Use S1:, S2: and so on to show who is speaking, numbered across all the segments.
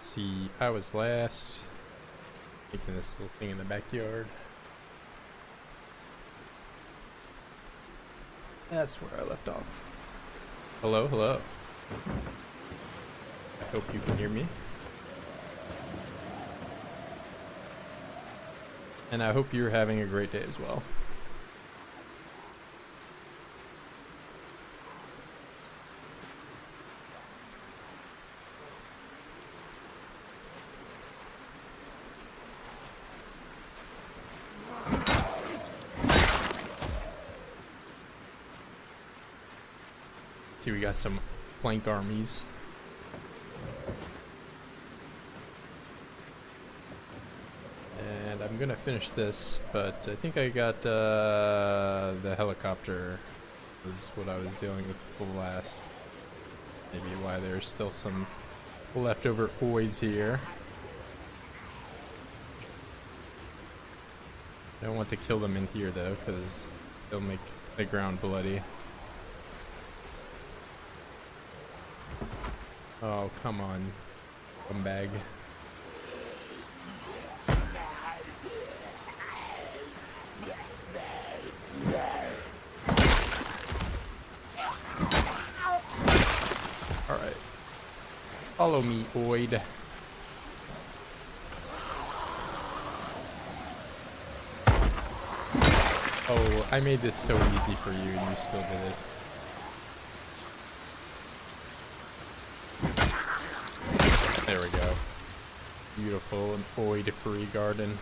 S1: See, I was last making this little thing in the backyard. That's where I left off. Hello, hello. I hope you can hear me. And I hope you're having a great day as well. See, we got some plank armies. And I'm gonna finish this, but I think I got the helicopter was what I was dealing with last. Maybe why there's still some leftover oids here. I don't want to kill them in here though, because they'll make the ground bloody. Oh, come on, scumbag. Alright. Follow me, oid. Oh, I made this so easy for you and you still did it. There we go. Beautiful and oid-free garden.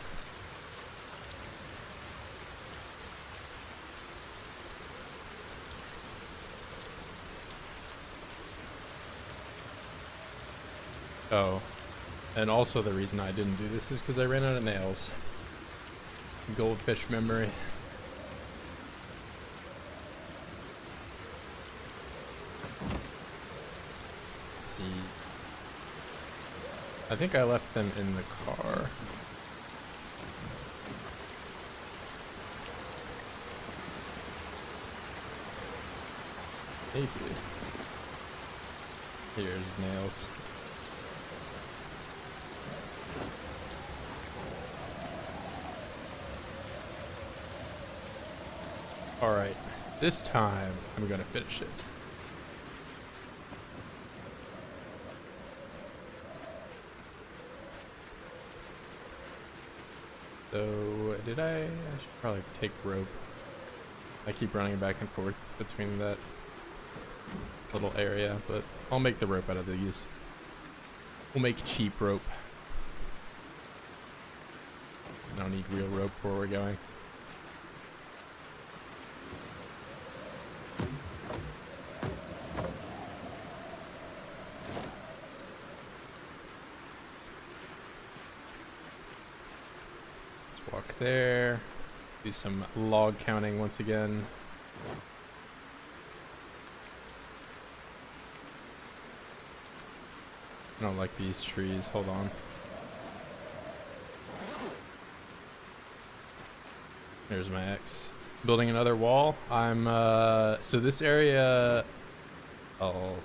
S1: Oh, and also the reason I didn't do this is because I ran out of nails. Goldfish memory. Let's see. I think I left them in the car. Maybe. Here's nails. Alright, this time I'm gonna finish it. So, did I should probably take rope. I keep running back and forth between that little area, but I'll make the rope out of these. We'll make cheap rope. I don't need real rope where we're going. Walk there, do some log counting once again. I don't like these trees, hold on. There's my X. Building another wall. I'm, so this area, I'll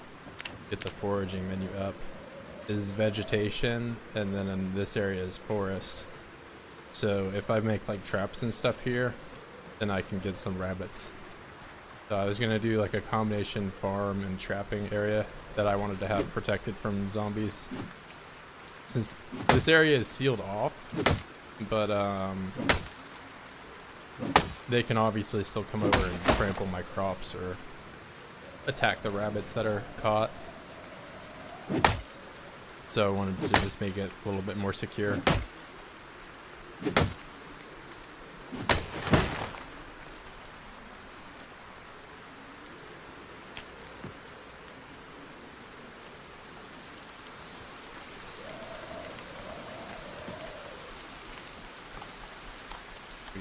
S1: get the foraging menu up, is vegetation, and then in this area is forest. So if I make like traps and stuff here, then I can get some rabbits. So I was gonna do like a combination farm and trapping area that I wanted to have protected from zombies. Since this area is sealed off, but they can obviously still come over and trample my crops or attack the rabbits that are caught. So I wanted to just make it a little bit more secure.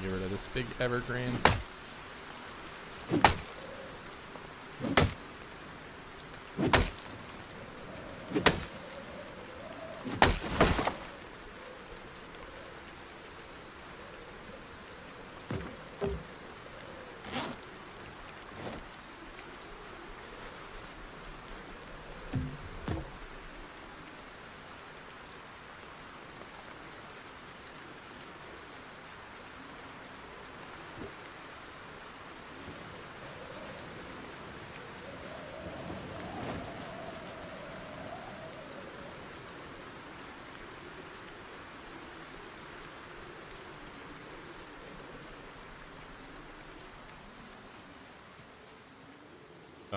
S1: Get rid of this big evergreen.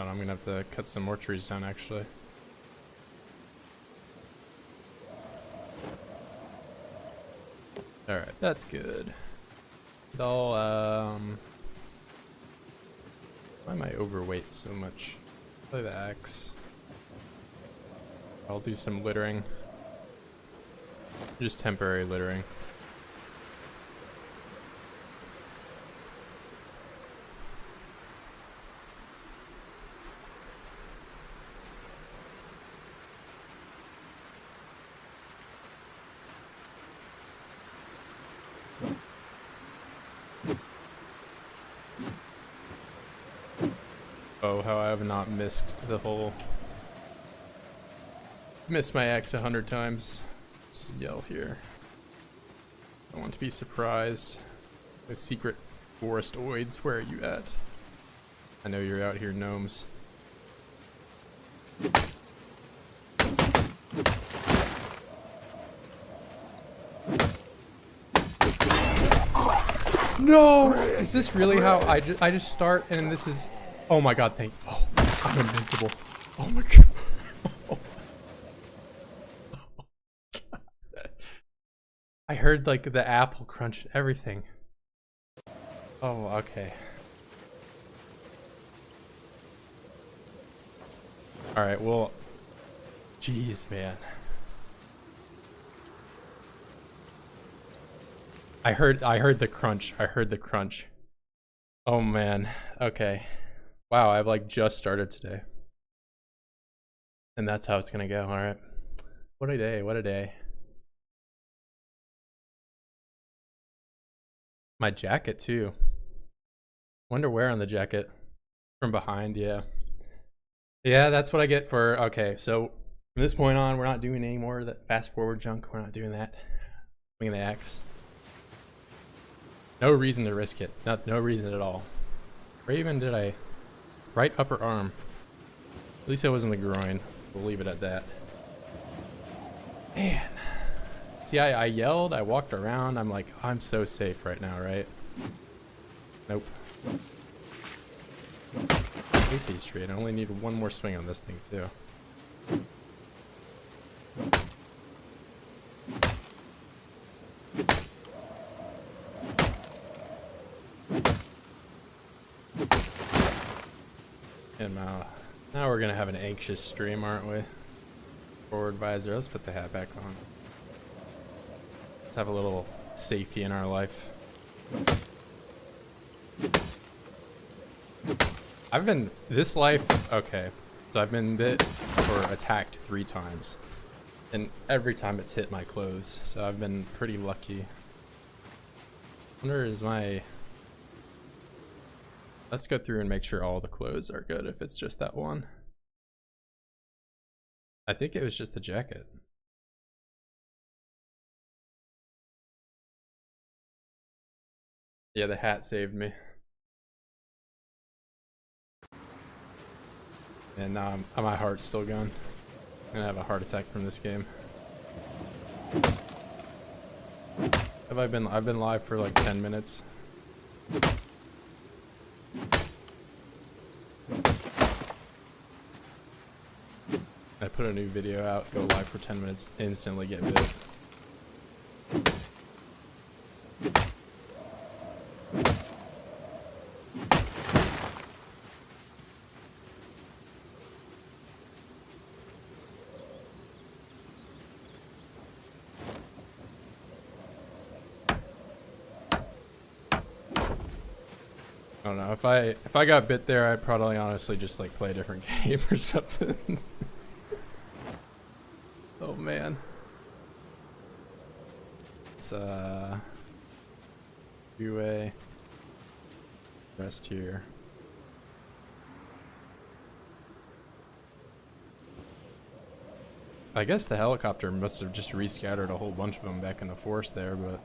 S1: Oh, I'm gonna have to cut some more trees down actually. Alright, that's good. I'll, why am I overweight so much? Play the axe. I'll do some littering. Just temporary littering. Oh, how I have not missed the whole... Missed my axe 100 times. Let's yell here. I want to be surprised. The secret forest oids, where are you at? I know you're out here, gnomes. No! Is this really how I just start and this is... Oh my god, oh, I'm invincible. Oh my god. I heard like the apple crunch and everything. Oh, okay. Alright, well... Jeez, man. I heard the crunch. I heard the crunch. Oh man. Okay. Wow, I've like just started today. And that's how it's gonna go, alright. What a day, what a day. My jacket too. Wonder where on the jacket. From behind, yeah. Yeah, that's what I get for, okay, so from this point on, we're not doing any more of that fast forward junk. We're not doing that. Swinging the axe. No reason to risk it. No reason at all. Where even did I... Right upper arm. At least it wasn't the groin. We'll leave it at that. Man. See, I yelled, I walked around, I'm like, I'm so safe right now, right? Nope. I hate these trees. I only need one more swing on this thing, too. And now we're gonna have an anxious stream, aren't we? Forward visor. Let's put the hat back on. Let's have a little safety in our life. I've been this life. Okay, so I've been bit or attacked 3 times, and every time it's hit my clothes. So I've been pretty lucky. Wonder is my... Let's go through and make sure all the clothes are good if it's just that one. I think it was just the jacket. Yeah, the hat saved me. And now my heart's still going. I'm gonna have a heart attack from this game. I've been live for like 10 minutes. I put a new video out, go live for 10 minutes, instantly get bit. I don't know, if I got bit there, I'd probably honestly just like play a different game or something. Oh man. It's two-way rest here. I guess the helicopter must have just rescattered a whole bunch of them back in the forest there, but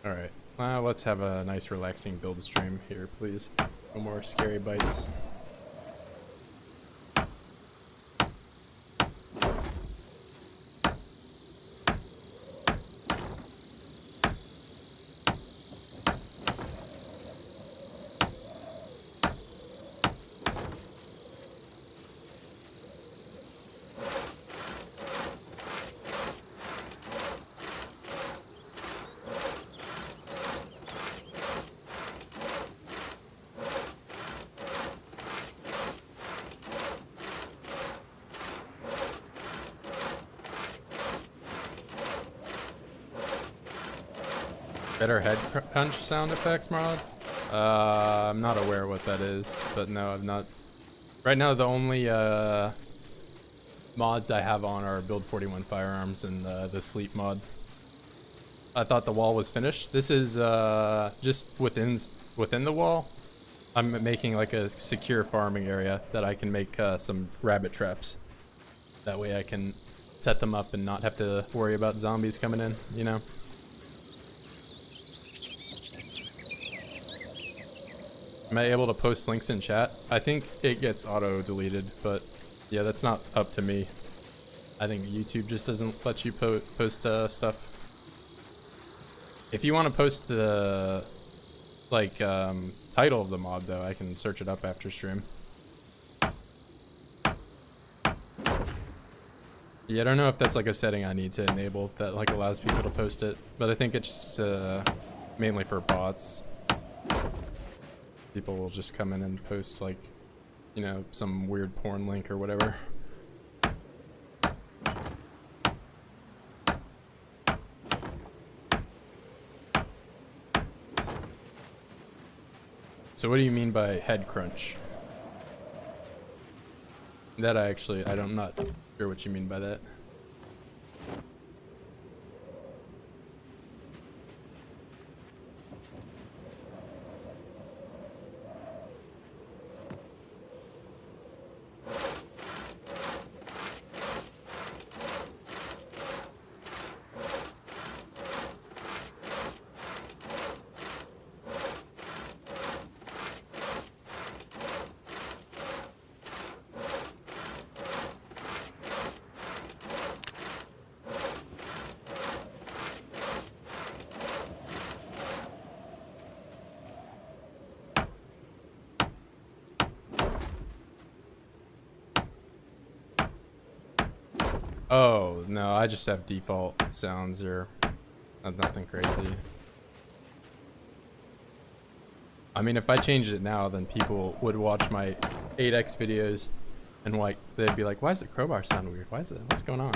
S1: alright, let's have a nice relaxing build stream here, please. No more scary bites. Better head crunch sound effects, Marlon? I'm not aware what that is, but no, I've not. Right now, the only mods I have on are Build 41 Firearms and the Sleep mod. I thought the wall was finished. This is just within the wall. I'm making like a secure farming area that I can make some rabbit traps. That way I can set them up and not have to worry about zombies coming in, you know? Am I able to post links in chat? I think it gets auto-deleted, but yeah, that's not up to me. I think YouTube just doesn't let you post stuff. If you want to post the like title of the mod though, I can search it up after stream. Yeah, I don't know if that's like a setting I need to enable that like allows people to post it, but I think it's just mainly for bots. People will just come in and post like, you know, some weird porn link or whatever. So what do you mean by head crunch? That I'm not sure what you mean by that. Oh, no, I just have default sounds or nothing crazy. I mean, if I changed it now, then people would watch my 8x videos and like they'd be like, why does the crowbar sound weird? Why is it? What's going on?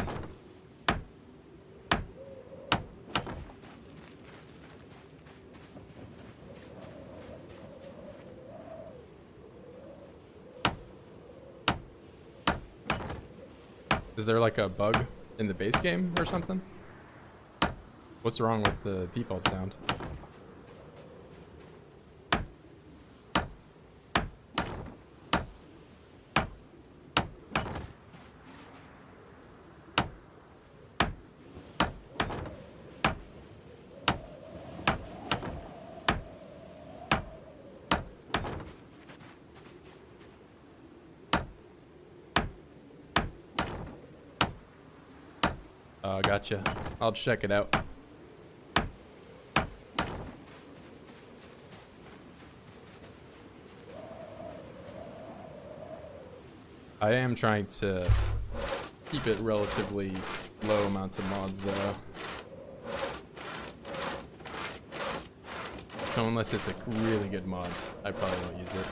S1: Is there like a bug in the base game or something? What's wrong with the default sound? Oh, gotcha. I'll check it out. I am trying to keep it relatively low amounts of mods though. So unless it's a really good mod, I probably won't use it.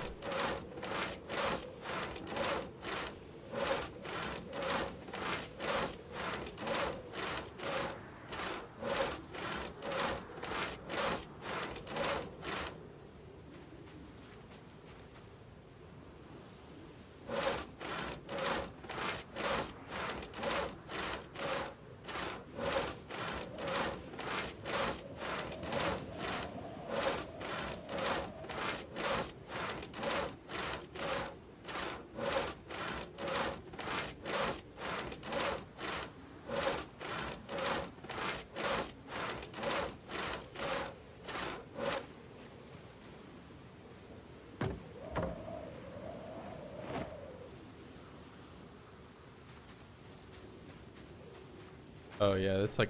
S1: Oh yeah, it's like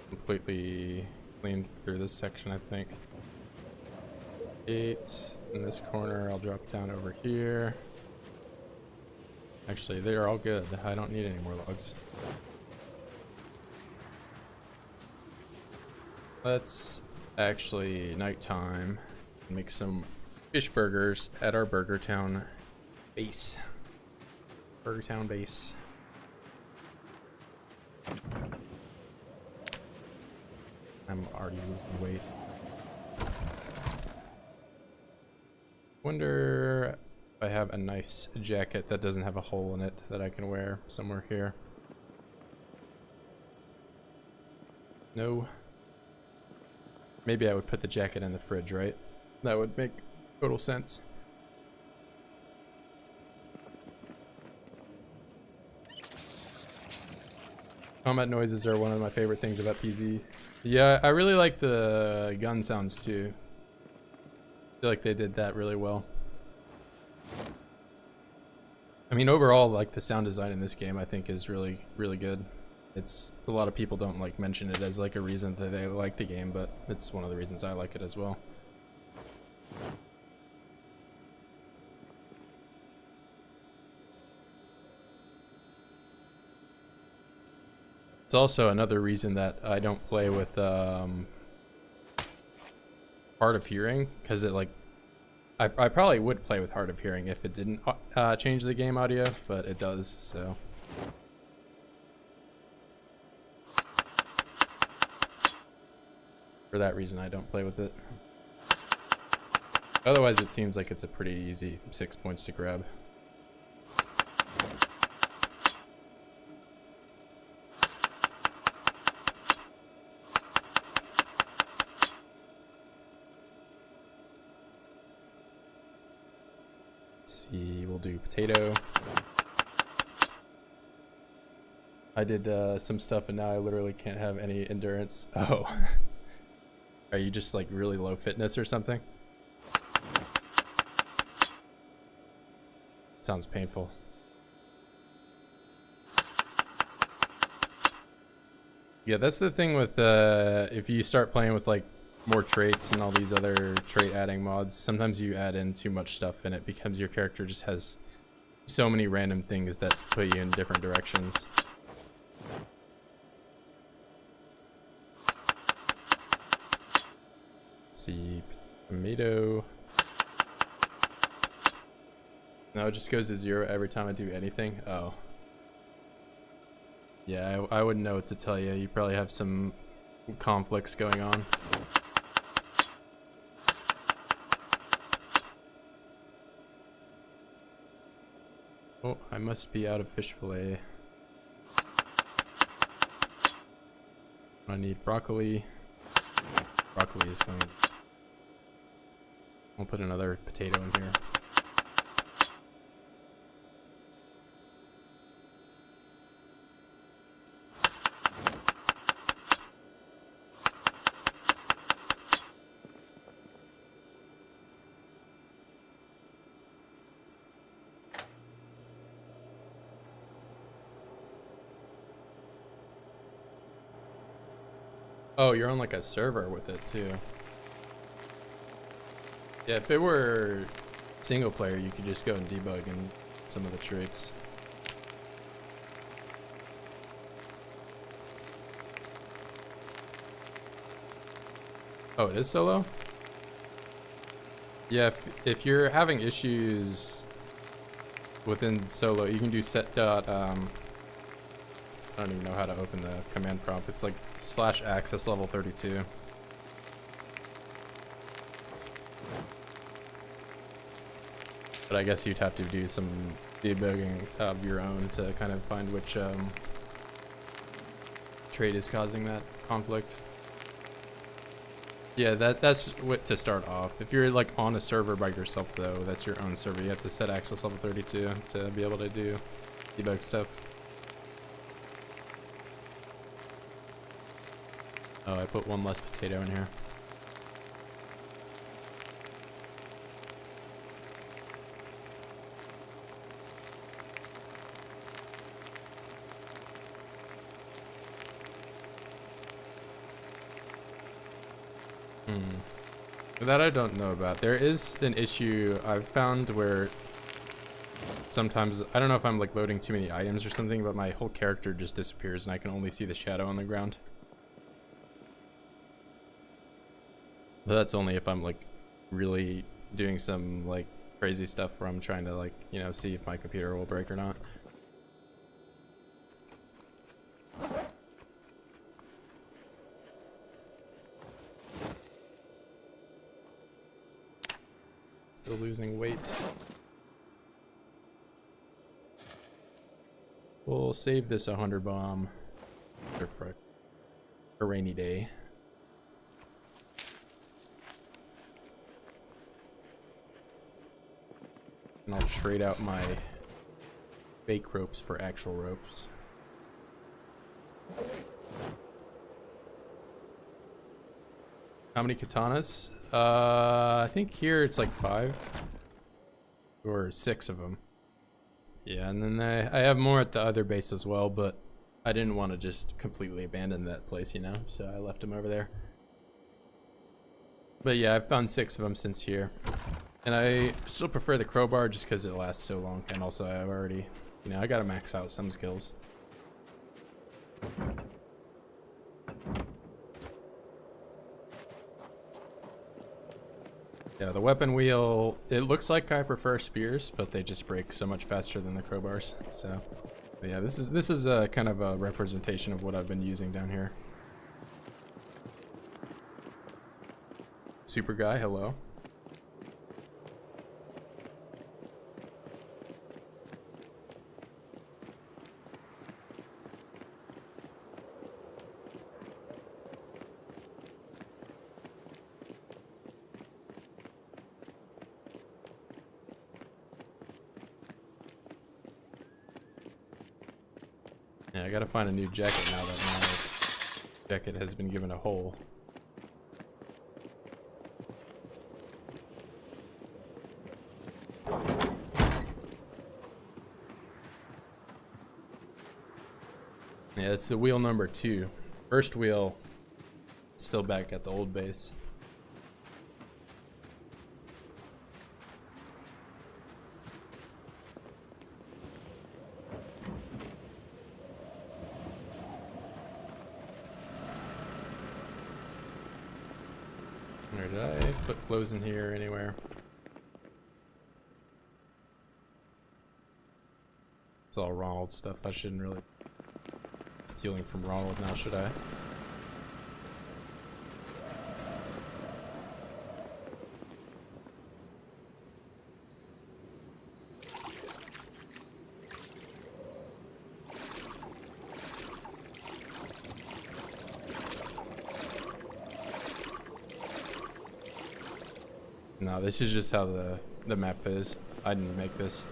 S1: completely cleaned through this section, I think. 8 in this corner, I'll drop down over here. Actually, they're all good. I don't need any more logs. Let's actually nighttime make some fish burgers at our Burger Town base. Burger Town base. I'm already losing weight. Wonder if I have a nice jacket that doesn't have a hole in it that I can wear somewhere here. No. Maybe I would put the jacket in the fridge, right? That would make total sense. Combat noises are one of my favorite things about PZ. Yeah, I really like the gun sounds too. I feel like they did that really well. I mean, overall, like the sound design in this game, I think is really, really good. It's a lot of people don't like mention it as like a reason that they like the game, but it's one of the reasons I like it as well. It's also another reason that I don't play with hard of hearing, because it like I probably would play with hard of hearing if it didn't change the game audio, but it does, so. For that reason, I don't play with it. Otherwise, it seems like it's a pretty easy 6 points to grab. Let's see, we'll do potato. I did some stuff and now I literally can't have any endurance. Oh. Are you just like really low fitness or something? Sounds painful. Yeah, that's the thing with if you start playing with like more traits and all these other trait adding mods, sometimes you add in too much stuff and it becomes your character just has so many random things that put you in different directions. See, tomato. No, it just goes to 0 every time I do anything. Oh. Yeah, I wouldn't know what to tell you. You probably have some conflicts going on. Oh, I must be out of fish fillet. I need broccoli. Broccoli is going. I'll put another potato in here. Oh, you're on like a server with it too. Yeah, if it were single player, you could just go and debug in some of the traits. Oh, it is solo? Yeah, if you're having issues within solo, you can do set dot, I don't even know how to open the command prompt. It's like /access level 32. But I guess you'd have to do some debugging of your own to kind of find which trait is causing that conflict. Yeah, that's what to start off. If you're like on a server by yourself though, that's your own server. You have to set access level 32 to be able to do debug stuff. Oh, I put one less potato in here. That I don't know about. There is an issue I've found where sometimes, I don't know if I'm like loading too many items or something, but my whole character just disappears and I can only see the shadow on the ground. But that's only if I'm like really doing some like crazy stuff where I'm trying to like, you know, see if my computer will break or not. Still losing weight. We'll save this 100 bomb for a rainy day. And I'll trade out my fake ropes for actual ropes. How many katanas? I think here it's like 5 or 6 of them. Yeah, and then I have more at the other base as well, but I didn't want to just completely abandon that place, you know, so I left them over there. But yeah, I've found 6 of them since here. And I still prefer the crowbar just because it lasts so long, and also I've already, you know, I gotta max out some skills. Yeah, the weapon wheel, it looks like I prefer spears, but they just break so much faster than the crowbars. So, but yeah, this is a kind of a representation of what I've been using down here. Super guy, hello. Yeah, I gotta find a new jacket now that my jacket has been given a hole. Yeah, it's the wheel number 2. First wheel, still back at the old base. Or did I put clothes in here anywhere? It's all Ronald stuff. I shouldn't really be stealing from Ronald now, should I? No, this is just how the map is. I didn't make this.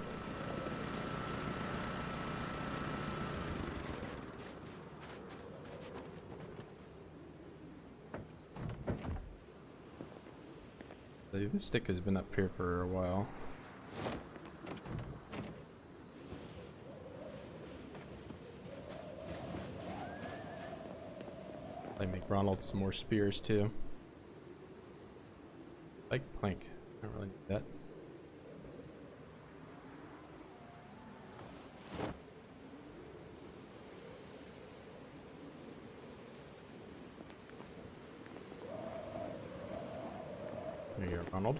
S1: This stick has been up here for a while. I make Ronald some more spears too. Like plank. I don't really need that. There you go, Ronald.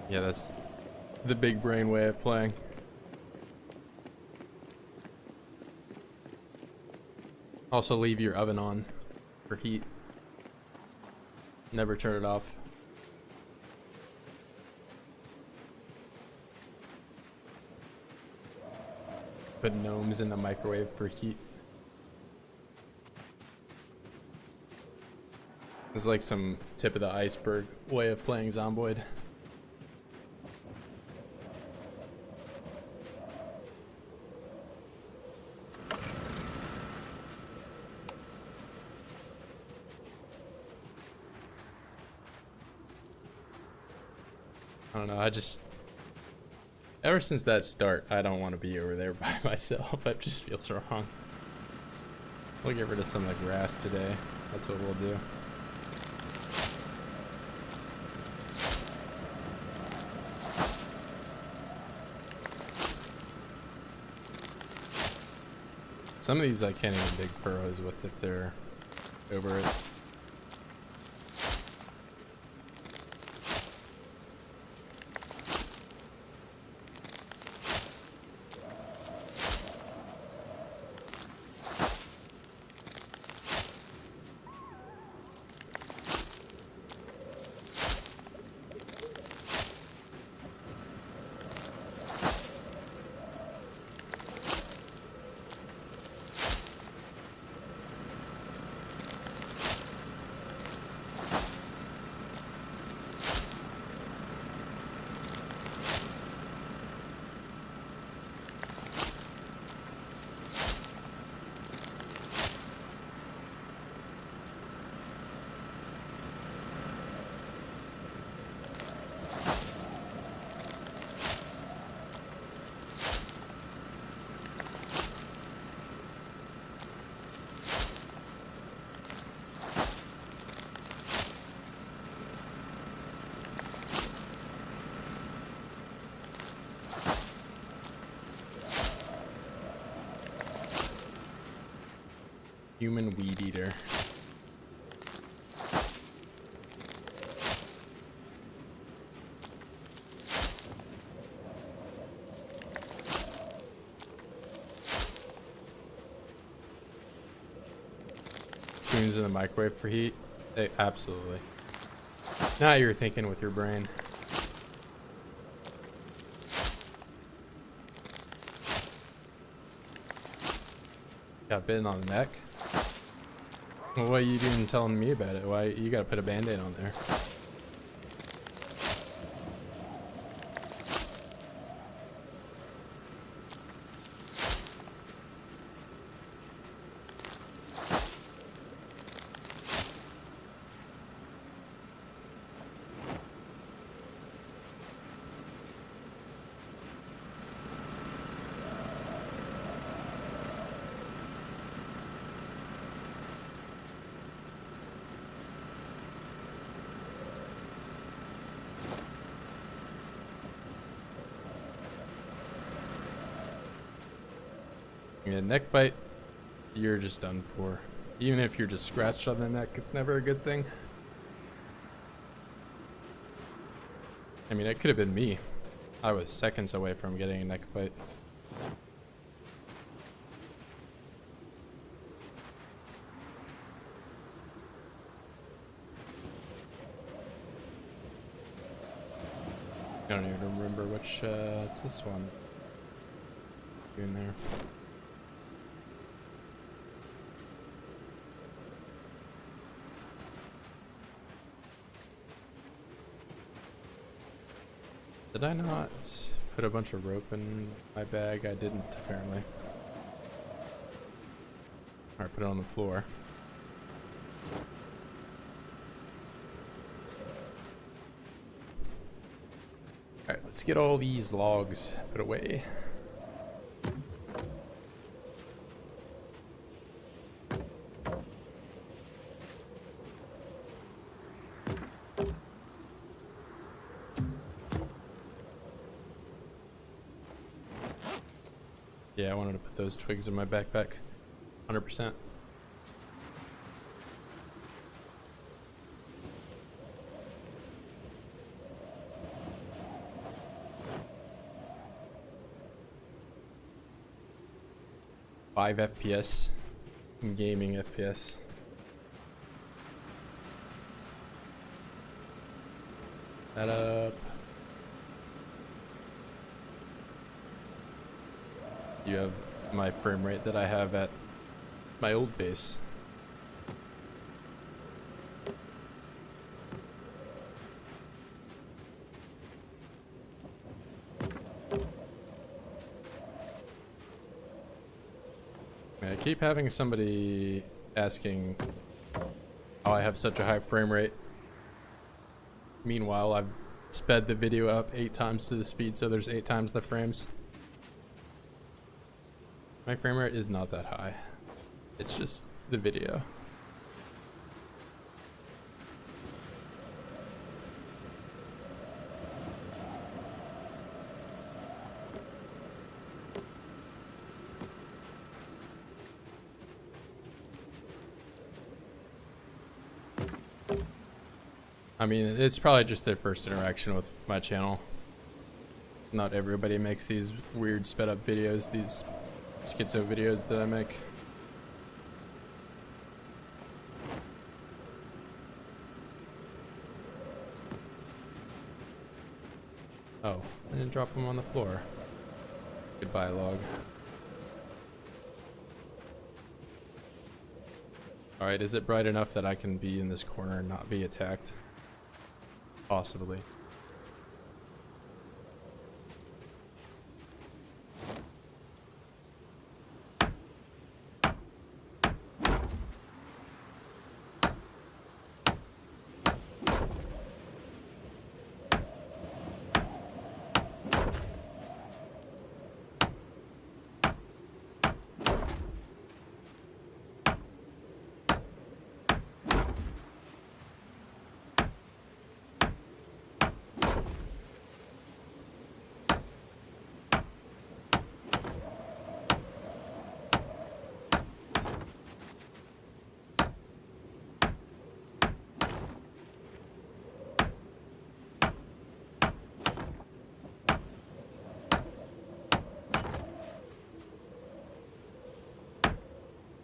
S1: Yeah, that's the big brain way of playing. Also leave your oven on for heat. Never turn it off. Put gnomes in the microwave for heat. It's like some tip of the iceberg way of playing Zomboid. I don't know, I just... Ever since that start, I don't want to be over there by myself. It just feels wrong. We'll get rid of some of the grass today. That's what we'll do. Some of these I can't even dig furrows with if they're over it. Human weed eater. Spoons in the microwave for heat? Absolutely. Now you're thinking with your brain. Got bitten on the neck? Well, why are you even telling me about it? Why you gotta put a band-aid on there? Yeah, neck bite, you're just done for. Even if you're just scratched on the neck, it's never a good thing. I mean, it could have been me. I was seconds away from getting a neck bite. I don't even remember which, it's this one. In there. Did I not put a bunch of rope in my bag? I didn't, apparently. Alright, put it on the floor. Alright, let's get all these logs put away. Yeah, I wanted to put those twigs in my backpack. 100%. Five FPS. Gaming FPS. That up. You have my frame rate that I have at my old base. I keep having somebody asking how I have such a high frame rate. Meanwhile, I've sped the video up 8 times to the speed, so there's 8 times the frames. My frame rate is not that high. It's just the video. I mean, it's probably just their first interaction with my channel. Not everybody makes these weird sped up videos, these schizo videos that I make. Oh, I didn't drop them on the floor. Goodbye, log. Alright, is it bright enough that I can be in this corner and not be attacked? Possibly.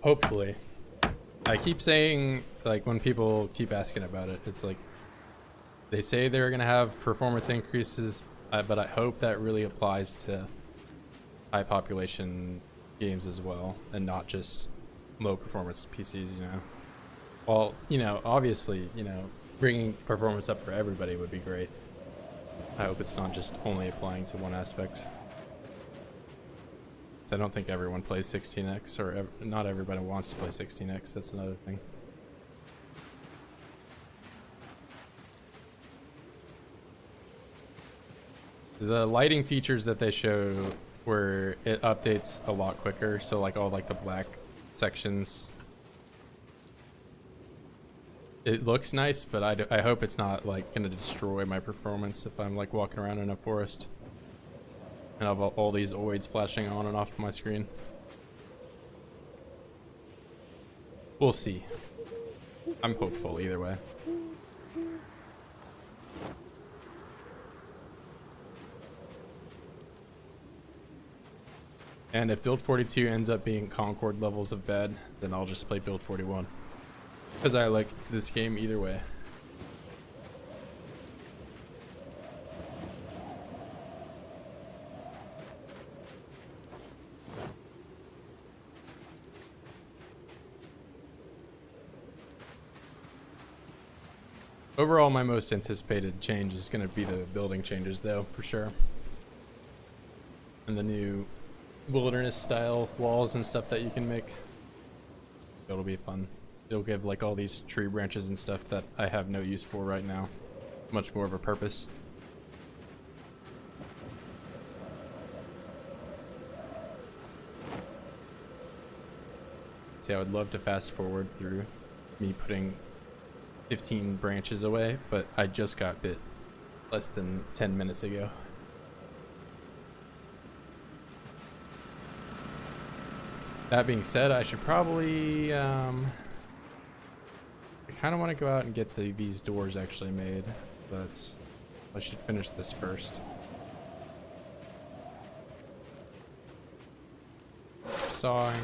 S1: Hopefully. I keep saying, like, when people keep asking about it, it's like they say they're gonna have performance increases, but I hope that really applies to high population games as well, and not just low performance PCs, you know. Well, you know, obviously, you know, bringing performance up for everybody would be great. I hope it's not just only applying to one aspect. I don't think everyone plays 16x, or not everybody wants to play 16x. That's another thing. The lighting features that they show where it updates a lot quicker, so like all like the black sections, it looks nice, but I hope it's not like gonna destroy my performance if I'm like walking around in a forest and I have all these oids flashing on and off my screen. We'll see. I'm hopeful either way. And if build 42 ends up being Concord levels of bad, then I'll just play build 41. Because I like this game either way. Overall, my most anticipated change is going to be the building changes, though, for sure. And the new wilderness style walls and stuff that you can make. It'll be fun. It'll give like all these tree branches and stuff that I have no use for right now much more of a purpose. See, I would love to fast forward through me putting 15 branches away, but I just got bit less than 10 minutes ago. That being said, I should probably, I kind of want to go out and get these doors actually made, but I should finish this first. Some sawing.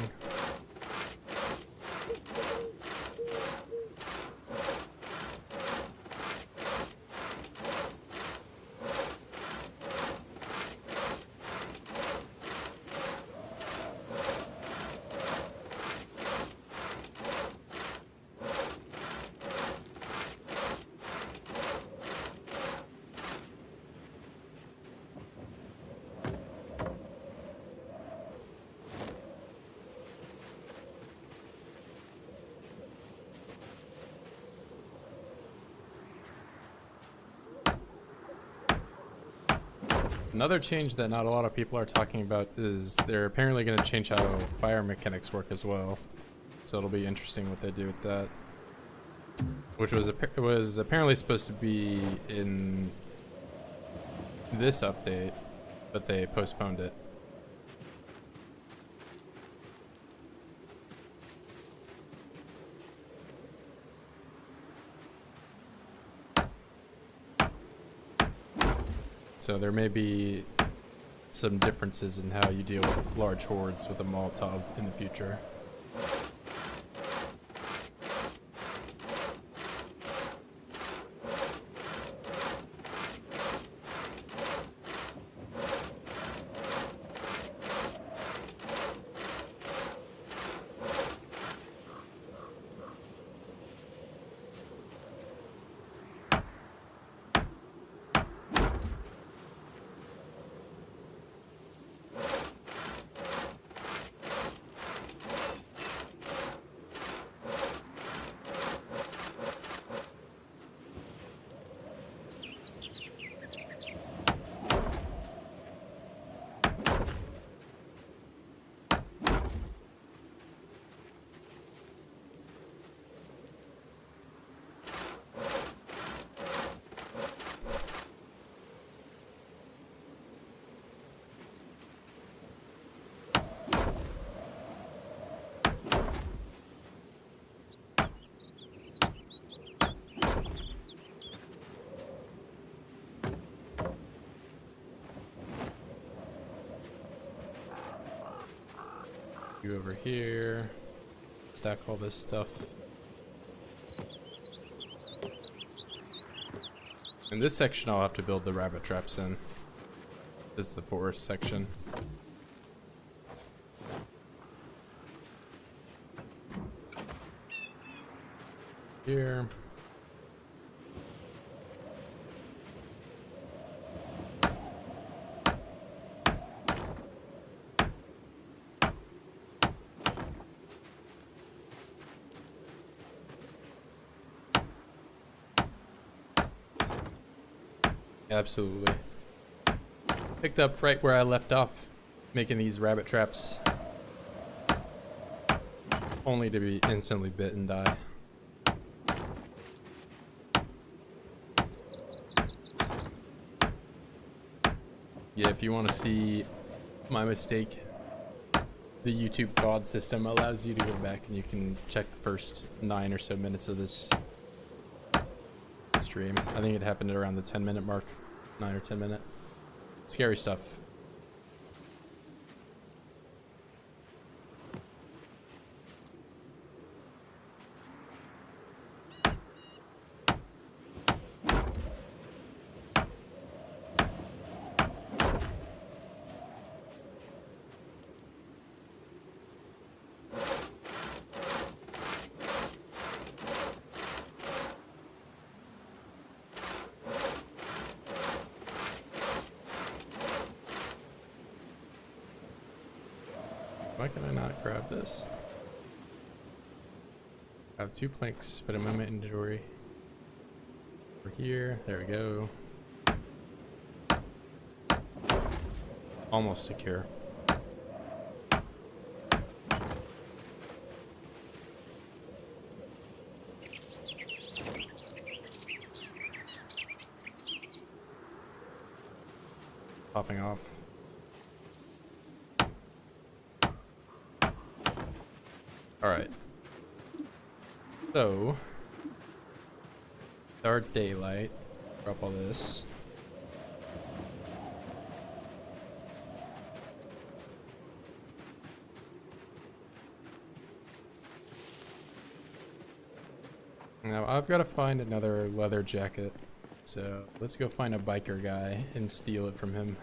S1: Another change that not a lot of people are talking about is they're apparently going to change how fire mechanics work as well. So it'll be interesting what they do with that. Which was apparently supposed to be in this update, but they postponed it. So there may be some differences in how you deal with large hordes with a Molotov in the future. You over here, stack all this stuff. In this section I'll have to build the rabbit traps in. This is the forest section. Here. Absolutely. Picked up right where I left off, making these rabbit traps, only to be instantly bit and die. Yeah, if you want to see my mistake, the YouTube VOD system allows you to go back and you can check the first 9 or so minutes of this stream. I think it happened at around the 10-minute mark. 9 or 10 minute. Scary stuff. Why can I not grab this? I have 2 planks, put them in my inventory. Over here, there we go. Almost secure. Popping off. Alright. So, start daylight. Drop all this. Now, I've got to find another leather jacket. So, let's go find a biker guy and steal it from him.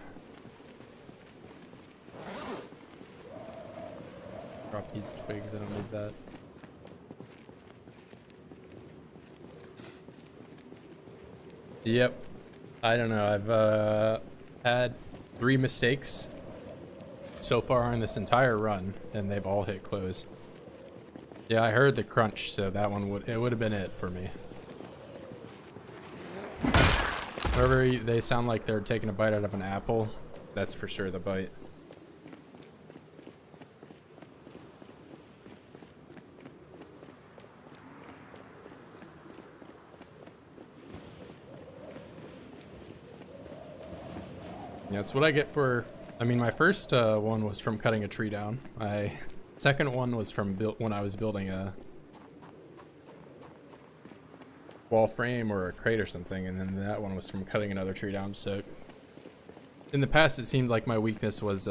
S1: Drop these twigs, I don't need that. Yep. I don't know, I've had 3 mistakes so far in this entire run, and they've all hit close. Yeah, I heard the crunch, so that one would have been it for me. Whenever they sound like they're taking a bite out of an apple, that's for sure the bite. Yeah, that's what I get for. I mean, my first one was from cutting a tree down. My second one was from when I was building a wall frame or a crate or something, and then that one was from cutting another tree down. So in the past, it seemed like my weakness was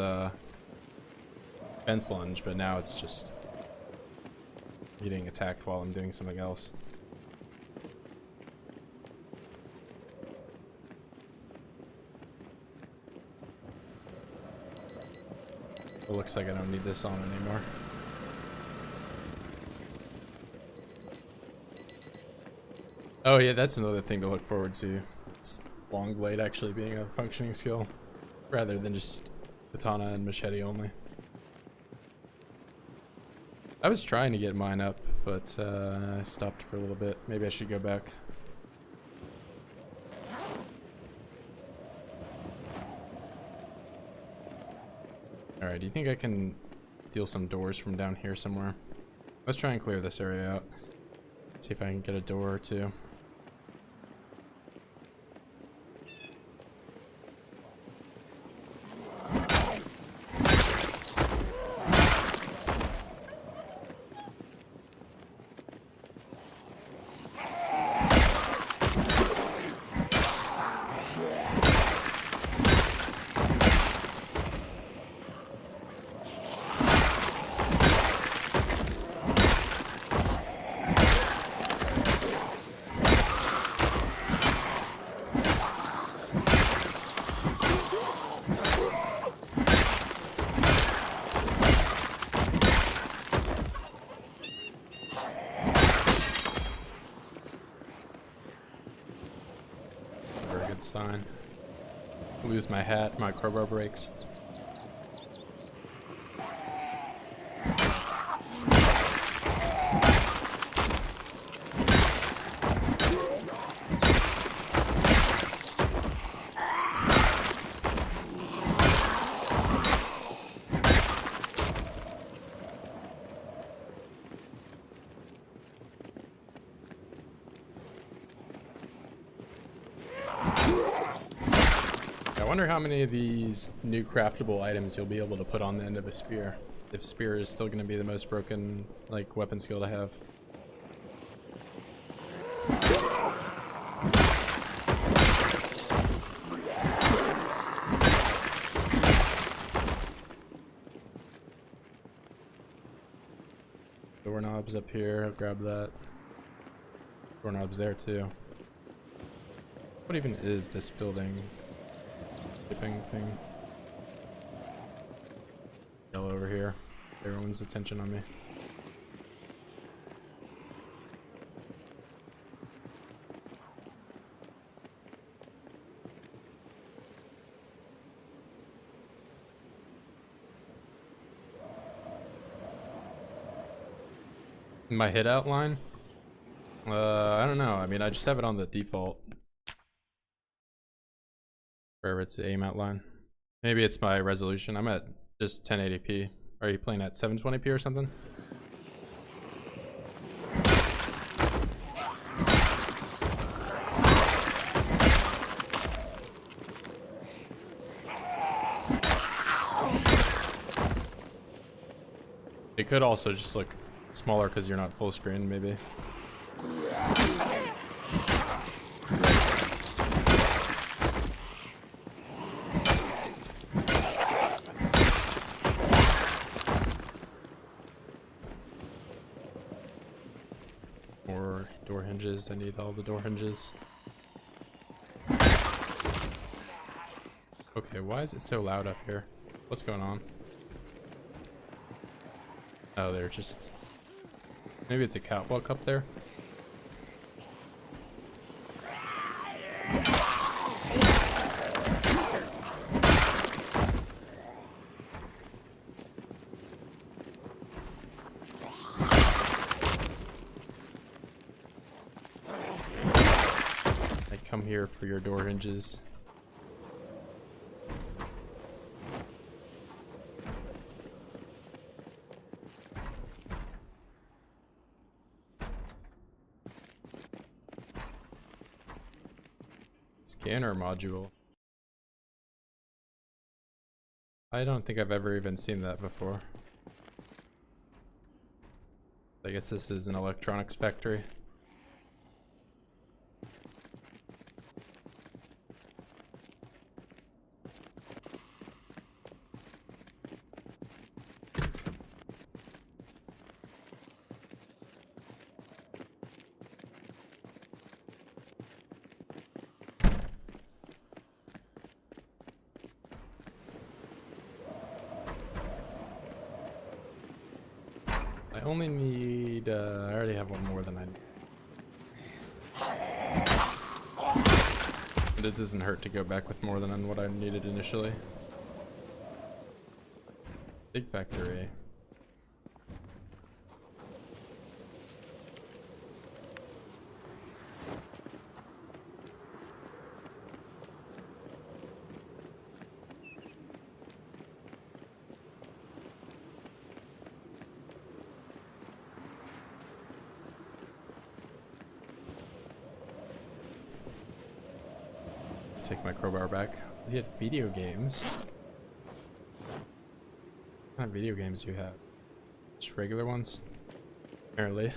S1: fence lunge, but now it's just getting attacked while I'm doing something else. It looks like I don't need this on anymore. Oh yeah, that's another thing to look forward to. It's long blade actually being a functioning skill, rather than just katana and machete only. I was trying to get mine up, but I stopped for a little bit. Maybe I should go back. Alright, do you think I can steal some doors from down here somewhere? Let's try and clear this area out. See if I can get a door or two. Sign. Lose my hat, my crowbar breaks. I wonder how many of these new craftable items you'll be able to put on the end of a spear. If spear is still going to be the most broken, like, weapon skill to have. Doorknobs up here, I'll grab that. Doorknobs there too. What even is this building? Shipping thing. Yellow over here. Everyone's attention on me. My hit outline? I don't know. I mean, I just have it on the default. Wherever it's the aim outline. Maybe it's my resolution. I'm at just 1080p. Are you playing at 720p or something? It could also just look smaller because you're not full screen, maybe. More door hinges. I need all the door hinges. Okay, why is it so loud up here? What's going on? Oh, they're just... Maybe it's a catwalk up there? I come here for your door hinges. Scanner module. I don't think I've ever even seen that before. I guess this is an electronics factory. I only need, I already have one more than I need. But it doesn't hurt to go back with more than what I needed initially. Big factory. Take my crowbar back. We had video games. What kind of video games do you have? Just regular ones? Apparently.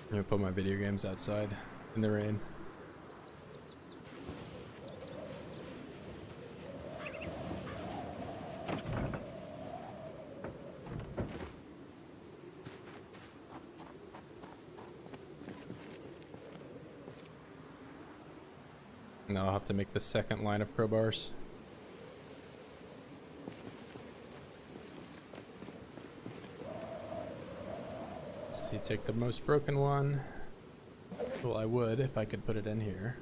S1: I'm gonna put my video games outside in the rain. Now I'll have to make the second line of crowbars. Let's see, take the most broken one. Well, I would if I could put it in here.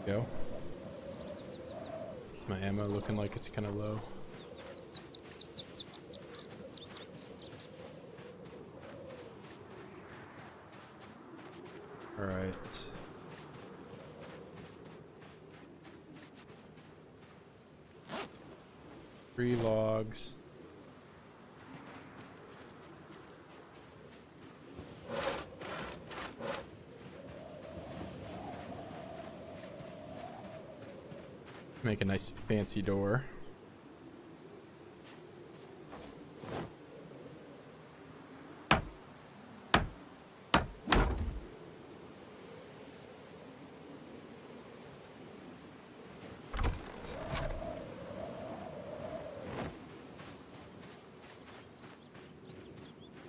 S1: Go. It's my ammo looking like it's kind of low. All right. Three logs. Make a nice fancy door.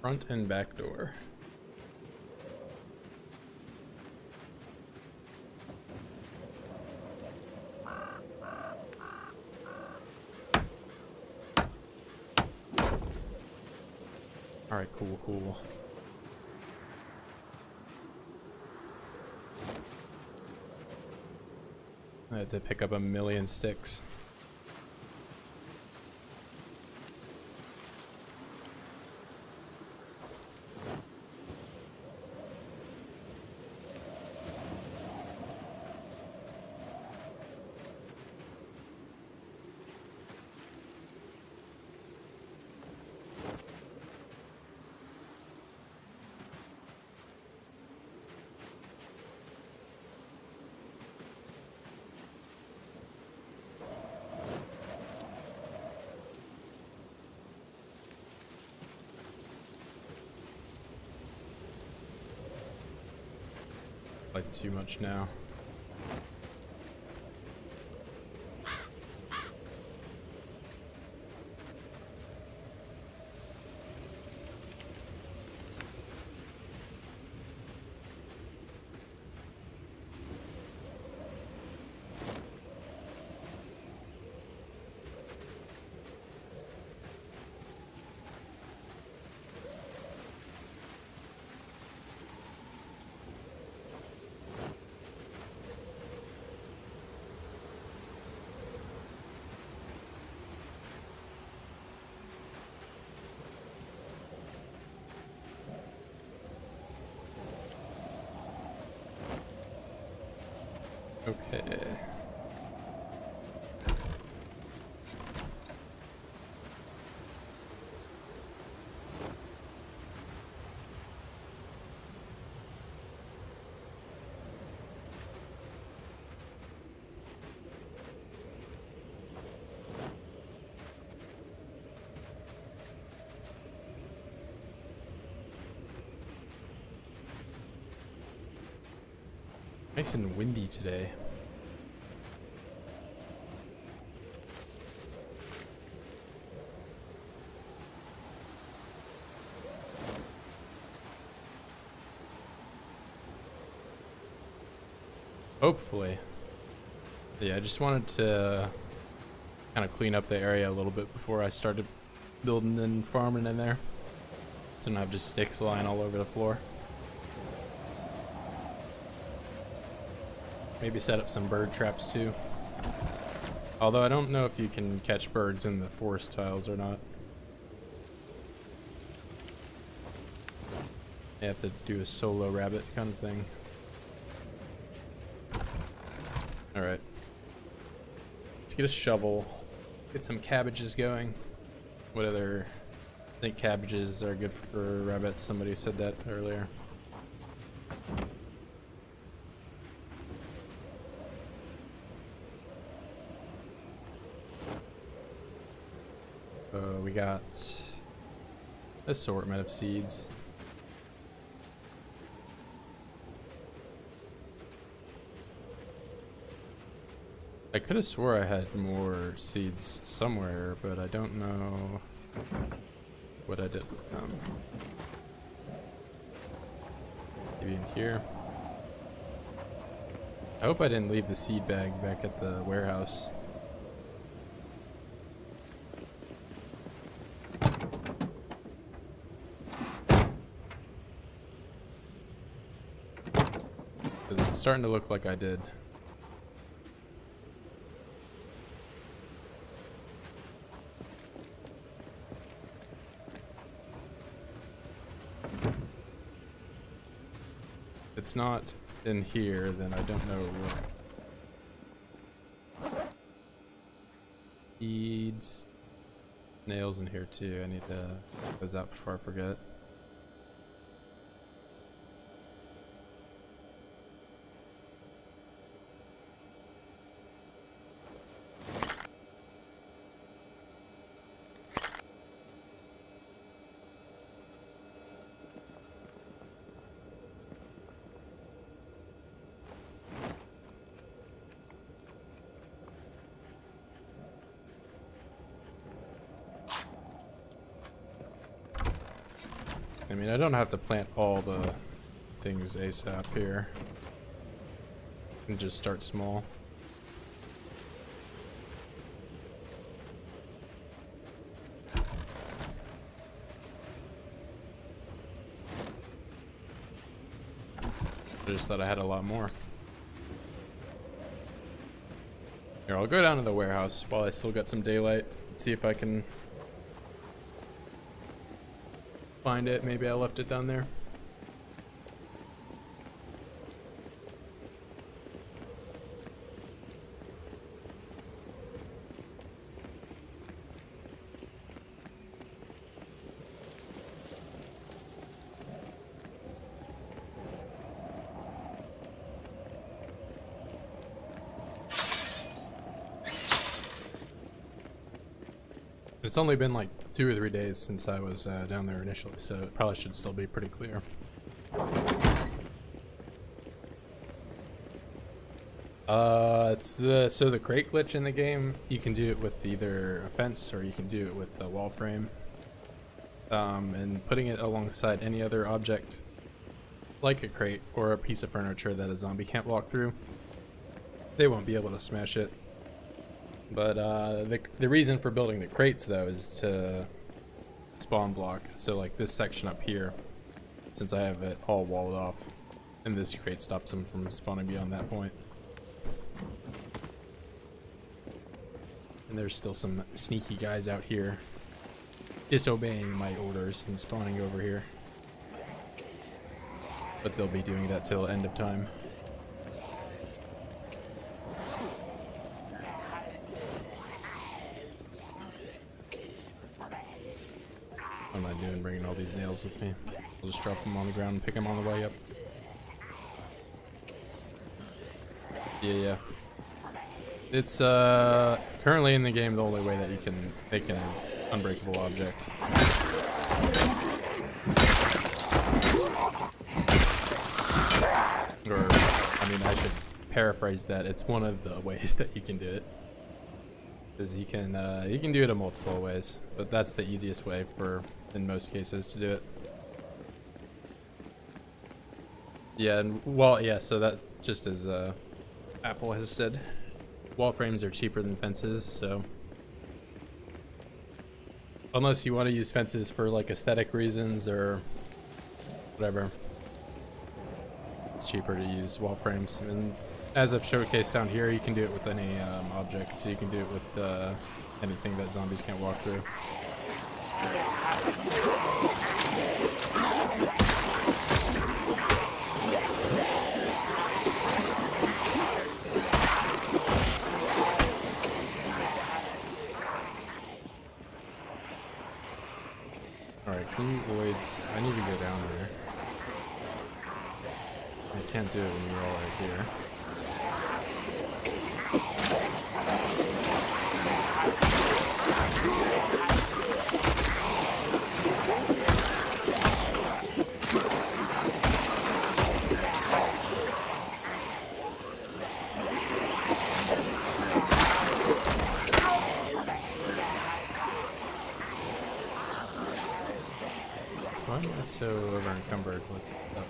S1: Front and back door. Alright, cool. I had to pick up 1,000,000 sticks. Like too much now. Okay. Nice and windy today. Hopefully. Yeah, I just wanted to kind of clean up the area a little bit before I started building and farming in there. So I don't have just sticks lying all over the floor. Maybe set up some bird traps too. Although I don't know if you can catch birds in the forest tiles or not. You have to do a solo rabbit kind of thing. Alright. Let's get a shovel. Get some cabbages going. What other... I think cabbages are good for rabbits. Somebody said that earlier. We got assortment of seeds. I could have swore I had more seeds somewhere, but I don't know what I did with them. Maybe in here. I hope I didn't leave the seed bag back at the warehouse. Because it's starting to look like I did. If it's not in here, then I don't know what. Seeds. Nails in here too. I need to get those out before I forget. I mean, I don't have to plant all the things ASAP here. I can just start small. I just thought I had a lot more. Here, I'll go down to the warehouse while I still got some daylight and see if I can find it. Maybe I left it down there. It's only been like 2 or 3 days since I was down there initially, so it probably should still be pretty clear. So the crate glitch in the game, you can do it with either a fence or you can do it with the wall frame. And putting it alongside any other object, like a crate or a piece of furniture that a zombie can't walk through, they won't be able to smash it. But the reason for building the crates though is to spawn block. So like this section up here, since I have it all walled off, and this crate stops them from spawning beyond that point. And there's still some sneaky guys out here disobeying my orders and spawning over here. But they'll be doing that till end of time. I'm not doing bringing all these nails with me. I'll just drop them on the ground and pick them on the way up. Yeah. It's currently in the game the only way that you can make an unbreakable object. Or, I mean, I should paraphrase that. It's one of the ways that you can do it. Because you can do it in multiple ways, but that's the easiest way in most cases to do it. Yeah, and so that just as Apple has said, wall frames are cheaper than fences, so unless you want to use fences for like aesthetic reasons or whatever, it's cheaper to use wall frames. And as I've showcased down here, you can do it with any object, so you can do it with anything that zombies can't walk through. Alright, can you oids? I need to go down there. I can't do it when you're all right here. Why am I so over encumbered with stuff?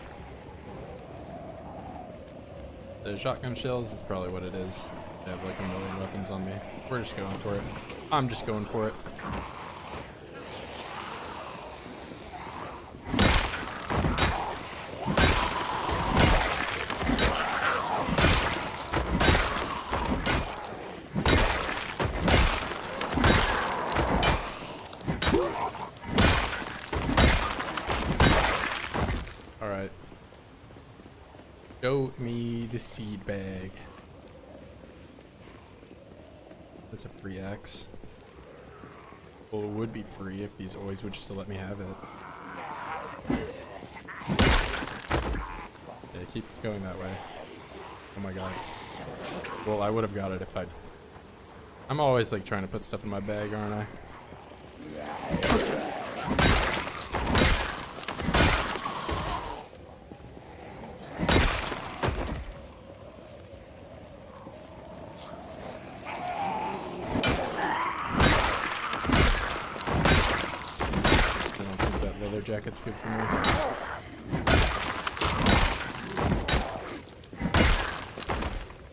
S1: The shotgun shells is probably what it is. I have like a million weapons on me. We're just going for it. I'm just going for it. Alright. Show me the seed bag. That's a free axe. Well, it would be free if these oids would just let me have it. Yeah, keep going that way. Oh my god. Well, I would have got it if I'd... I'm always like trying to put stuff in my bag, aren't I? Jacket's good for me.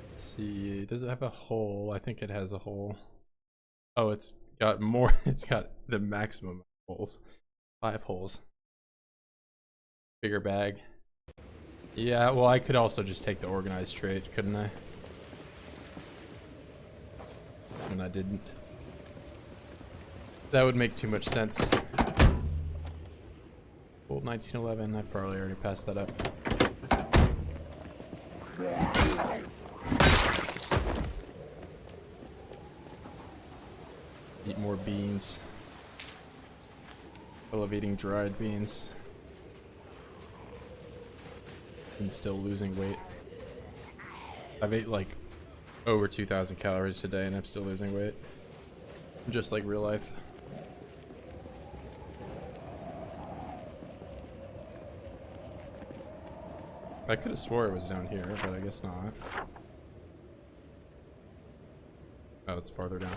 S1: Let's see, does it have a hole? I think it has a hole. Oh, it's got more. It's got the maximum holes. 5 holes. Bigger bag. Yeah, well, I could also just take the organized trade, couldn't I? And I didn't. That would make too much sense. 1911, I've probably already passed that up. Eat more beans. I love eating dried beans. And still losing weight. I've ate like over 2,000 calories today and I'm still losing weight. Just like real life. I could have swore it was down here, but I guess not. Oh, it's farther down.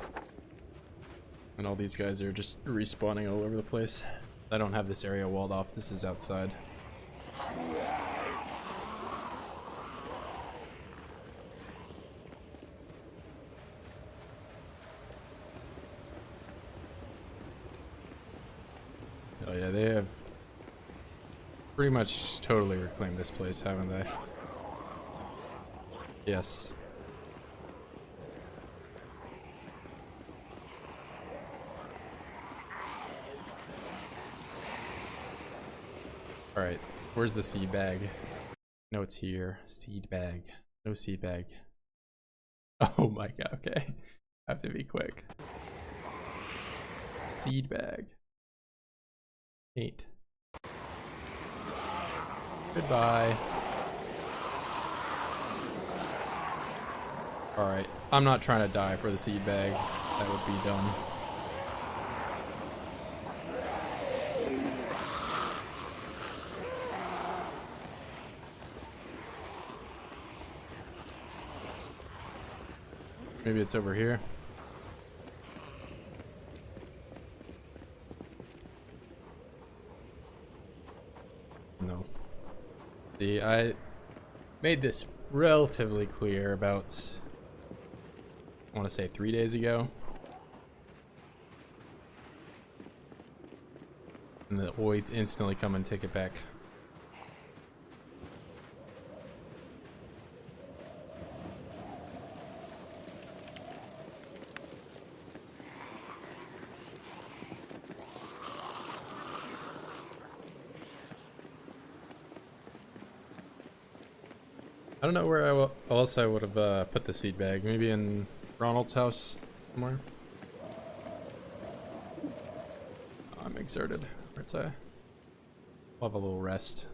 S1: And all these guys are just respawning all over the place. I don't have this area walled off. This is outside. Oh yeah, they have pretty much totally reclaimed this place, haven't they? Yes. Alright, where's the seed bag? No, it's here. Seed bag. No seed bag. Oh my god, okay. I have to be quick. Seed bag. 8. Goodbye. Alright, I'm not trying to die for the seed bag. That would be dumb. Maybe it's over here. No. See, I made this relatively clear about, I want to say 3 days ago. And the oids instantly come and take it back. I don't know where else I would have put the seed bag. Maybe in Ronald's house somewhere. Oh, I'm exerted. Where's I? I'll have a little rest.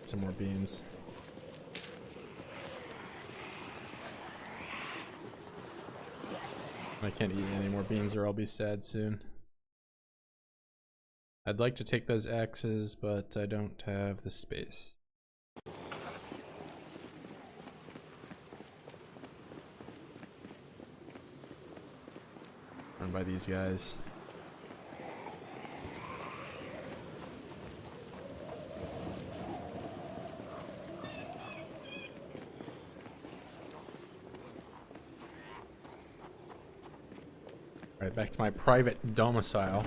S1: Some more beans. I can't eat any more beans or I'll be sad soon. I'd like to take those axes, but I don't have the space. Run by these guys. Alright, back to my private domicile,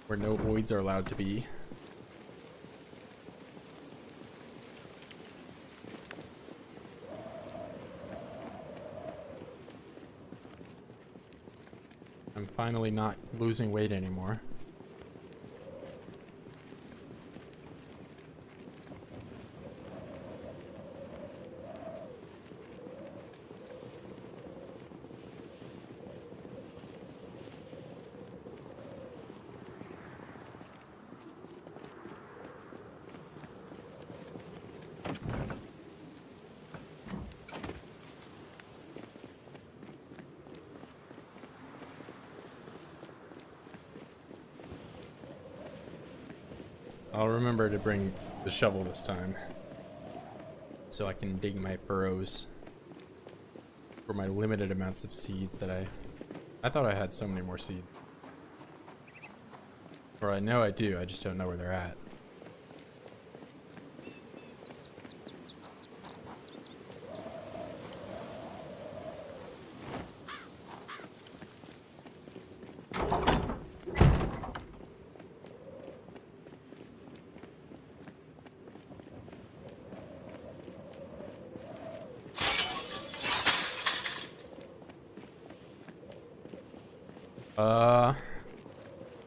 S1: where no oids are allowed to be. I'm finally not losing weight anymore. I'll remember to bring the shovel this time, so I can dig my furrows for my limited amounts of seeds that I thought I had so many more seeds. Or I know I do, I just don't know where they're at.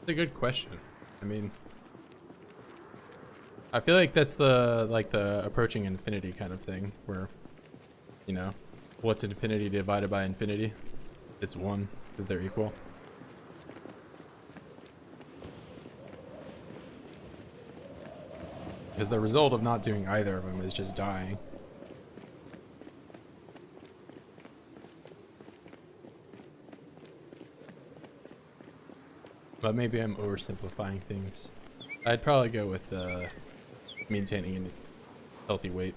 S1: That's a good question. I mean, I feel like that's the approaching infinity kind of thing, where, you know, what's infinity divided by infinity? It's 1, because they're equal. Because the result of not doing either of them is just dying. But maybe I'm oversimplifying things. I'd probably go with maintaining a healthy weight,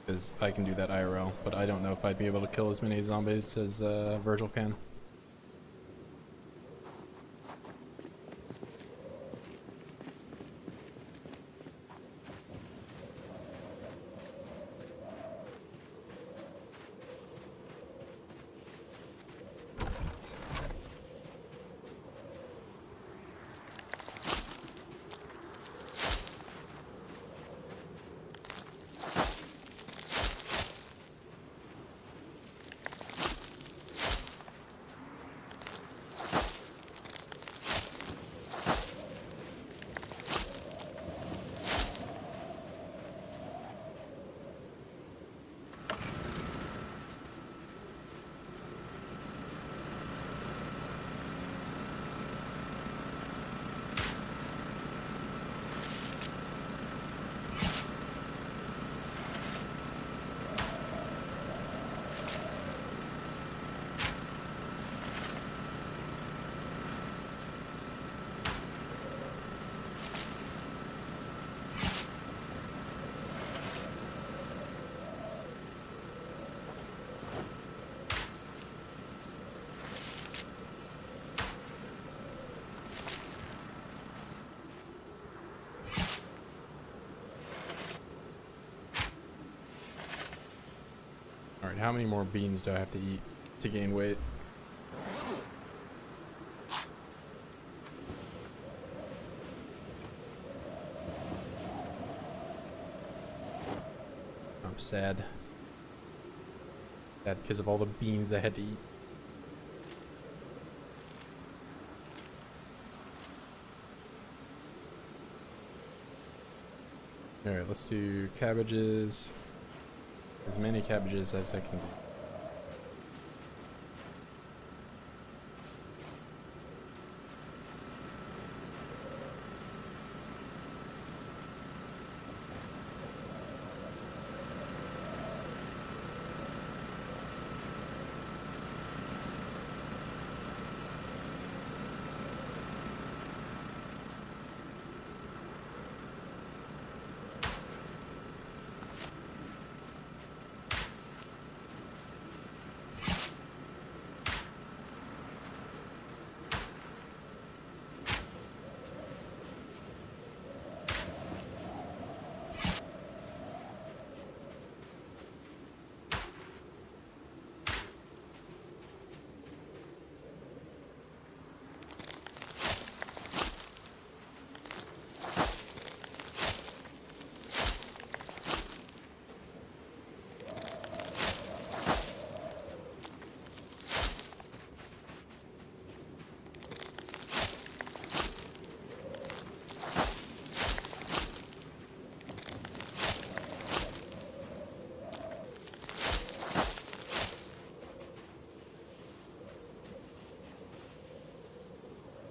S1: because I can do that IRL, but I don't know if I'd be able to kill as many zombies as Virgil can. All right, how many more beans do I have to eat to gain weight? I'm sad. Sad because of all the beans I had to eat. Alright, let's do cabbages. As many cabbages as I can do.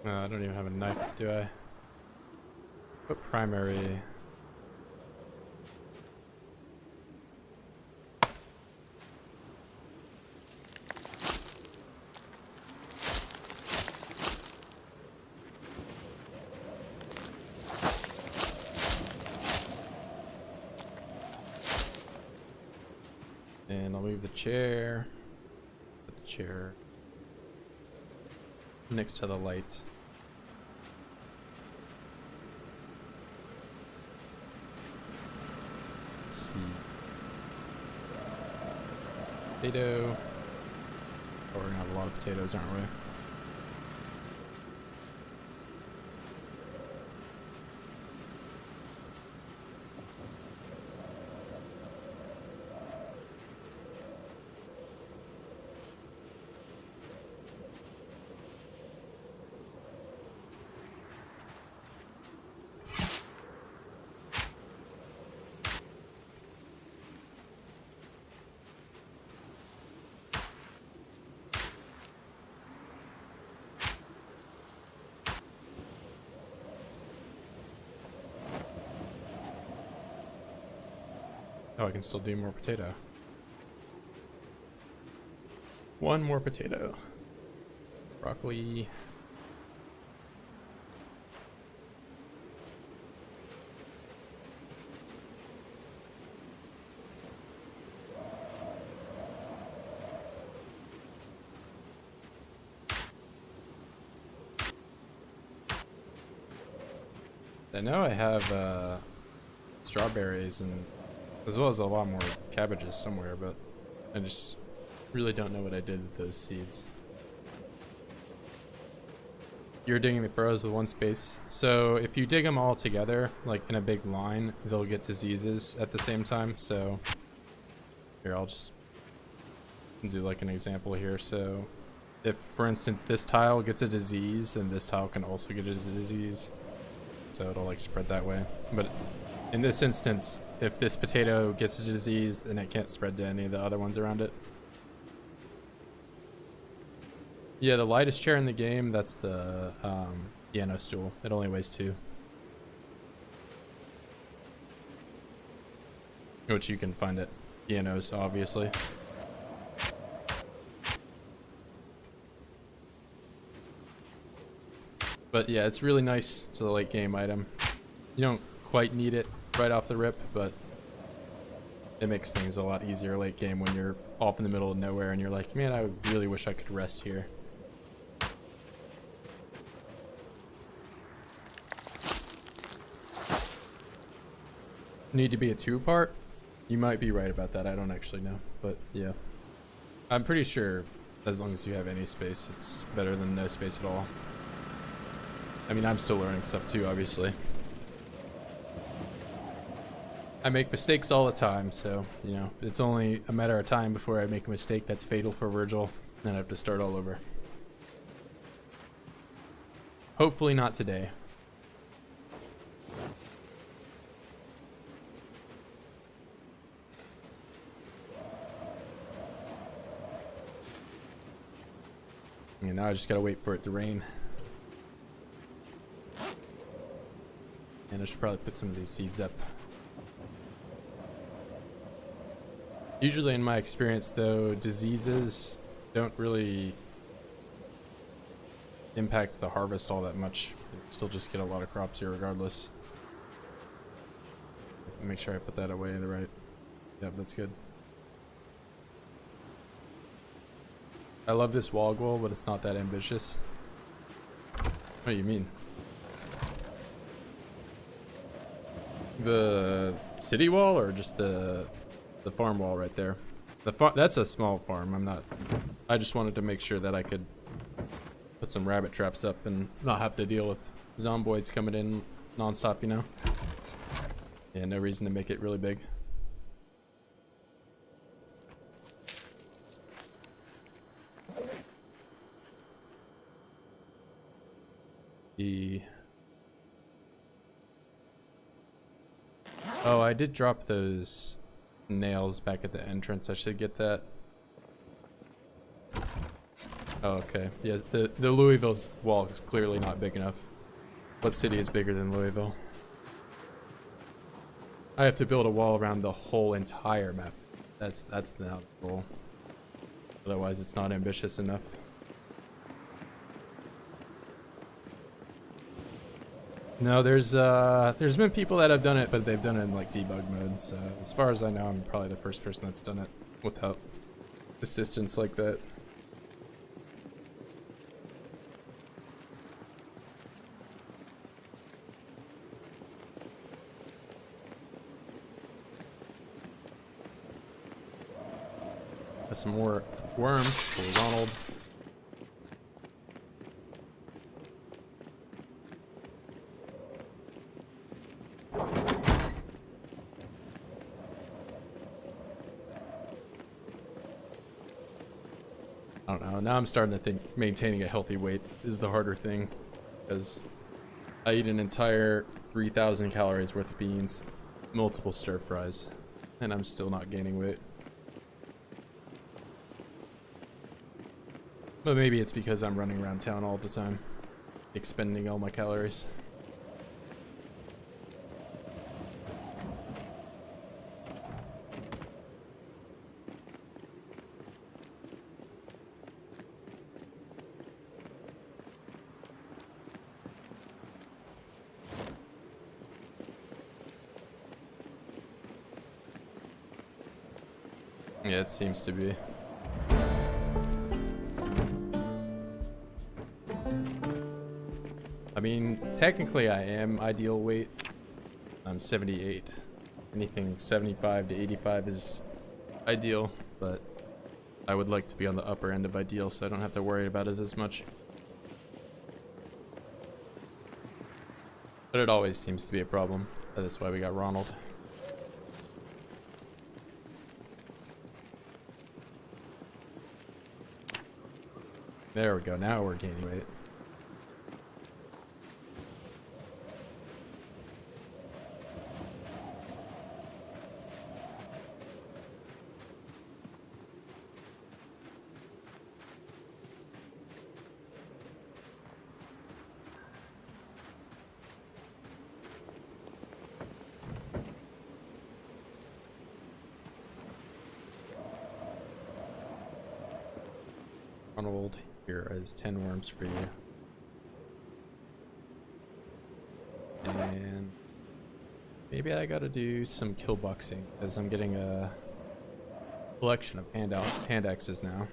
S1: I don't even have a knife, do I? What primary? And I'll move the chair. Put the chair next to the light. Let's see. Potato. Oh, we're gonna have a lot of potatoes, aren't we? Oh, I can still do more potato. One more potato. Broccoli. I know I have strawberries and as well as a lot more cabbages somewhere, but I just really don't know what I did with those seeds. You're digging the furrows with one space. So if you dig them all together, like in a big line, they'll get diseases at the same time. So here, I'll just do like an example here. So if, for instance, this tile gets a disease, then this tile can also get a disease. So it'll like spread that way. But in this instance, if this potato gets a disease, then it can't spread to any of the other ones around it. Yeah, the lightest chair in the game, that's the piano stool. It only weighs 2. Which you can find at pianos, obviously. But yeah, it's really nice. It's a late game item. You don't quite need it right off the rip, but it makes things a lot easier late game when you're off in the middle of nowhere and you're like, man, I really wish I could rest here. Need to be a 2-part? You might be right about that. I don't actually know, but yeah. I'm pretty sure as long as you have any space, it's better than no space at all. I mean, I'm still learning stuff too, obviously. I make mistakes all the time, so, you know, it's only a matter of time before I make a mistake that's fatal for Virgil, and I have to start all over. Hopefully not today. And now I just gotta wait for it to rain. And I should probably put some of these seeds up. Usually in my experience though, diseases don't really impact the harvest all that much. You still just get a lot of crops here regardless. Make sure I put that away the right. Yep, that's good. I love this wall goal, but it's not that ambitious. What do you mean? The city wall or just the farm wall right there? That's a small farm. I just wanted to make sure that I could put some rabbit traps up and not have to deal with zomboids coming in nonstop, you know? Yeah, no reason to make it really big. Oh, I did drop those nails back at the entrance. I should get that. Oh, okay. Yeah, the Louisville's wall is clearly not big enough. What city is bigger than Louisville? I have to build a wall around the whole entire map. That's not the goal. Otherwise, it's not ambitious enough. No, there's been people that have done it, but they've done it in like debug mode. So as far as I know, I'm probably the first person that's done it without assistance like that. Got some more worms for Ronald. I don't know. Now I'm starting to think maintaining a healthy weight is the harder thing, because I eat an entire 3,000 calories worth of beans, multiple stir fries, and I'm still not gaining weight. But maybe it's because I'm running around town all the time, expending all my calories. Yeah, it seems to be. I mean, technically I am ideal weight. I'm 78. Anything 75 to 85 is ideal, but I would like to be on the upper end of ideal so I don't have to worry about it as much. But it always seems to be a problem. That's why we got Ronald. There we go, now we're gaining weight. Ronald, here is 10 worms for you. And maybe I gotta do some kill boxing, because I'm getting a collection of hand axes now.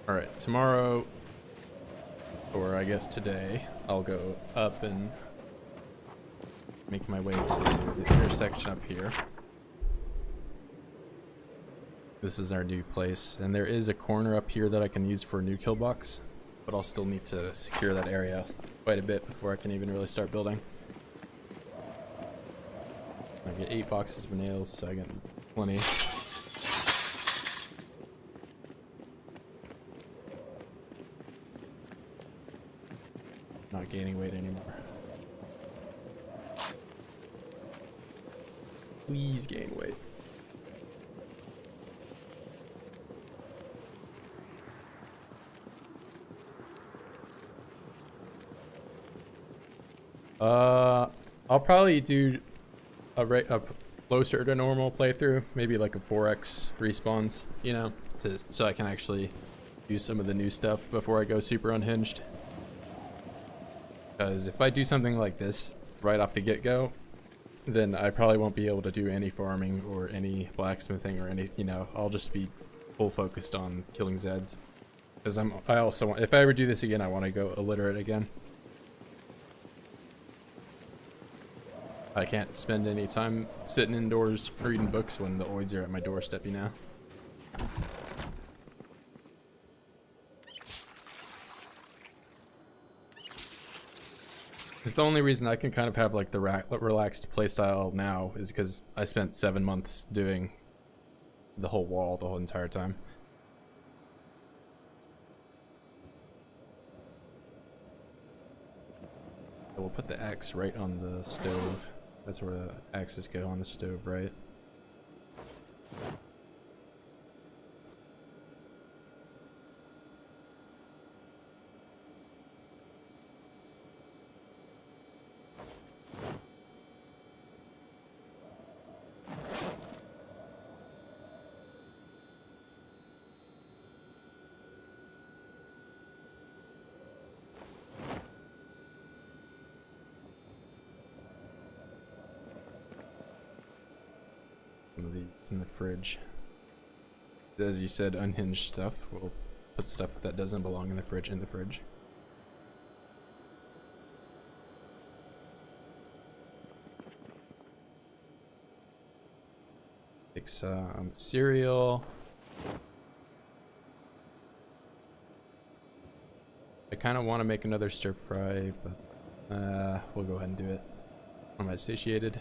S1: All right, tomorrow, or I guess today, I'll go up and make my way to the intersection up here. This is our new place, and there is a corner up here that I can use for a new kill box, but I'll still need to secure that area quite a bit before I can even really start building. I get 8 boxes of nails, so I get plenty. Not gaining weight anymore. Please gain weight. I'll probably do a closer to normal playthrough, maybe like a 4x respawns, you know, so I can actually do some of the new stuff before I go super unhinged. Because if I do something like this right off the get-go, then I probably won't be able to do any farming or any blacksmithing or any, you know, I'll just be full focused on killing Zeds. Because I also want, if I ever do this again, I want to go illiterate again. I can't spend any time sitting indoors reading books when the oids are at my doorstep, you know? Because the only reason I can kind of have like the relaxed playstyle now is because I spent 7 months doing the whole wall the whole entire time. So we'll put the axe right on the stove. That's where the axes go, on the stove, right? It's in the fridge. As you said, unhinged stuff. We'll put stuff that doesn't belong in the fridge in the fridge. Take some cereal. I kind of want to make another stir fry, but we'll go ahead and do it. Am I satiated?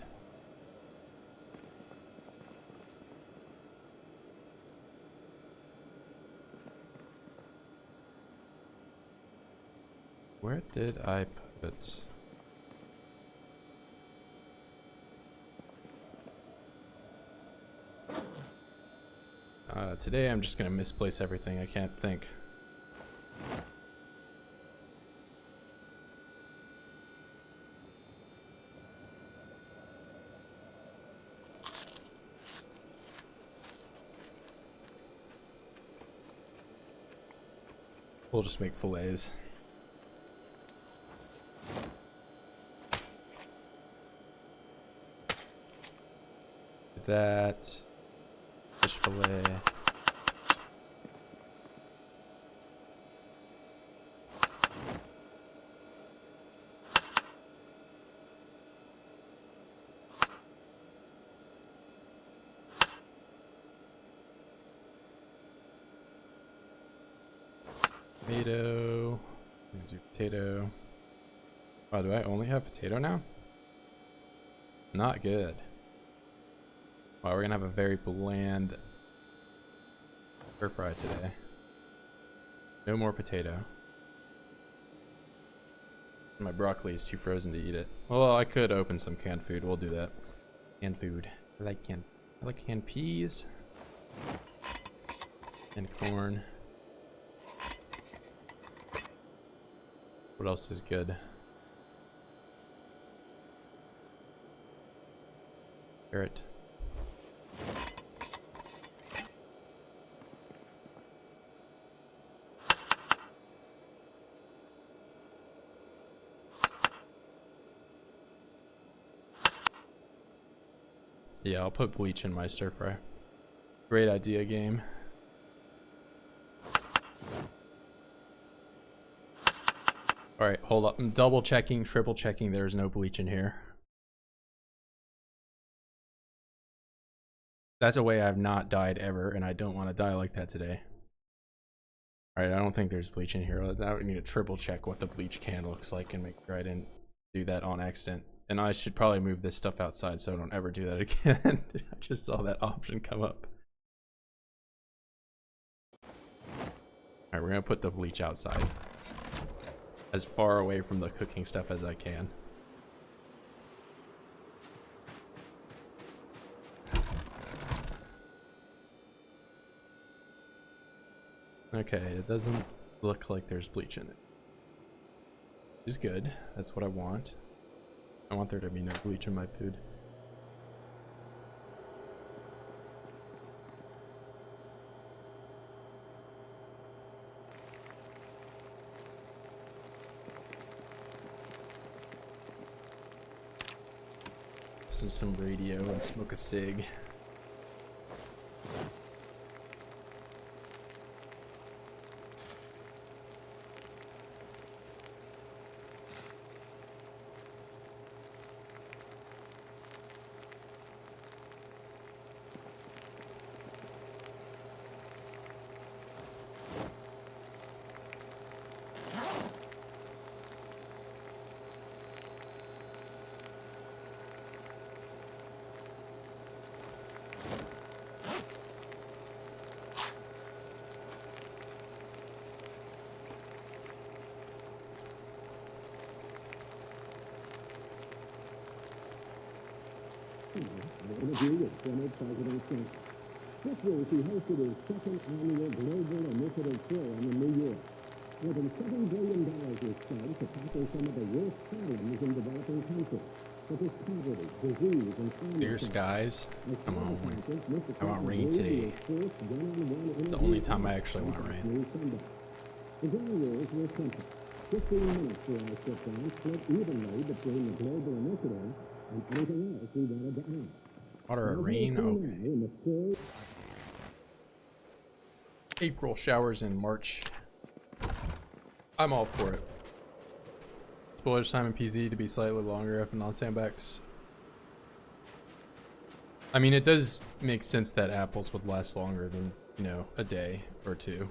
S1: Where did I put it? Today I'm just gonna misplace everything. I can't think. We'll just make fillets. That fish fillet. Tomato. I'm gonna do potato. Oh, do I only have potato now? Not good. Wow, we're gonna have a very bland stir fry today. No more potato. My broccoli is too frozen to eat it. Well, I could open some canned food. We'll do that. Canned food. I like canned peas. And corn. What else is good? Carrot. Yeah, I'll put bleach in my stir fry. Great idea, game. All right, hold up. I'm double checking, triple checking. There's no bleach in here. That's a way I've not died ever, and I don't want to die like that today. All right, I don't think there's bleach in here. Now we need to triple check what the bleach can looks like and make sure I didn't do that on accident. And I should probably move this stuff outside so I don't ever do that again. I just saw that option come up. All right, we're gonna put the bleach outside, as far away from the cooking stuff as I can. Okay, it doesn't look like there's bleach in it. It's good. That's what I want. I want there to be no bleach in my food. Listen to some radio and smoke a cig.
S2: Interview with former President Trump. This week he hosted his second annual Global Initiative Forum in New York. More than $7 billion was spent to tackle some of the worst problems in developing countries, such as poverty, disease, and climate
S1: Clear
S2: change.
S1: skies. Come on. I want rain today. It's the only time I actually want rain.
S2: The ground rules were simple. 15 minutes for our sit-down, split evenly between the global initiative and anything else we wanted to add.
S1: Water or rain? Okay. April showers in March. I'm all for it. Spoilage time in PZ to be slightly longer if non-sandbags. I mean, it does make sense that apples would last longer than, you know, a day or two.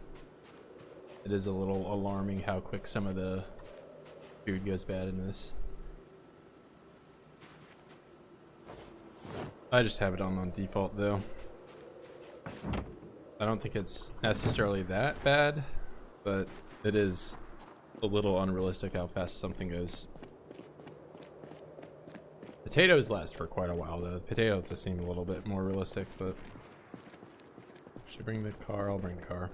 S1: It is a little alarming how quick some of the food goes bad in this. I just have it on default though. I don't think it's necessarily that bad, but it is a little unrealistic how fast something goes. Potatoes last for quite a while though. Potatoes just seem a little bit more realistic, but should I bring the car? I'll bring the car.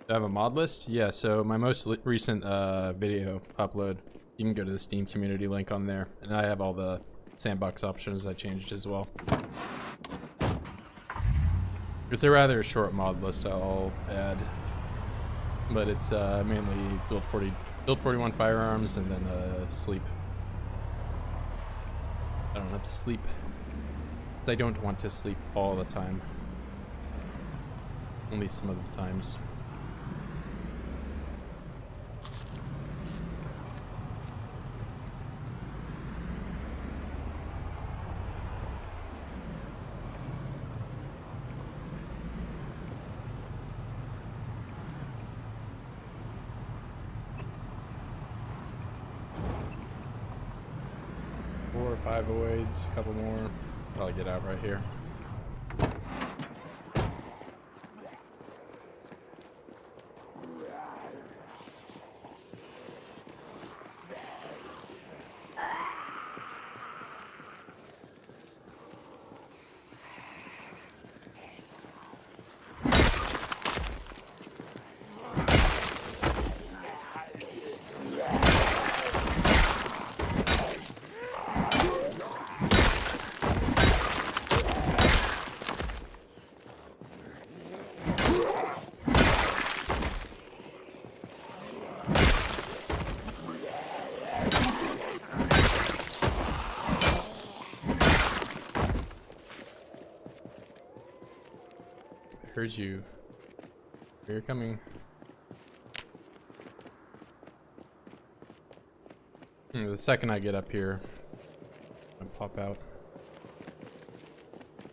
S1: Do I have a mod list? Yeah, so my most recent video upload, you can go to the Steam community link on there, and I have all the sandbox options I changed as well. It's a rather short mod list I'll add, but it's mainly build 41 firearms and then sleep. I don't have to sleep. I don't want to sleep all the time. Only some of the times. Four or five oids, a couple more. I'll get out right here. Heard you. You're coming. The second I get up here, I pop out.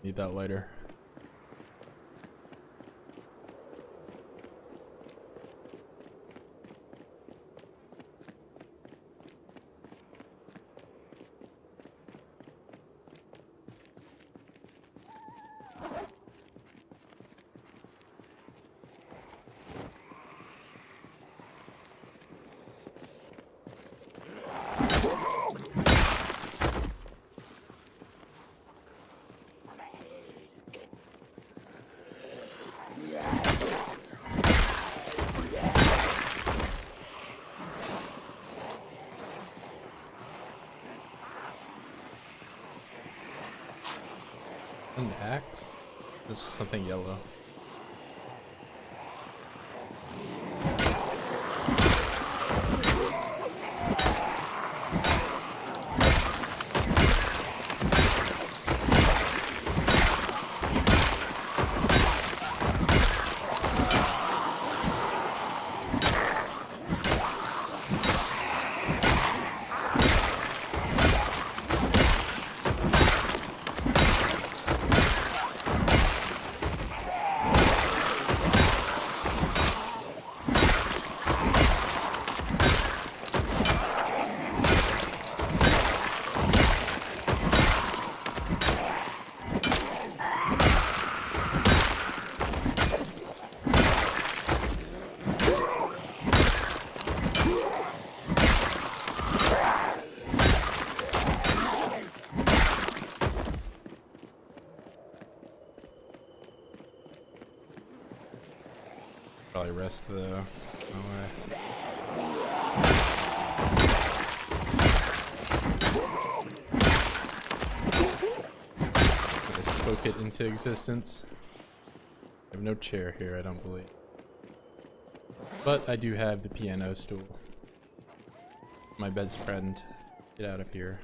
S1: Need that later. An axe? There's just something yellow. Probably rest though. No way. I spoke it into existence. I have no chair here, I don't believe. But I do have the piano stool. My best friend. Get out of here.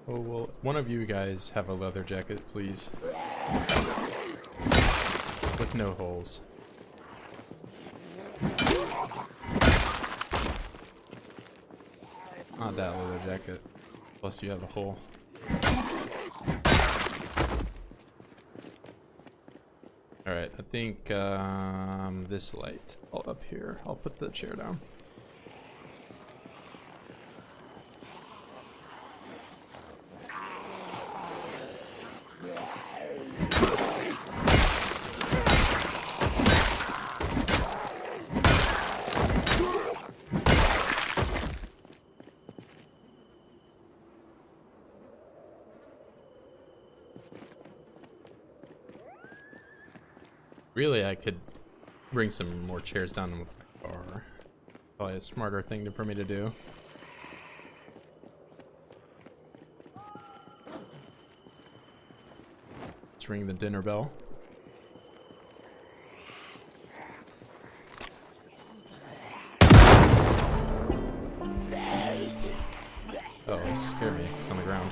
S1: Oh, well, one of you guys have a leather jacket, please. With no holes. Not that leather jacket. Plus you have a hole. Alright, I think this light all up here. I'll put the chair down. Really, I could bring some more chairs down with my car. Probably a smarter thing for me to do. Let's ring the dinner bell. Oh, it scared me. It's on the ground.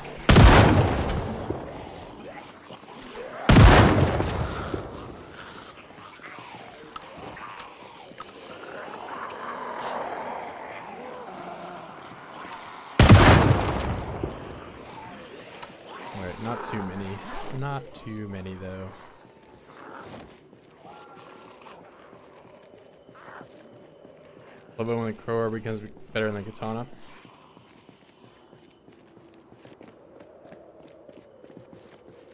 S1: Alright, not too many. Not too many, though. Love it when the crowbar becomes better than the katana.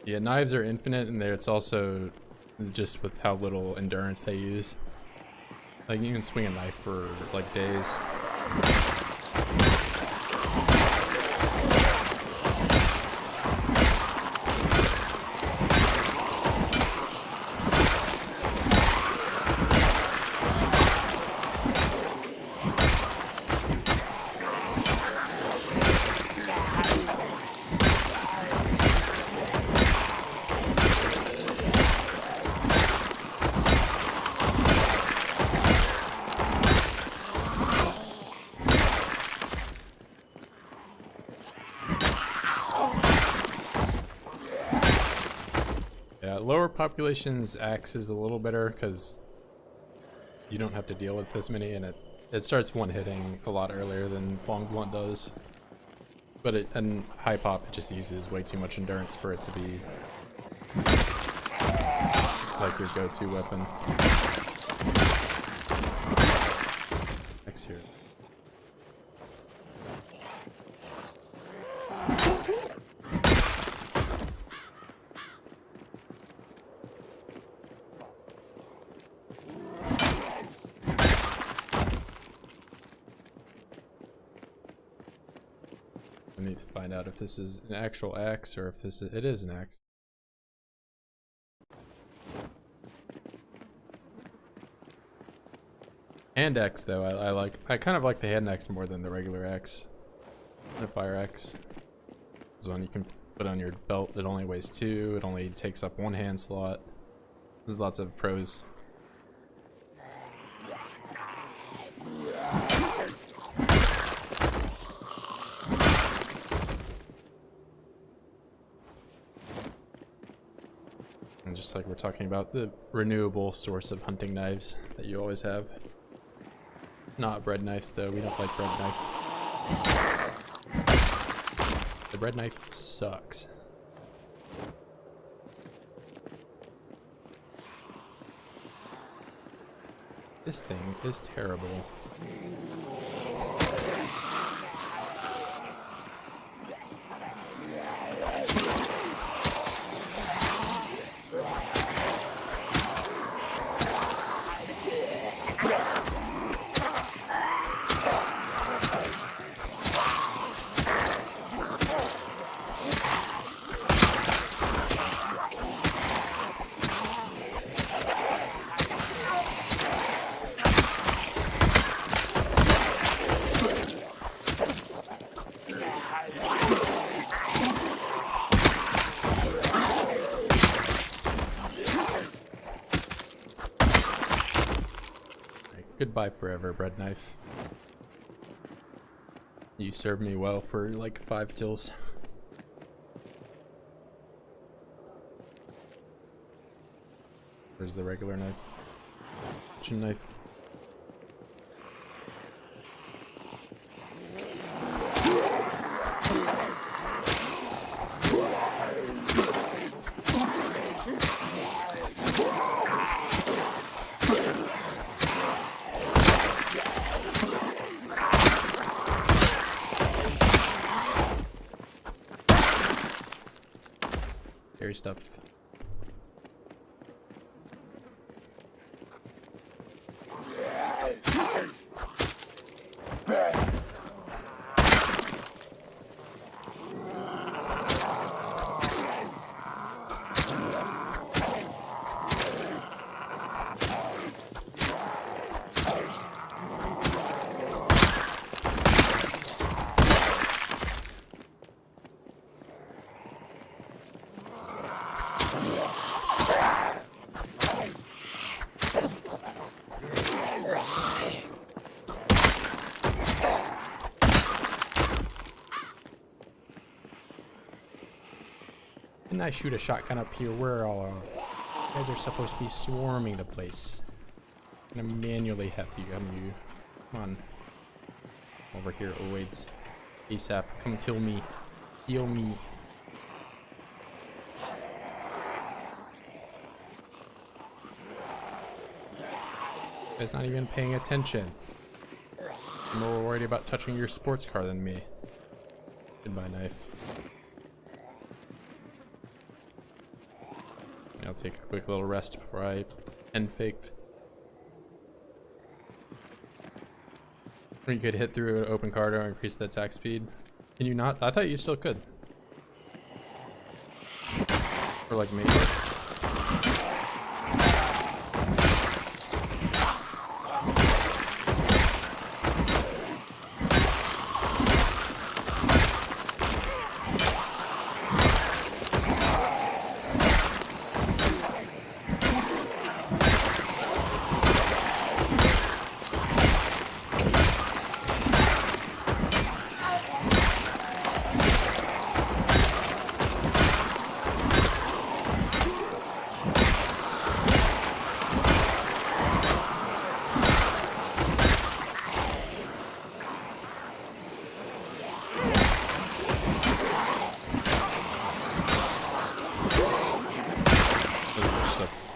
S1: Yeah, knives are infinite, and there it's also just with how little endurance they use. Like you can swing a knife for like days. Yeah, lower populations axe is a little better because you don't have to deal with this many, and it starts one hitting a lot earlier than long blunt does. But and high pop, it just uses way too much endurance for it to be like your go-to weapon. Axe here. I need to find out if this is an actual axe or if it is an axe. Hand axe though, I kind of like the hand axe more than the regular axe. The fire axe. This one you can put on your belt. It only weighs 2. It only takes up 1 hand slot. There's lots of pros. And just like we're talking about, the renewable source of hunting knives that you always have. Not bread knives though, we don't like bread knife. The bread knife sucks. This thing is terrible. Goodbye forever, bread knife. You served me well for like 5 kills. Where's the regular knife? Kitchen knife. Scary stuff. Didn't I shoot a shotgun up here? Where all are? You guys are supposed to be swarming the place. I'm gonna manually have you gun you. Come on. Over here, oids. ASAP. Come kill me. Heal me. You guys not even paying attention. I'm more worried about touching your sports car than me. Goodbye, knife. I'll take a quick little rest before I end faked. Or you could hit through an open car to increase the attack speed. Can you not? I thought you still could. Or like maintenance.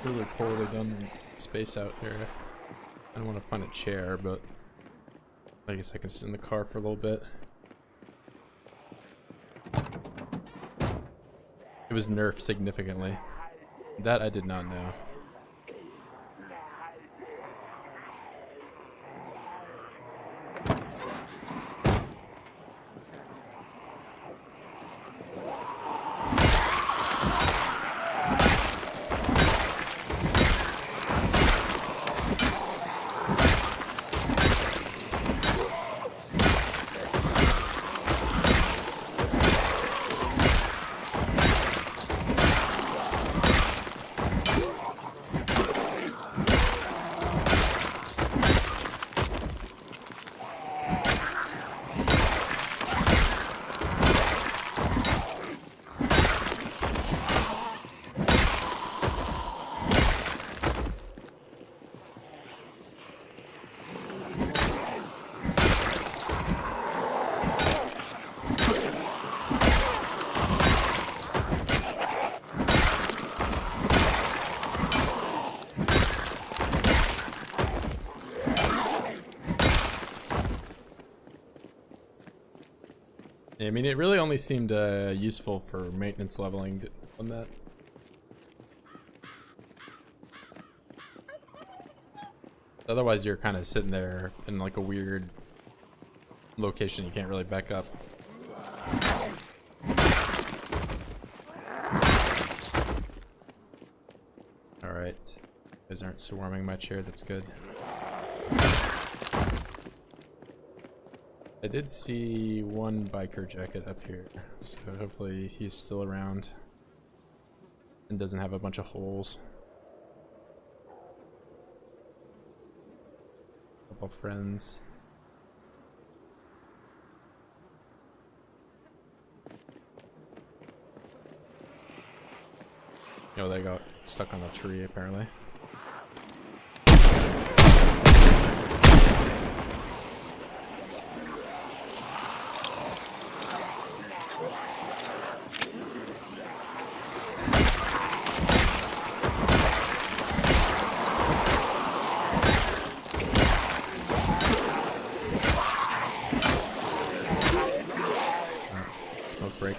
S1: Really poorly done space out here. I don't want to find a chair, but I guess I can sit in the car for a little bit. It was nerfed significantly. That I did not know. I mean, it really only seemed useful for maintenance leveling on that. Otherwise, you're kind of sitting there in like a weird location you can't really back up. Alright. You guys aren't swarming my chair, that's good. I did see one biker jacket up here, so hopefully he's still around and doesn't have a bunch of holes. Couple friends. Oh, they got stuck on a tree apparently. Smoke break.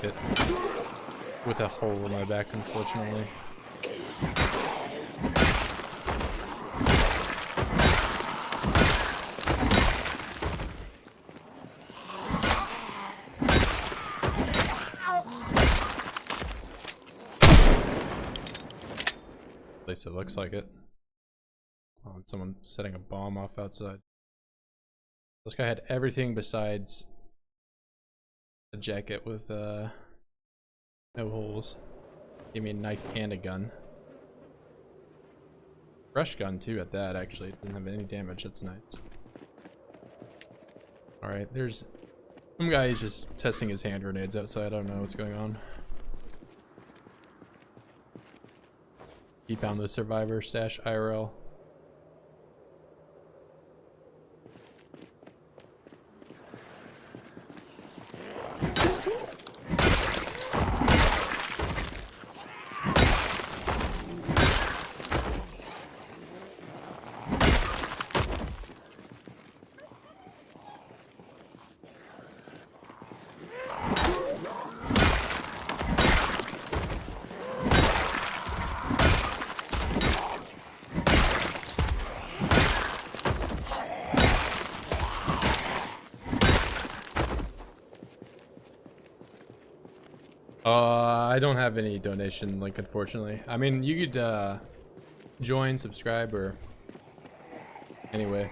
S1: make it with a hole in my back, unfortunately. At least it looks like it. Oh, and someone setting a bomb off outside. This guy had everything besides a jacket with no holes. Gave me a knife and a gun. Brush gun too at that, actually. It didn't have any damage, that's nice. Alright, there's some guy who's just testing his hand grenades outside. I don't know what's going on. He found the survivor stash IRL. I don't have any donation link, unfortunately. I mean, you could join, subscribe, or anyway,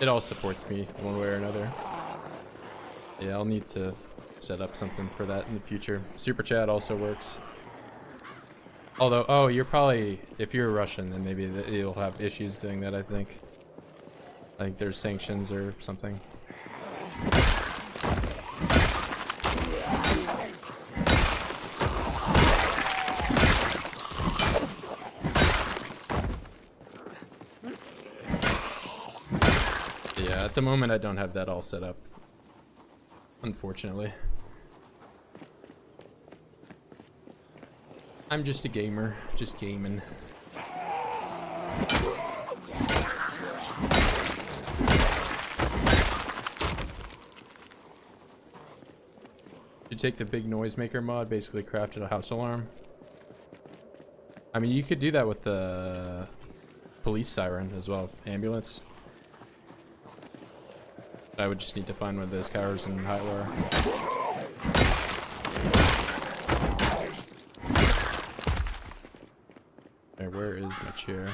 S1: it all supports me one way or another. Yeah, I'll need to set up something for that in the future. Super chat also works. Although, oh, you're probably, if you're Russian, then maybe you'll have issues doing that, I think. Like there's sanctions or something. Yeah, at the moment I don't have that all set up, unfortunately. I'm just a gamer, just gaming. You take the big noisemaker mod, basically crafted a house alarm. I mean, you could do that with the police siren as well, ambulance. I would just need to find one of those cowers in Hylar. Hey, where is my chair?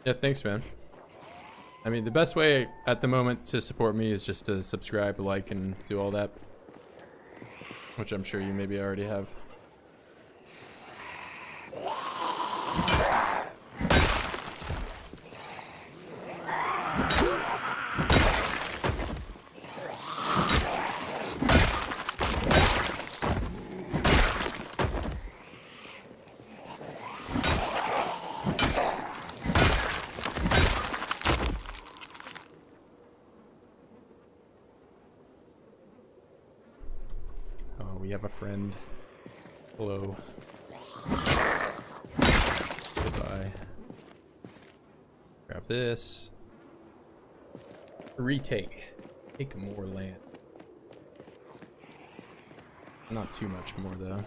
S1: Yeah, thanks, man. I mean, the best way at the moment to support me is just to subscribe, like, and do all that. Which I'm sure you maybe already have. We have a friend. Hello. Goodbye. Grab this. Retake. Take more land. Not too much more though.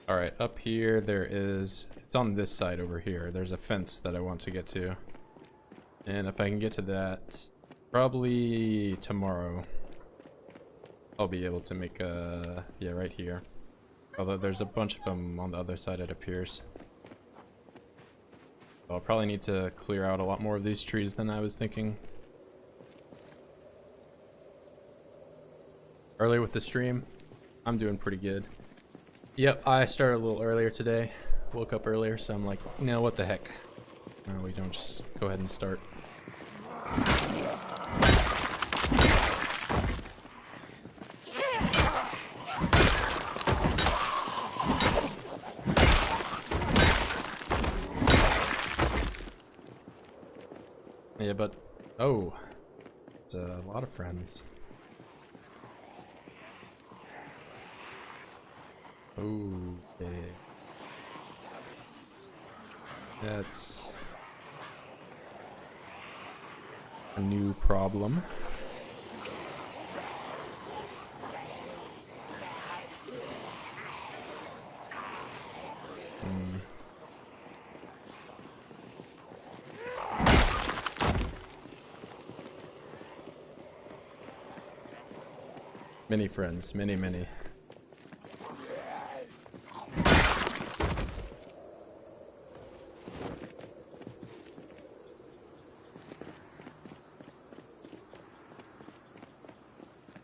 S1: Alright, up here there is, it's on this side over here, there's a fence that I want to get to. And if I can get to that, probably tomorrow, I'll be able to make a, yeah, right here. Although there's a bunch of them on the other side, it appears. So I'll probably need to clear out a lot more of these trees than I was thinking. Early with the stream, I'm doing pretty good. Yep, I started a little earlier today. Woke up earlier, so I'm like, you know, what the heck? No, we don't just go ahead and start. Yeah, Oh, it's a lot of friends. Okay. That's a new problem. Many friends, many.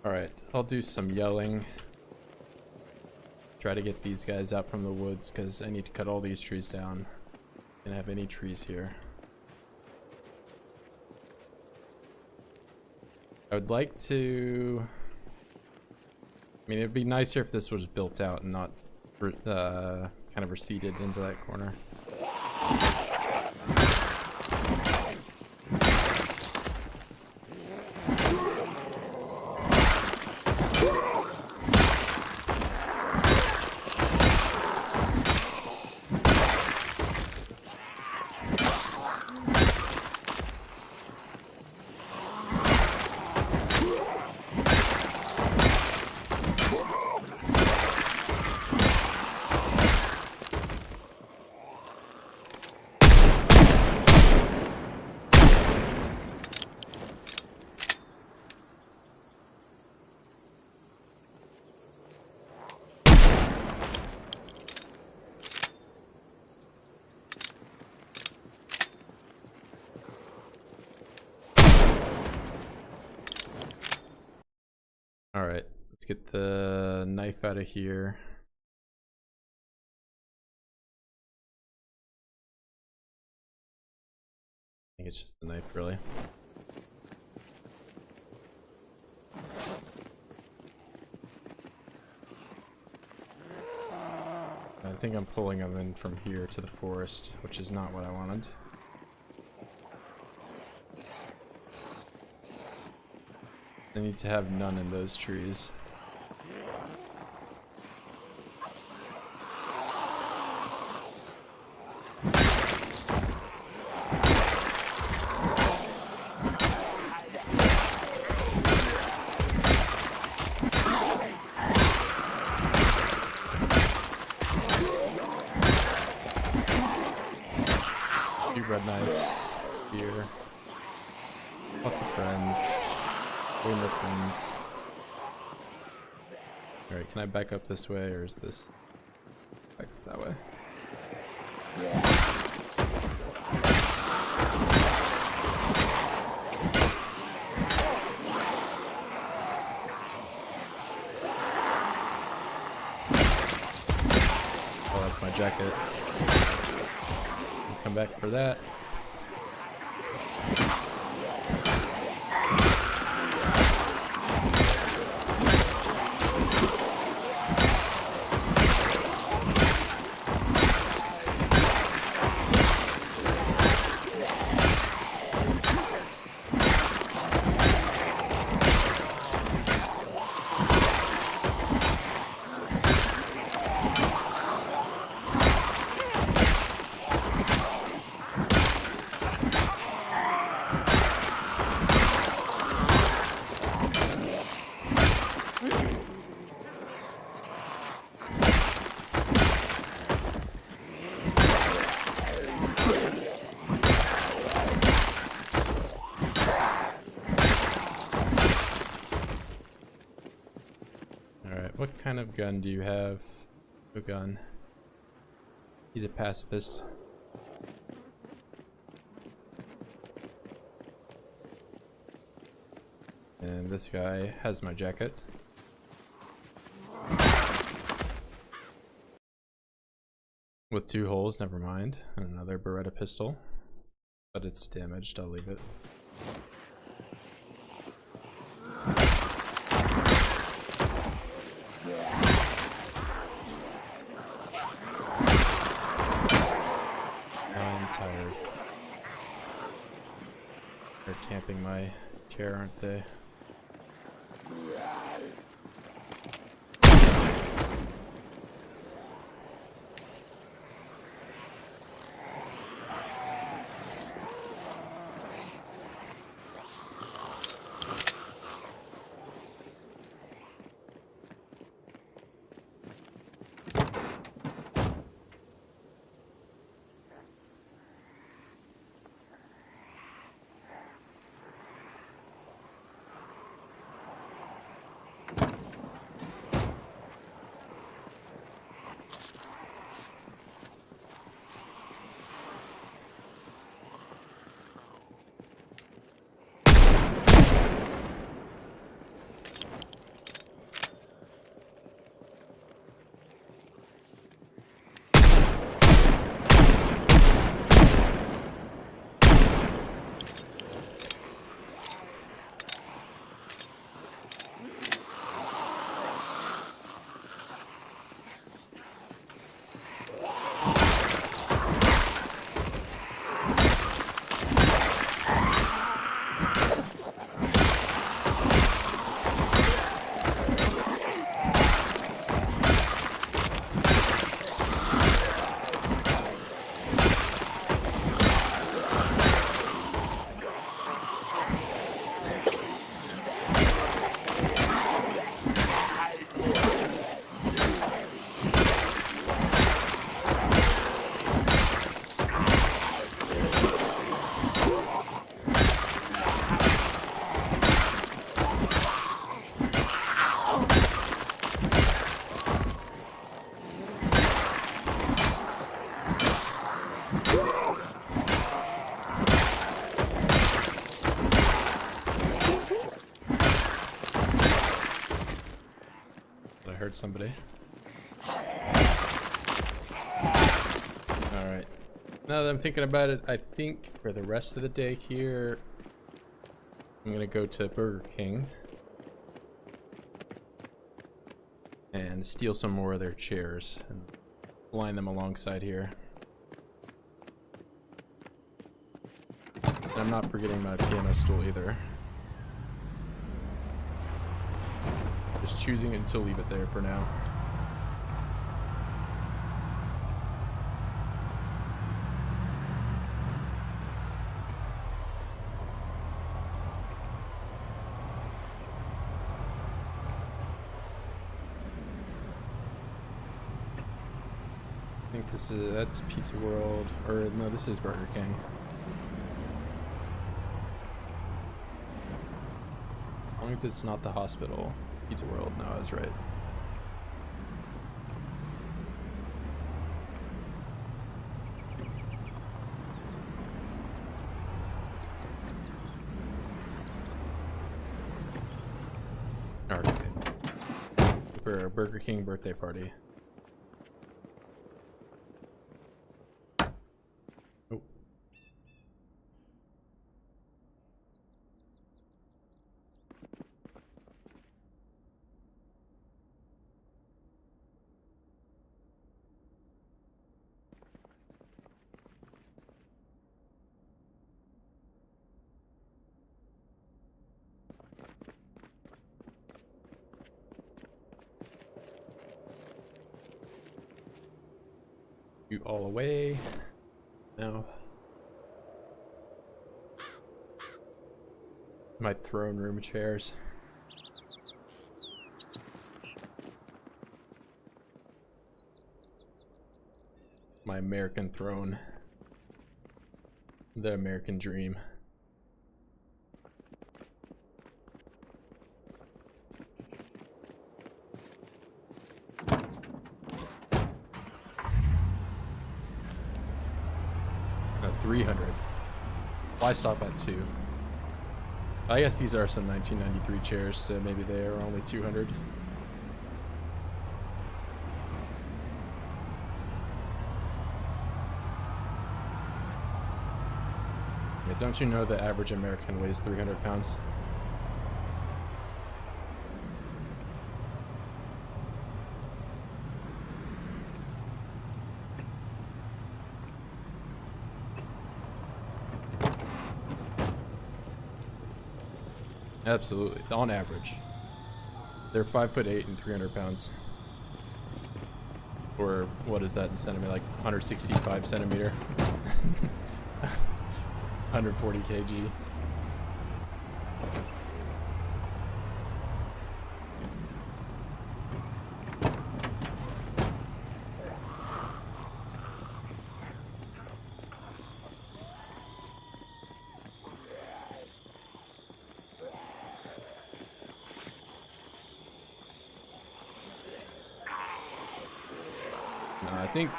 S1: Alright, I'll do some yelling. Try to get these guys out from the woods because I need to cut all these trees down. Can't have any trees here. I would like to... I mean, it'd be nicer if this was built out and not kind of receded into that corner. Alright, let's get the knife out of here. I think it's just the knife, really. I think I'm pulling them in from here to the forest, which is not what I wanted. I need to have none in those trees. Red knives, spear, lots of friends, way more friends. Alright, can I back up this way, or is this back up that way? Oh, that's my jacket. Come back for that. What kind of gun do you have? No gun. He's a pacifist. And this guy has my jacket. With 2 holes, never mind. And another Beretta pistol. But it's damaged, I'll leave it. Tired. They're camping much. chair, aren't they? Heard somebody. Alright. Now that I'm thinking about it, I think for the rest of the day here, I'm gonna go to Burger King and steal some more of their chairs and line them alongside here. And I'm not forgetting my piano stool either. Just choosing to leave it there for now. I think that's Pizza World, or no, this is Burger King. As long as it's not the hospital. Pizza World, no, I was right. Okay. For a Burger King birthday party. Oh. You all away. Now. My throne room chairs. My American throne. The American dream. No, 300. Why stop at 2? I guess these are some 1993 chairs, so maybe they are only 200. Yeah, don't you know the average American weighs 300 pounds? Absolutely, on average. They're 5'8" and 300 pounds. Or what is that in centimeter? Like 165 centimeter. 140 kg.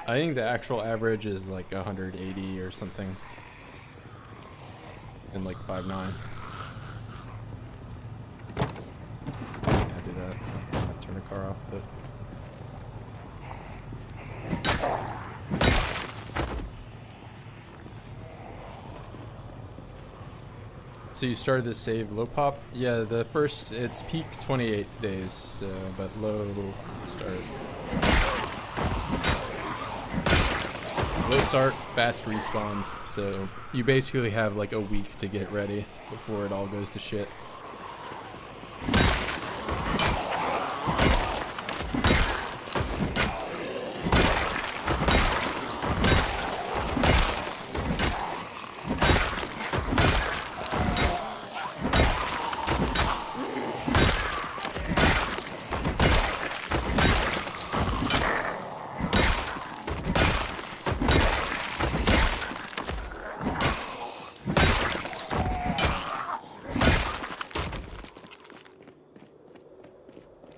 S1: I think the actual average is like 180 or something. And like 5'9". Yeah, do that. I'll turn the car off, but so you started this save low pop? Yeah, the first, it's peak 28 days, so, but low start. Low start, fast respawns, so you basically have like a week to get ready before it all goes to shit.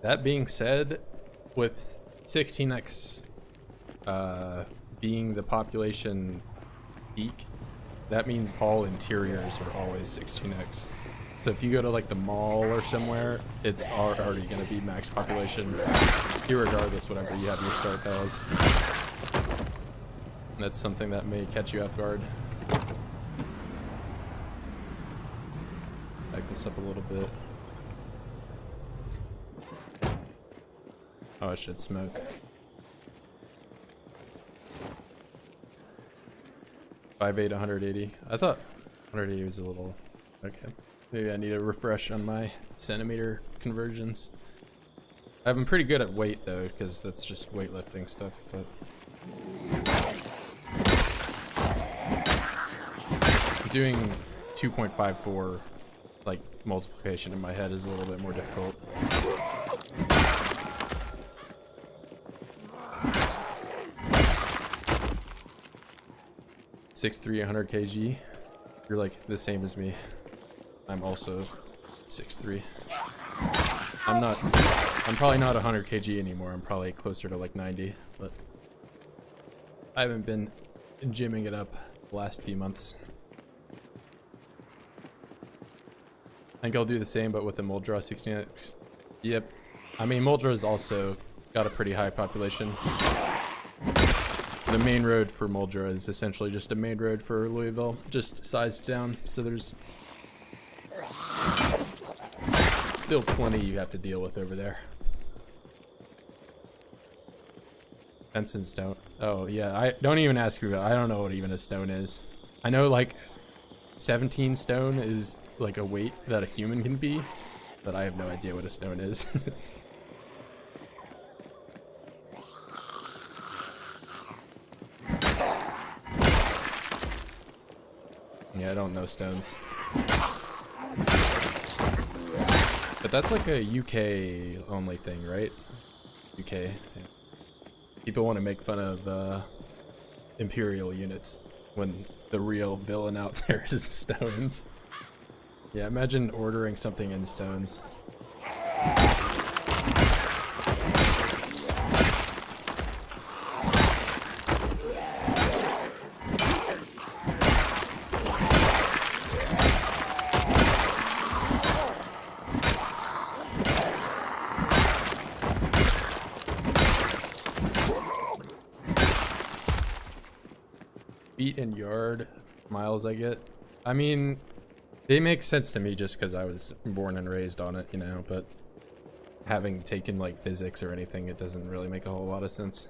S1: That being said, with 16x being the population peak, that means all interiors are always 16x. So if you go to like the mall or somewhere, it's already going to be max population, irregardless whatever you have your start as. And that's something that may catch you off guard. Back this up a little bit. Oh, I should smoke. 5'8", 180. I thought 180 was a little... Okay. Maybe I need a refresh on my centimeter conversions. I'm pretty good at weight, though, because that's just weightlifting stuff, but... Doing 2.54, like, multiplication in my head is a little bit more difficult. 6'3", 100 kg. You're like the same as me. I'm also 6'3". I'm probably not 100 kg anymore. I'm probably closer to like 90, but I haven't been gymming it up the last few months. I think I'll do the same, but with the Moldra 16x. Yep. I mean, Moldra's also got a pretty high population. The main road for Moldra is essentially just a main road for Louisville, just sized down, so there's still plenty you have to deal with over there. Fence and stone. Oh yeah, I don't even ask you. I don't know what even a stone is. I know like 17 stone is like a weight that a human can be, but I have no idea what a stone is. Yeah, I don't know stones. But that's like a UK only thing, right? UK. Yeah. People want to make fun of Imperial units when the real villain out there is stones. Yeah, imagine ordering something in stones. Feet and yard miles I get. I mean, they make sense to me just because I was born and raised on it, you know, but having taken like physics or anything, it doesn't really make a whole lot of sense.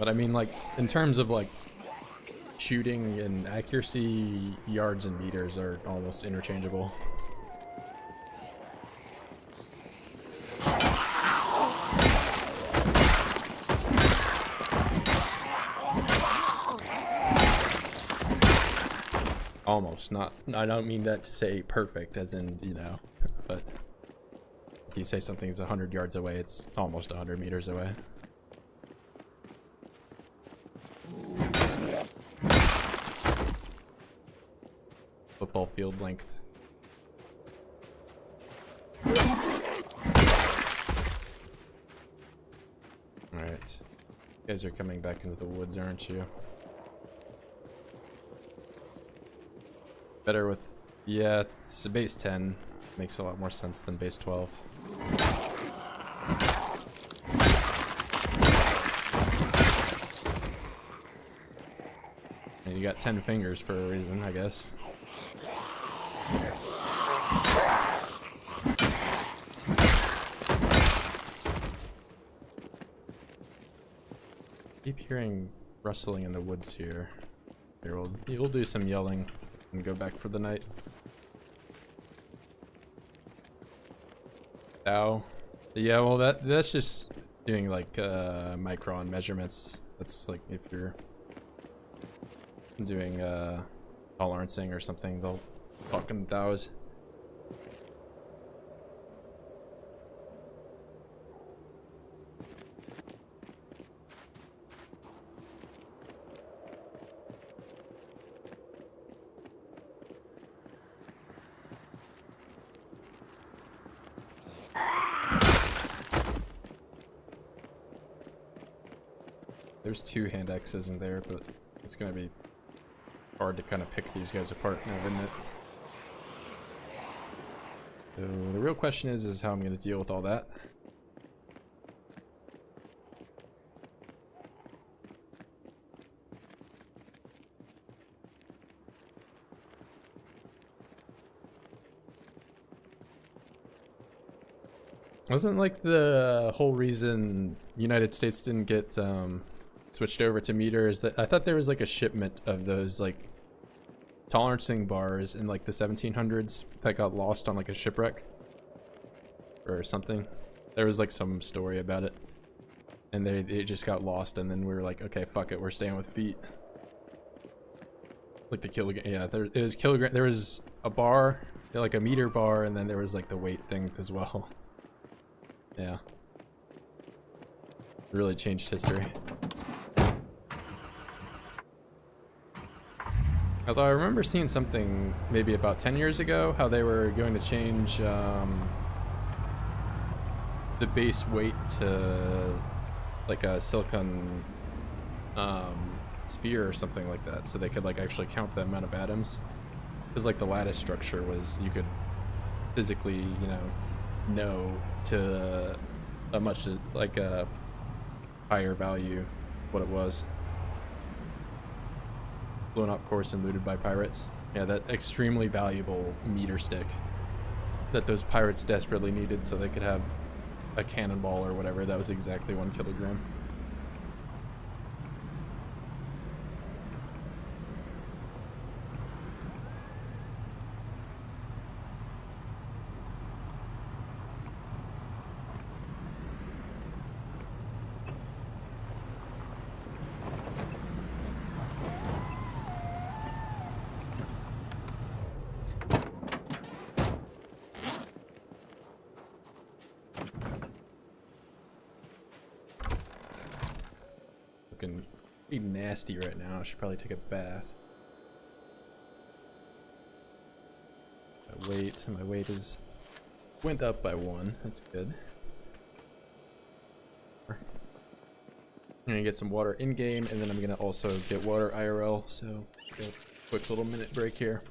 S1: But I mean, like, in terms of like shooting and accuracy, yards and meters are almost interchangeable. Almost, not, I don't mean that to say perfect, as in, you know, but if you say something's 100 yards away, it's almost 100 meters away. Football field length. Alright. You guys are coming back into the woods, aren't you? Better with... yeah, it's a base 10. Makes a lot more sense than base 12. And you got 10 fingers for a reason, I guess. Keep hearing rustling in the woods here. Here, we'll do some yelling and go back for the night. Ow. Yeah, well that's just doing like micron measurements. That's like if you're doing tolerancing or something, they'll talk in thous. There's 2 hand axes in there, but it's gonna be hard to kind of pick these guys apart now, isn't it? So the real question is how I'm gonna deal with all that. Wasn't like the whole reason United States didn't get switched over to meters that I thought there was like a shipment of those like tolerancing bars in like the 1700s that got lost on like a shipwreck or something. There was like some story about it, and they just got lost, and then we were like, okay, fuck it, we're staying with feet. Like the kilogram, yeah, it was kilogram. There was a bar, like a meter bar, and then there was like the weight thing as well. Yeah. Really changed history. Although I remember seeing something maybe about 10 years ago, how they were going to change the base weight to like a silicon sphere or something like that, so they could like actually count the amount of atoms. Because like the lattice structure was, you could physically, you know to a much like a higher value what it was. Blown off course and looted by pirates. Yeah, that extremely valuable meter stick that those pirates desperately needed so they could have a cannonball or whatever. That was exactly 1 kilogram. Looking pretty nasty right now. I should probably take a bath. My weight is went up by 1. That's good. I'm gonna get some water in game, and then I'm gonna also get water IRL. So, quick little minute break here.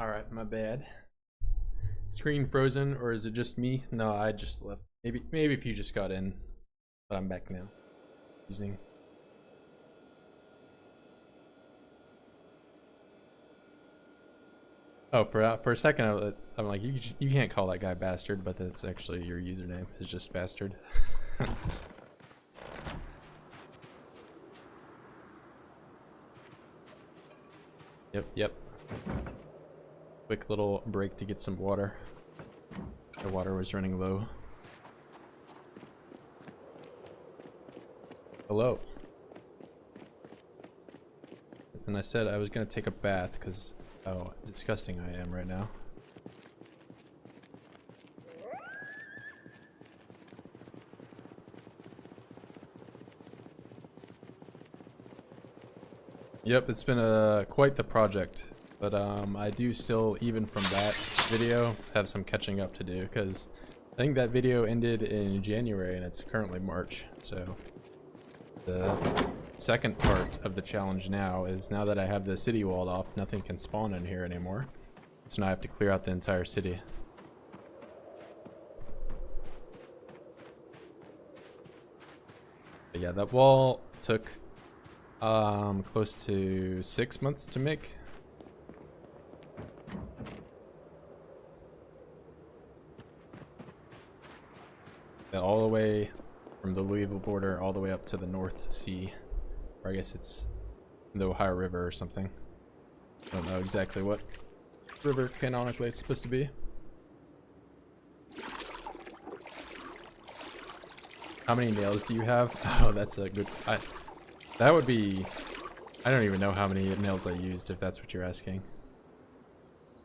S1: Alright, my bad. Screen frozen, or is it just me? No, I just left. Maybe if you just got in, but I'm back now. Using. Oh, for a second, I'm like, you can't call that guy bastard, but that's actually your username is just bastard. Yep. Quick little break to get some water. The water was running low. Hello. And I said I was gonna take a bath because how disgusting I am right now. Yep, it's been quite the project, but I do still, even from that video, have some catching up to do because I think that video ended in January and it's currently March. So the second part of the challenge now is, now that I have the city walled off, nothing can spawn in here anymore. So now I have to clear out the entire city. But yeah, that wall took close to 6 months to make. All the way from the Louisville border all the way up to the North Sea, or I guess it's the Ohio River or something. I don't know exactly what river canonically it's supposed to be. How many nails do you have? Oh, that's a good... that would be... I don't even know how many nails I used, if that's what you're asking.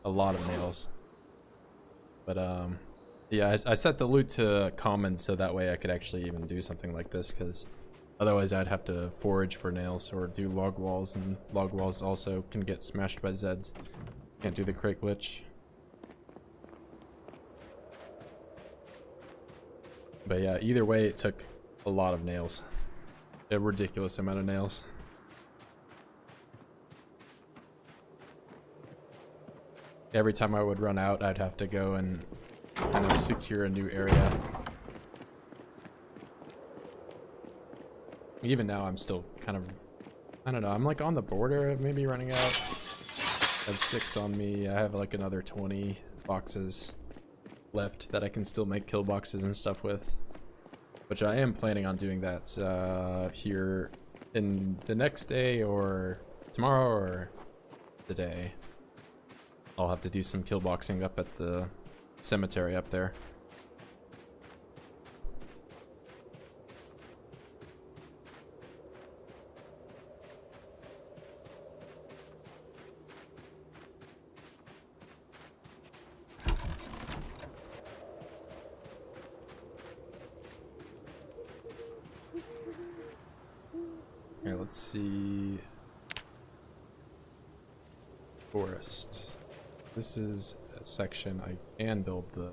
S1: A lot of nails. But, yeah, I set the loot to common so that way I could actually even do something like this, because otherwise I'd have to forage for nails or do log walls, and log walls also can get smashed by Zeds. Can't do the crate glitch. But yeah, either way it took a lot of nails. A ridiculous amount of nails. Every time I would run out, I'd have to go and kind of secure a new area. Even now, I'm still kind of, I don't know, I'm like on the border of maybe running out. I have 6 on me. I have like another 20 boxes left that I can still make kill boxes and stuff with. Which I am planning on doing that here in the next day, or tomorrow, or today. I'll have to do some kill boxing up at the cemetery up there. Here, let's see. Forest. This is a section I can build the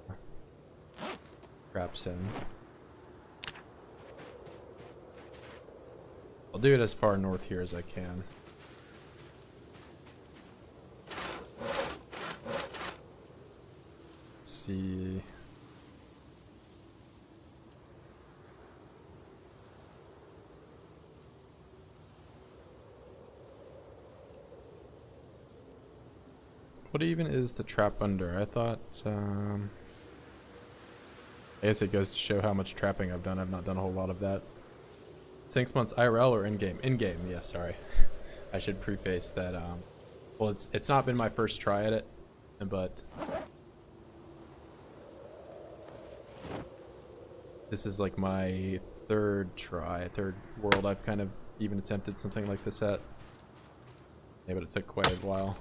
S1: traps in. I'll do it as far north here as I can. Let's see. What even is the trap under? I thought, I guess it goes to show how much trapping I've done. I've not done a whole lot of that. 6 months IRL or in-game? In-game, yeah, sorry. I should preface that, well, it's not been my first try at it, but this is like my third world I've kind of even attempted something like this at. Yeah, but it took quite a while.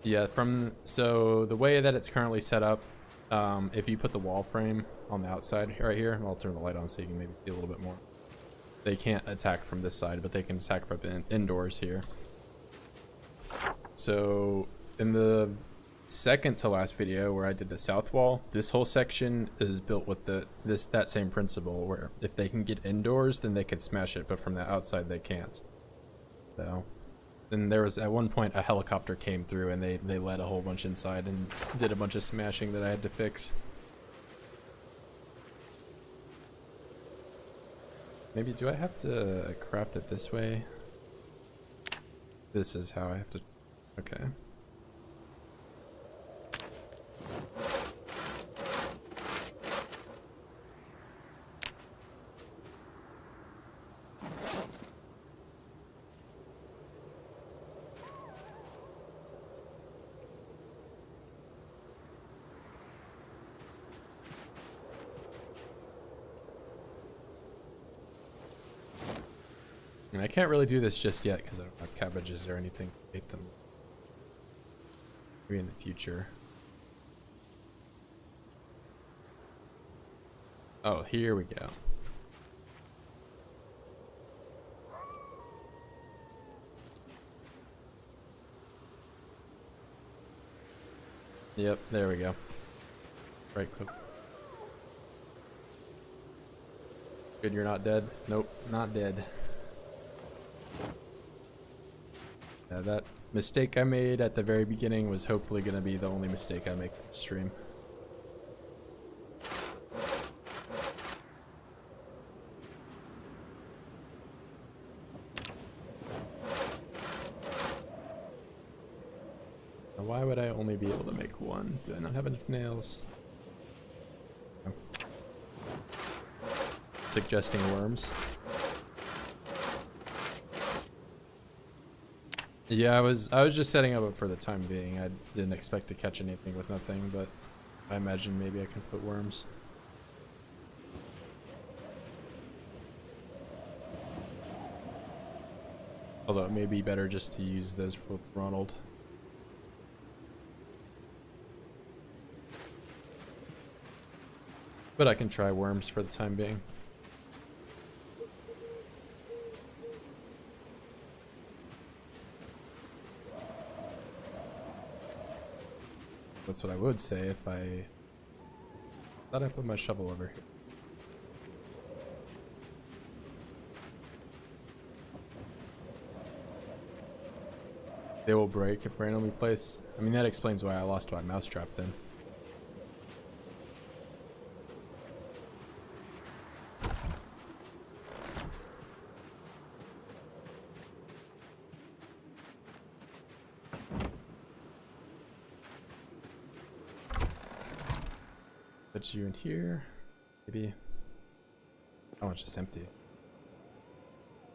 S1: Yeah, so the way that it's currently set up, if you put the wall frame on the outside right here, I'll turn the light on so you can maybe see a little bit more. They can't attack from this side, but they can attack from indoors here. So in the second to last video where I did the south wall, this whole section is built with that same principle, where if they can get indoors, then they can smash it, but from the outside they can't. So Then there was at one point a helicopter came through and they let a whole bunch inside and did a bunch of smashing that I had to fix. Maybe do I have to craft it this way? This is how I have to. Okay. And I can't really do this just yet because I don't have cabbages or anything to eat them. Maybe in the future. Oh, here we go. Yep, there we go. Right click. Good, you're not dead. Nope, not dead. Yeah, that mistake I made at the very beginning was hopefully going to be the only mistake I make in this stream. Now, why would I only be able to make one? Do I not have enough nails? No. Suggesting worms. Yeah, I was just setting up for the time being. I didn't expect to catch anything with nothing, but I imagine maybe I can put worms. Although it may be better just to use those with Ronald. But I can try worms for the time being. That's what I would say if I thought I put my shovel over here. They will break if randomly placed. I mean, that explains why I lost my mousetrap then. Put you in here, maybe. Oh, it's just empty.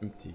S1: Empty.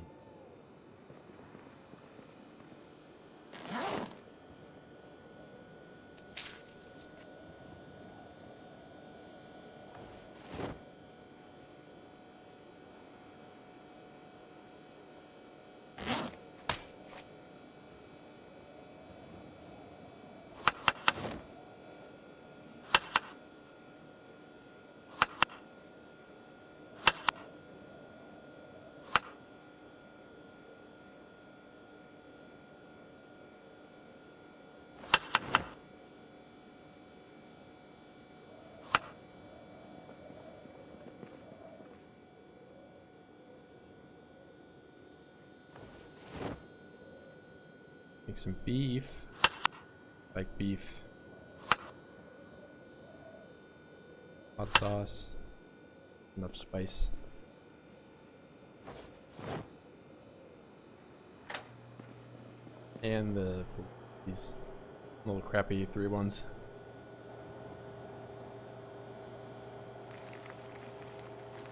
S1: Make some beef. Like beef. Hot sauce. Enough spice. And these little crappy 3 ones.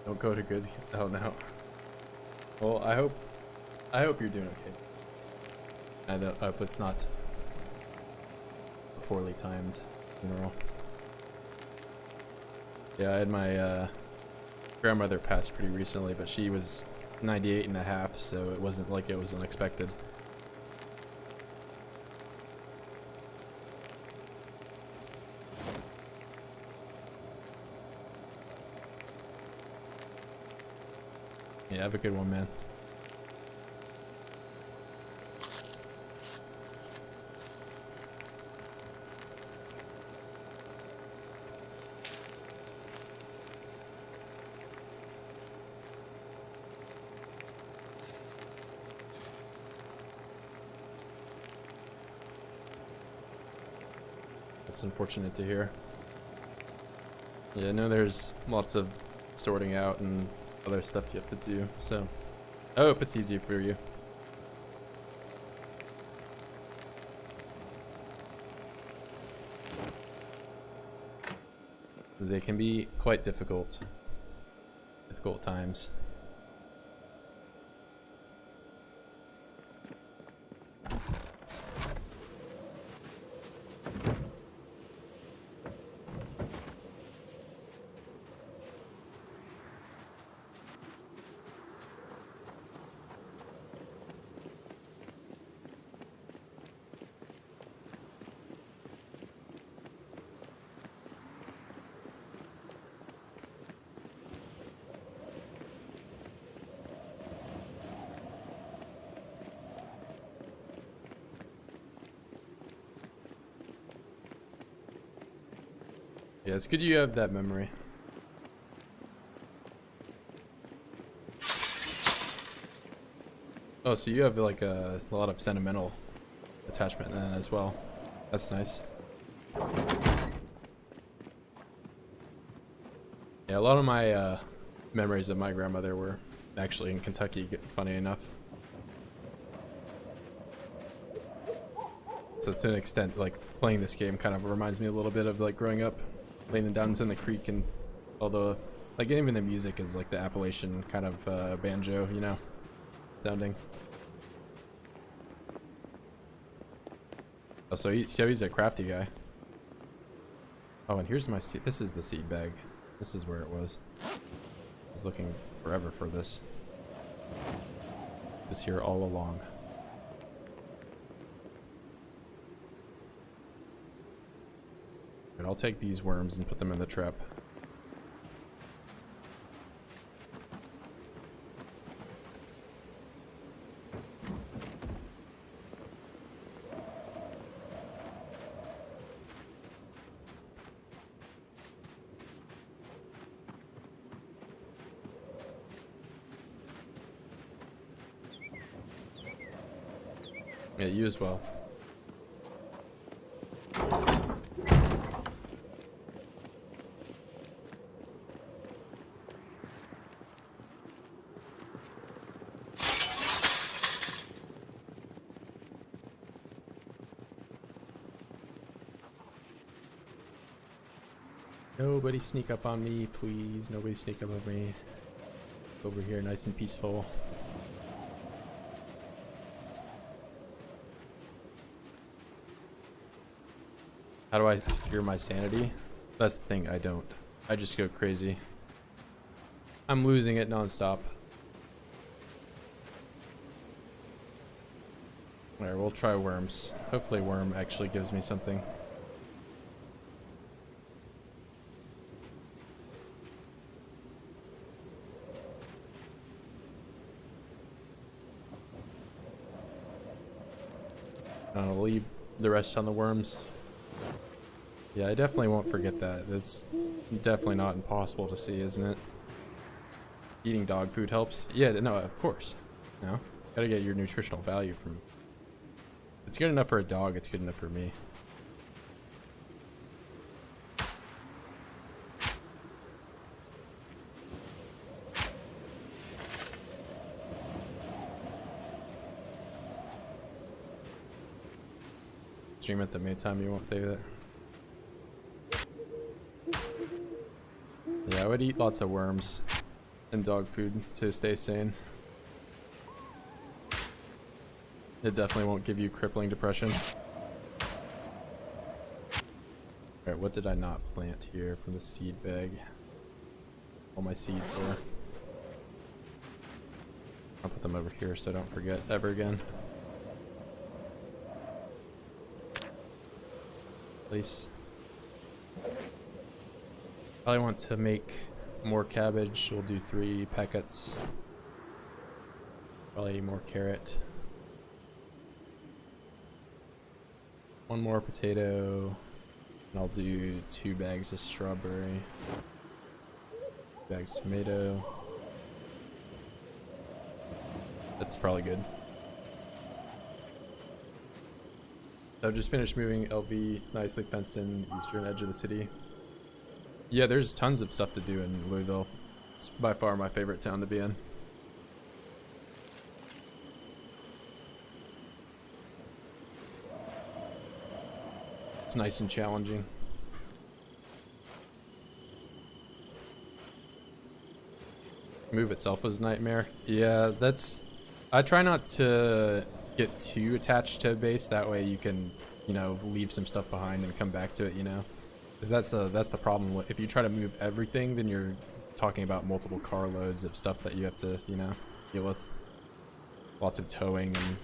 S1: Don't go to good. Oh no. Well, I hope you're doing okay. I hope it's not a poorly timed funeral. Yeah, I had my grandmother passed pretty recently, but she was 98 and a half, so it wasn't like it was unexpected. Yeah, have a good one, man. That's unfortunate to hear. Yeah, I know there's lots of sorting out and other stuff you have to do, so I hope it's easy for you. They can be quite difficult times. Yeah, it's good you have that memory. Oh, so you have like a lot of sentimental attachment then as well. That's nice. Yeah, a lot of my memories of my grandmother were actually in Kentucky, funny enough. So to an extent, like, playing this game kind of reminds me a little bit of like growing up laying downs in the creek, and although like even the music is like the Appalachian kind of banjo, you know, sounding. Oh, so he's a crafty guy. Oh, and here's my seed. This is the seed bag. This is where it was. I was looking forever for this. It was here all along. And I'll take these worms and put them in the trap. Yeah, you as well. Nobody sneak up on me, please. Nobody sneak up on me. Over here, nice and peaceful. How do I secure my sanity? That's the thing, I don't. I just go crazy. I'm losing it nonstop. Alright, we'll try worms. Hopefully worm actually gives me something. I'll leave the rest on the worms. Yeah, I definitely won't forget that. That's definitely not impossible to see, isn't it? Eating dog food helps. Yeah, no, of course. You know, gotta get your nutritional value from. If it's good enough for a dog, it's good enough for me. Stream at the main time you won't do that. Yeah, I would eat lots of worms and dog food to stay sane. It definitely won't give you crippling depression. Alright, what did I not plant here from the seed bag? All my seeds were. I'll put them over here so I don't forget ever again. Place. Probably want to make more cabbage. We'll do 3 packets. Probably more carrot. 1 more potato. And I'll do 2 bags of strawberry. 2 bags of tomato. That's probably good. I've just finished moving LV, nicely fenced in eastern edge of the city. Yeah, there's tons of stuff to do in Louisville. It's by far my favorite town to be in. It's nice and challenging. Move itself was a nightmare. Yeah, that's... I try not to get too attached to a base. That way you can, you know, leave some stuff behind and come back to it, you know? Because that's the problem. If you try to move everything, then you're talking about multiple carloads of stuff that you have to, you know, deal with. Lots of towing and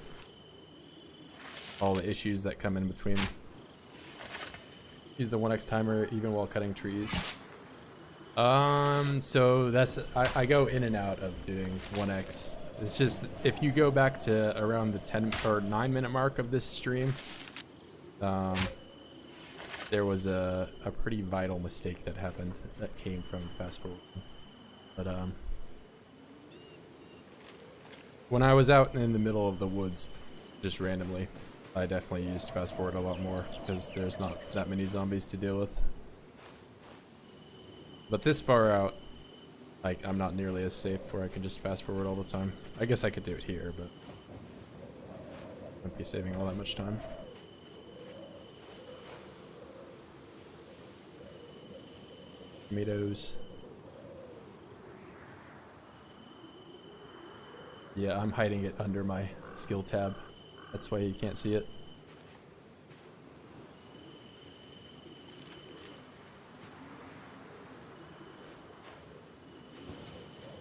S1: all the issues that come in between. Use the 1x timer even while cutting trees. So that's I go in and out of doing 1x. It's just if you go back to around the 10 or 9-minute mark of this stream, there was a pretty vital mistake that happened that came from fast forward. But when I was out in the middle of the woods, just randomly, I definitely used fast forward a lot more because there's not that many zombies to deal with. But this far out, like, I'm not nearly as safe where I can just fast forward all the time. I guess I could do it here, but I wouldn't be saving all that much time. Tomatoes. Yeah, I'm hiding it under my skill tab. That's why you can't see it.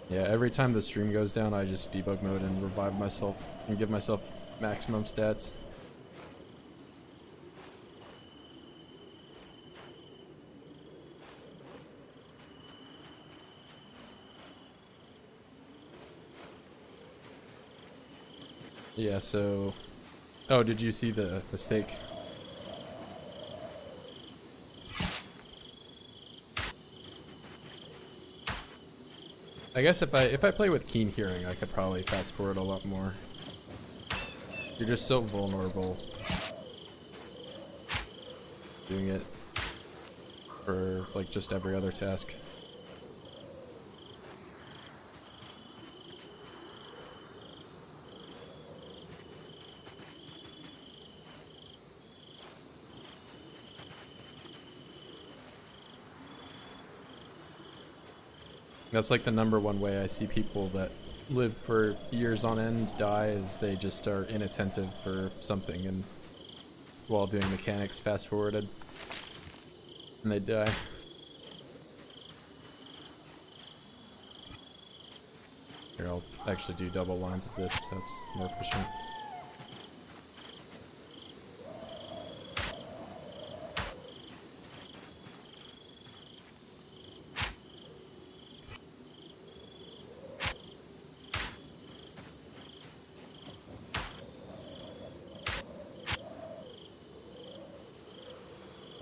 S1: Yeah, every time the stream goes down, I just debug mode and revive myself and give myself maximum stats. Yeah, so... Oh, did you see the mistake? I guess if I play with keen hearing, I could probably fast forward a lot more. You're just so vulnerable doing it for like just every other task. That's like the #1 way I see people that live for years on end die is they just are inattentive for something and while doing mechanics fast forwarded and they die. Here, I'll actually do double lines of this, that's more efficient.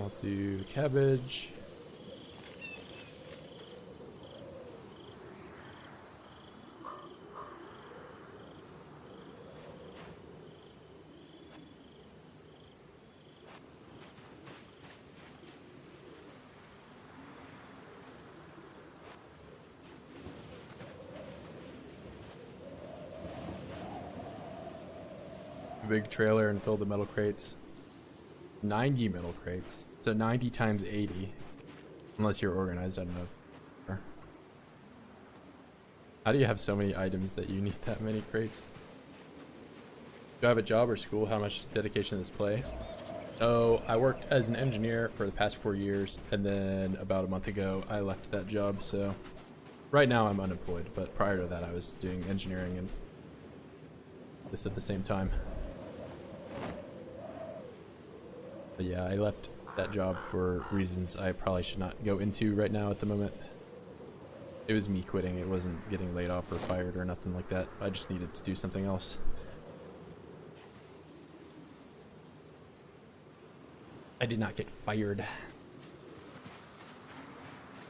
S1: I'll do cabbage. Big trailer and fill the metal crates. 90 metal crates. So 90 times 80. Unless you're organized, I don't know. How do you have so many items that you need that many crates? Do I have a job or school? How much dedication does play? Oh, I worked as an engineer for the past 4 years, and then about a month ago I left that job, so right now I'm unemployed, but prior to that I was doing engineering and this at the same time. But yeah, I left that job for reasons I probably should not go into right now at the moment. It was me quitting, it wasn't getting laid off or fired or nothing like that. I just needed to do something else. I did not get fired.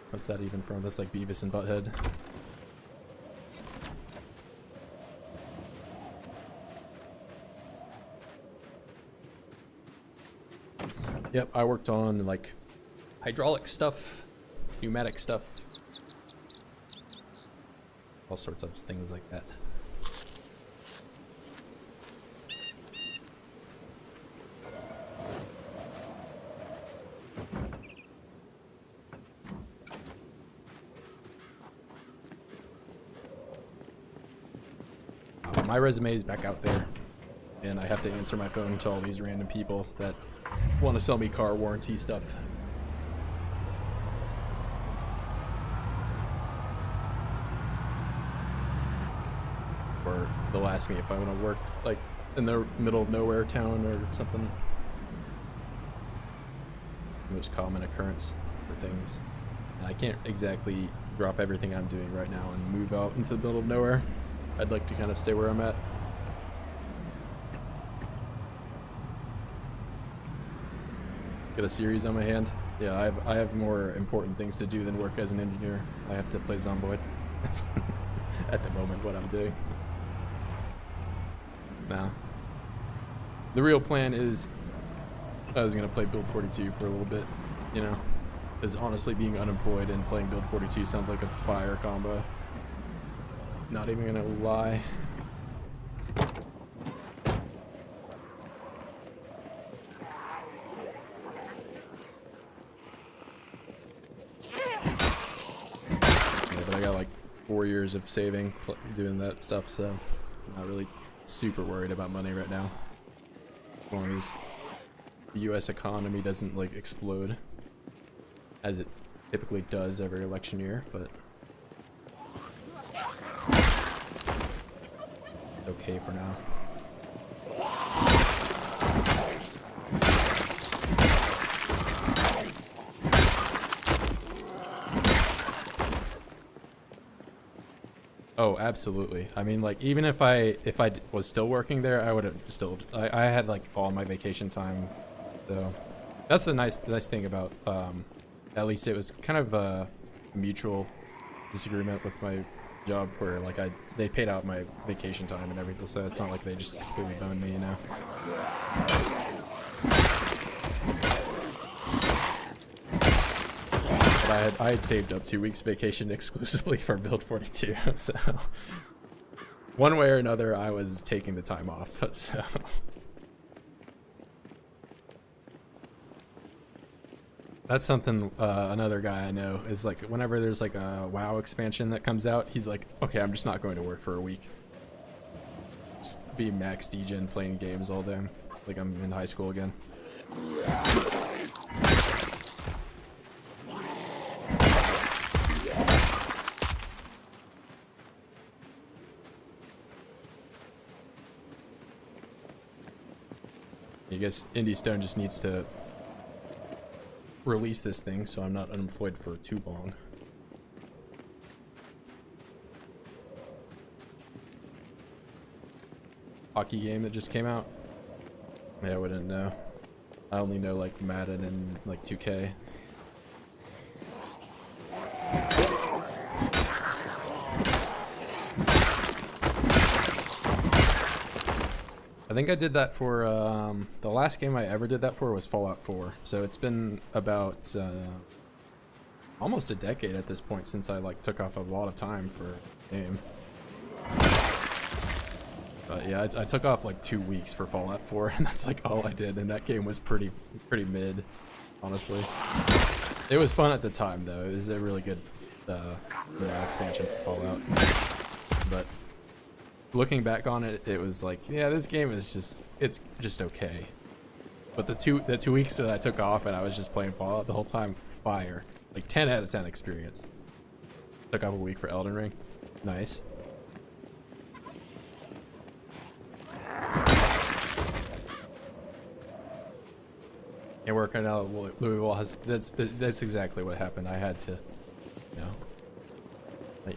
S1: What's that even from? That's like Beavis and Butthead. Yep, I worked on like hydraulic stuff, pneumatic stuff, all sorts of things like that. My resume is back out there, and I have to answer my phone to all these random people that want to sell me car warranty stuff. Or they'll ask me if I want to work like in the middle of nowhere town or something. Most common occurrence for things. And I can't exactly drop everything I'm doing right now and move out into the middle of nowhere. I'd like to kind of stay where I'm at. Got a series on my hand. Yeah, I have more important things to do than work as an engineer. I have to play Zomboid. That's at the moment what I'm doing. Now, the real plan is I was gonna play Build 42 for a little bit, you know, because honestly, being unemployed and playing Build 42 sounds like a fire combo. Not even gonna lie. Yeah, but I got like 4 years of saving doing that stuff, so I'm not really super worried about money right now. As long as the US economy doesn't like explode as it typically does every election year, but okay for now. Oh, absolutely. I mean, like, even if I was still working there, I would have still. I had like all my vacation time, so that's the nice thing about. At least it was kind of a mutual disagreement with my job, where like they paid out my vacation time and everything, so it's not like they just completely boned me, you know. But I had saved up 2 weeks vacation exclusively for Build 42, so one way or another I was taking the time off. So that's something another guy I know is like, whenever there's like a WoW expansion that comes out, he's like, okay, I'm just not going to work for a week. Just be max degen playing games all day, like I'm in high school again. I guess Indie Stone just needs to release this thing so I'm not unemployed for too long. Hockey game that just came out? Yeah, I wouldn't know. I only know like Madden and like 2K. I think I did that for, the last game I ever did that for was Fallout 4. So it's been about almost a decade at this point since I like took off a lot of time for a game. But yeah, I took off like 2 weeks for Fallout 4, and that's like all I did, and that game was pretty mid, honestly. It was fun at the time though. It was a really good expansion for Fallout. But looking back on it, it was like, yeah, this game is it's just okay. But the two weeks that I took off and I was just playing Fallout the whole time, fire. Like 10 out of 10 experience. Took off a week for Elden Ring. Nice. And working out Louisville has that's exactly what happened. I had to, you know, like,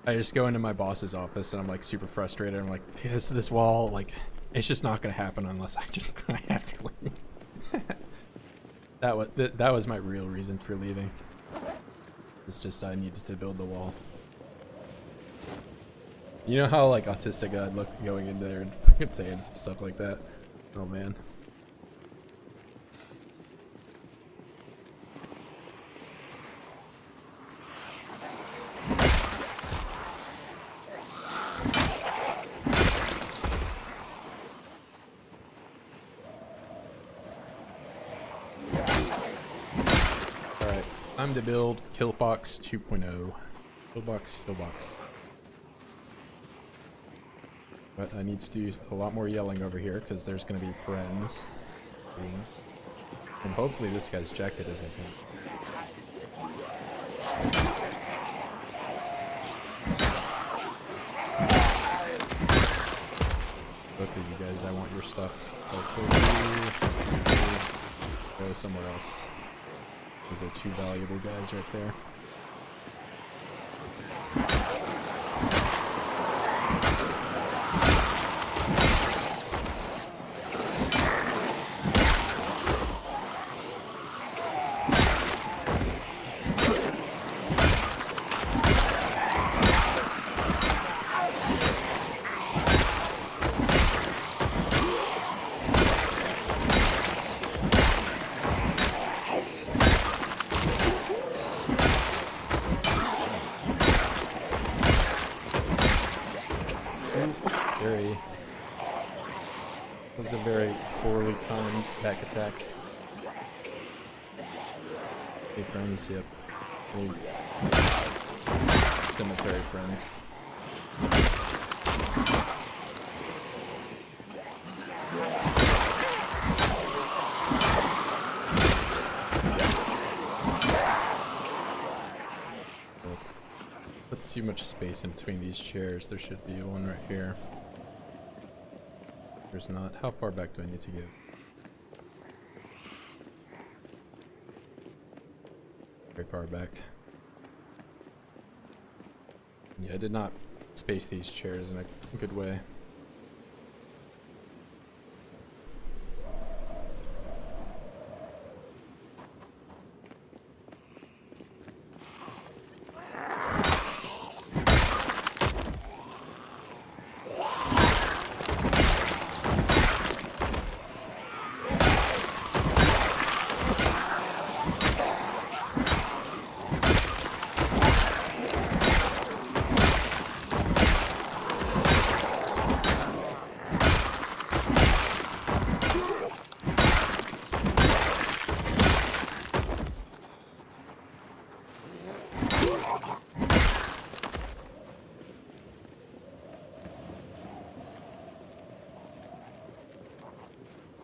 S1: I just go into my boss's office and I'm like super frustrated. I'm like, this wall, like, it's just not gonna happen unless I have to leave. that was my real reason for leaving. It's just I needed to build the wall. You know how like autistic I'd look going in there and fucking saying stuff like that. Oh man. time to build Killbox 2.0. Killbox. But I need to do a lot more yelling over here because there's going to be friends. And hopefully this guy's jacket isn't in. Both of you guys, I want your stuff. So I'll kill you. Go somewhere else. Those are two valuable guys right there. Was a very poorly timed back attack. Hey friends, yep. Hey. Cemetery friends. Put too much space in between these chairs. There should be one right here. There's not. How far back do I need to go? Very far back. Yeah, I did not space these chairs in a good way.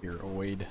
S1: Your oid.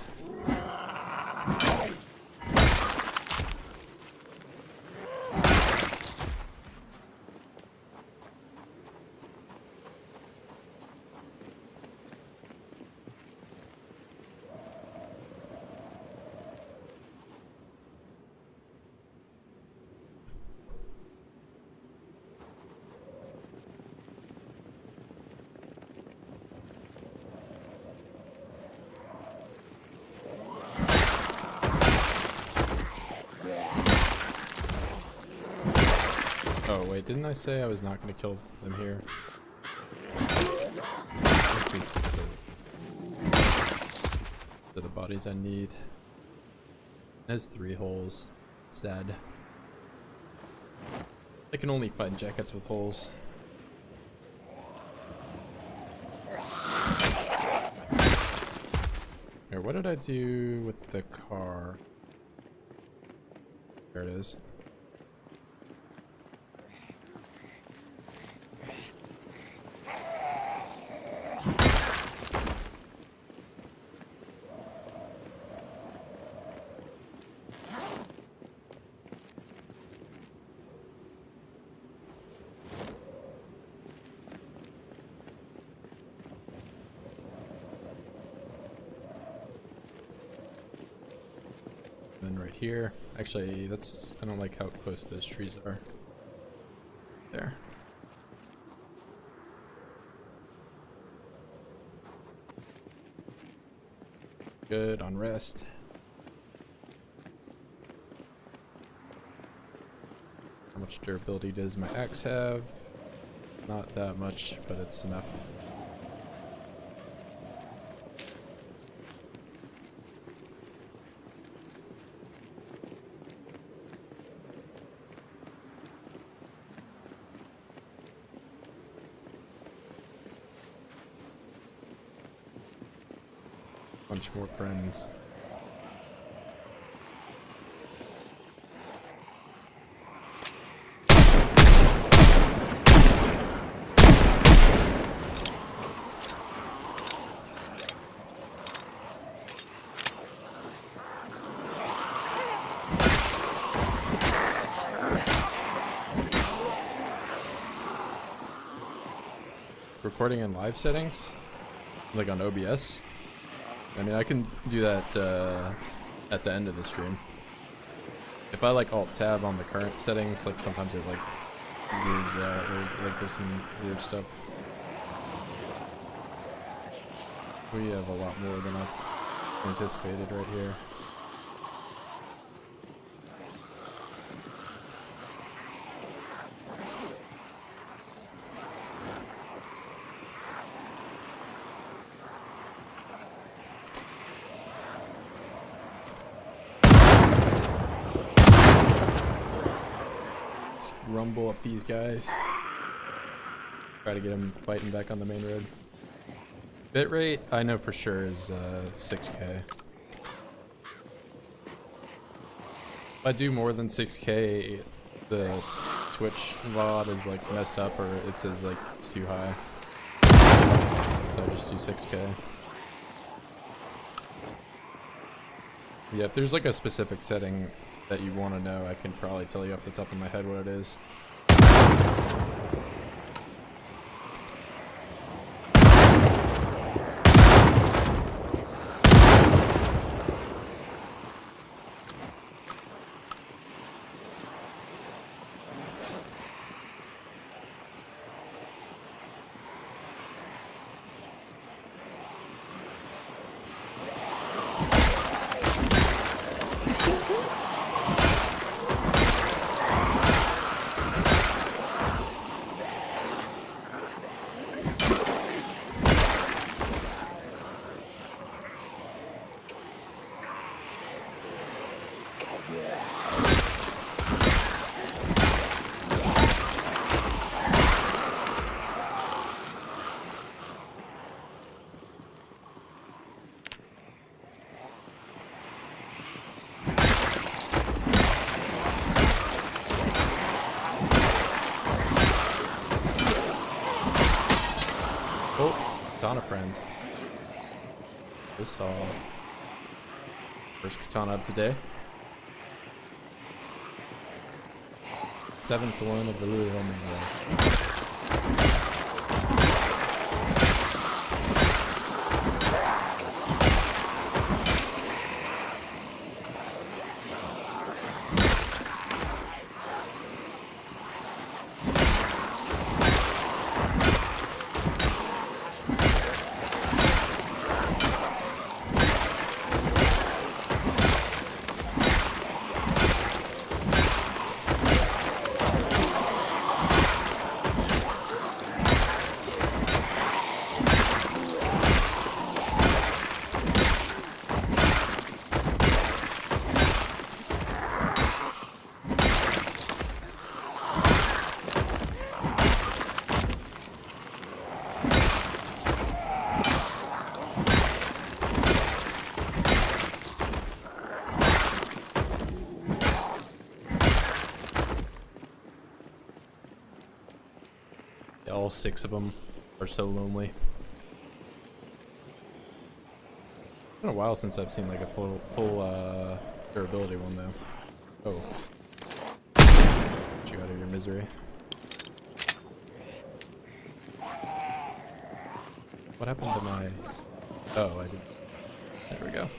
S1: Oh wait, didn't I say I was not going to kill them here? This is the bodies I need. It has 3 holes. Sad. I can only find jackets with holes. Here, what did I do with the car? There it is. And right here, actually, that's, I don't like how close those trees are. There. Good on rest. How much durability does my axe have? Not that much, but it's enough. Bunch more friends. recording in live settings, like on OBS. I mean, I can do that at the end of the stream. If I like Alt-Tab on the current settings, like sometimes it like moves out or like this some weird stuff. We have a lot more than I've anticipated right here. Let's rumble up these guys. Try to get them fighting back on the main road. Bitrate, I know for sure, is 6K. If I do more than 6K, the Twitch VOD is like messed up, or it says like it's too high. So I just do 6K. Yeah, if there's like a specific setting that you want to know, I can probably tell you off the top of my head what it is. Katana friend. This all. First katana of today. 7th one of the Lululemon. All 6 of them are so lonely. It's been a while since I've seen like a full durability one though. Oh. Get you out of your misery. What happened to my... Oh, I did... There we go.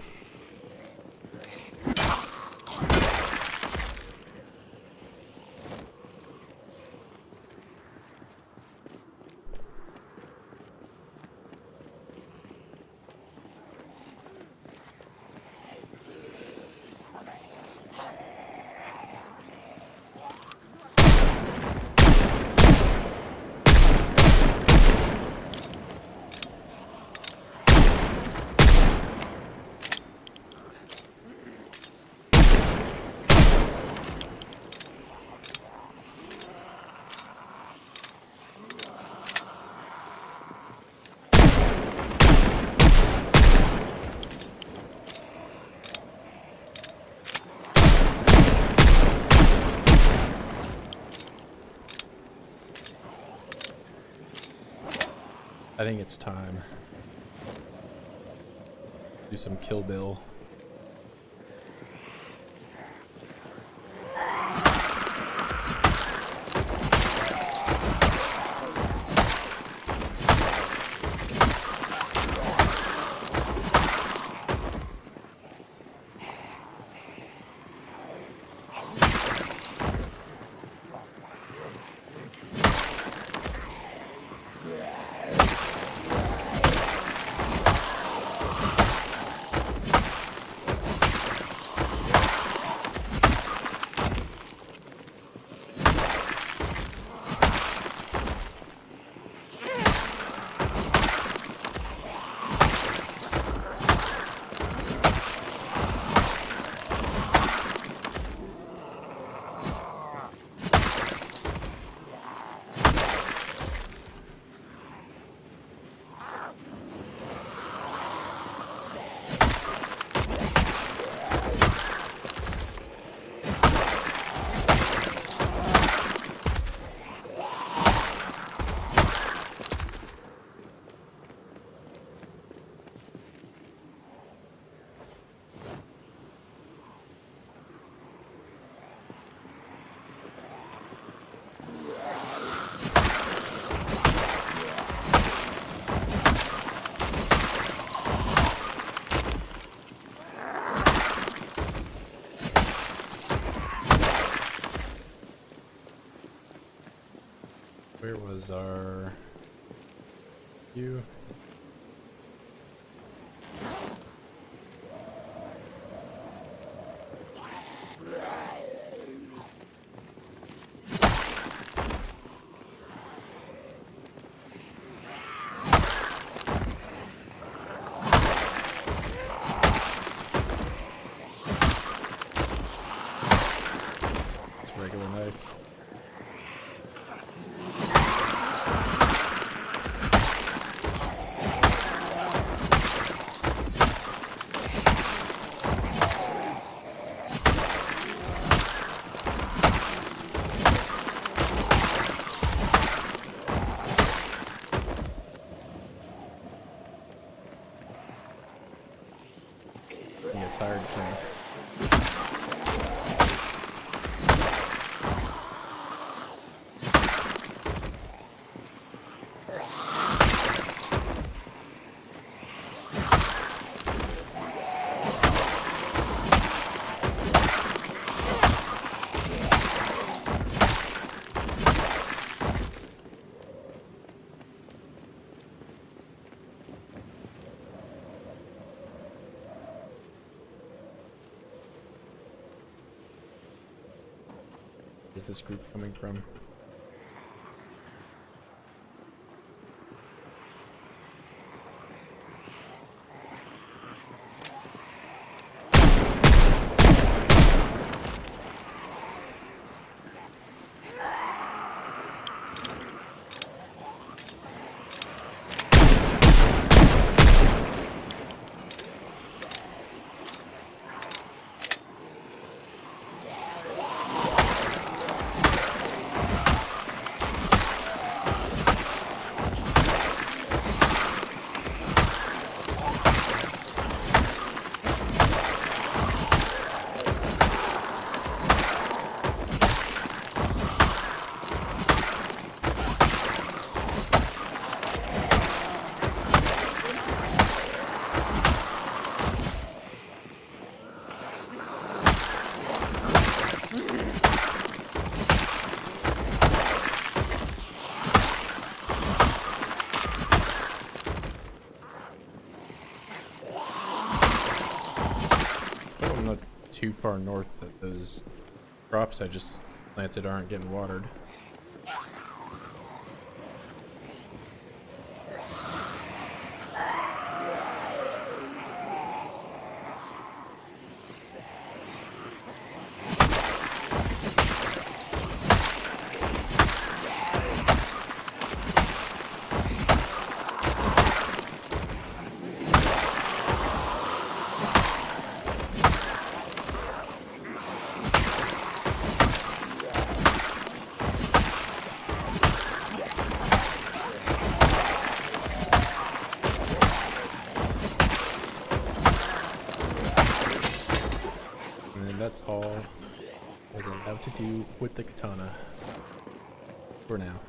S1: I think it's time. Do some Kill Bill. Where was our view? It's a regular knife. I get tired soon. Where's this group coming from? I'm not too far north that those crops I just planted aren't getting watered. And that's all I was allowed to do with the katana for now.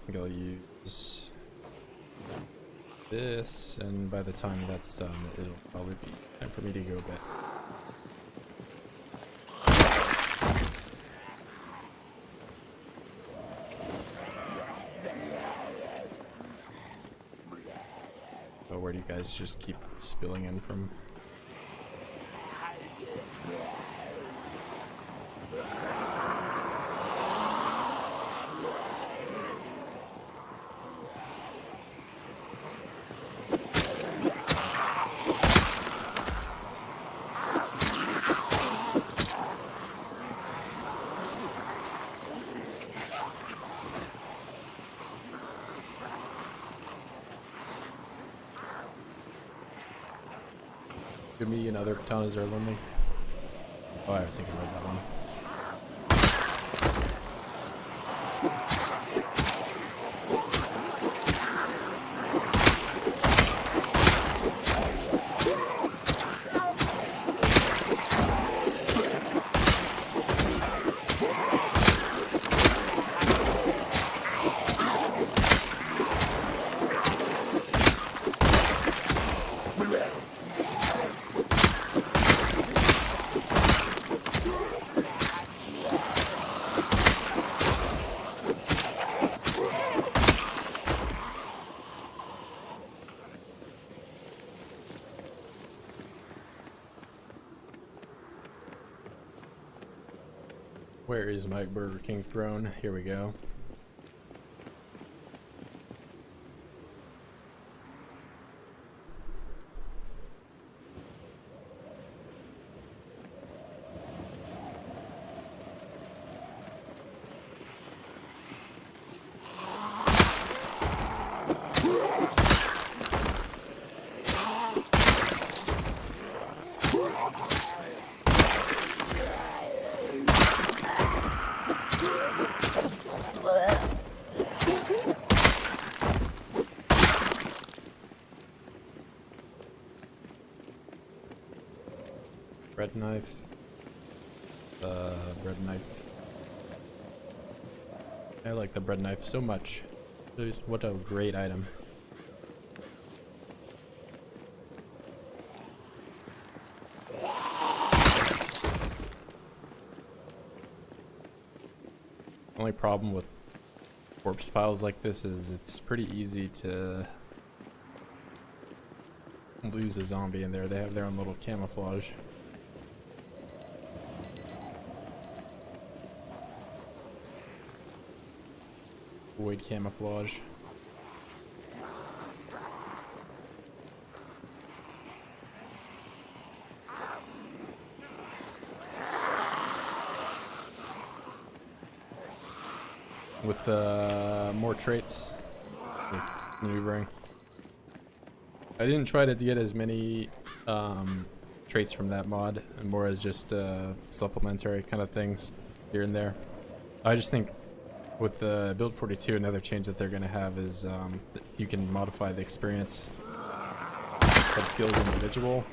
S1: I think I'll use this, and by the time that's done, it'll probably be time for me to go to bed. So where do you guys just keep spilling in from? Give me and other katanas are lonely. Oh, I think I read that one. Where is my Burger King throne? Here we go. Bread knife. Bread knife. I like the bread knife so much. What a great item. Only problem with corpse piles like this is it's pretty easy to lose a zombie in there. They have their own little camouflage. Void camouflage. With more traits, like maneuvering. I didn't try to get as many traits from that mod, and more as just supplementary kind of things here and there. I just think with build 42, another change that they're going to have is you can modify the experience of skills individual,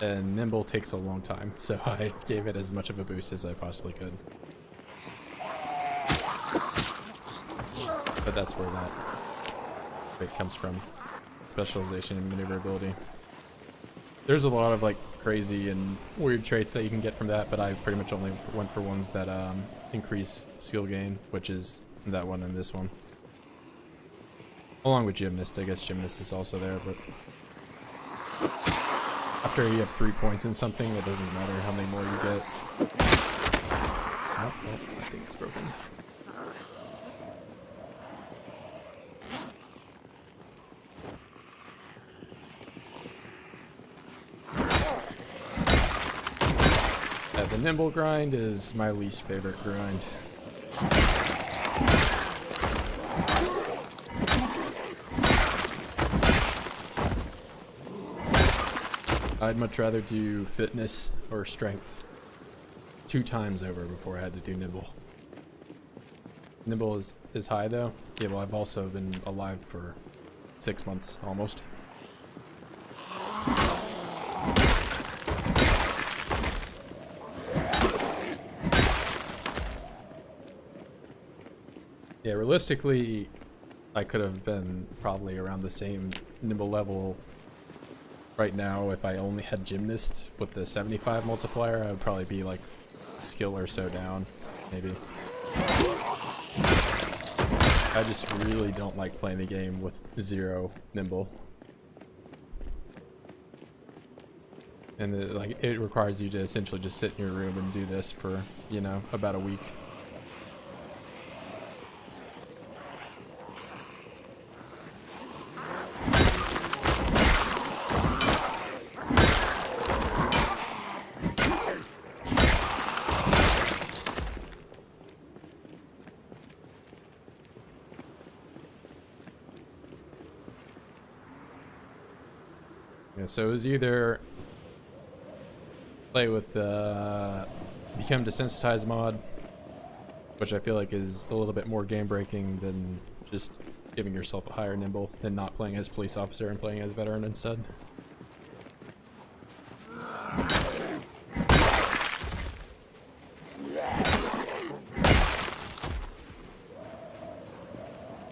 S1: and nimble takes a long time, so I gave it as much of a boost as I possibly could. But that's where that bit comes from. Specialization and maneuverability. There's a lot of like crazy and weird traits that you can get from that, but I pretty much only went for ones that increase skill gain, which is that one and this one. Along with gymnast. I guess gymnast is also there, but after you have 3 points in something, it doesn't matter how many more you get. Oh, I think it's broken. The nimble grind is my least favorite grind. I'd much rather do fitness or strength 2 times over before I had to do nimble. Nimble is high though. Yeah, well, I've also been alive for 6 months almost. Yeah, realistically, I could have been probably around the same nimble level right now if I only had gymnast with the 75 multiplier. I would probably be like a skill or so down, maybe. I just really don't like playing the game with 0 nimble. And it requires you to essentially just sit in your room and do this for, you know, about a week. Yeah, so it was either play with become desensitized mod, which I feel like is a little bit more game breaking than just giving yourself a higher nimble and not playing as police officer and playing as veteran instead.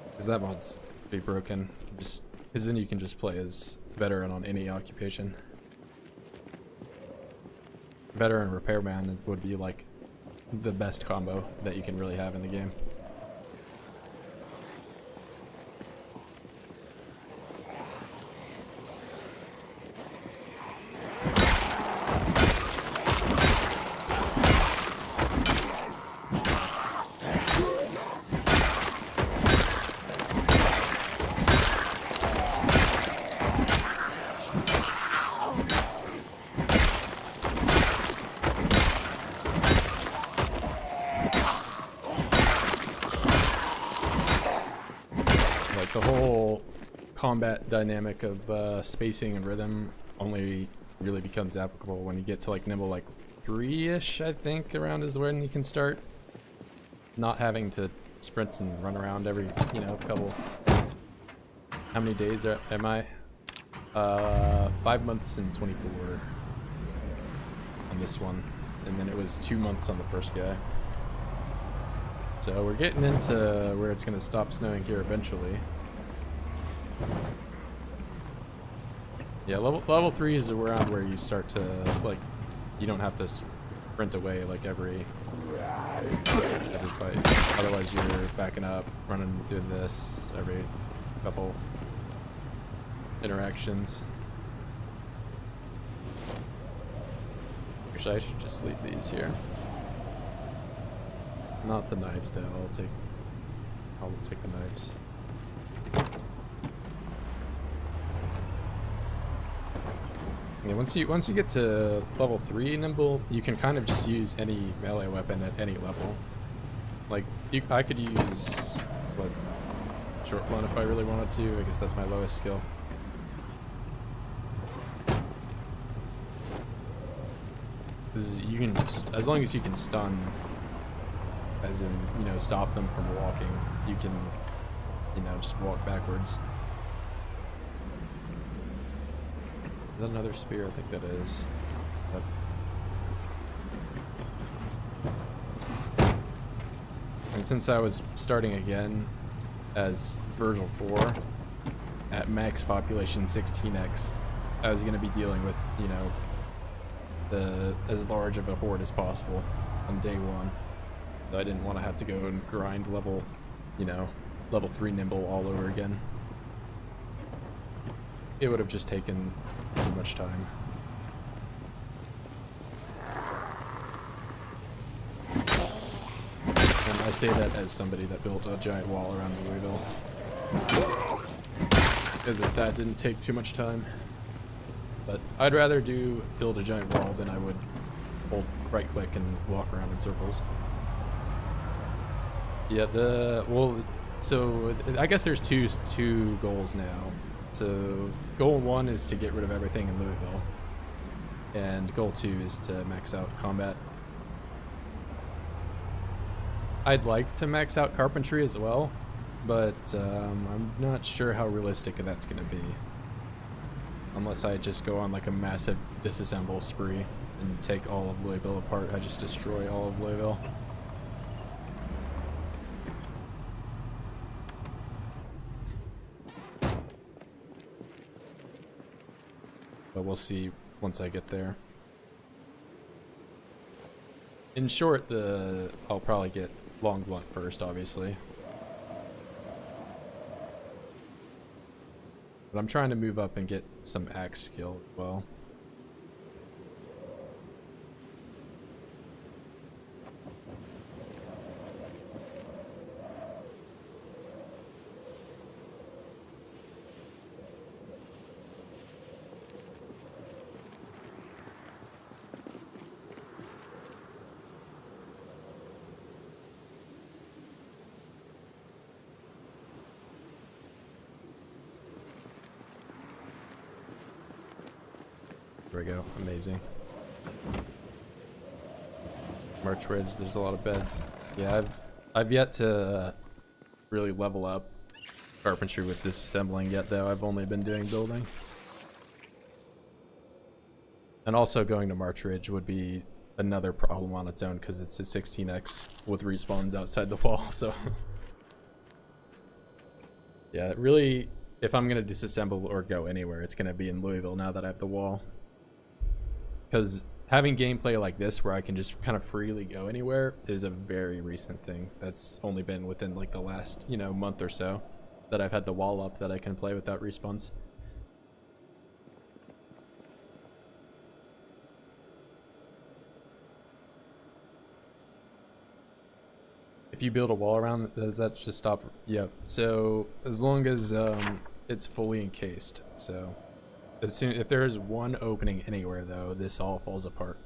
S1: Because that mod's pretty broken. Just Because then you can just play as veteran on any occupation. Veteran repairman would be like the best combo that you can really have in the game. The whole combat dynamic of spacing and rhythm only really becomes applicable when you get to like nimble like 3-ish, I think, around is when you can start not having to sprint and run around every, you know, couple. How many days am I? 5 months and 24 on this one, and then it was 2 months on the first guy. So we're getting into where it's gonna stop snowing here eventually. Yeah, level 3 is around where you start to, like, you don't have to sprint away like every fight. Otherwise you're backing up, running, doing this every couple interactions. Actually, I should just leave these here. Not the knives though, I'll take the knives. Yeah, once you get to level 3 nimble, you can kind of just use any melee weapon at any level. Like, I could use, what, short one if I really wanted to. I guess that's my lowest skill. Because you can, as long as you can stun, as in, you know, stop them from walking, you can, you know, just walk backwards. Is that another spear? I think that is. But... And since I was starting again as Virgil 4 at max population 16x, I was going to be dealing with, you know, as large of a horde as possible on day 1. So I didn't want to have to go and grind level, you know, level 3 nimble all over again. It would have just taken too much time. And I say that as somebody that built a giant wall around Louisville. Because if that didn't take too much time. But I'd rather build a giant wall than I would hold right click and walk around in circles. Yeah, so I guess there's two goals now. So goal 1 is to get rid of everything in Louisville, and goal 2 is to max out combat. I'd like to max out carpentry as well, but I'm not sure how realistic that's going to be. Unless I just go on like a massive disassemble spree and take all of Louisville apart, I just destroy all of Louisville. But we'll see once I get there. In short, I'll probably get long blunt first, obviously. But I'm trying to move up and get some axe skill as well. There we go. Amazing. March Ridge, there's a lot of beds. Yeah, I've yet to really level up carpentry with disassembling yet, though. I've only been doing building. And also going to March Ridge would be another problem on its own because it's a 16x with respawns outside the wall, so... Yeah, really, if I'm gonna disassemble or go anywhere, it's gonna be in Louisville now that I have the wall. Because having gameplay like this where I can just kind of freely go anywhere is a very recent thing. That's only been within like the last, you know, month or so that I've had the wall up that I can play without respawns. If you build a wall around, does that just stop? Yep. So as long as it's fully encased. So if there is one opening anywhere though, this all falls apart.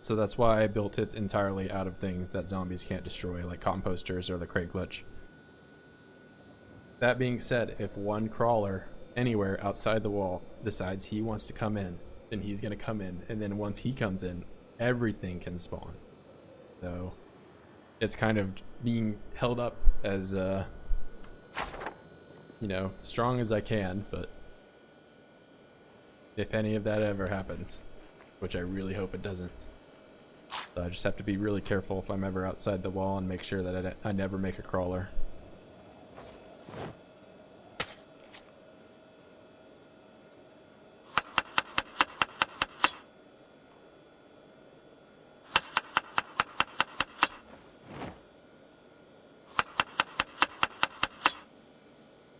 S1: So that's why I built it entirely out of things that zombies can't destroy, like composters or the crate glitch. That being said, if one crawler anywhere outside the wall decides he wants to come in, then he's gonna come in, and then once he comes in, everything can spawn. So it's kind of being held up as you know, strong as I can, but if any of that ever happens, which I really hope it doesn't, so I just have to be really careful if I'm ever outside the wall and make sure that I never make a crawler.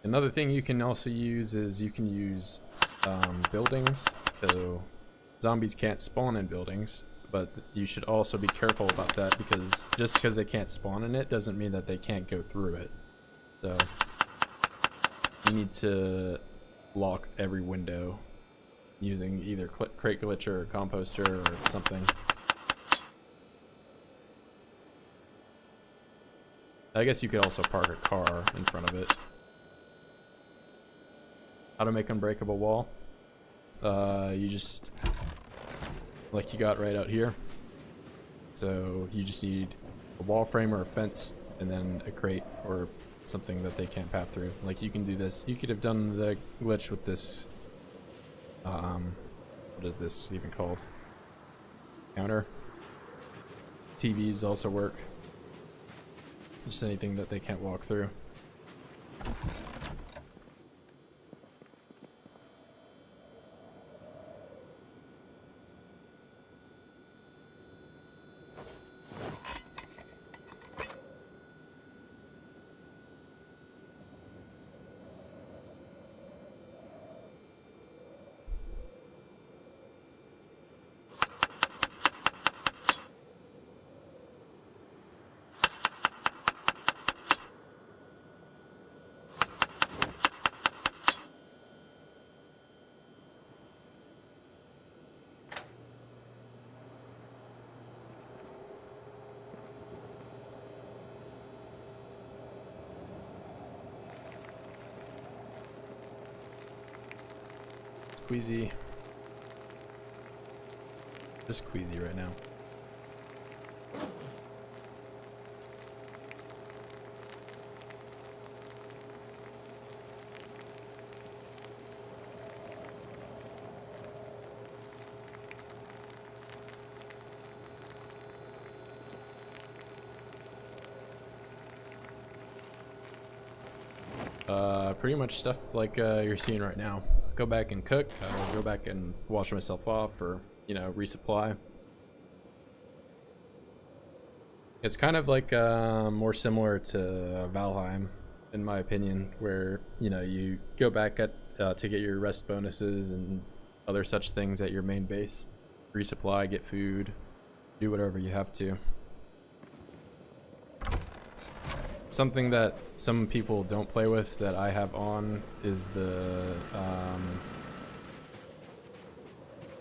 S1: Another thing you can also use is you can use buildings. So zombies can't spawn in buildings, but you should also be careful about that, because just because they can't spawn in it doesn't mean that they can't go through it. So you need to lock every window using either crate glitcher or composter or something. I guess you could also park a car in front of it. How to make unbreakable wall? You just, like you got right out here. So you just need a wall frame or a fence, and then a crate or something that they can't path through. Like you can do this. You could have done the glitch with this. What is this even called? Counter. TVs also work. Just anything that they can't walk through. Queasy. Just queasy right now. Pretty much stuff like you're seeing right now. Go back and cook, go back and wash myself off, or, you know, resupply. It's kind of like more similar to Valheim, in my opinion, where, you know, you go back at to get your rest bonuses and other such things at your main base, resupply, get food, do whatever you have to. Something that some people don't play with that I have on is the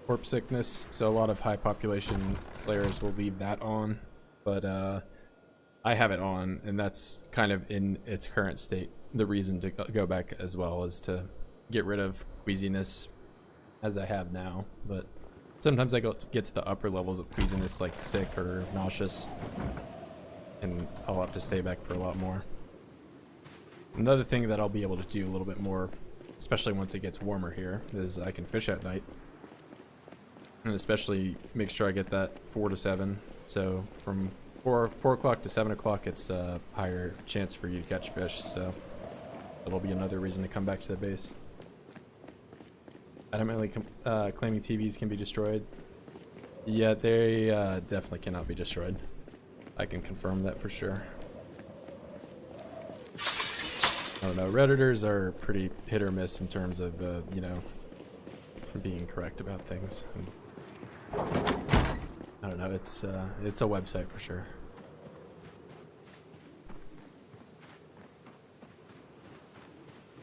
S1: corpse sickness. So a lot of high population players will leave that on, but I have it on, and that's kind of in its current state. The reason to go back as well is to get rid of queasiness, as I have now. But sometimes I get to the upper levels of queasiness, like sick or nauseous, and I'll have to stay back for a lot more. Another thing that I'll be able to do a little bit more, especially once it gets warmer here, is I can fish at night. And especially make sure I get that 4 to 7. So from 4 o'clock to 7 o'clock, it's a higher chance for you to catch fish. So That'll be another reason to come back to the base. Adamantly claiming TVs can be destroyed. Yeah, they definitely cannot be destroyed. I can confirm that for sure. I don't know, Redditors are pretty hit or miss in terms of, you know, being correct about things. I don't know, it's a website for sure.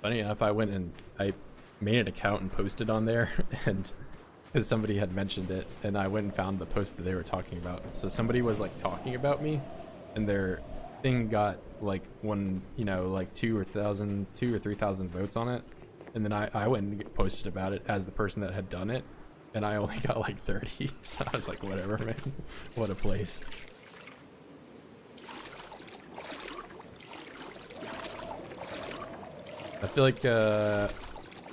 S1: Funny enough, I went and I made an account and posted on there, and because somebody had mentioned it, and I went and found the post that they were talking about. So somebody was like talking about me, and their thing got like one, you know, like 2,000 or 3,000 votes on it, and then I went and posted about it as the person that had done it, and I only got like 30. So I was like, whatever, man. What a place. I feel like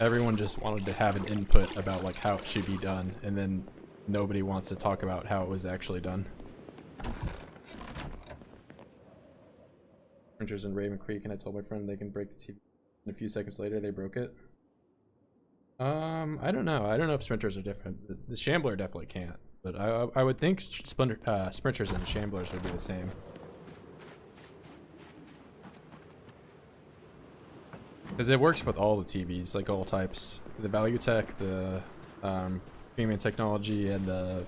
S1: everyone just wanted to have an input about like how it should be done, and then nobody wants to talk about how it was actually done. Printers in Raven Creek, and I told my friend they can break the TV. And a few seconds later, they broke it. I don't know. I don't know if sprinters are different. The Shambler definitely can't, but I would think sprinters and Shamblers would be the same. Because it works with all the TVs, like all types. The Value Tech, the premium technology, and the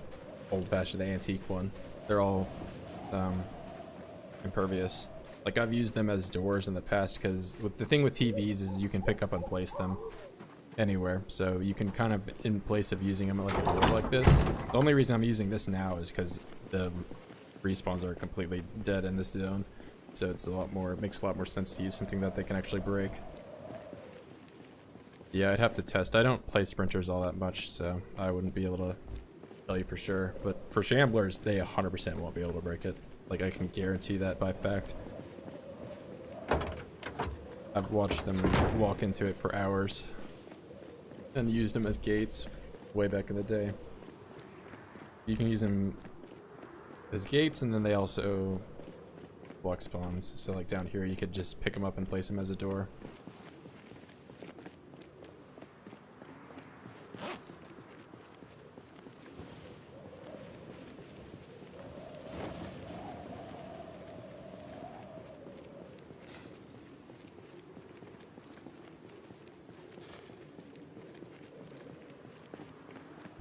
S1: old-fashioned, the antique one. They're all impervious. Like, I've used them as doors in the past, because the thing with TVs is you can pick up and place them anywhere. So you can kind of, in place of using them like a door like this. The only reason I'm using this now is because the respawns are completely dead in this zone. So it's a lot more, it makes a lot more sense to use something that they can actually break. Yeah, I'd have to test. I don't play sprinters all that much, so I wouldn't be able to tell you for sure. But for Shamblers, they 100% won't be able to break it. Like, I can guarantee that by fact. I've watched them walk into it for hours and used them as gates way back in the day. You can use them as gates, and then they also block spawns. So like down here, you could just pick them up and place them as a door.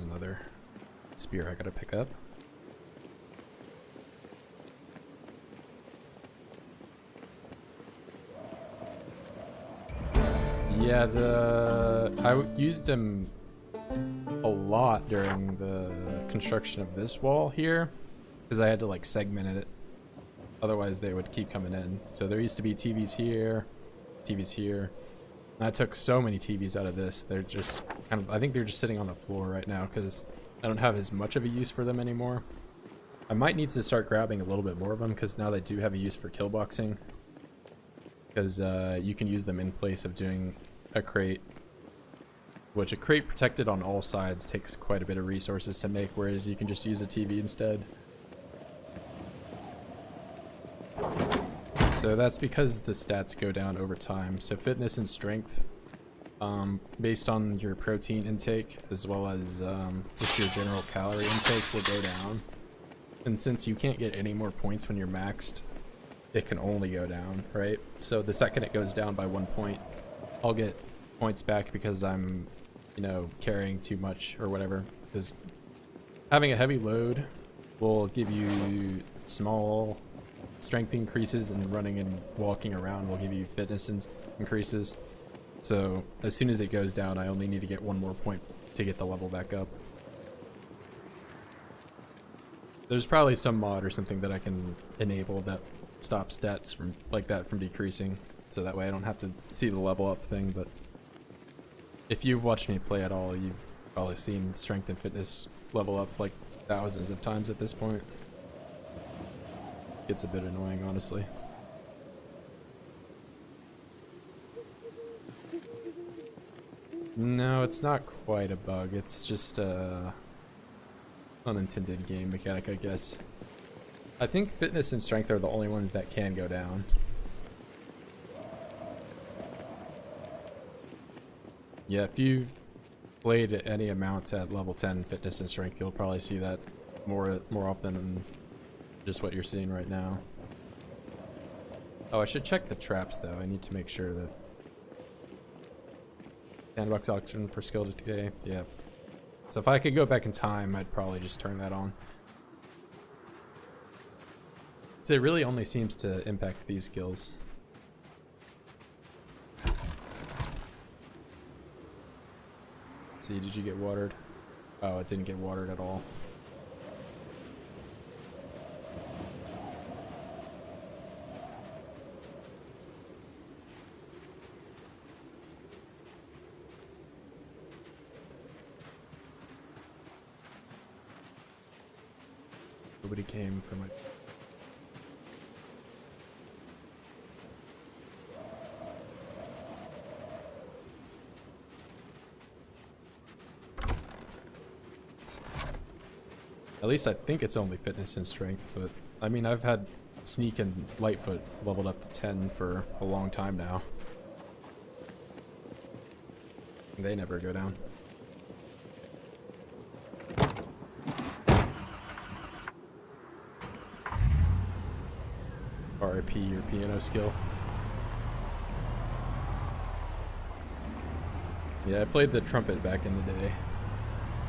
S1: Another spear I gotta pick up. Yeah, I used them a lot during the construction of this wall here, because I had to like segment it. Otherwise they would keep coming in. So there used to be TVs here, TVs here. And I took so many TVs out of this. They're just kind of, I think they're just sitting on the floor right now because I don't have as much of a use for them anymore. I might need to start grabbing a little bit more of them because now they do have a use for kill boxing. Because you can use them in place of doing a crate. Which a crate protected on all sides takes quite a bit of resources to make, whereas you can just use a TV instead. So that's because the stats go down over time. So fitness and strength, based on your protein intake, as well as just your general calorie intake, will go down. And since you can't get any more points when you're maxed, it can only go down, right? So the second it goes down by 1 point, I'll get points back because I'm, you know, carrying too much or whatever. Because having a heavy load will give you small strength increases, and running and walking around will give you fitness increases. So as soon as it goes down, I only need to get 1 more point to get the level back up. There's probably some mod or something that I can enable that stops stats from like that from decreasing, so that way I don't have to see the level up thing. But if you've watched me play at all, you've probably seen strength and fitness level up like thousands of times at this point. Gets a bit annoying, honestly. No, it's not quite a bug. It's just a unintended game mechanic, I guess. I think fitness and strength are the only ones that can go down. Yeah, if you've played any amount at level 10 fitness and strength, you'll probably see that more often than just what you're seeing right now. Oh, I should check the traps though. I need to make sure that $10 auction for skill decay. Yeah. So if I could go back in time, I'd probably just turn that on. So it really only seems to impact these skills. Let's see, did you get watered? Oh, it didn't get watered at all. Nobody came for my... At least I think it's only fitness and strength, but I mean, I've had sneak and lightfoot leveled up to 10 for a long time now. They never go down. RIP your piano skill. Yeah, I played the trumpet back in the day,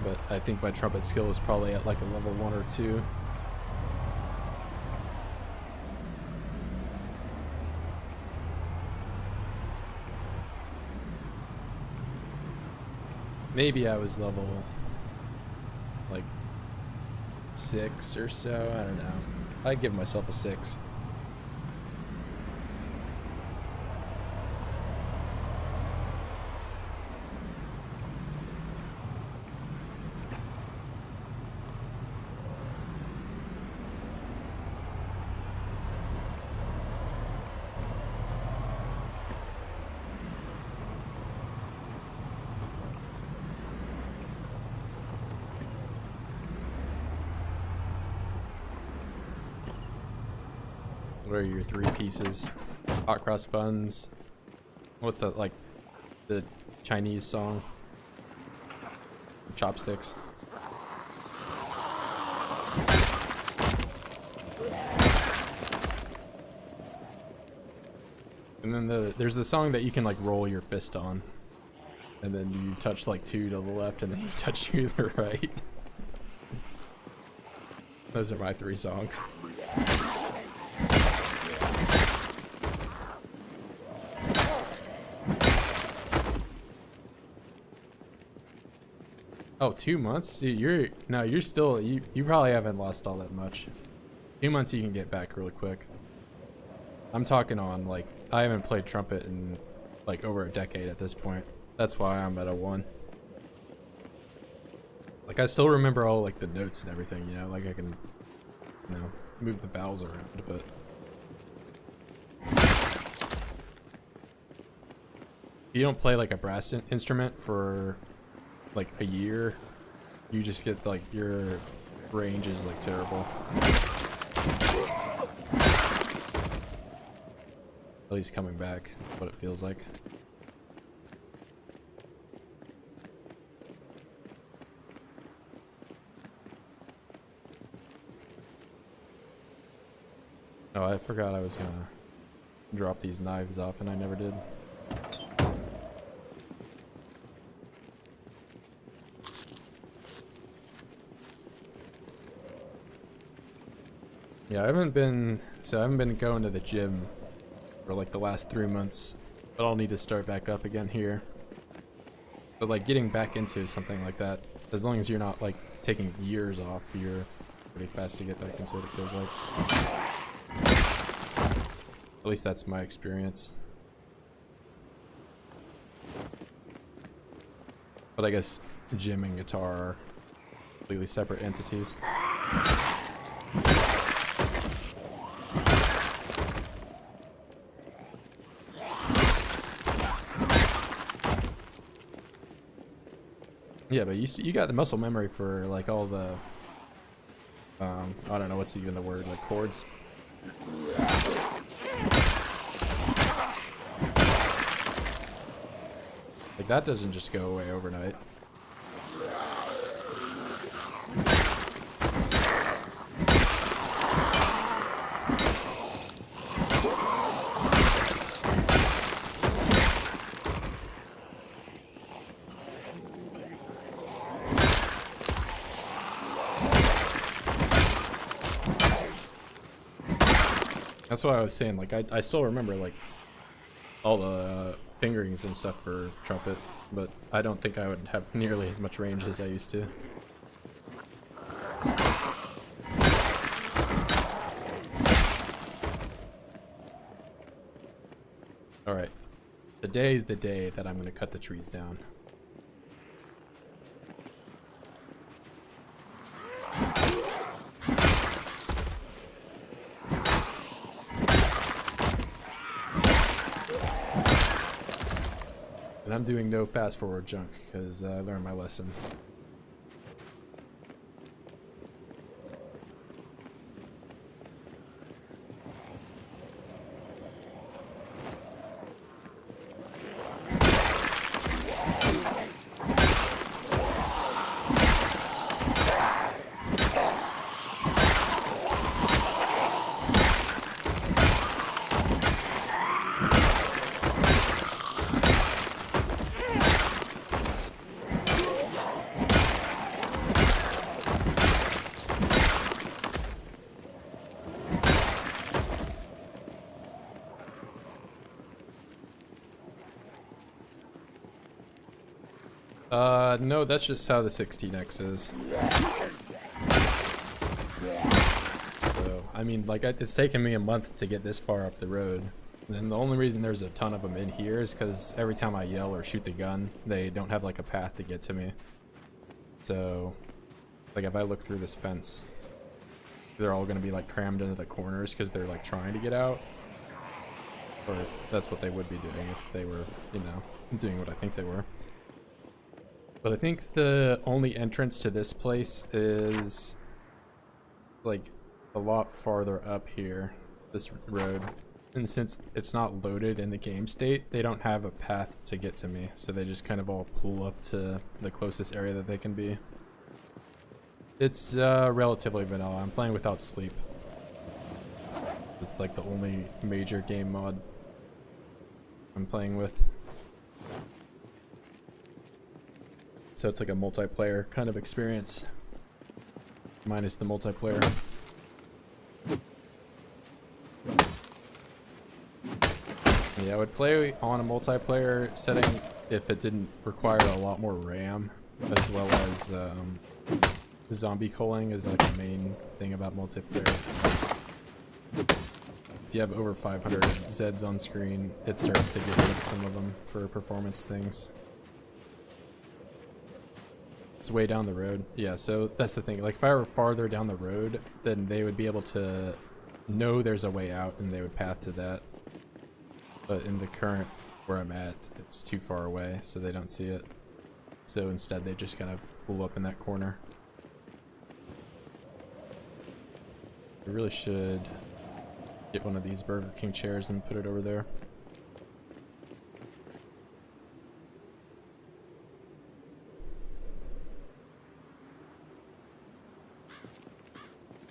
S1: but I think my trumpet skill was probably at like a level 1 or 2. Maybe I was level like 6 or so, I don't know. I'd give myself a 6. What are your 3 pieces? Hot cross buns. What's that, like the Chinese song? Chopsticks. And then there's the song that you can like roll your fist on. And then you touch like 2 to the left and then you touch 2 to the right. Those are my 3 songs. Oh, 2 months? Dude, you're still, you probably haven't lost all that much. 2 months you can get back really quick. I'm talking on, like, I haven't played trumpet in, like, over a decade at this point. That's why I'm at a 1. Like, I still remember all, like, the notes and everything, you know? Like, I can, you know, move the vowels around, but... You don't play, like, a brass instrument for... like a year, you just get like your range is like terrible. At least coming back, what it feels like. Oh, I forgot I was gonna drop these knives off and I never did. Yeah, I haven't been going to the gym for like the last 3 months, but I'll need to start back up again here. But like getting back into something like that, as long as you're not like taking years off, you're pretty fast to get back into it, it feels like. At least that's my experience. But I guess gym and guitar are completely separate entities. Yeah, but you got the muscle memory for like all the I don't know what's even the word, like chords. Like, that doesn't just go away overnight. That's why I was saying, like, I still remember, like, all the fingerings and stuff for trumpet, but I don't think I would have nearly as much range as I used to. Alright. Today is the day that I'm going to cut the trees down. And I'm doing no fast forward junk because I learned my lesson. No, that's just how the 16X is. So, I mean, like, it's taken me a month to get this far up the road. And the only reason there's a ton of them in here is because every time I yell or shoot the gun, they don't have, like, a path to get to me. So, like, if I look through this fence, they're all going to be, like, crammed into the corners because they're, like, trying to get out. Or that's what they would be doing if they were, you know, doing what I think they were. But I think the only entrance to this place is like a lot farther up here, this road. And since it's not loaded in the game state, they don't have a path to get to me. So they just kind of all pull up to the closest area that they can be. It's relatively vanilla. I'm playing without sleep. It's like the only major game mod I'm playing with. So it's like a multiplayer kind of experience, minus the multiplayer. Yeah, I would play on a multiplayer setting if it didn't require a lot more RAM, as well as zombie culling is like a main thing about multiplayer. If you have over 500 Zeds on screen, it starts to get rid of some of them for performance things. It's way down the road. Yeah, so that's the thing. Like, if I were farther down the road, then they would be able to know there's a way out and they would path to that. But in the current where I'm at, it's too far away, so they don't see it. So instead, they just kind of pull up in that corner. I really should get one of these Burger King chairs and put it over there.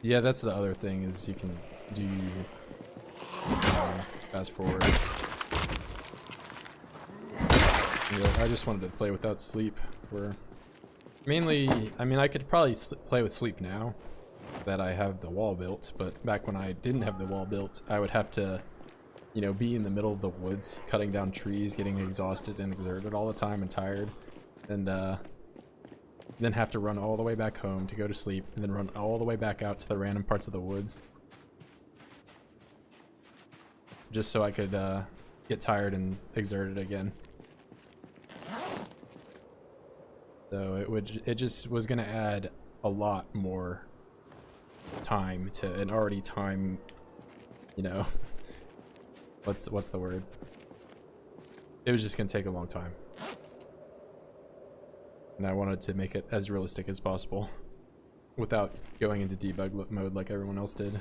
S1: Yeah, that's the other thing, is you can do fast forward. Yeah, I just wanted to play without sleep for mainly. I mean, I could probably play with sleep now that I have the wall built, but back when I didn't have the wall built, I would have to, you know, be in the middle of the woods cutting down trees, getting exhausted and exerted all the time and tired, and then have to run all the way back home to go to sleep, and then run all the way back out to the random parts of the woods. Just so I could get tired and exerted again. So it just was gonna add a lot more time to an already time, you know, what's the word? It was just gonna take a long time. And I wanted to make it as realistic as possible without going into debug mode like everyone else did.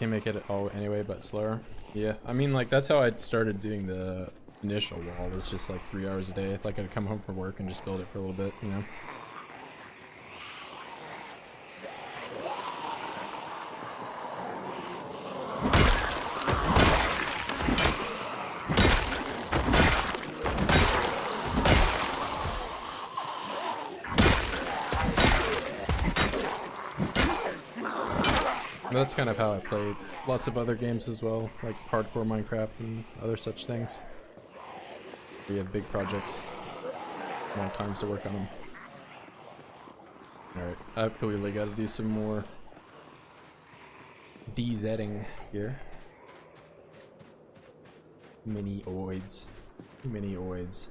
S1: can make it all anyway, but slower. Yeah, I mean, like, that's how I started doing the initial wall, was just like 3 hours a day. Like, I'd come home from work and just build it for a little bit, you know? But that's kind of how I played lots of other games as well, like hardcore Minecraft and other such things. We have big projects, long times to work on them. Alright, I've clearly got to do some more DZing here. Mini oids. Mini oids.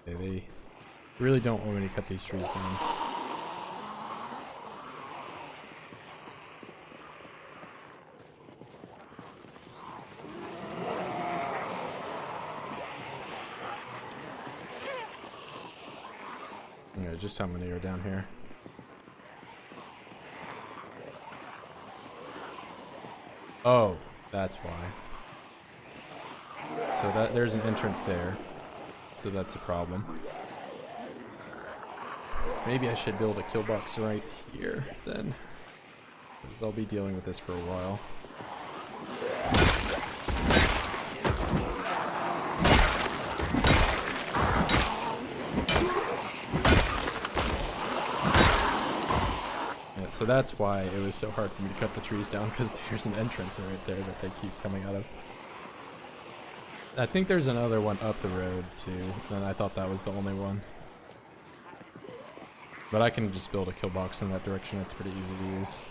S1: They really don't want me to cut these trees down. Yeah, just how many are down here? Oh, that's why. So there's an entrance there. So that's a problem. Maybe I should build a kill box right here then, because I'll be dealing with this for a while. Yeah, so that's why it was so hard for me to cut the trees down, because there's an entrance right there that they keep coming out of. I think there's another one up the road too, and I thought that was the only one. But I can just build a kill box in that direction, it's pretty easy to use.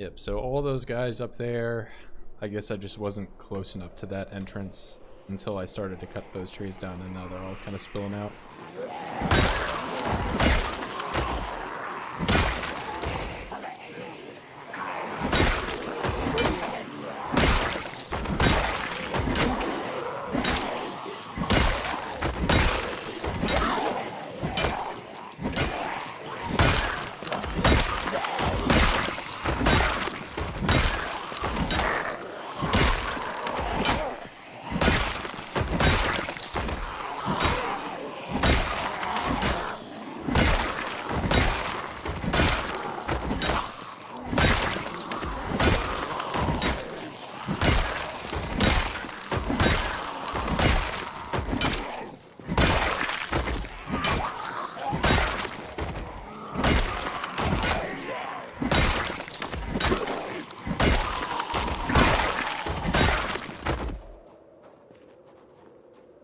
S1: Yep, so all those guys up there, I guess I just wasn't close enough to that entrance until I started to cut those trees down, and now they're all kind of spilling out.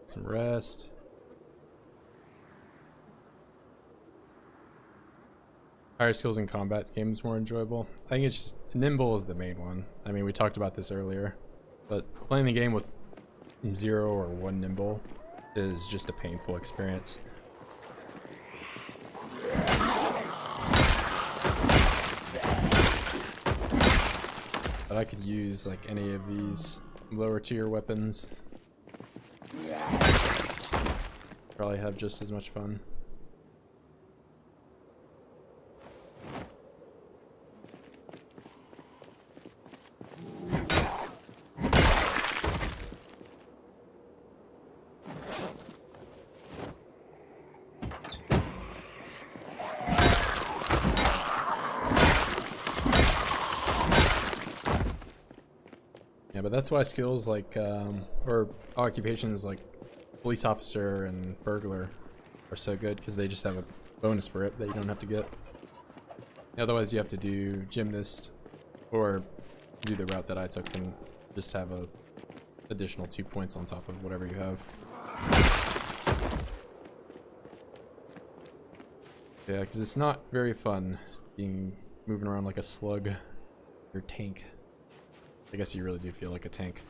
S1: Some rest. Higher skills in combat games more enjoyable. I think it's just nimble is the main one. I mean, we talked about this earlier, but playing the game with 0 or 1 nimble is just a painful experience. But I could use like any of these lower tier weapons. Probably have just as much fun. Yeah, but that's why skills like, or occupations like police officer and burglar are so good, because they just have a bonus for it that you don't have to get. Otherwise you have to do gymnast or do the route that I took and just have a additional 2 points on top of whatever you have. Yeah, because it's not very fun moving around like a slug or tank. I guess you really do feel like a tank.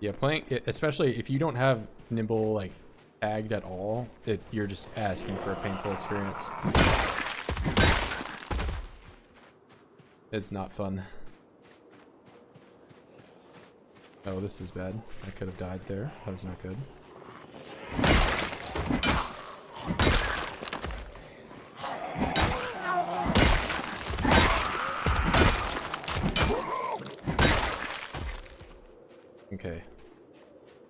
S1: Yeah, playing, especially if you don't have nimble like tagged at all, you're just asking for a painful experience. It's not fun. Oh, this is bad. I could have died there. That was not good. Okay.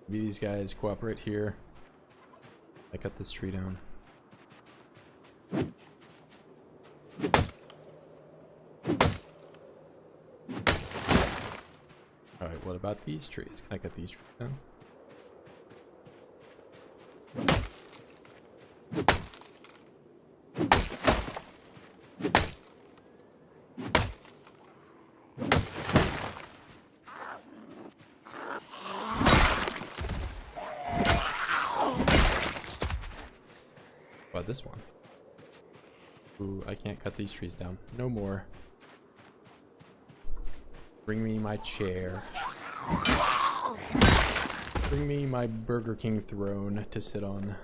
S1: Maybe these guys cooperate here. I cut this tree down. Alright, what about these trees? Can I cut these trees down? About this one? Ooh, I can't cut these trees down. No more. Bring me my chair. Bring me my Burger King throne to sit on.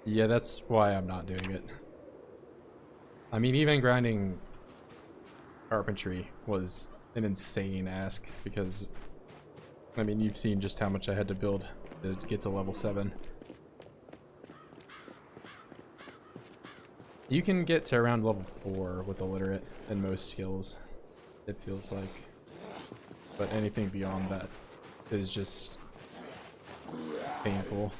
S1: Yeah, that's why I'm not doing it. I mean, even grinding carpentry was an insane ask, because I mean, you've seen just how much I had to build to get to level 7. You can get to around level 4 with illiterate in most skills, it feels like, but anything beyond that is just painful.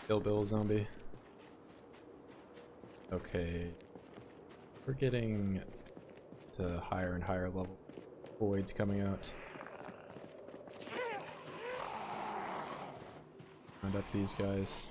S1: Kill Bill zombie. Okay, we're getting to higher and higher level voids coming out. Round up these guys.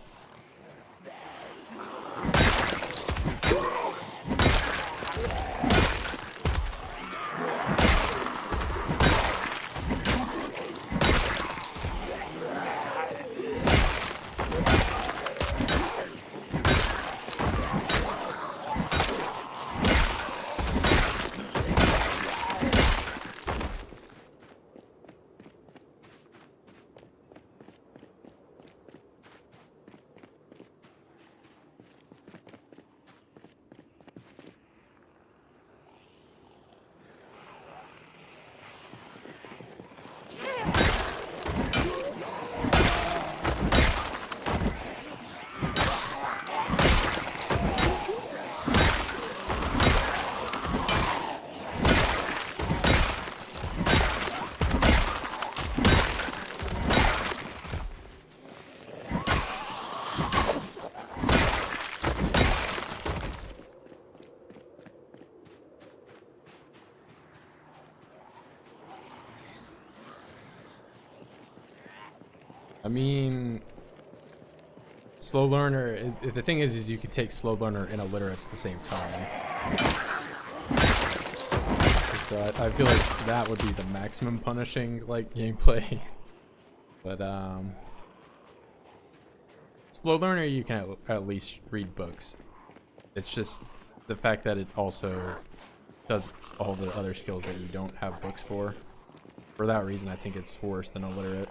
S1: I mean, slow learner, the thing is you could take slow learner and illiterate at the same time. So I feel like that would be the maximum punishing like gameplay. But slow learner, you can at least read books. It's just the fact that it also does all the other skills that you don't have books for. For that reason, I think it's worse than illiterate.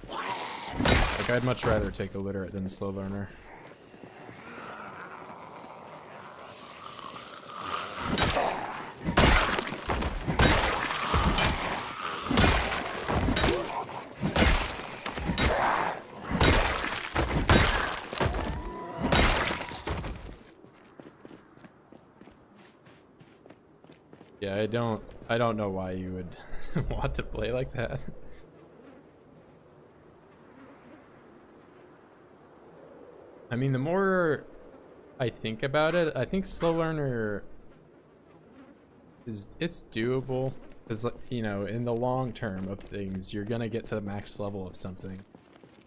S1: Like, I'd much rather take illiterate than slow learner. Yeah, I don't know why you would want to play like that. I mean, the more I think about it, I think slow learner it's doable, because, you know, in the long term of things, you're gonna get to the max level of something,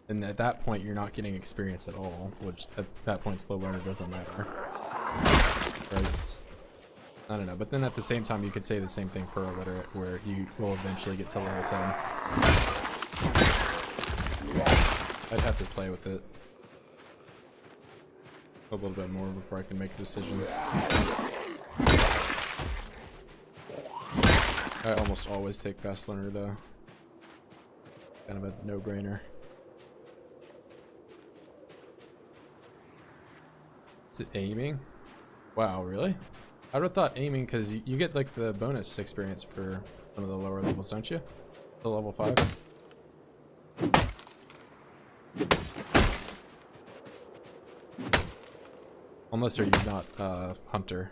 S1: and at that point you're not getting experience at all, which at that point slow learner doesn't matter. Whereas, I don't know, but then at the same time you could say the same thing for illiterate, where you will eventually get to level 10. I'd have to play with it a little bit more before I can make a decision. I almost always take fast learner though. Kind of a no-brainer. Is it aiming? Wow, really? I would have thought aiming, because you get like the bonus experience for some of the lower levels, don't you? To level 5. Unless you're not a hunter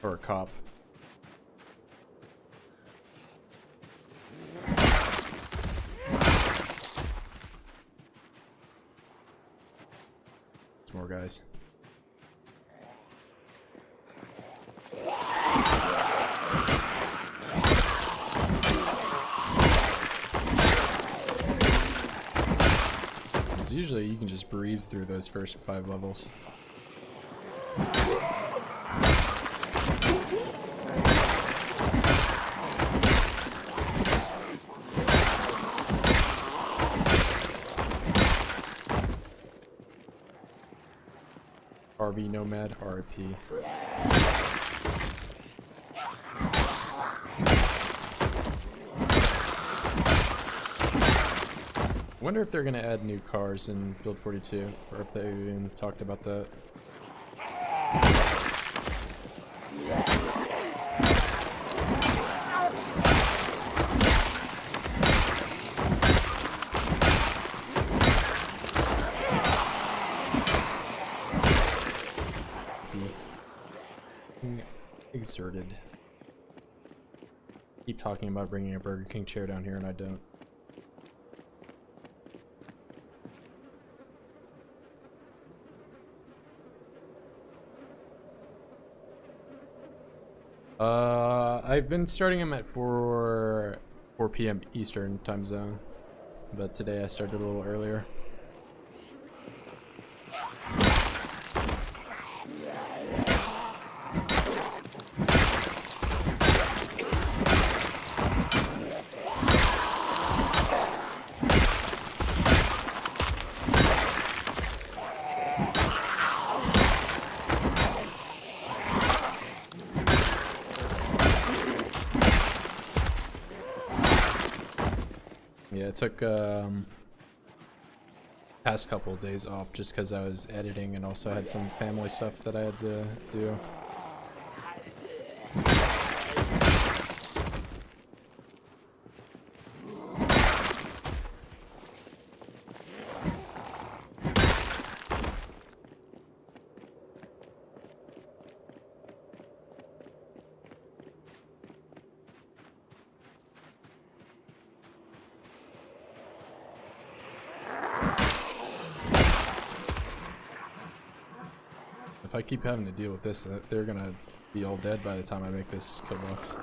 S1: or a cop. There's more guys. Usually you can just breeze through those first 5 levels. RV Nomad RP. I wonder if they're gonna add new cars in Build 42, or if they even talked about that. Exerted. Keep talking about bringing a Burger King chair down here, and I don't. I've been starting them at 4 p.m. Eastern time zone, but today I started a little earlier. Yeah, it took past couple of days off just because I was editing and also had some family stuff that I had to do. If I keep having to deal with this, they're gonna be all dead by the time I make this kill box.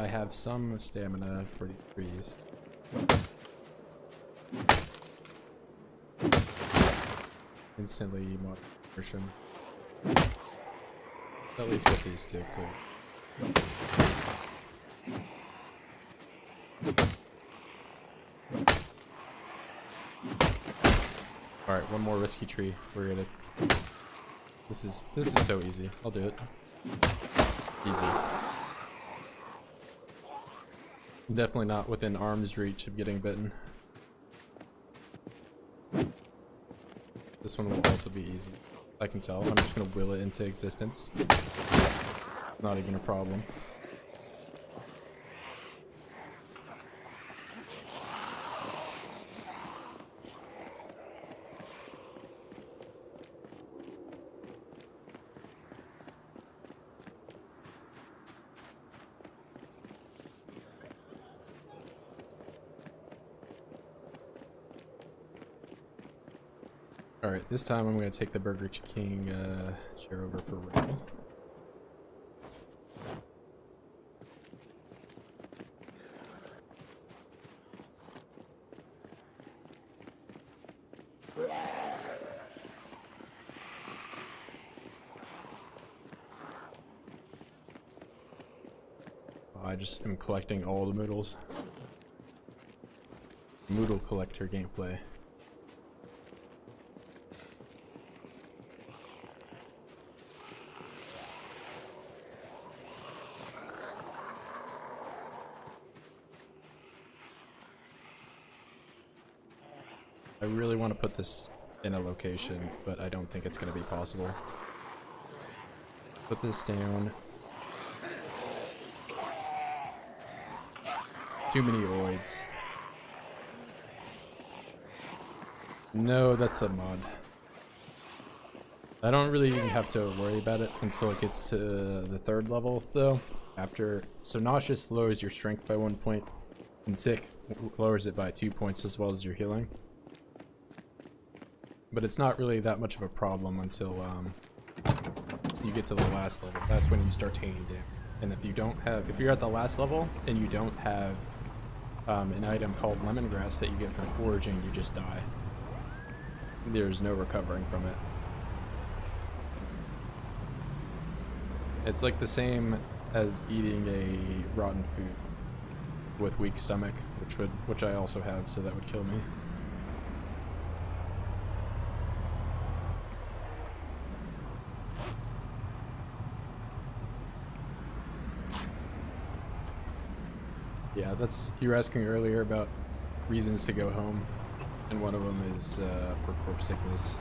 S1: I have some stamina for the trees. Instantly mod version. At least get these two, cool. Alright, one more risky tree. We're gonna. This is so easy. I'll do it. Easy. Definitely not within arm's reach of getting bitten. This one will also be easy. I can tell. I'm just gonna will it into existence. Not even a problem. Alright, this time I'm going to take the Burger King chair over for Ray. I just am collecting all the noodles. Noodle collector gameplay. I really want to put this in a location, but I don't think it's going to be possible. Put this down. Too many oids. No, that's a mod. I don't really even have to worry about it until it gets to the 3rd level, though. So nauseous lowers your strength by 1 point, and sick lowers it by 2 points as well as your healing. But it's not really that much of a problem until you get to the last level. That's when you start taking damage. And if you're at the last level and you don't have an item called lemongrass that you get from foraging, you just die. There's no recovering from it. It's like the same as eating a rotten food with weak stomach, which I also have, so that would kill me. Yeah, you were asking earlier about reasons to go home, and one of them is for corpse sickness.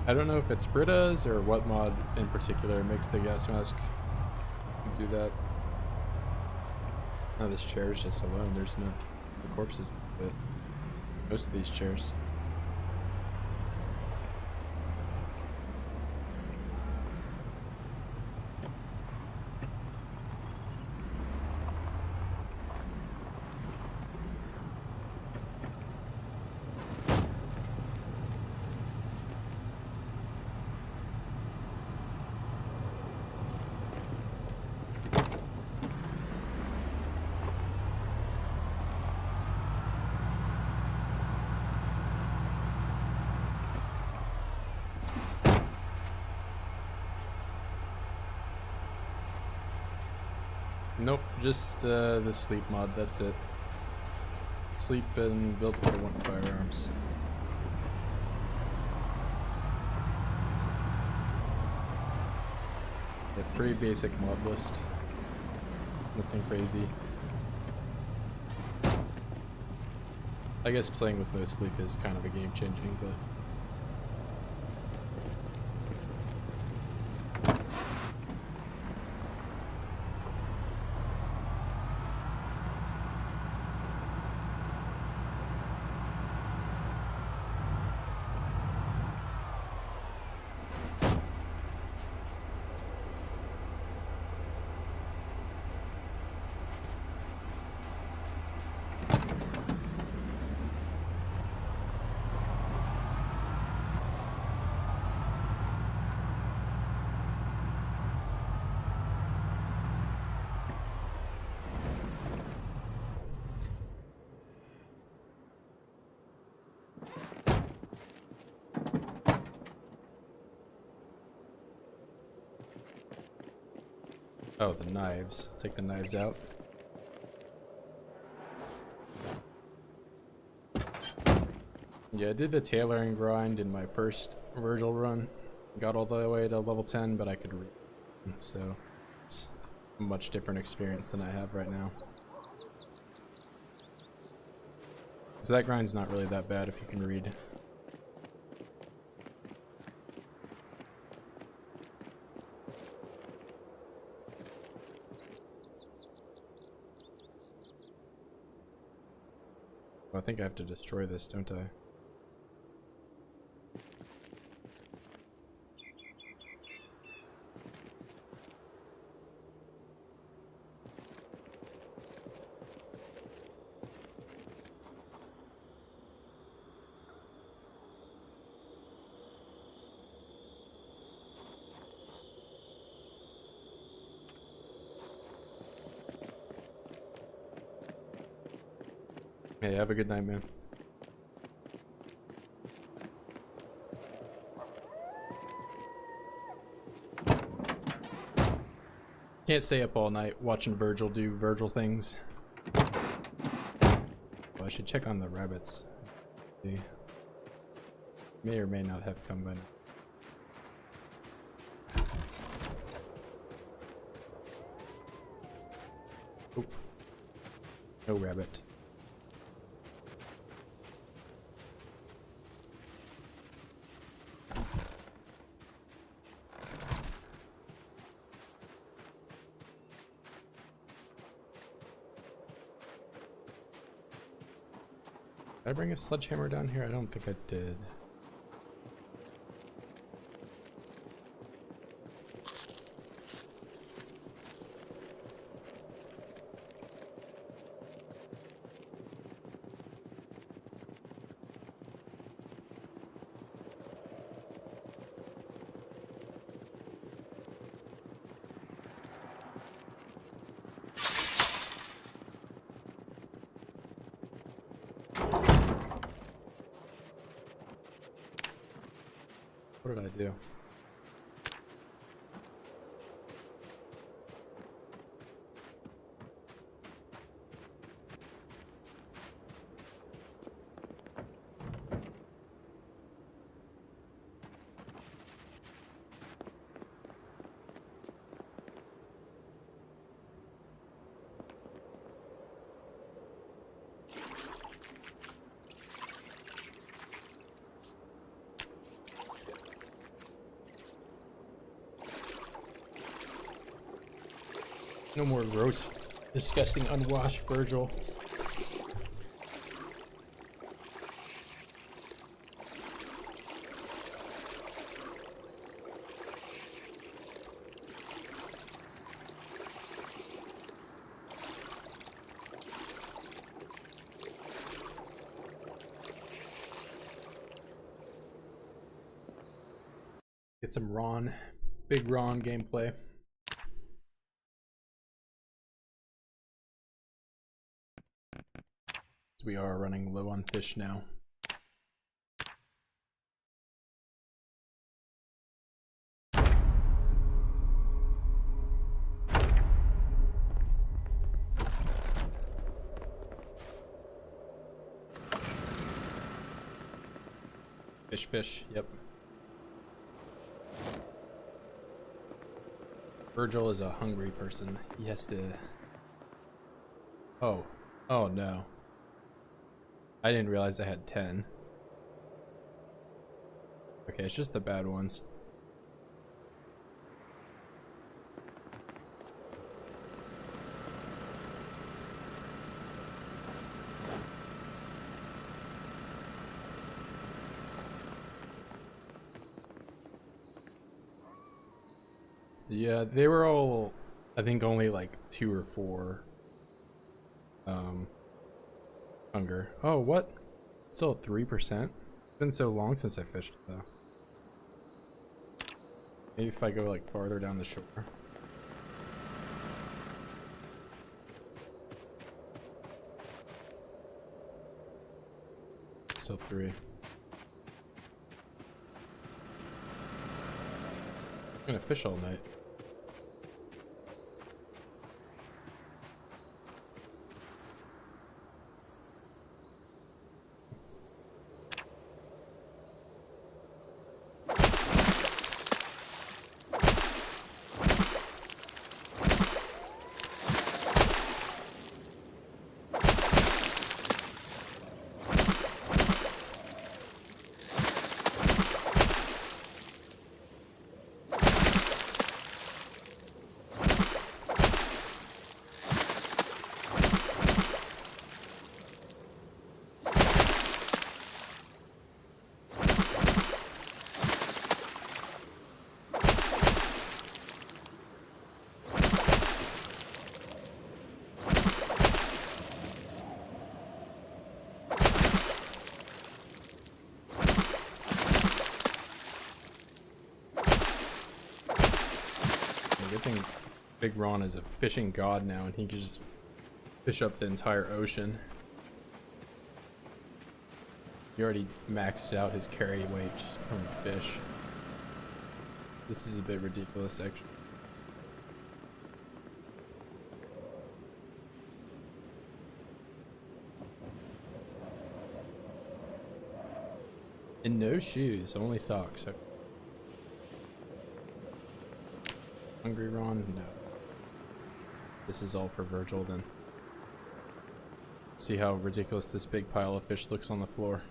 S1: I don't know if it's Britta's or what mod in particular makes the gas mask do that. No, this chair is just alone. There's no the corpses, but most of these chairs. Nope, just the sleep mod, that's it. Sleep and build for one firearms. Yeah, pretty basic mod list. Nothing crazy. I guess playing with no sleep is kind of a game changing, but Oh, the knives. Take the knives out. Yeah, I did the tailoring grind in my first Virgil run. Got all the way to level 10, but I could read. So it's a much different experience than I have right now. So that grind's not really that bad if you can read. I think I have to destroy this, don't I? Hey, have a good night, man. Can't stay up all night watching Virgil do Virgil things. Well, I should check on the rabbits. They may or may not have come by now. Oop. No rabbit. Did I bring a sledgehammer down here? I don't think I did. What did I do? No more gross, disgusting, unwashed Virgil. Get some Ron, big Ron gameplay. We are running low on fish now. Fish, fish, yep. Virgil is a hungry person. He has to... Oh. Oh no. I didn't realize I had 10. Okay, it's just the bad ones. Yeah, they were all, I think only like 2 or 4 hunger. Oh, what? Still at 3%? It's been so long since I fished though. Maybe if I go like farther down the shore. Still 3. I'm gonna fish all night. Big Ron is a fishing god now, and he can just fish up the entire ocean. He already maxed out his carry weight just from fish. This is a bit ridiculous, actually. And no shoes, only socks. Hungry Ron? No. This is all for Virgil then. See how ridiculous this big pile of fish looks on the floor.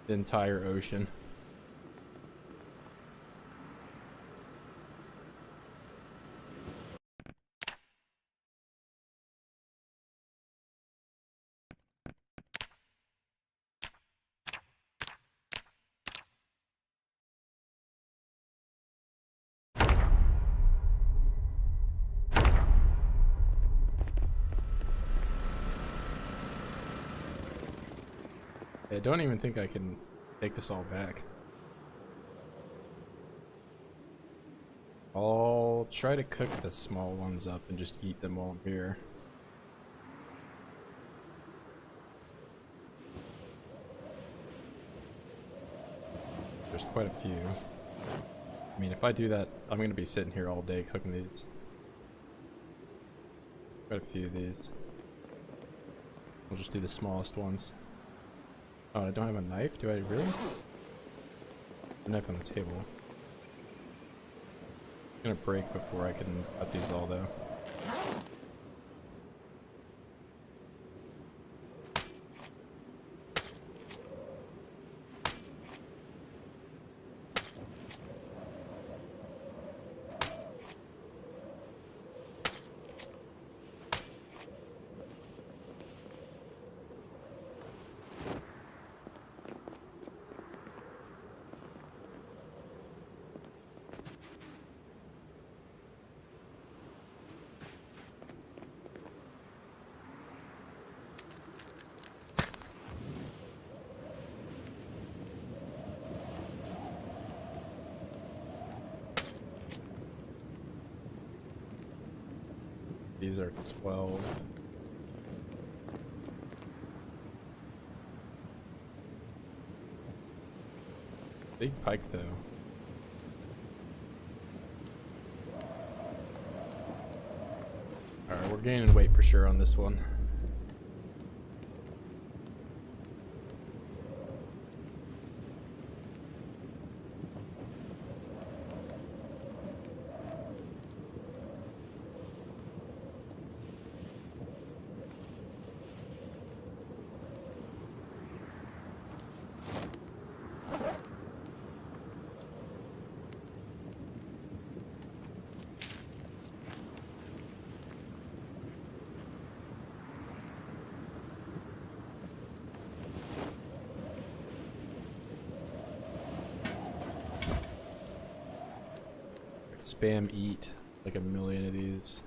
S1: The entire ocean. I don't even think I can take this all back. I'll try to cook the small ones up and just eat them while I'm here. There's quite a few. I mean, if I do that, I'm gonna be sitting here all day cooking these. Quite a few of these. I'll just do the smallest ones. Oh, I don't have a knife? Do I really? A knife on the table. It's gonna break before I can cut these all, though. These are 12. Big pike, though. Alright, we're gaining weight for sure on this one. Spam eat like a million of these.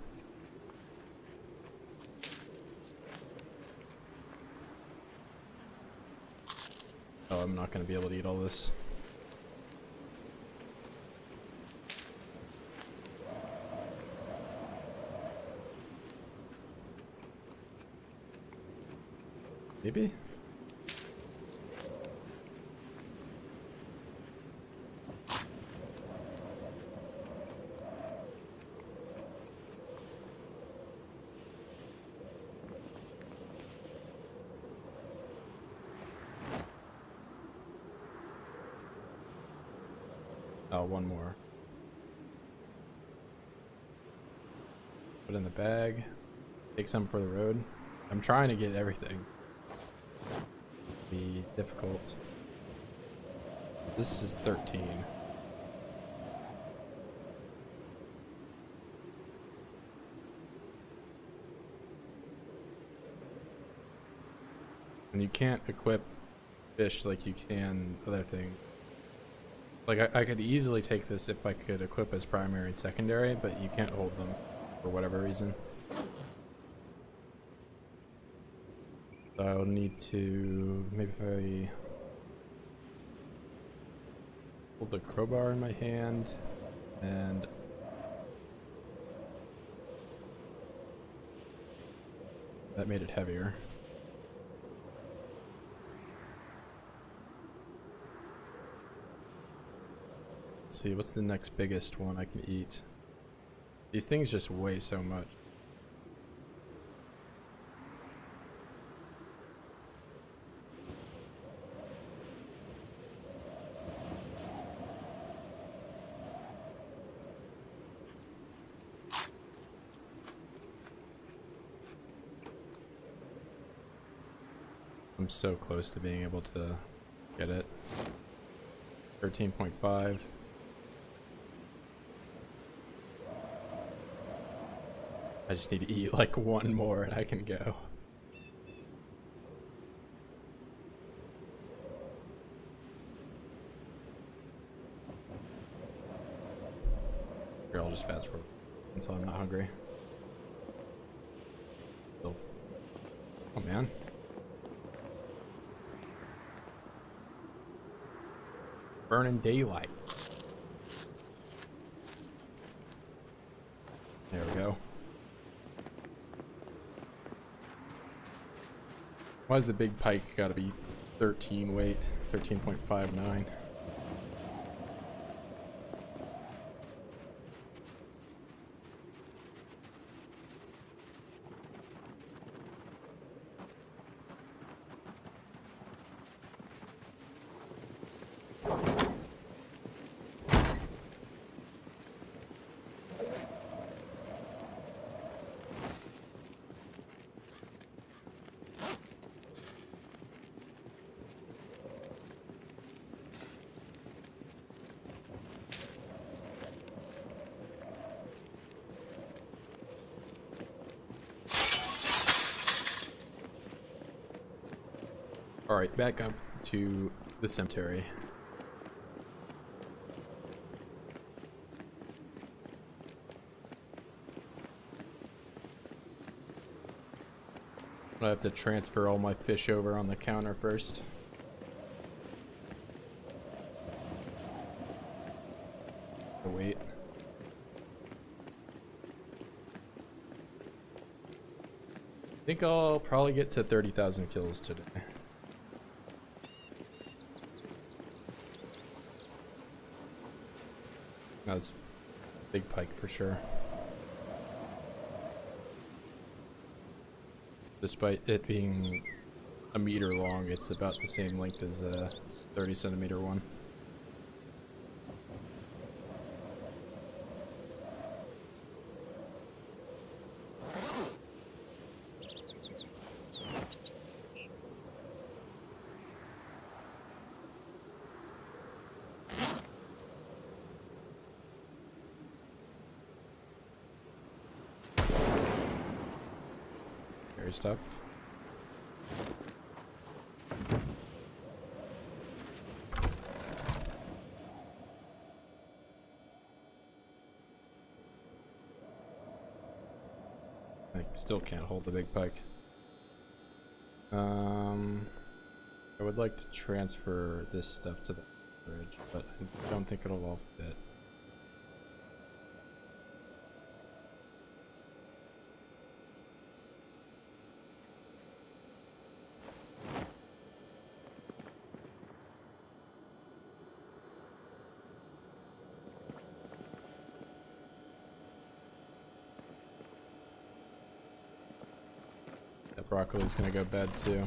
S1: Oh, I'm not going to be able to eat all this. Maybe? Oh, one more. Put in the bag. Take some for the road. I'm trying to get everything. Be difficult. This is 13. And you can't equip fish like you can other things. Like, I could easily take this if I could equip as primary and secondary, but you can't hold them for whatever reason. So I'll need to, maybe if I hold the crowbar in my hand and That made it heavier. Let's see, what's the next biggest one I can eat? These things just weigh so much. I'm so close to being able to get it. 13.5. I just need to eat like one more and I can go. Here, I'll just fast forward until I'm not hungry. Oh man. Burning daylight. There we go. Why is the big pike gotta be 13 weight? 13.59. Alright, back up to the cemetery. I have to transfer all my fish over on the counter first. Oh, wait. I think I'll probably get to 30,000 kills today. That's a big pike for sure. Despite it being a meter long, it's about the same length as a 30 centimeter one. Stuff. I still can't hold the big pike. I would like to transfer this stuff to the bridge, but I don't think it'll all fit. Broccoli's gonna go bad too.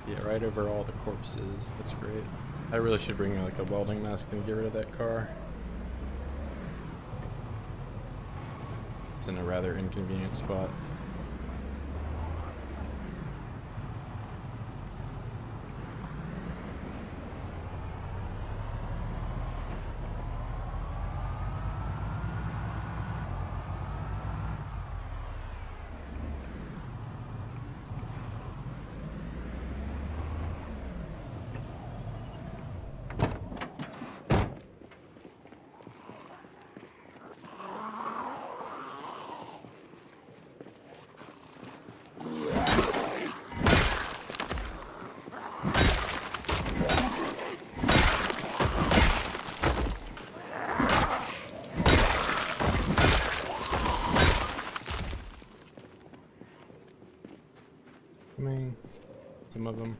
S1: Yeah, right over all the corpses. That's great. I really should bring like a welding mask and get rid of that car. It's in a rather inconvenient spot. Some of them.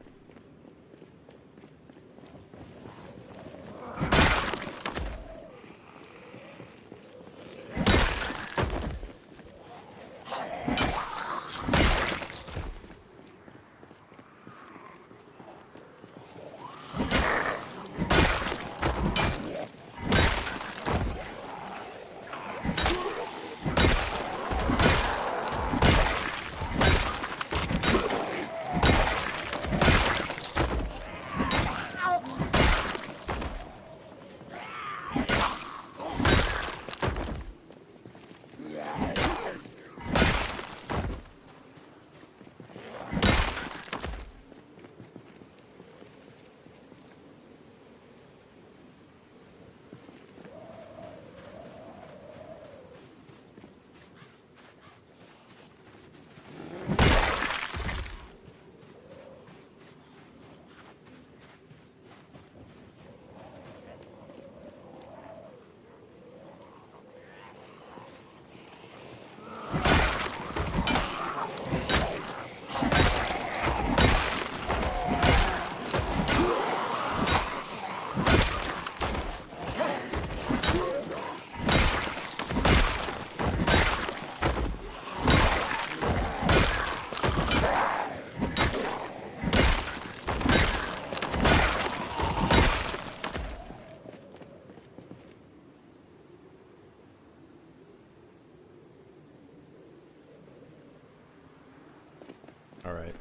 S1: All right.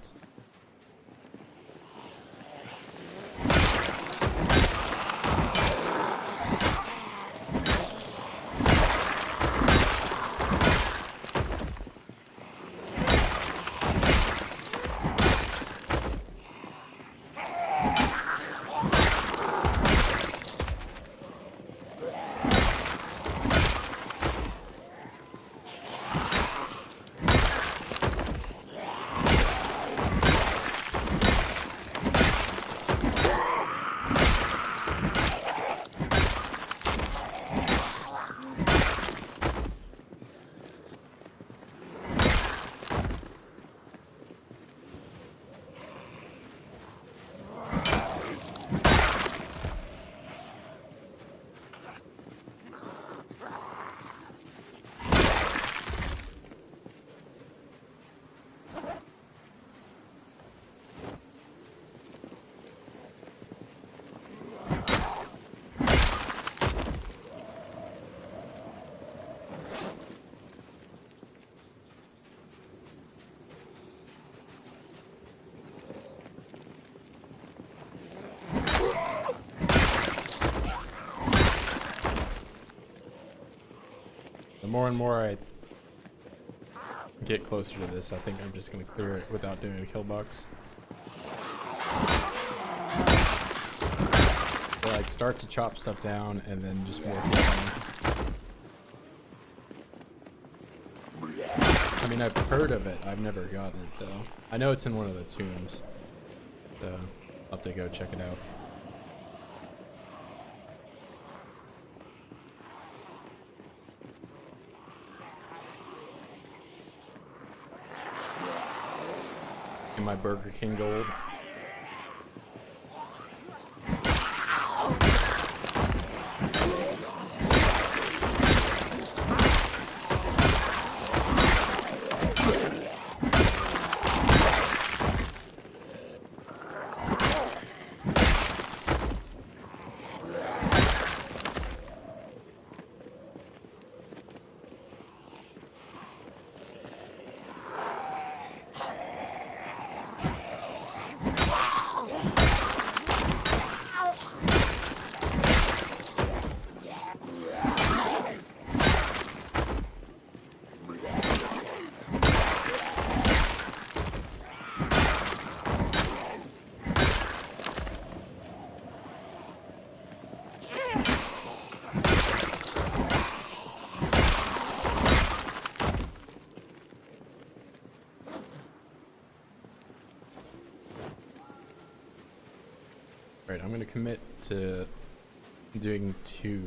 S1: The more and more I get closer to this, I think I'm just going to clear it without doing a kill box. Or like start to chop stuff down and then just work it on. I mean, I've heard of it. I've never gotten it though. I know it's in one of the tombs, so I'll have to go check it out. In my Burger King gold. Alright, I'm gonna commit to doing 2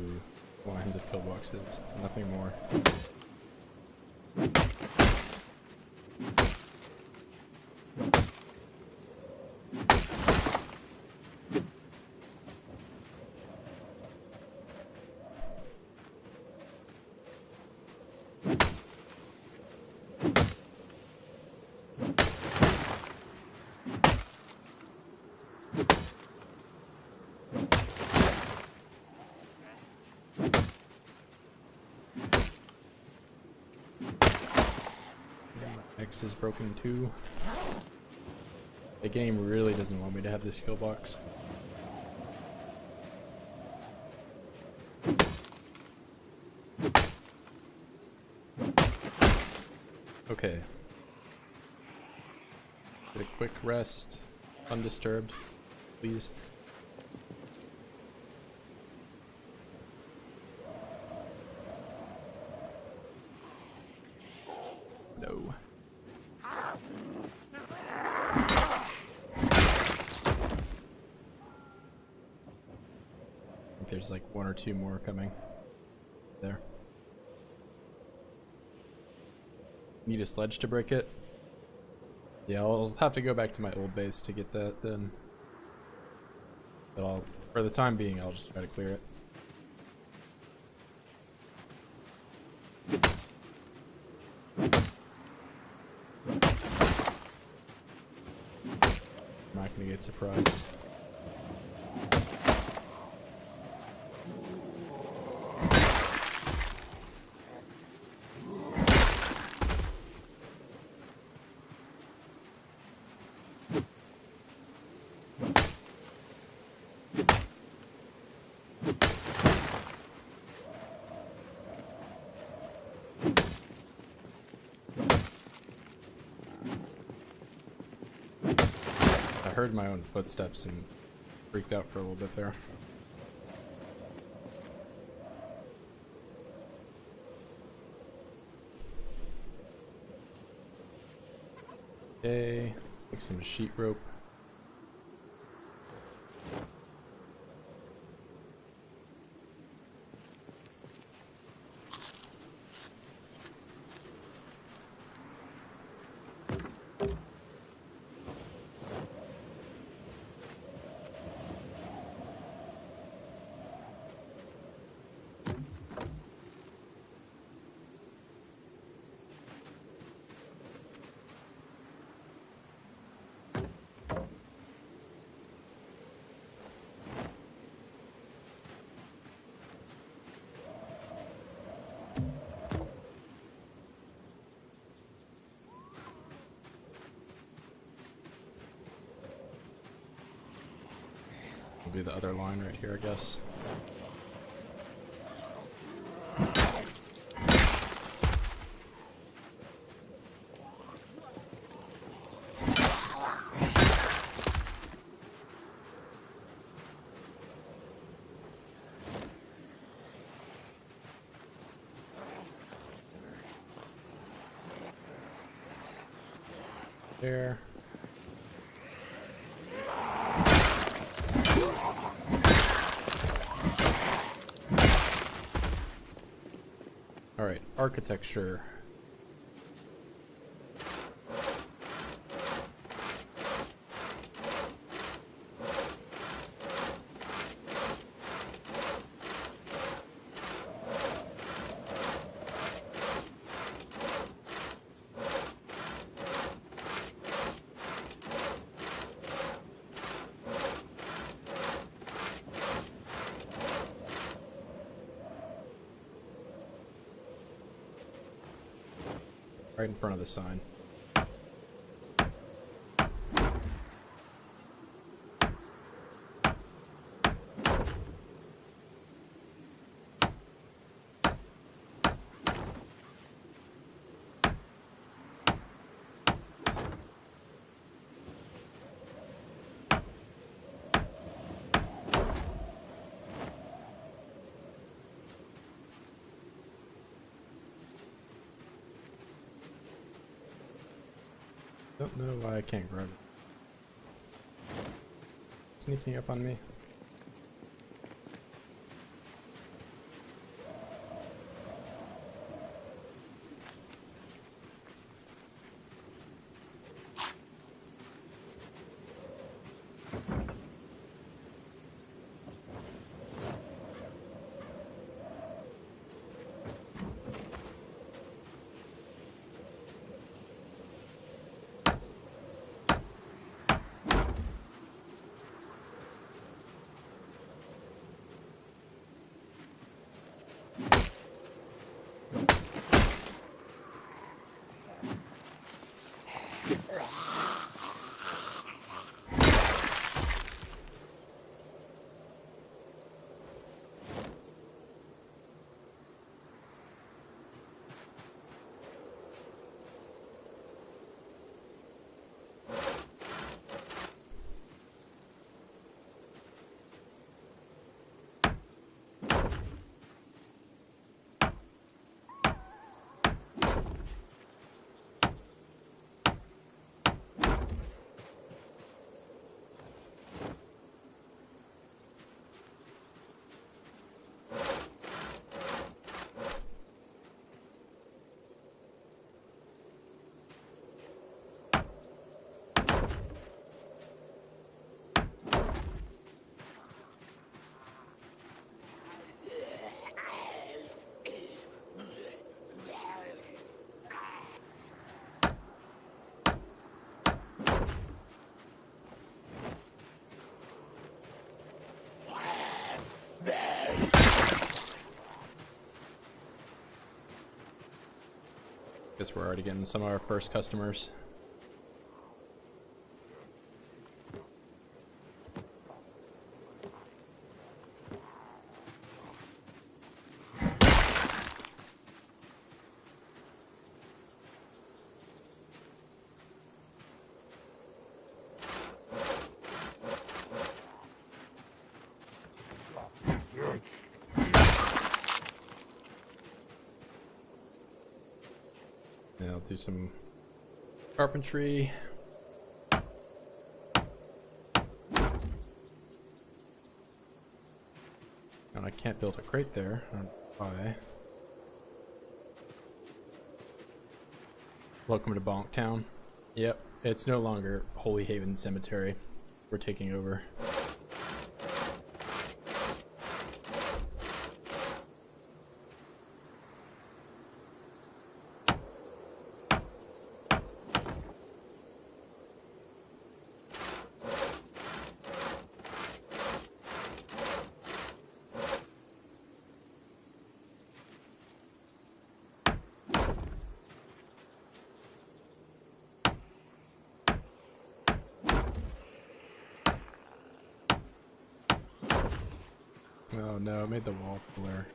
S1: lines of pillboxes, nothing more. X is broken too. The game really doesn't want me to have this kill box. Okay. Get a quick rest, undisturbed, please. No. I think there's like 1 or 2 more coming. There. Need a sledge to break it? Yeah, I'll have to go back to my old base to get that then. But for the time being, I'll just try to clear it. I'm not gonna get surprised. I heard my own footsteps and freaked out for a little bit there. Okay, let's make some sheet rope. I'll do the other line right here, I guess. There. Alright, architecture. Right in front of the sign. Don't know why I can't grab it. sneaking up on me. Guess we're already getting some of our first customers. Yeah, I'll do some carpentry. And I can't build a crate there. I don't know why. Welcome to Bonktown. Yep, it's no longer Holy Haven Cemetery. We're taking over. Oh no, I made the wall blur.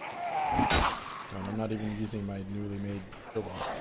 S1: Oh, I'm not even using my newly made pillbox.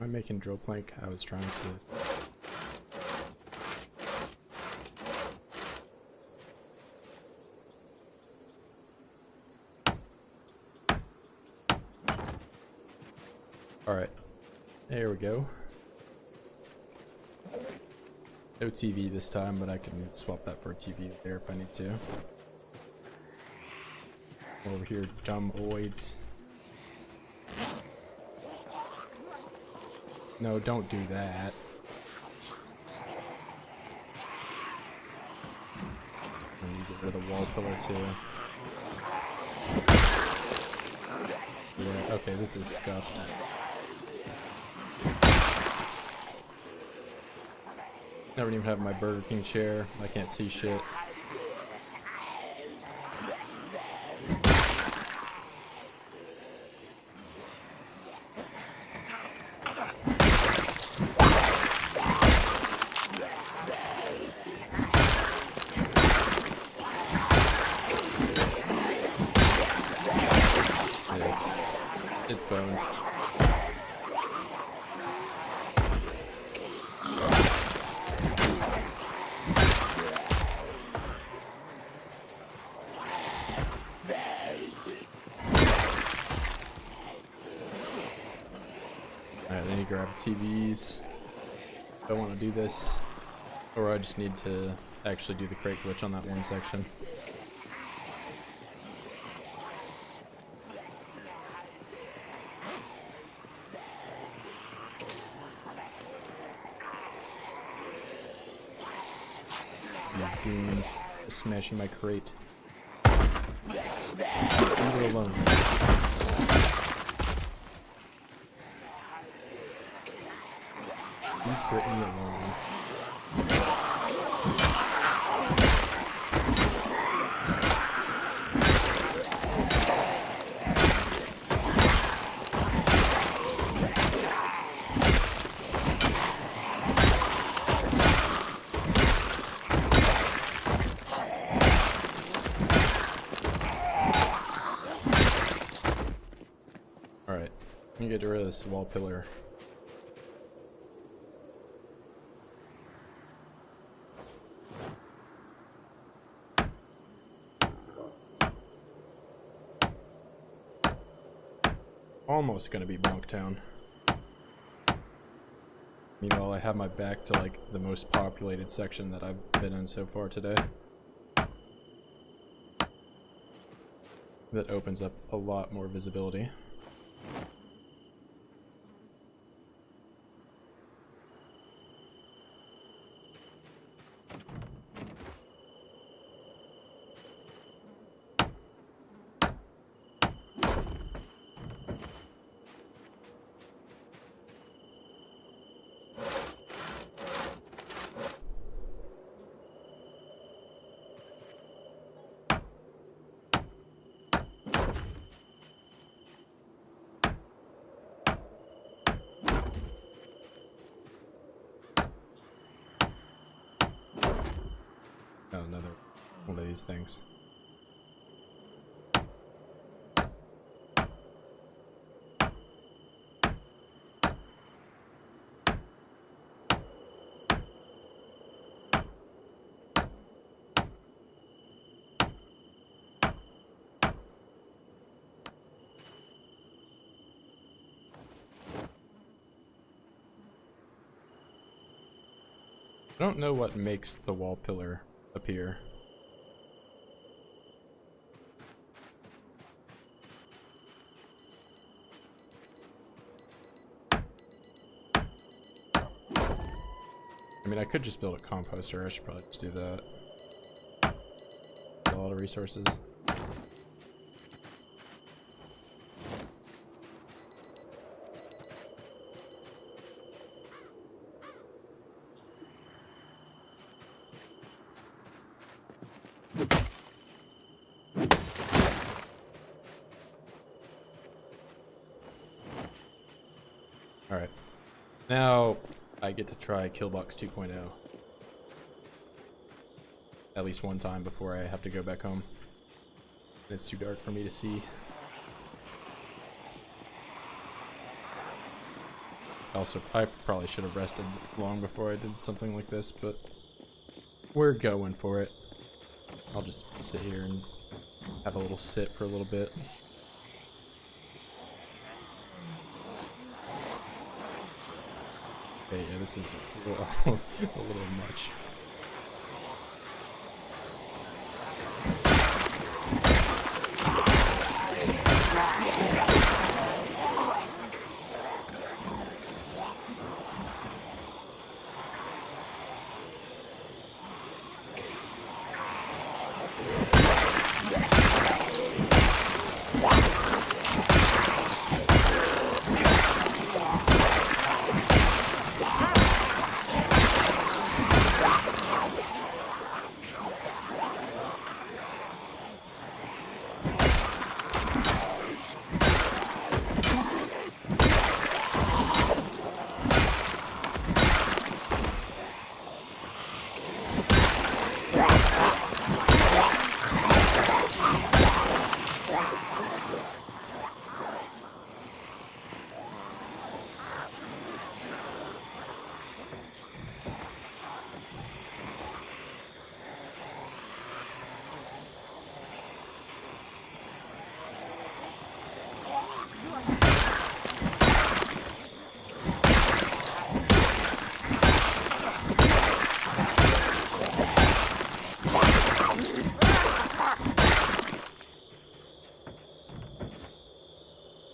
S1: Am I making drill plank? I was trying to. Alright, there we go. No TV this time, but I can swap that for a TV there if I need to. Over here, Zomboids. No, don't do that. I need to get rid of the wall pillar too. Yeah, okay, this is scuffed. I don't even have my Burger King chair. I can't see shit. alone. Alright, then you grab TVs. Don't want to do this. Or I just need to actually do the crate glitch on that one section. These goons are smashing my crate. Leave it alone. Leave Brittany alone. Alright, let me get rid of this wall pillar. Almost gonna be Bonktown. Meanwhile, I have my back to like the most populated section that I've been in so far today. That opens up a lot more visibility. Oh, another one of these things. I don't know what makes the wall pillar appear. I mean, I could just build a composter. I should probably just do that. A lot of resources. Alright. Now I get to try Killbox 2.0. At least one time before I have to go back home. It's too dark for me to see. Also, I probably should have rested long before I did something like this, but we're going for it. I'll just sit here and have a little sit for a little bit. Okay, yeah, this is a little much.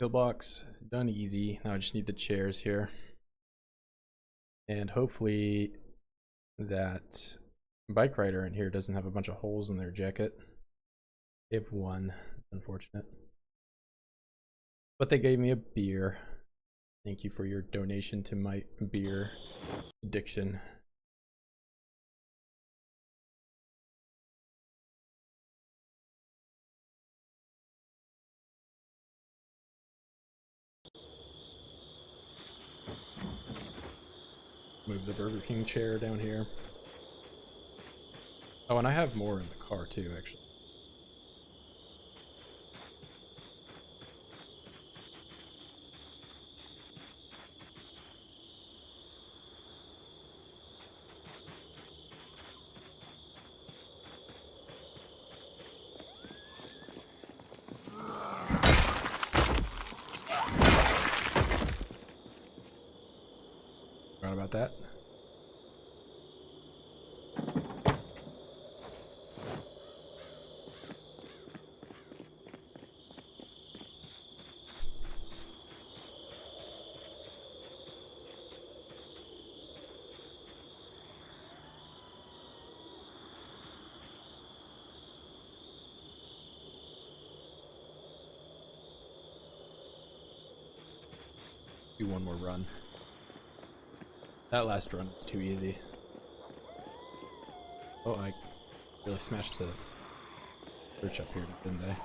S1: pillbox done easy. Now I just need the chairs here. And hopefully that bike rider in here doesn't have a bunch of holes in their jacket. They have one, unfortunate. But they gave me a beer. Thank you for your donation to my beer addiction. Move the Burger King chair down here. Oh, and I have more in the car too, actually. Forgot about that. Do one more run. That last run was too easy. Oh, I really smashed the bridge up here, didn't I?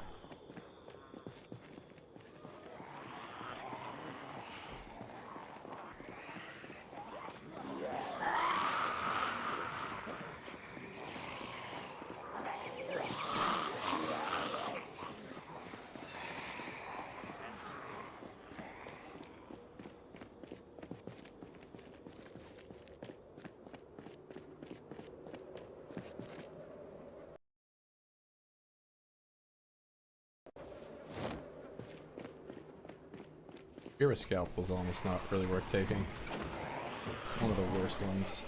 S1: Vera Scalpel's almost not really worth taking. It's one of the worst ones.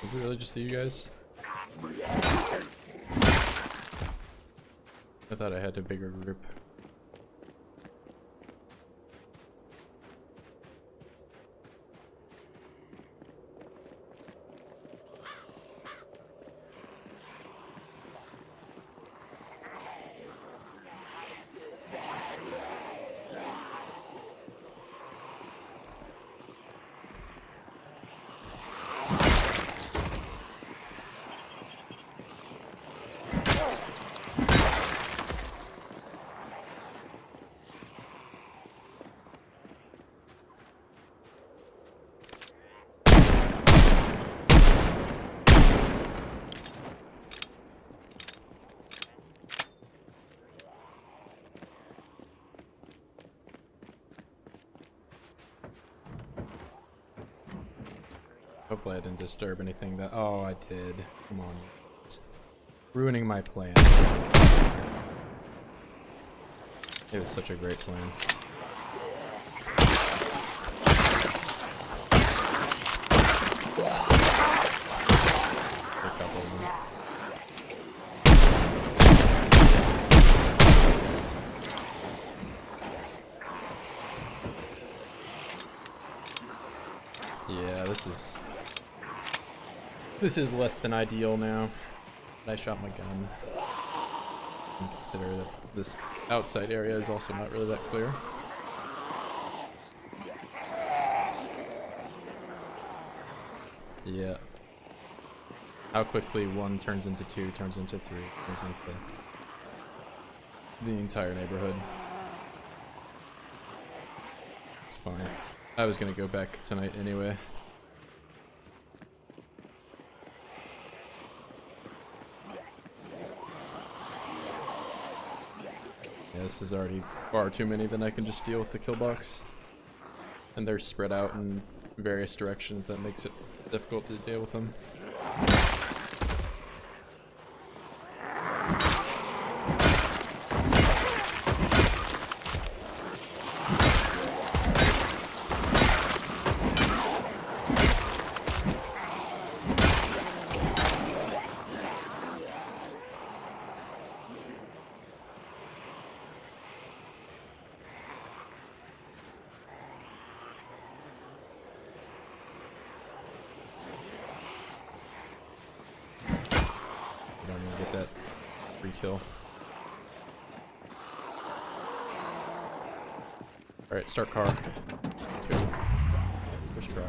S1: Is it really just you guys? I thought I had a bigger group. Hopefully I didn't disturb anything that— oh, I did. Come on. It's ruining my plan. It was such a great plan. A couple of them. Yeah, this is less than ideal now. But I shot my gun. And consider that this outside area is also not really that clear. Yeah. How quickly one turns into two, turns into three, turns into the entire neighborhood. It's fine. I was gonna go back tonight anyway. this is already far too many than I can just deal with the kill box. And they're spread out in various directions that makes it difficult to deal with them. Free kill. Alright, start car. Let's go. First try.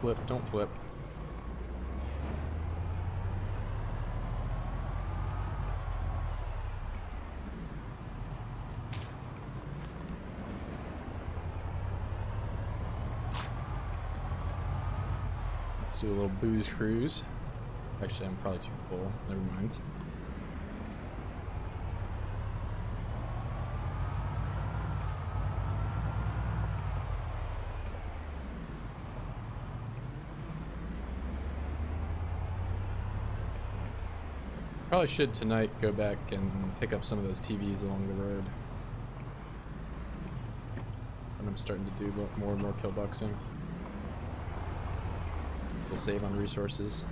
S1: Flip, don't flip. Let's do a little booze cruise. Actually, I'm probably too full. Never mind. Probably should tonight go back and pick up some of those TVs along the road. And I'm starting to do more and more kill boxing. We'll save on resources.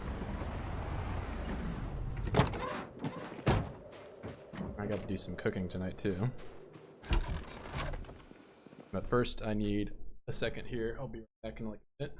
S1: I got to do some cooking tonight too. But first I need a second here. I'll be back in like a minute.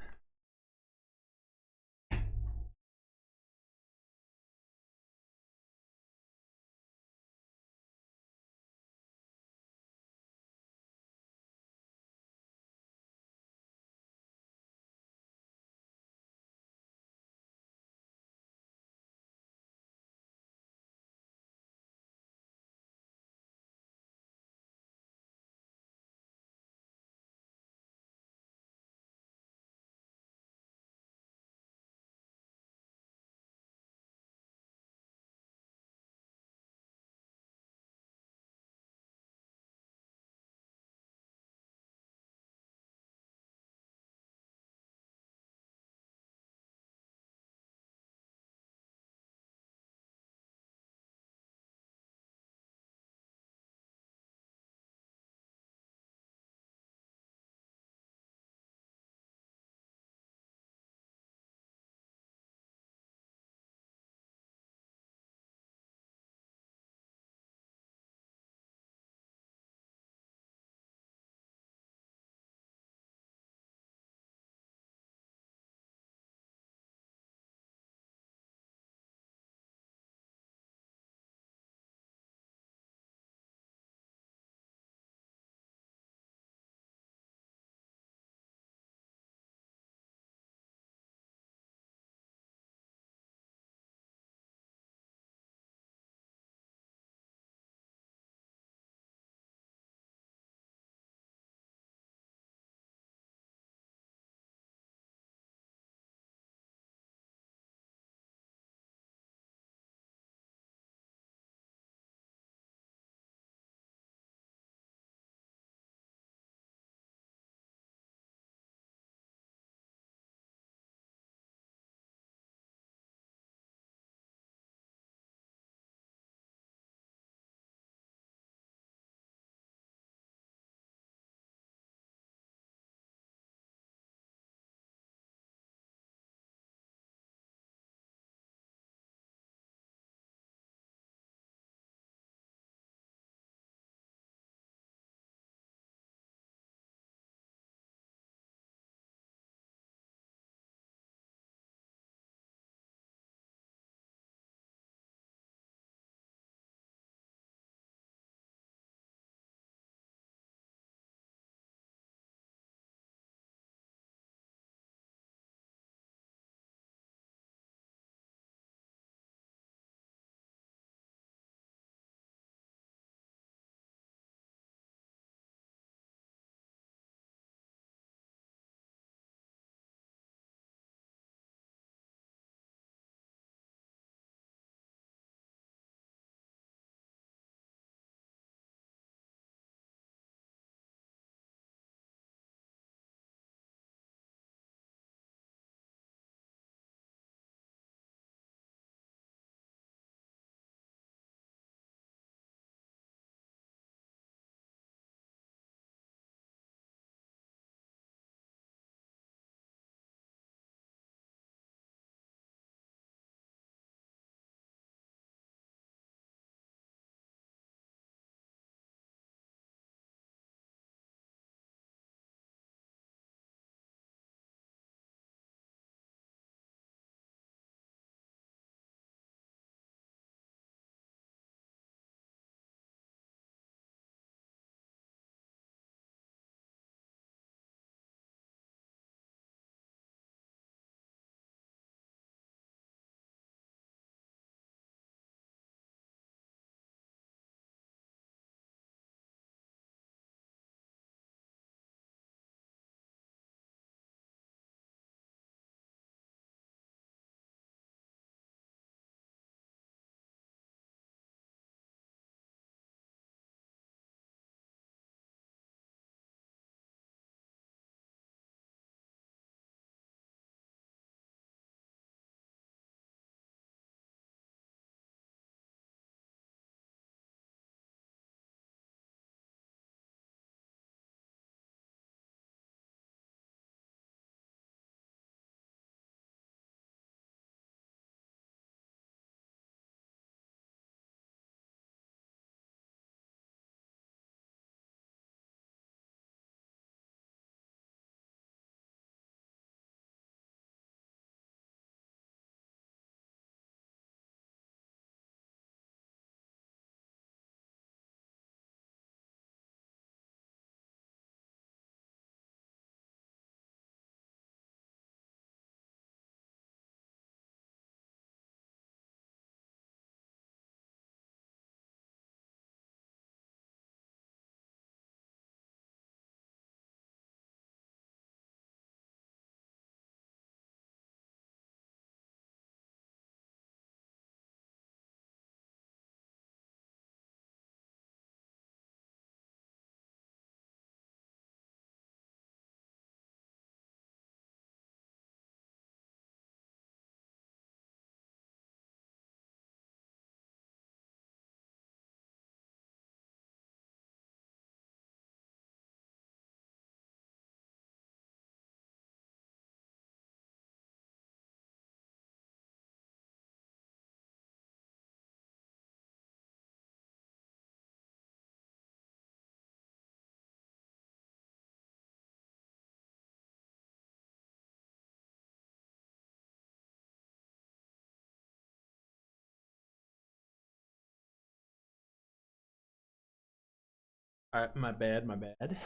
S1: Alright, my bad, my bad.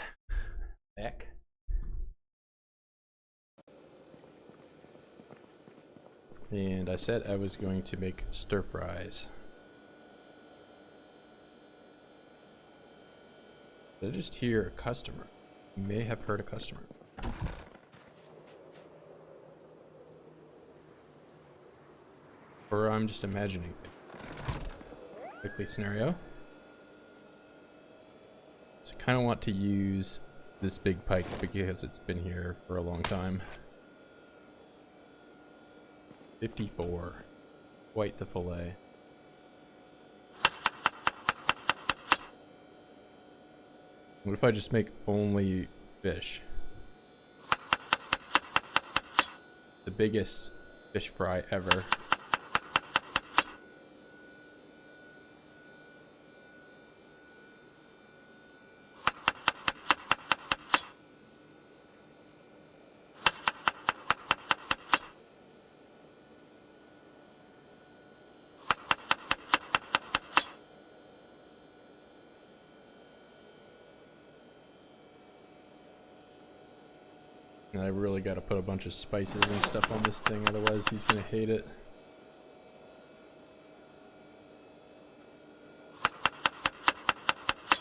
S1: Back. And I said I was going to make stir fries. Did I just hear a customer? You may have heard a customer. Or I'm just imagining. Quickly scenario. So I kind of want to use this big pike because it's been here for a long time. 54. Quite the fillet. What if I just make only fish? The biggest fish fry ever. And I really gotta put a bunch of spices and stuff on this thing, otherwise he's gonna hate it.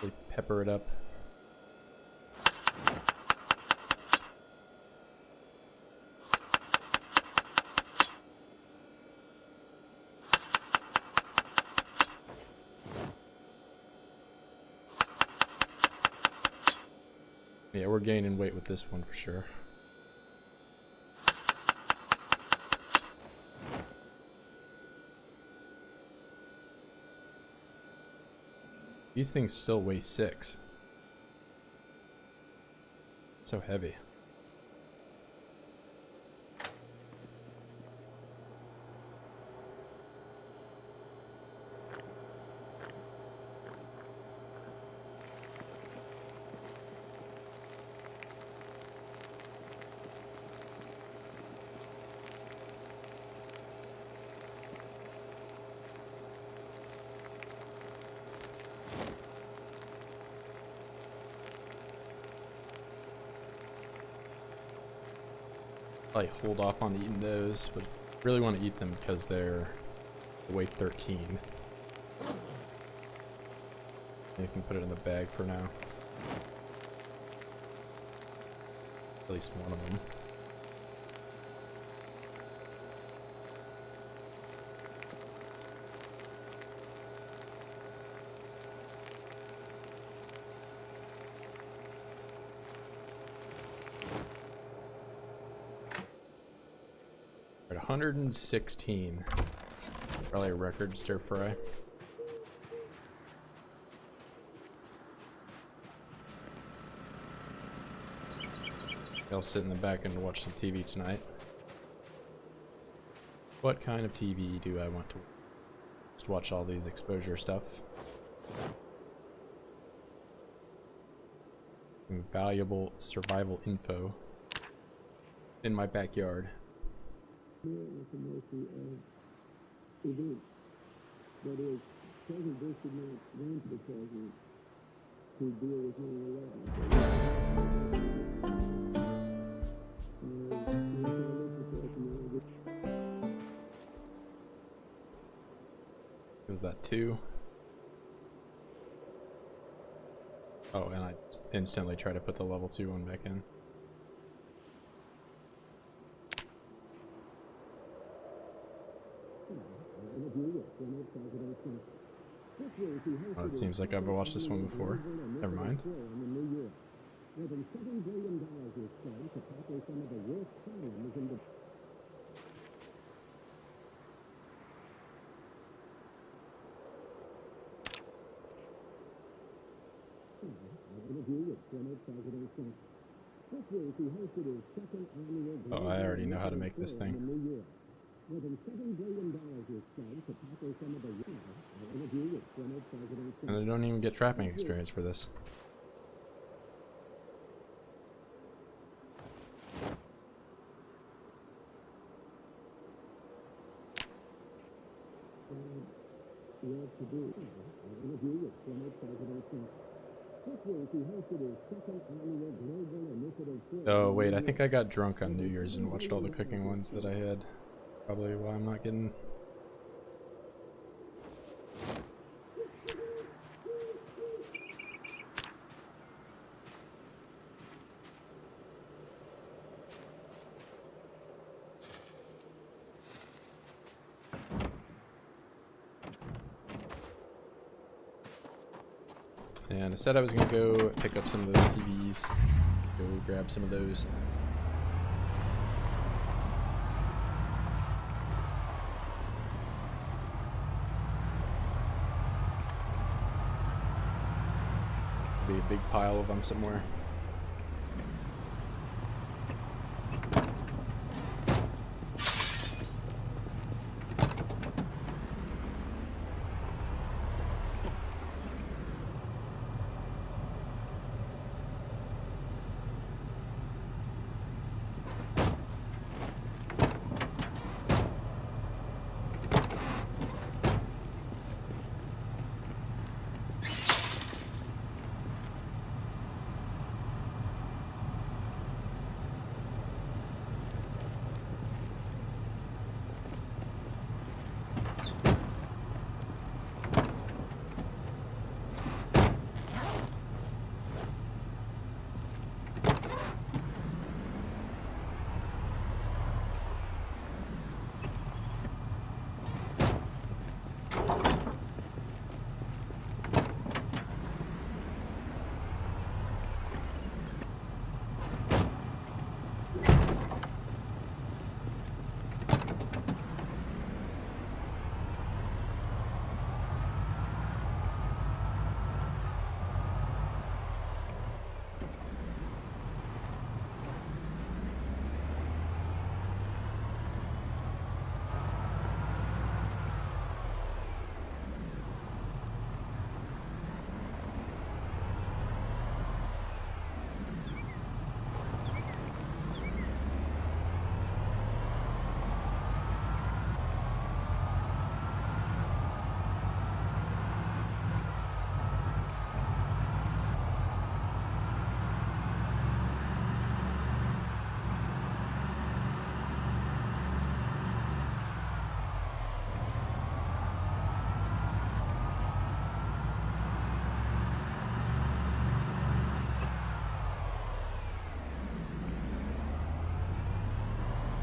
S1: Really pepper it up. Yeah, we're gaining weight with this one for sure. These things still weigh 6. So heavy. Like hold off on eating those, but really want to eat them because they're weight 13. You can put it in the bag for now. At least one of them. We're at 116. Probably a record stir fry. I'll sit in the back and watch some TV tonight. What kind of TV do I want to just watch? All these exposure stuff. Valuable survival info in my backyard.
S2: More information of events. That is, President Bush did not run for the president to deal with 9/11.
S1: Was that 2? Oh, and I instantly try to put the level 2 one back in. Oh, it seems like I've watched this one before. Never mind.
S2: More than $7 billion was spent to tackle some of the worst problems in the
S1: Oh, I already know how to make this thing.
S2: More than $7 billion was spent to tackle some of the interview with former President
S1: And I don't even get trapping experience for this.
S2: to do an interview with former President Trump.
S1: Oh wait, I think I got drunk on New Year's and watched all the cooking ones that I had. Probably why I'm not getting... And I said I was gonna go pick up some of those TVs. Go grab some of those. Be a big pile of them somewhere.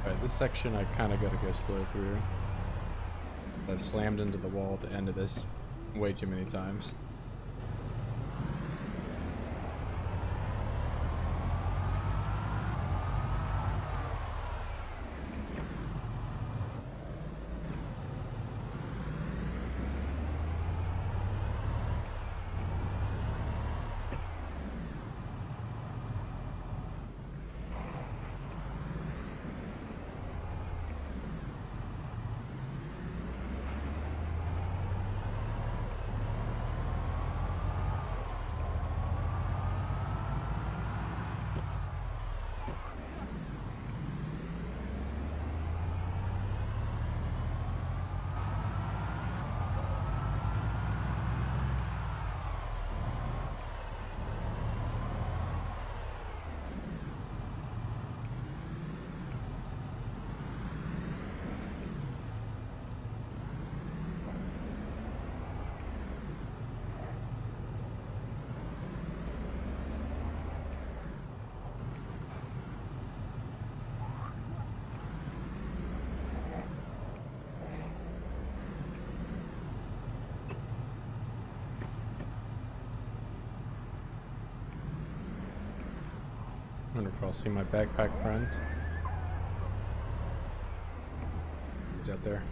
S1: Alright, this section I kind of got to go slow through. I've slammed into the wall at the end of this way too many times. I wonder if I'll see my backpack friend. He's out there.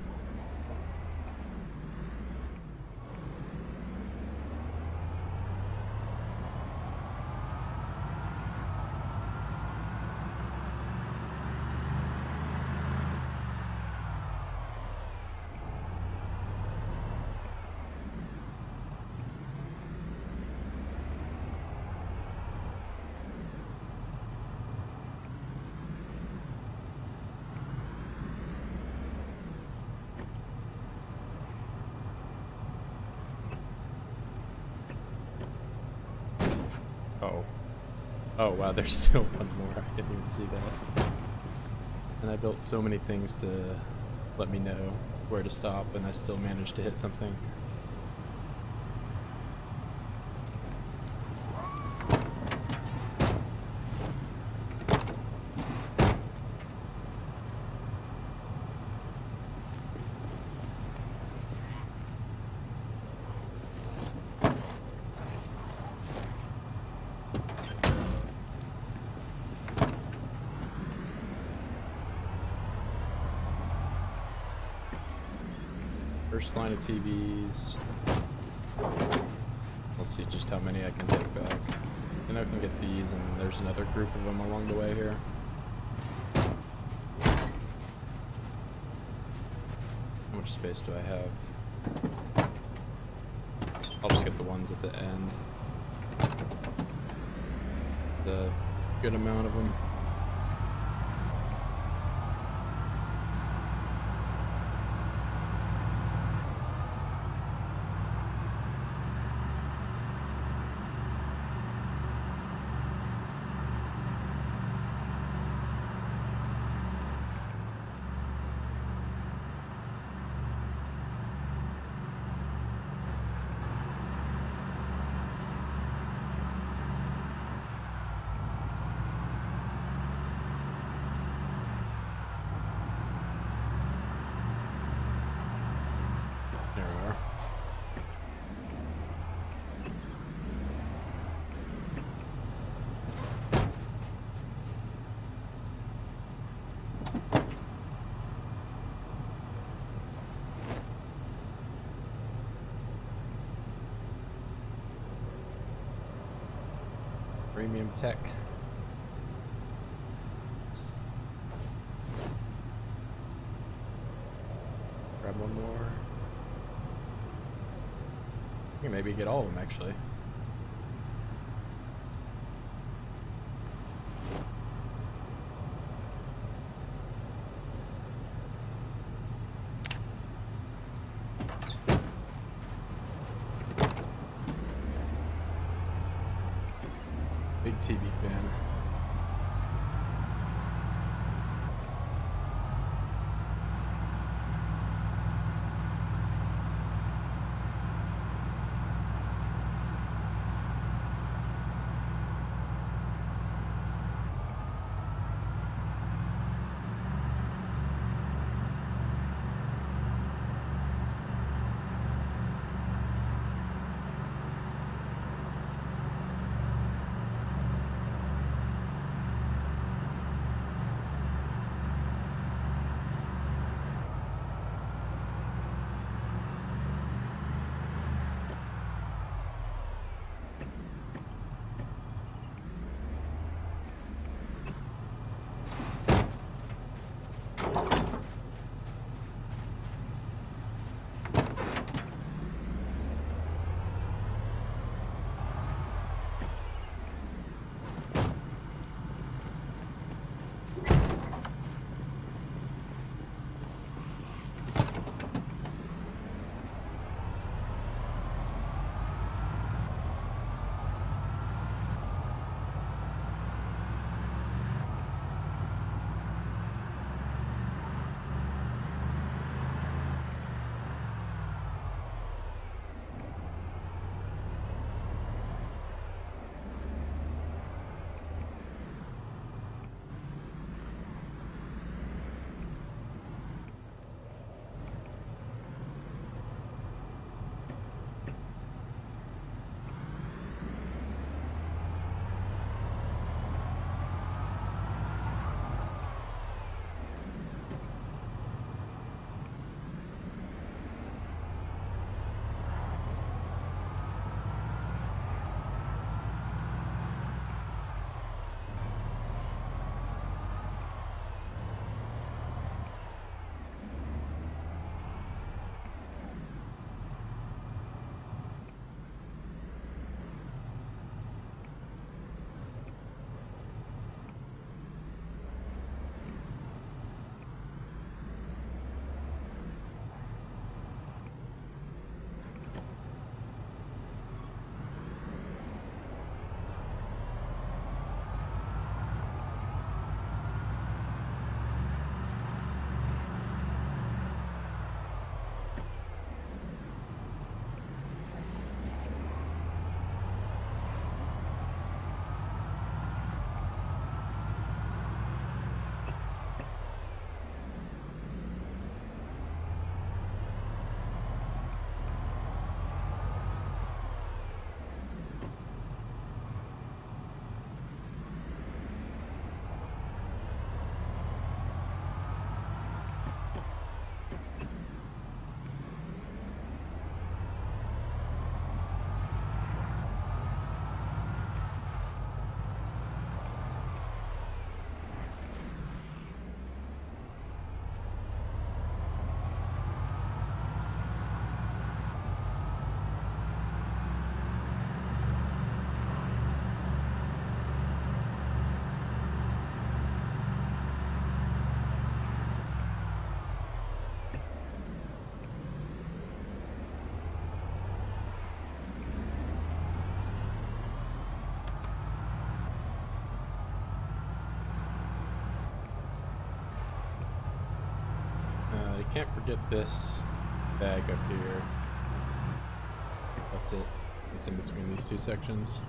S1: Oh wow, there's still one more. I didn't even see that. And I built so many things to let me know where to stop, and I still managed to hit something. First line of TVs. We'll see just how many I can take back. And I can get these, and there's another group of them along the way here. How much space do I have? I'll just get the ones at the end. The good amount of them. There we are. Premium tech. Grab one more. I can maybe get all of them actually. Big TV fan. can't forget this bag up here. Left it. It's in between these two sections.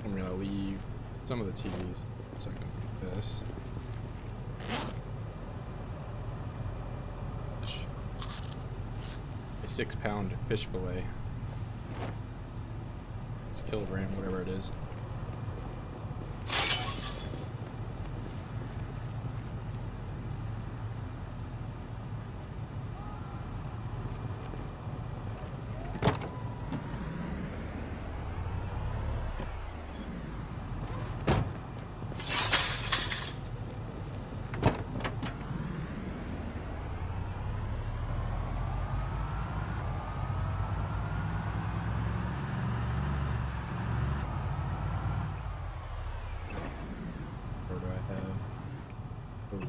S1: I'm gonna leave some of the TVs so I can take this. A 6-pound fish fillet. It's a kilogram, whatever it is. Where do I have? Ooh.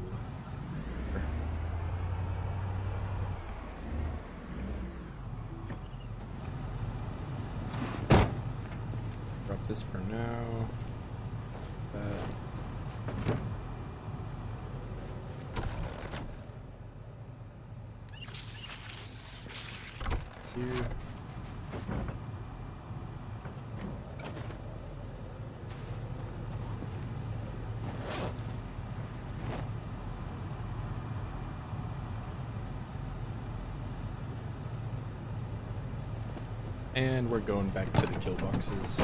S1: Drop this for now. Here. And we're going back to the kill boxes.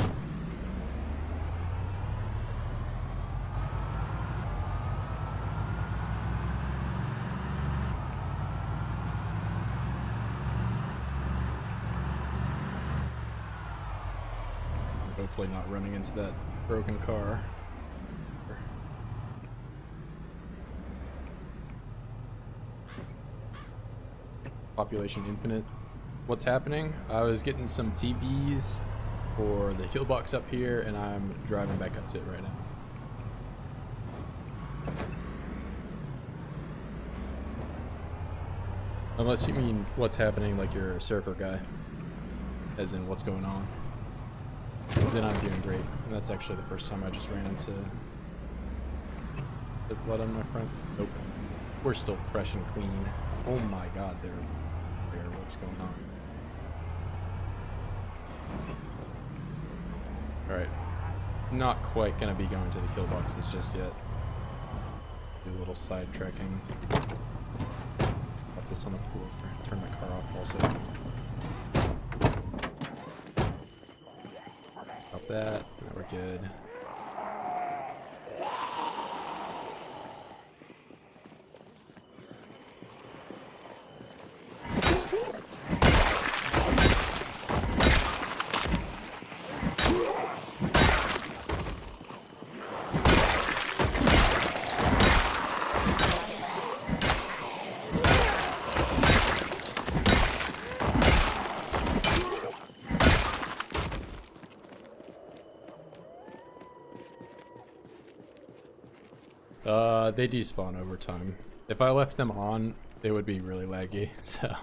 S1: Hopefully not running into that broken car. Population infinite. What's happening? I was getting some TVs for the kill box up here, and I'm driving back up to it right now. Unless you mean what's happening like you're a surfer guy, as in what's going on. Then I'm doing great, and that's actually the first time I just ran into the blood on my front. Nope. We're still fresh and clean. Oh my god, they're there. What's going on? Alright. Not quite gonna be going to the kill boxes just yet. Do a little side trekking. Put this on the floor. Turn my car off also. Stop that. Now we're good. They despawn over time. If I left them on, they would be really laggy, so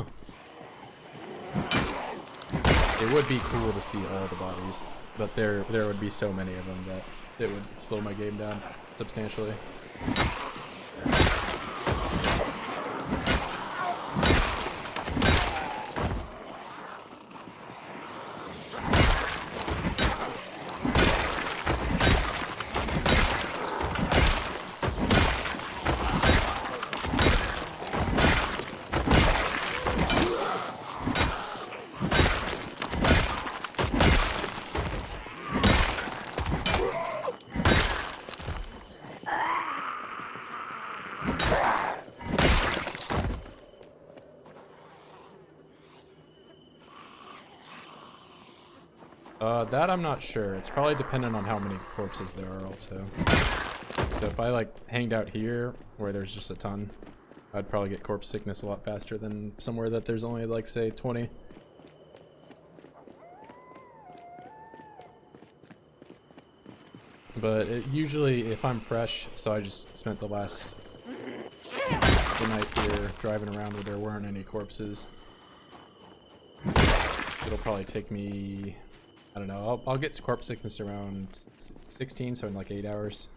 S1: it would be cool to see all the bodies, but there would be so many of them that it would slow my game down substantially. That I'm not sure. It's probably dependent on how many corpses there are also. So if I like hanged out here where there's just a ton, I'd probably get corpse sickness a lot faster than somewhere that there's only like say 20. But usually, if I'm fresh, so I just spent the night here driving around where there weren't any corpses. It'll probably take me, I don't know, I'll get to corpse sickness around 16, so in like 8 hours.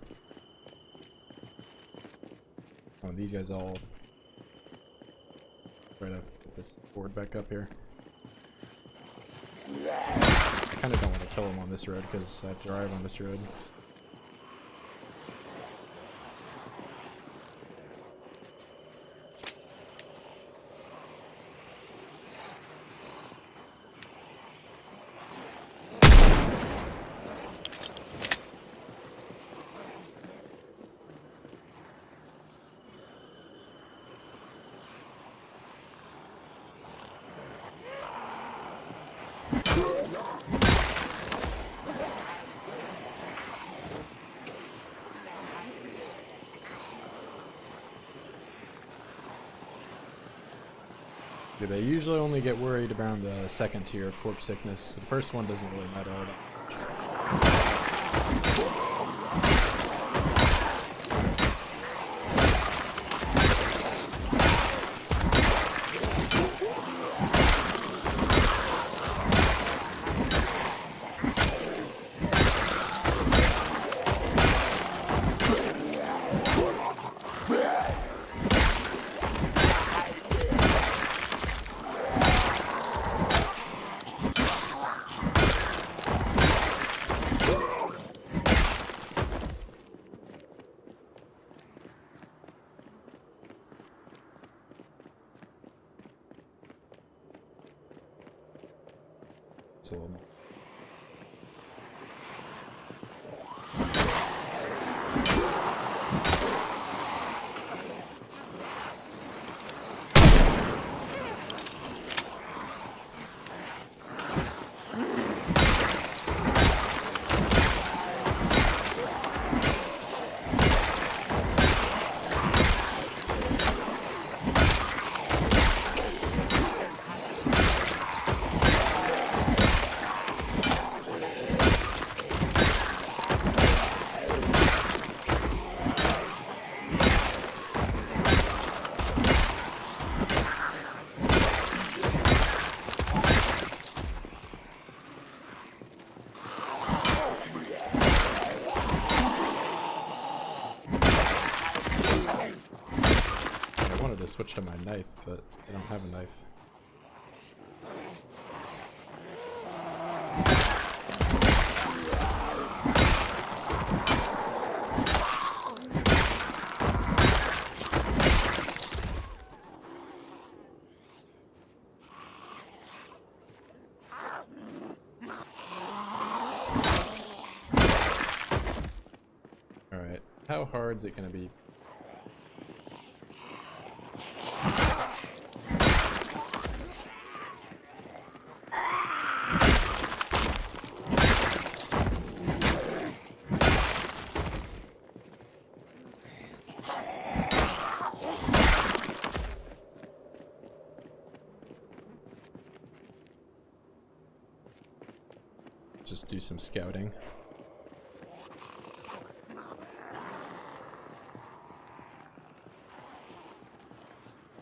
S1: Oh, these guys all try to get this board back up here. I kind of don't want to kill them on this road because I drive on this road. They usually only get worried around the second tier of corpse sickness. The first one doesn't really matter all that much. It's a little more. To switch to my knife, but I don't have a knife. All right, how hard is it gonna be? Just do some scouting.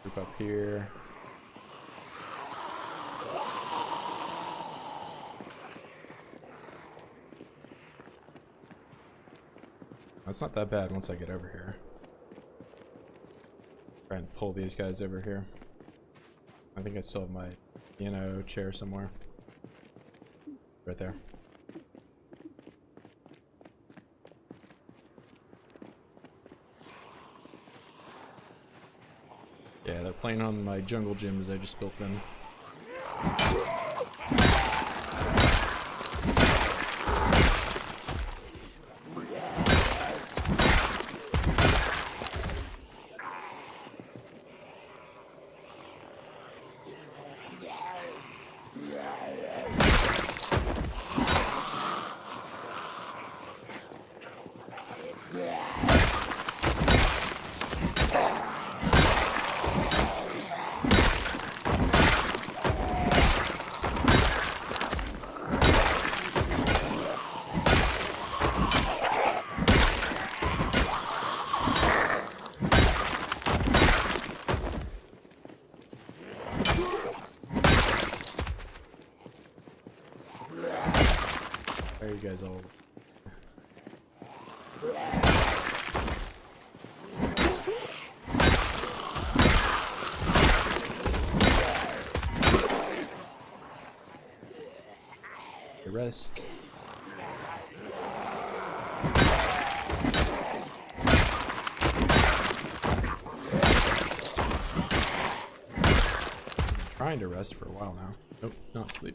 S1: Group up here. It's not that bad once I get over here. Try and pull these guys over here. I think I still have my piano chair somewhere. Right there. Yeah, they're playing on my jungle gyms. I just built them. all. The rest. Trying to rest for a while now. Nope, not sleep.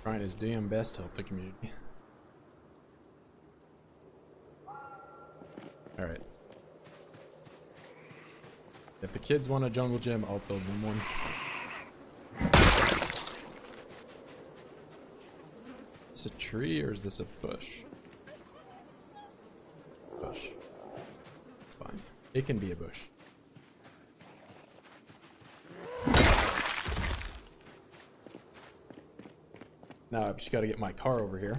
S1: Trying his damn best to help the community. Alright. If the kids want a jungle gym, I'll build them one. Is this a tree or is this a bush? Bush. It's fine. It can be a bush. Now I've just got to get my car over here,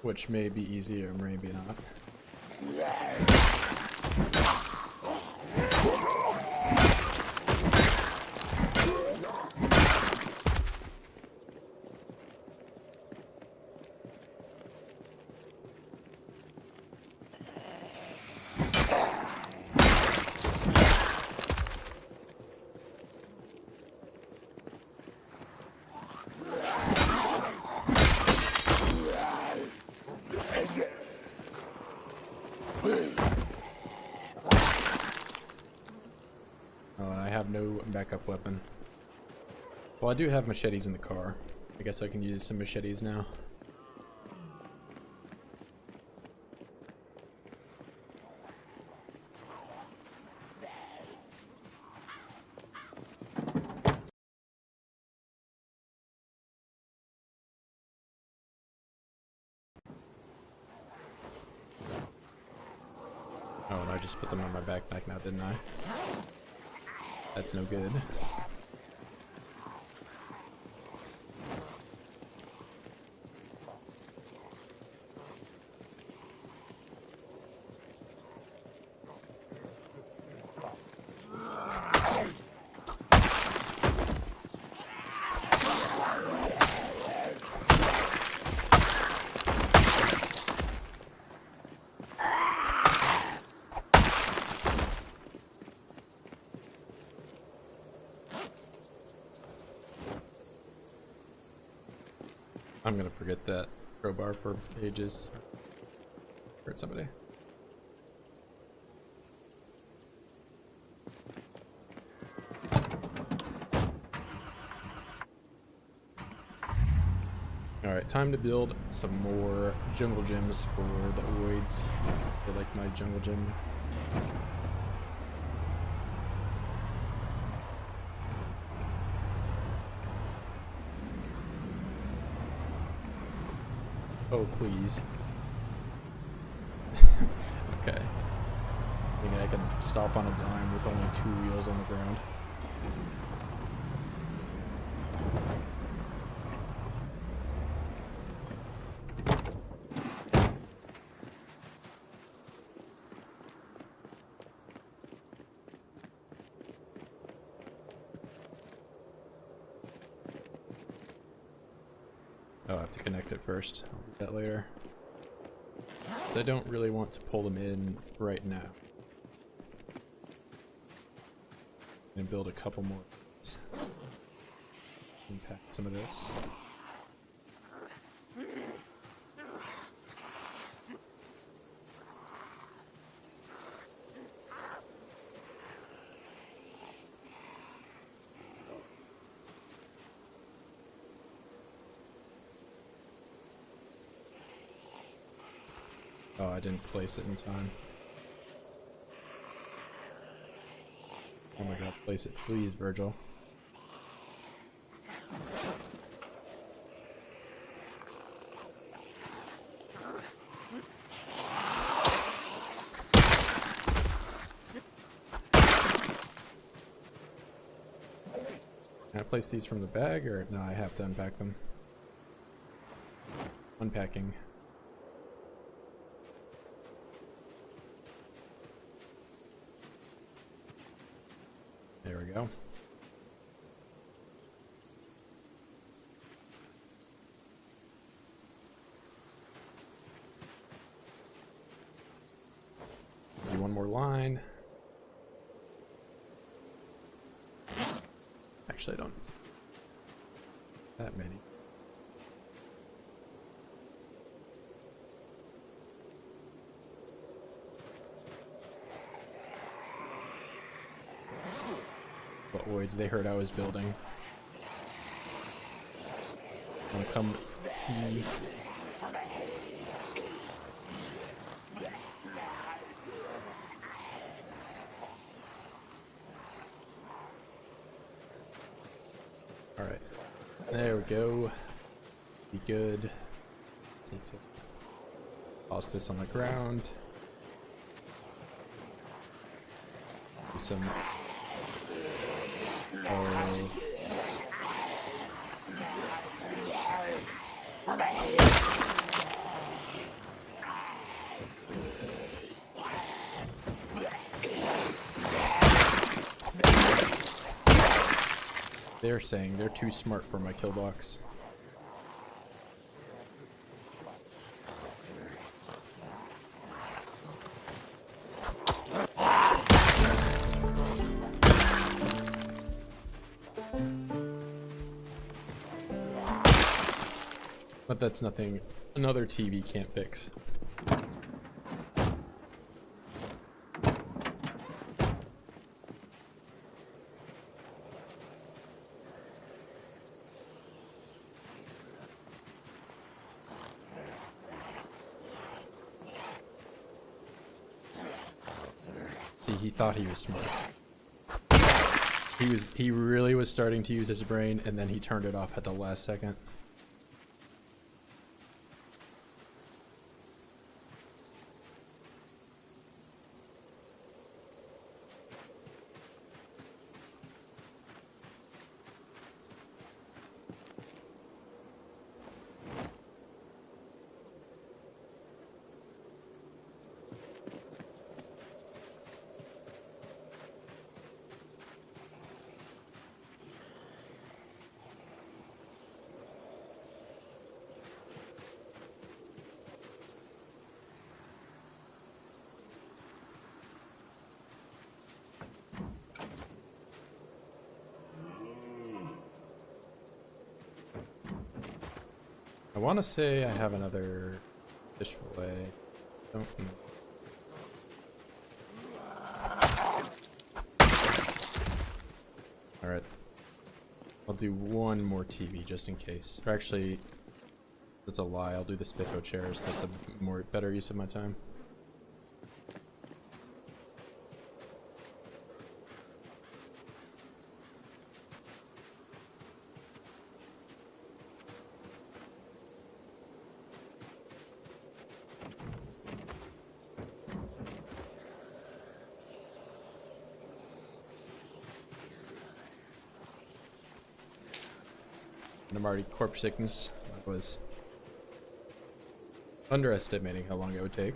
S1: which may be easy or maybe not. Oh, and I have no backup weapon. Well, I do have machetes in the car. I guess I can use some machetes now. Oh, and I just put them on my backpack now, didn't I? That's no good. I'm gonna forget that crowbar for ages. Hurt somebody. Alright, time to build some more jungle gyms for the oids. They like my jungle gym. Oh, please. Okay. Thinking I can stop on a dime with only 2 wheels on the ground. Oh, I have to connect it first. I'll do that later. So I don't really want to pull them in right now. And build a couple more. Impact some of this. Oh, I didn't place it in time. Oh my god, place it please, Virgil. Can I place these from the bag, or no, I have to unpack them? Unpacking. There we go. Do one more line. Actually, I don't. That many. What oids they heard I was building. Wanna come see? Alright. There we go. Be good. Need to toss this on the ground. Do some. Oh. They're saying they're too smart for my kill box. But that's nothing another TV can't fix. See, he thought he was smart. He really was starting to use his brain, and then he turned it off at the last second. I want to say I have another fish fillet. Don't know. Alright. I'll do one more TV just in case. Or actually, that's a lie. I'll do the Spiffo chairs. That's a better use of my time. I'm already corpse sickness. I was underestimating how long it would take.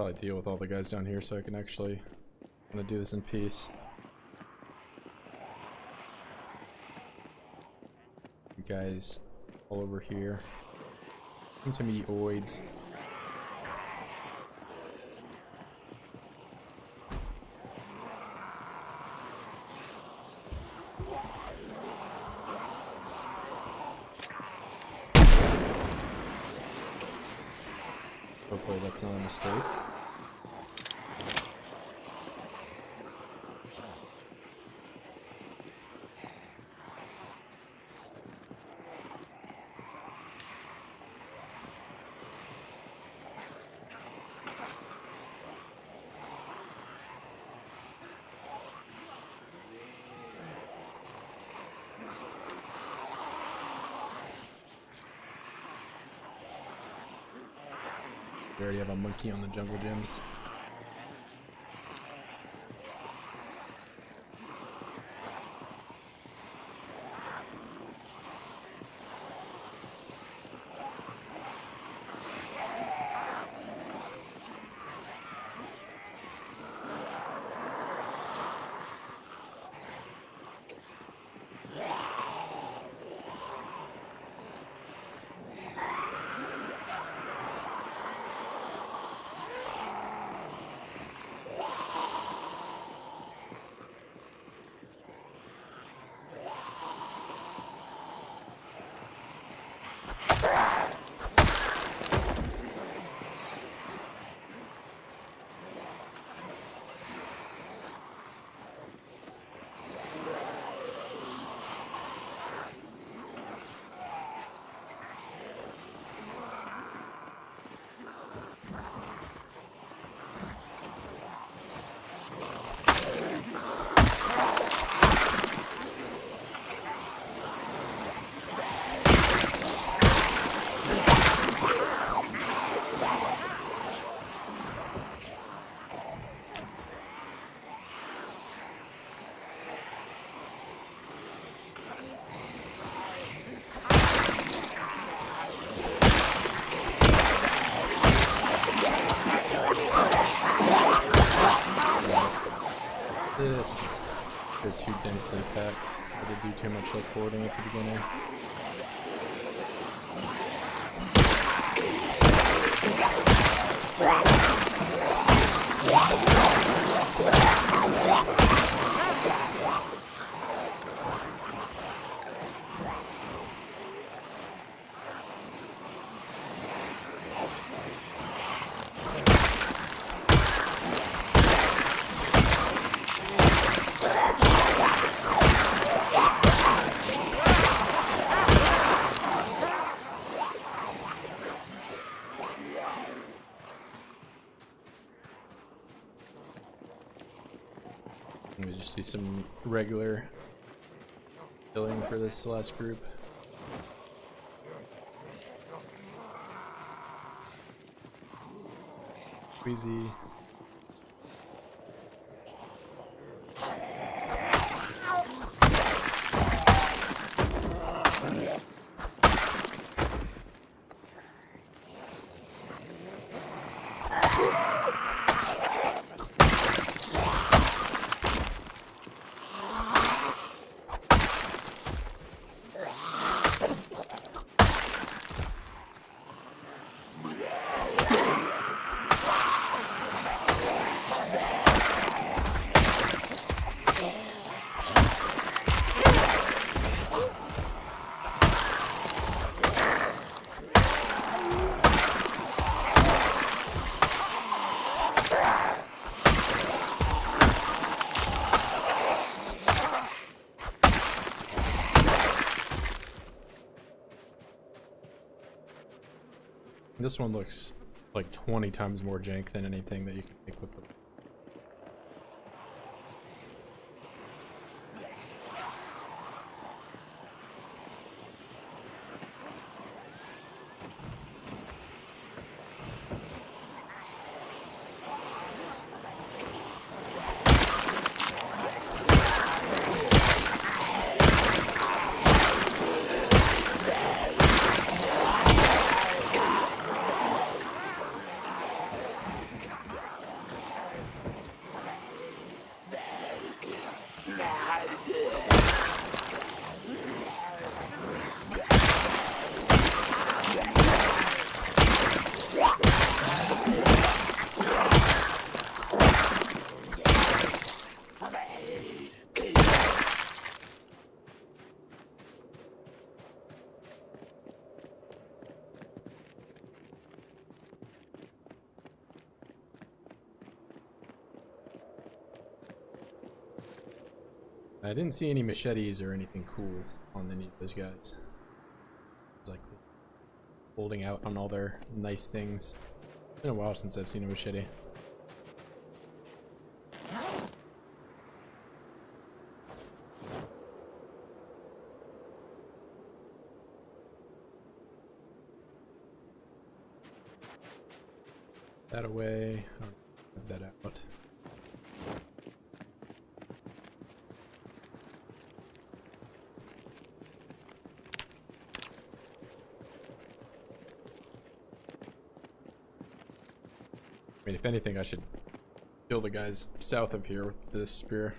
S1: Probably deal with all the guys down here so I can actually do this in peace. You guys all over here. Come to me, oids. Hopefully that's not a mistake. We already have a monkey on the jungle gyms. They're too densely packed. I did do too much like boarding at the beginning. Let me just do some regular killing for this last group. Squeezy. This one looks like 20 times more jank than anything that you can make with the I didn't see any machetes or anything cool on any of those guys. It's like holding out on all their nice things. It's been a while since I've seen a machete. That away. I'll have that out. I mean, if anything, I should kill the guys south of here with this spear.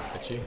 S1: Sketchy.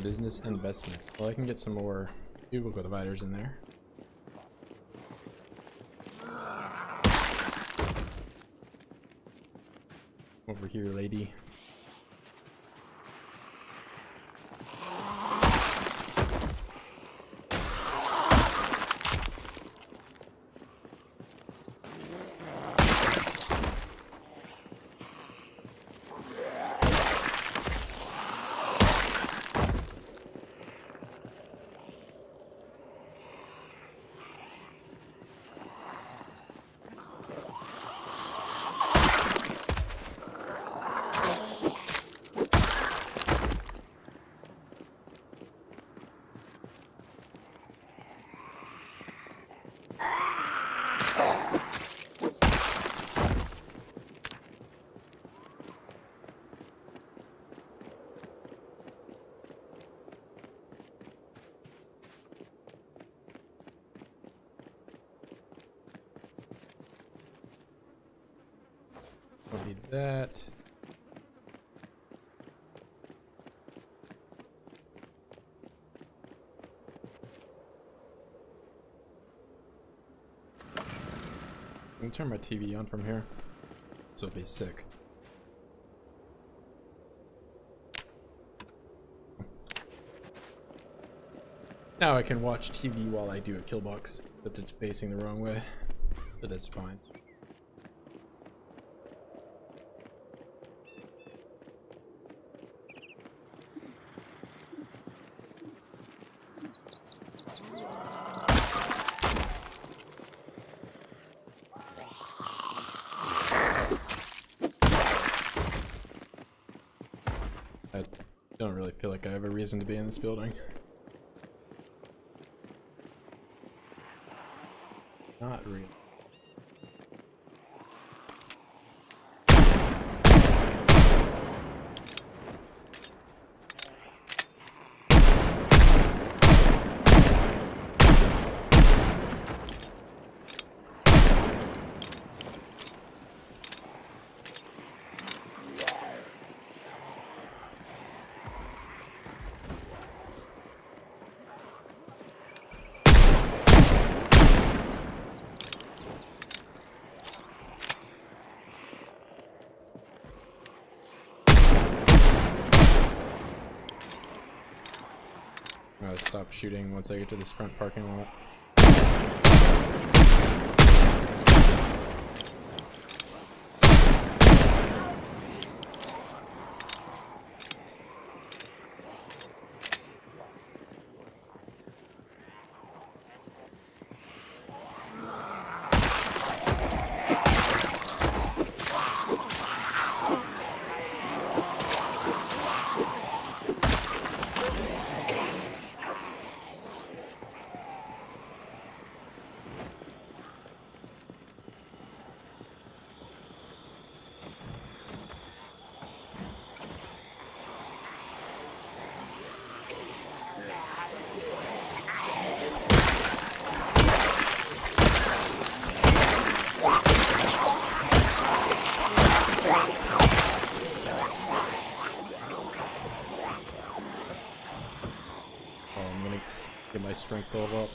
S1: Business investment. Well, I can get some more cubicle dividers in there. Over here, lady. Don't need that. I can turn my TV on from here, so it'll be sick. Now I can watch TV while I do a kill box, except it's facing the wrong way, but that's fine. I don't really feel like I have a reason to be in this building. Not really. stop shooting once I get to this front parking lot. Get my strength level up.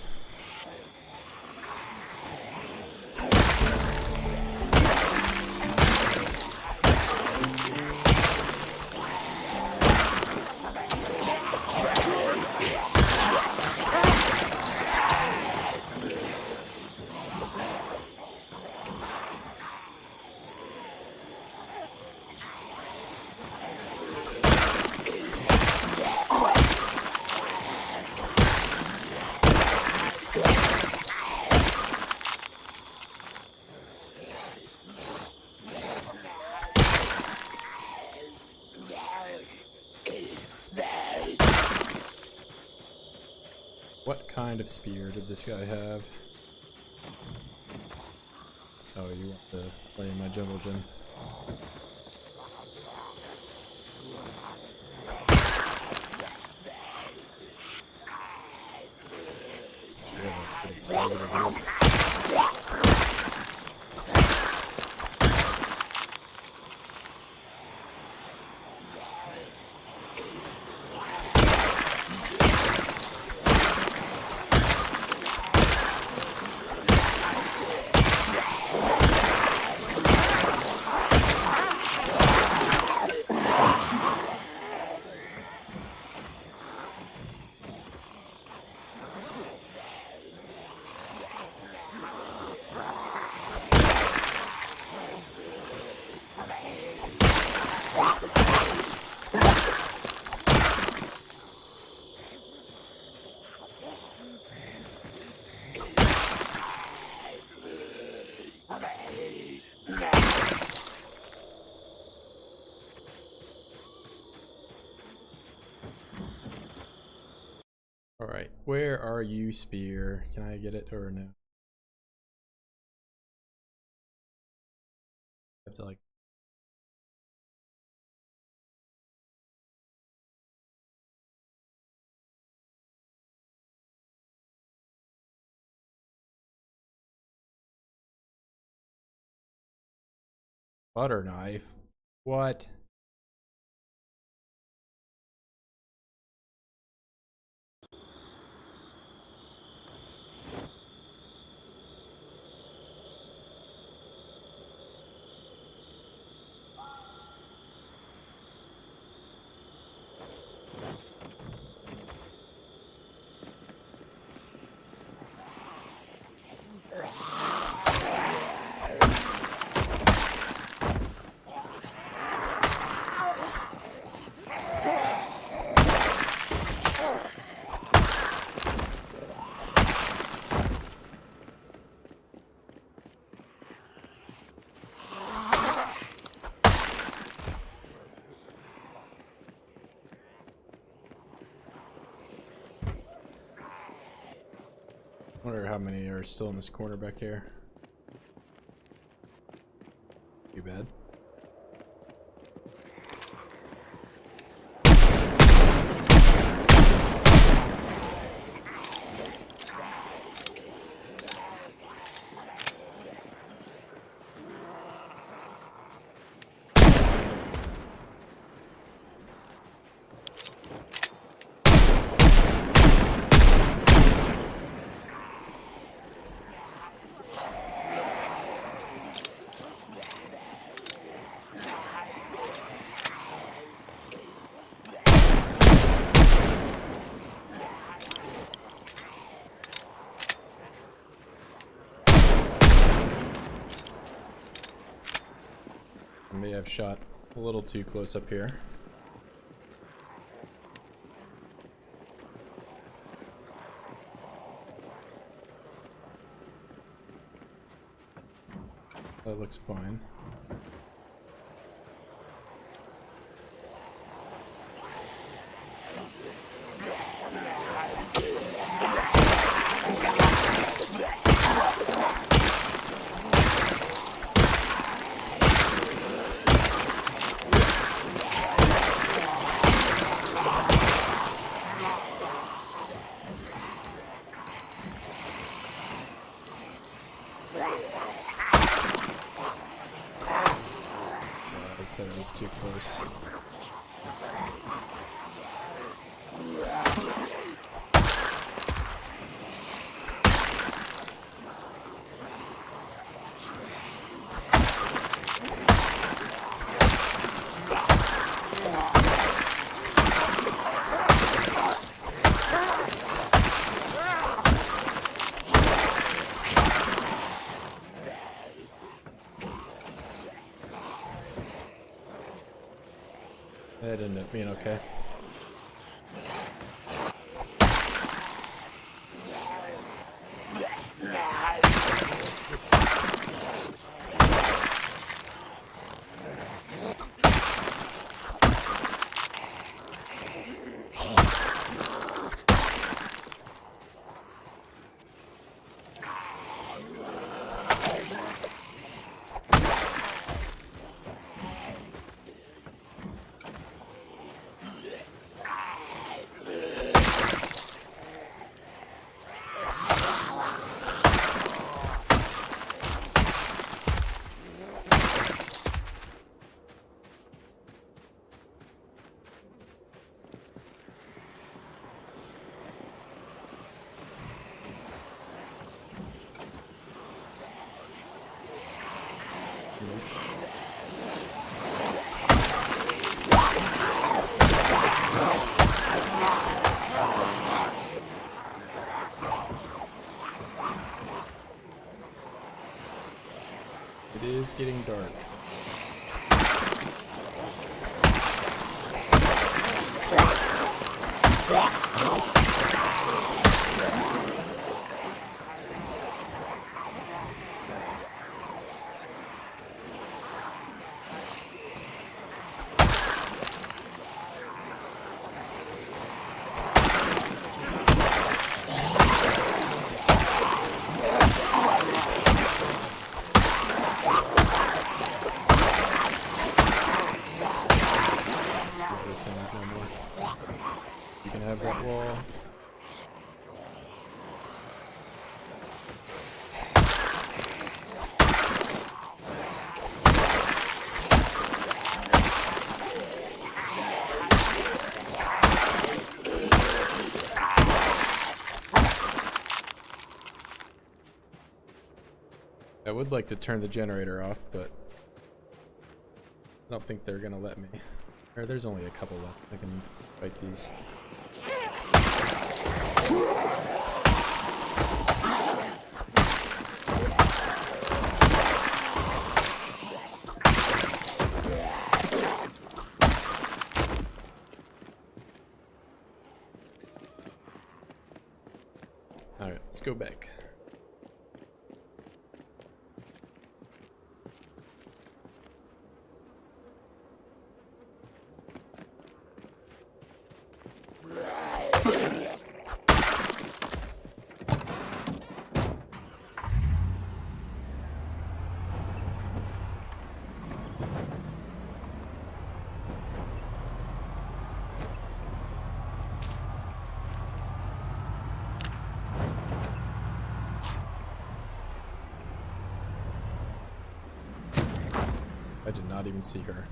S1: What kind of spear did this guy have? Oh, you want to play in my jungle gym? Actually, I have a pretty sizable group. Alright, where are you, spear? Can I get it or no? I have to like... Butter knife? What? Wonder how many are still in this corner back here. Too bad. may have shot a little too close up here. That looks fine. I said it was too close. That ended up being okay. It is getting dark. You can have that wall. I would like to turn the generator off, but I don't think they're gonna let me. Or there's only a couple left. I can fight these. Alright, let's go back. I did not even see her.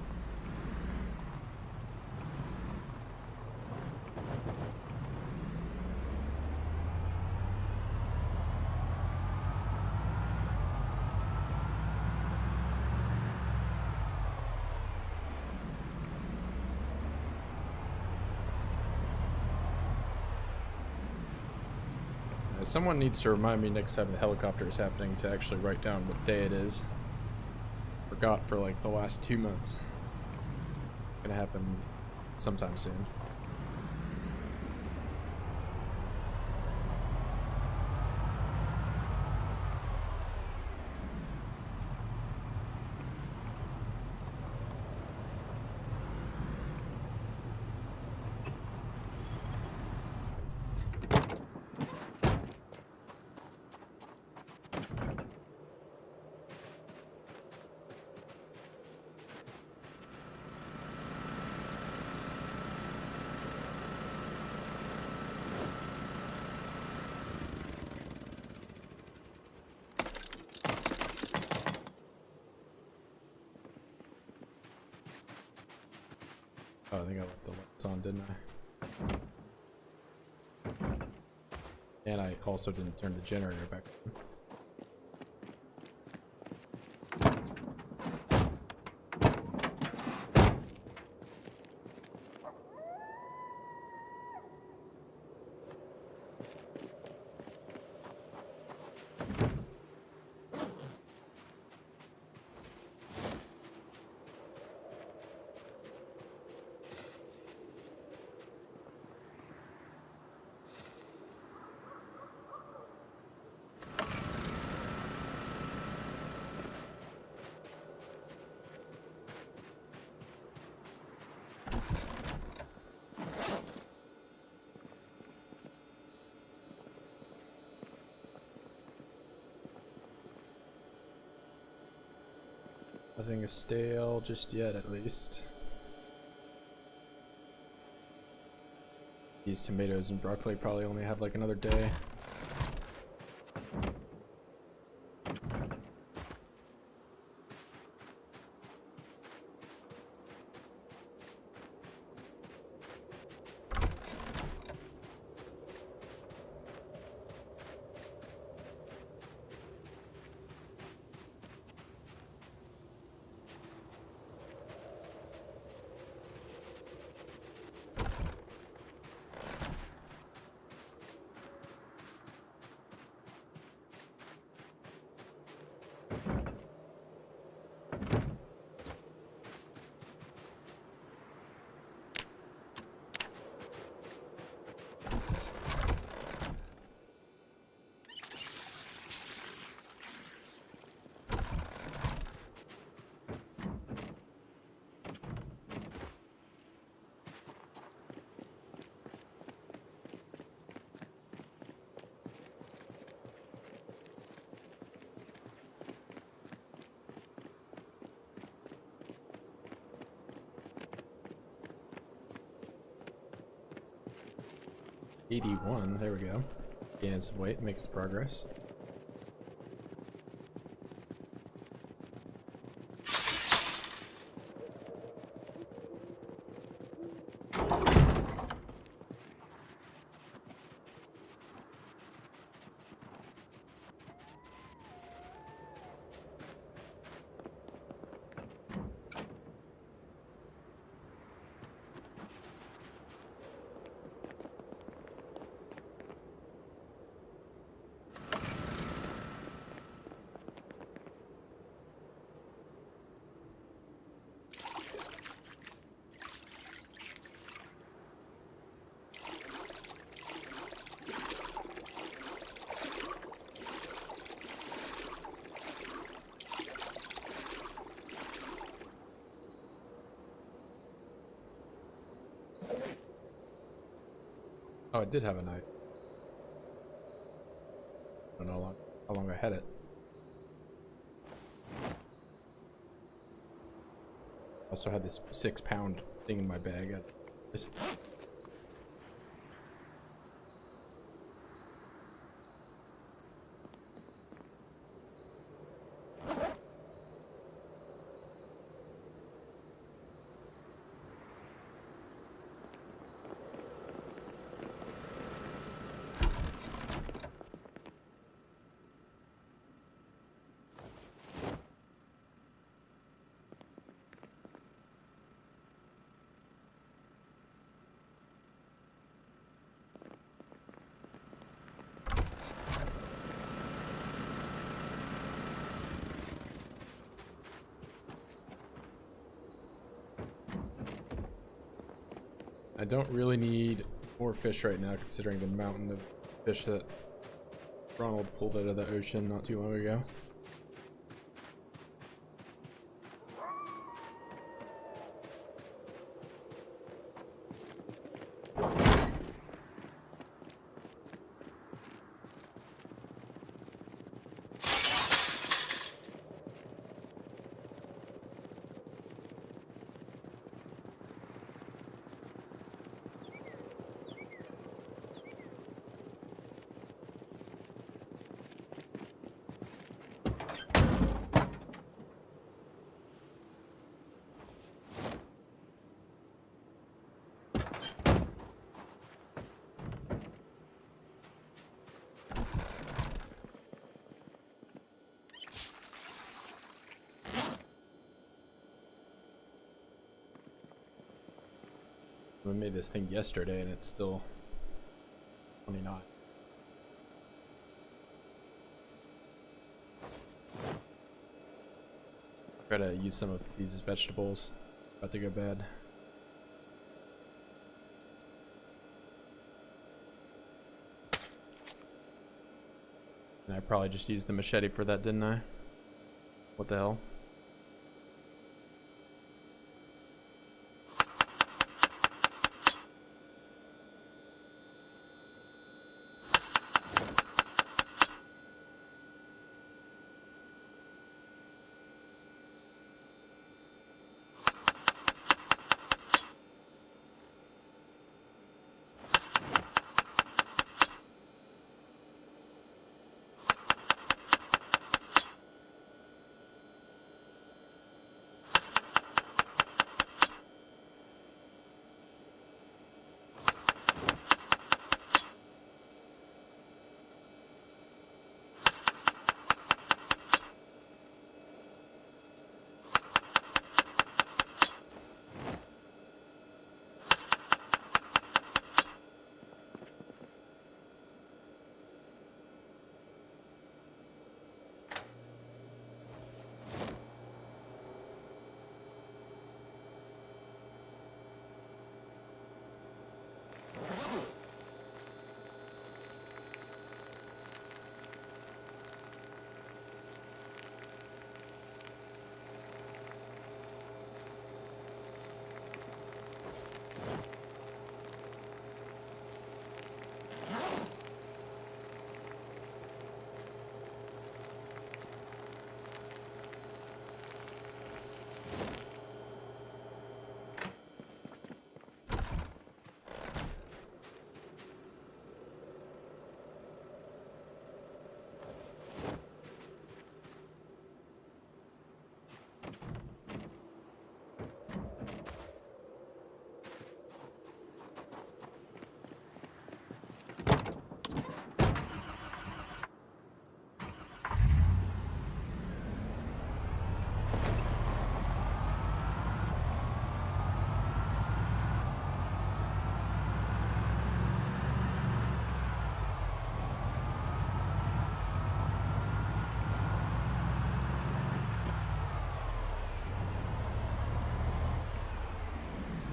S1: Someone needs to remind me next time the helicopter is happening to actually write down what day it is. For got for like the last 2 months. Gonna happen sometime soon. Oh, I think I left the lights on, didn't I? And I also didn't turn the generator back on. Nothing is stale just yet, at least. These tomatoes and broccoli probably only have like another day. '81, there we go. Gains some weight, makes progress. Oh, it did have a knife. I don't know how long I had it. Also had this 6-pound thing in my bag. I don't really need more fish right now, considering the mountain of fish that Ronald pulled out of the ocean not too long ago. I made this thing yesterday and it's still 29. Try to use some of these vegetables. About to go bad. And I probably just used the machete for that, didn't I? What the hell?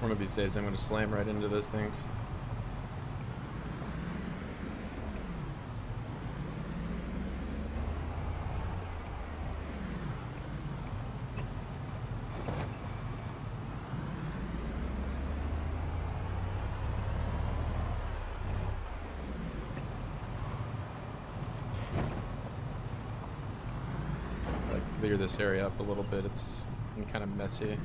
S1: One of these days I'm going to slam right into those things. Clear this area up a little bit. It's been kind of messy.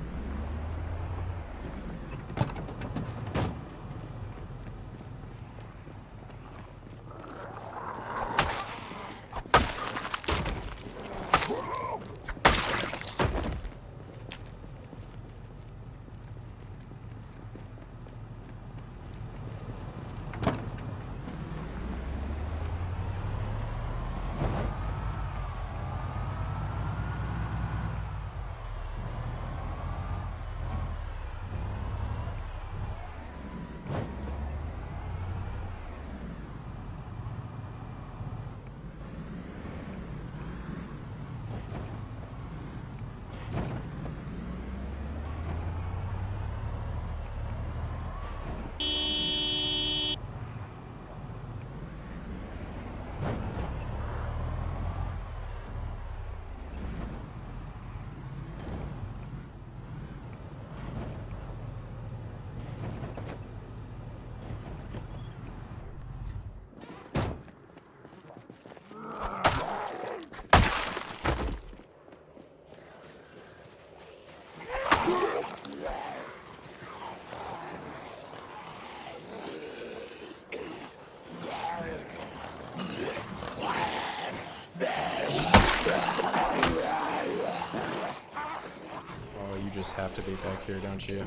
S1: Oh, you just have to be back here, don't you?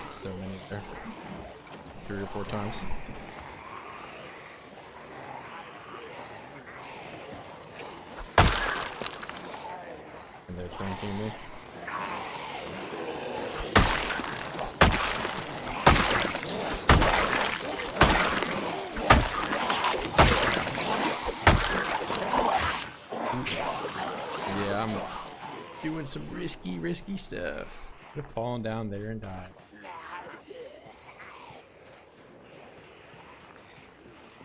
S1: So many there. 3 or 4 times. And they're flanking me. Yeah, I'm doing some risky stuff. Could have fallen down there and died.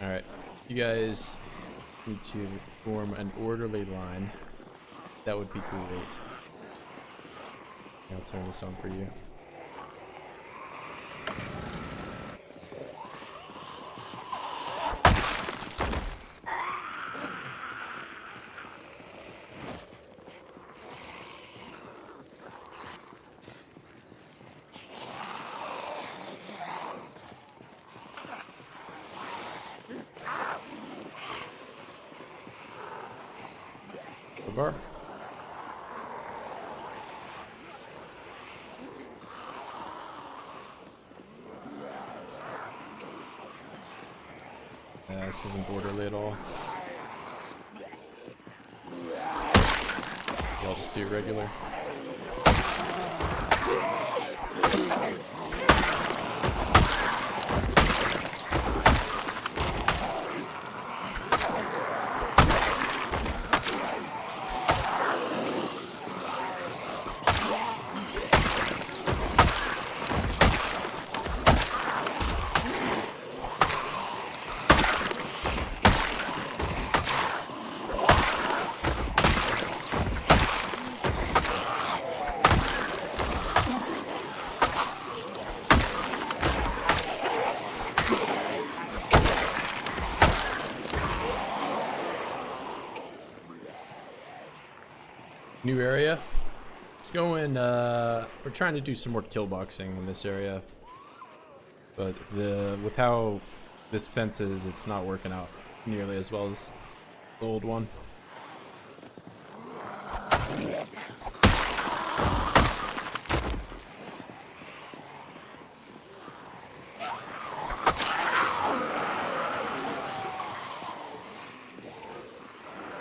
S1: Alright, you guys need to form an orderly line. That would be great. I'll turn this on for you. Over. This isn't orderly at all. I'll just do regular. New area. Let's go in. We're trying to do some more kill boxing in this area, but with how this fence is, it's not working out nearly as well as the old one.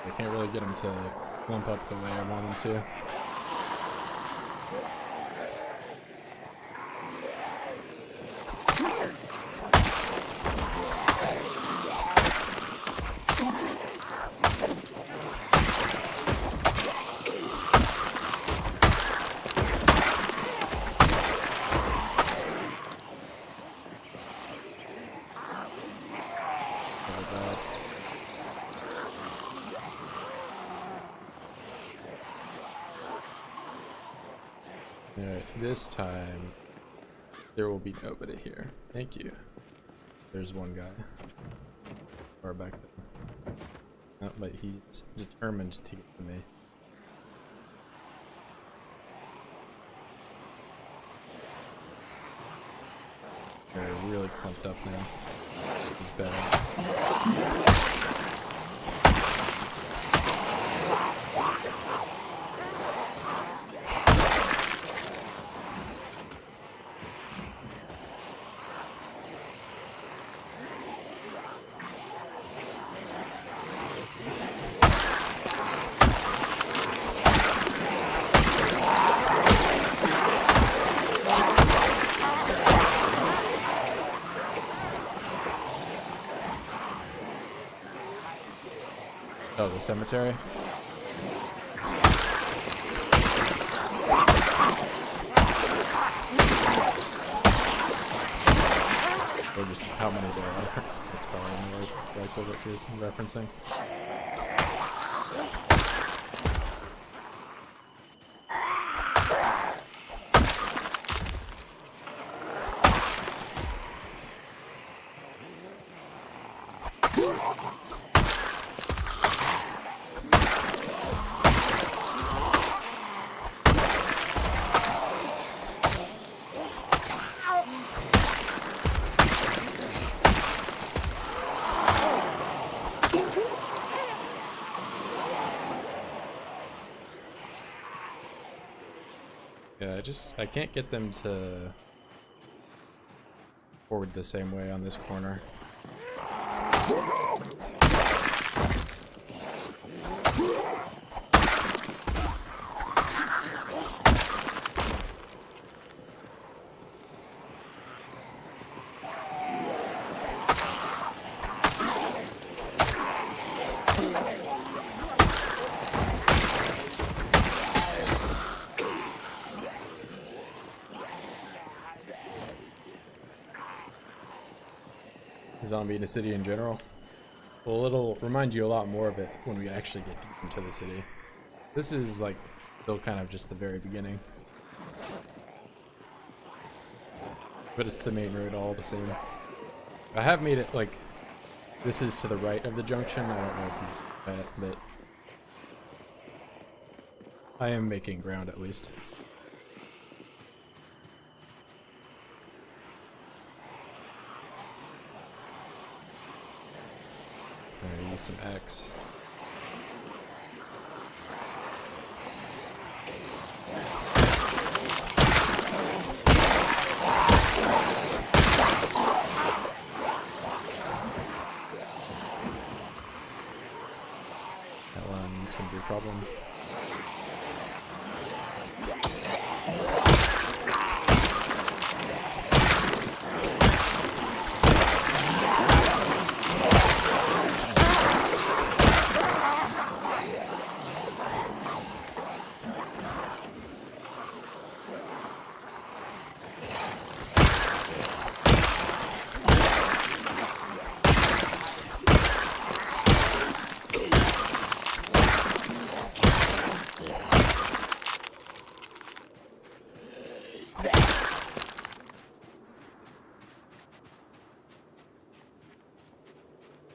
S1: I can't really get them to clump up the way I want them to. Alright, this time there will be nobody here. Thank you. There's one guy. Far back there. Oh, but he's determined to get to me. They're really clumped up now. This is bad. Oh, the cemetery? Or just how many there are. That's probably more likely what you're referencing. Yeah, I can't get them to forward the same way on this corner. Zombie in a city in general. Well, it'll remind you a lot more of it when we actually get deep into the city. This is like still kind of just the very beginning. But it's the main road all the same. I have made it like, this is to the right of the junction. I don't know if you see that, but I am making ground at least. I'm gonna use some X. That one's gonna be a problem.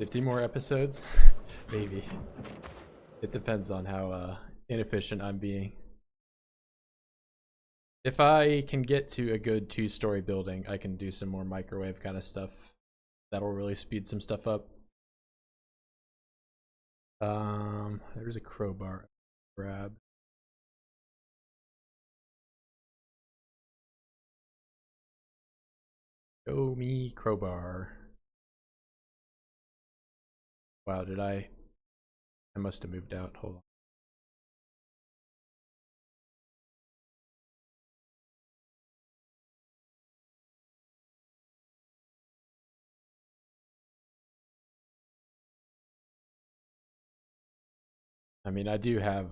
S1: $50 more episodes? Maybe. It depends on how inefficient I'm being. If I can get to a good 2-story building, I can do some more microwave kind of stuff. That'll really speed some stuff up. There's a crowbar. Grab. Show me crowbar. Wow, did I must have moved out. Hold on. I mean, I do have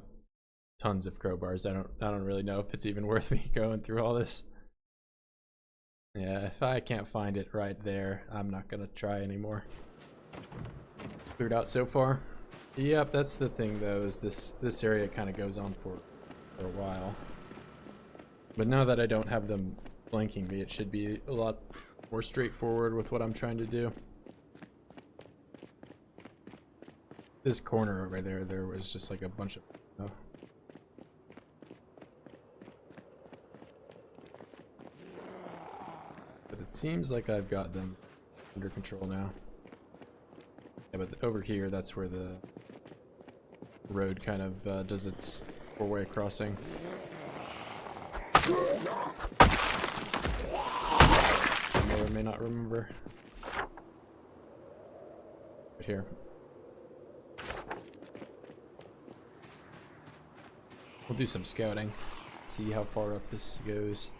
S1: tons of crowbars. I don't really know if it's even worth me going through all this. Yeah, if I can't find it right there, I'm not gonna try anymore. Cleared out so far. Yep, that's the thing though, is this area kind of goes on for a while. But now that I don't have them flanking me, it should be a lot more straightforward with what I'm trying to do. This corner over there was just like a bunch of... Oh. But it seems like I've got them under control now. Yeah, but over here, that's where the road kind of does its 4-way crossing. I may or may not remember. Right here. We'll do some scouting. See how far up this goes.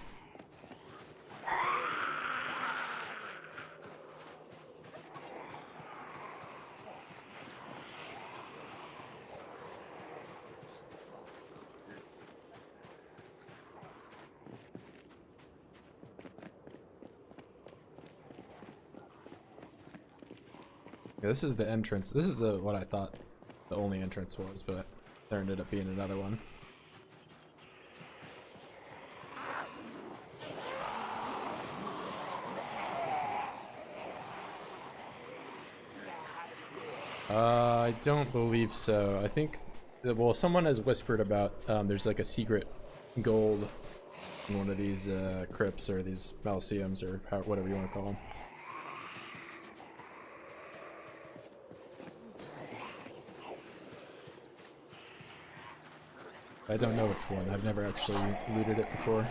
S1: Yeah, this is the entrance. This is what I thought the only entrance was, but there ended up being another one. I don't believe so. I think, well, someone has whispered about there's like a secret gold in one of these crypts or these mausoleums or whatever you want to call them. I don't know which one. I've never actually looted it before.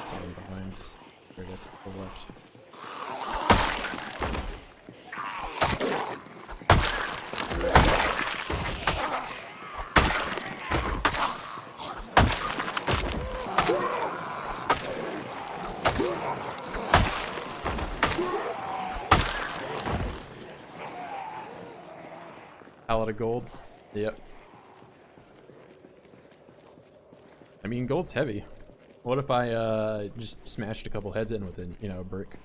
S1: Someone behind. There it is, to the left. Pallet of gold. Yep. I mean, gold's heavy. What if I just smashed a couple heads in with it, you know, a brick?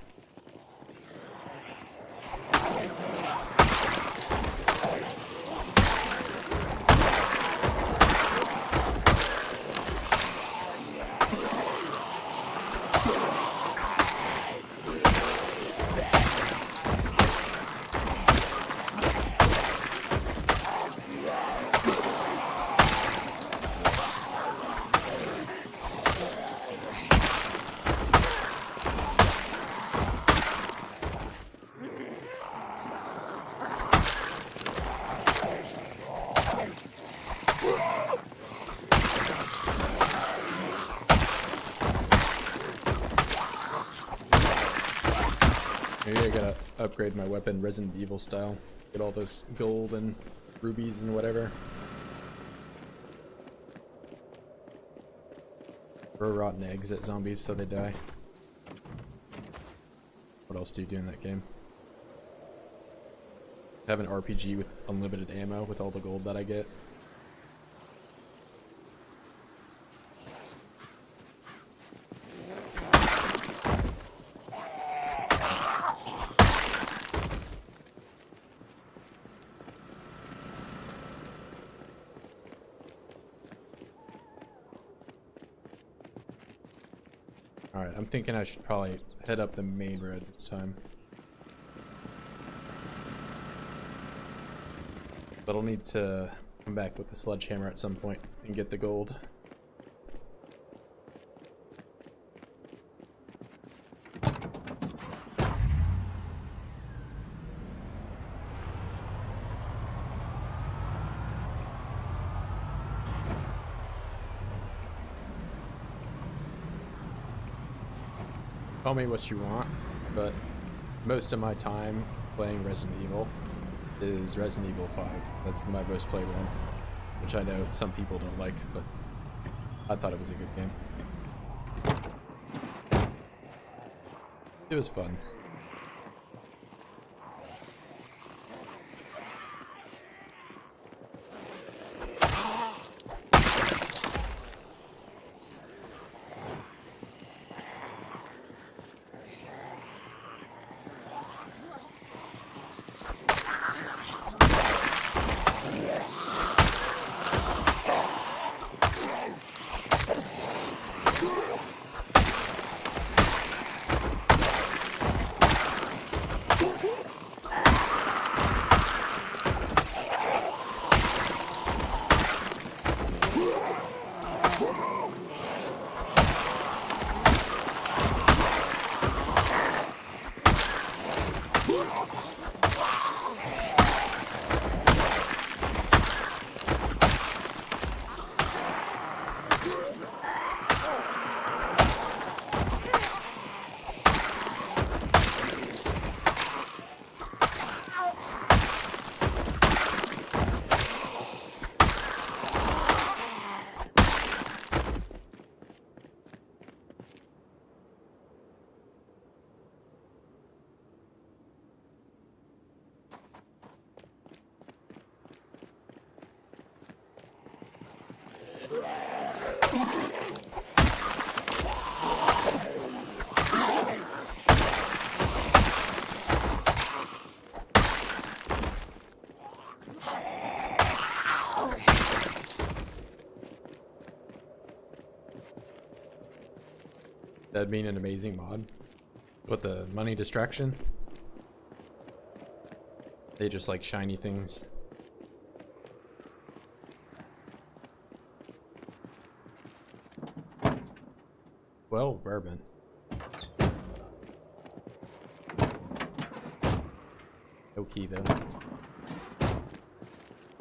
S1: Maybe I gotta upgrade my weapon Resident Evil style. Get all this gold and rubies and whatever. Throw rotten eggs at zombies so they die. What else do you do in that game? Have an RPG with unlimited ammo with all the gold that I get. Alright, I'm thinking I should probably head up the main road this time. But I'll need to come back with the sledgehammer at some point and get the gold. Call me what you want, but most of my time playing Resident Evil is Resident Evil 5. That's my most played one, which I know some people don't like, but I thought it was a good game. It was fun. That'd be an amazing mod. What, the money distraction? They just like shiny things. Well, bourbon. No key though.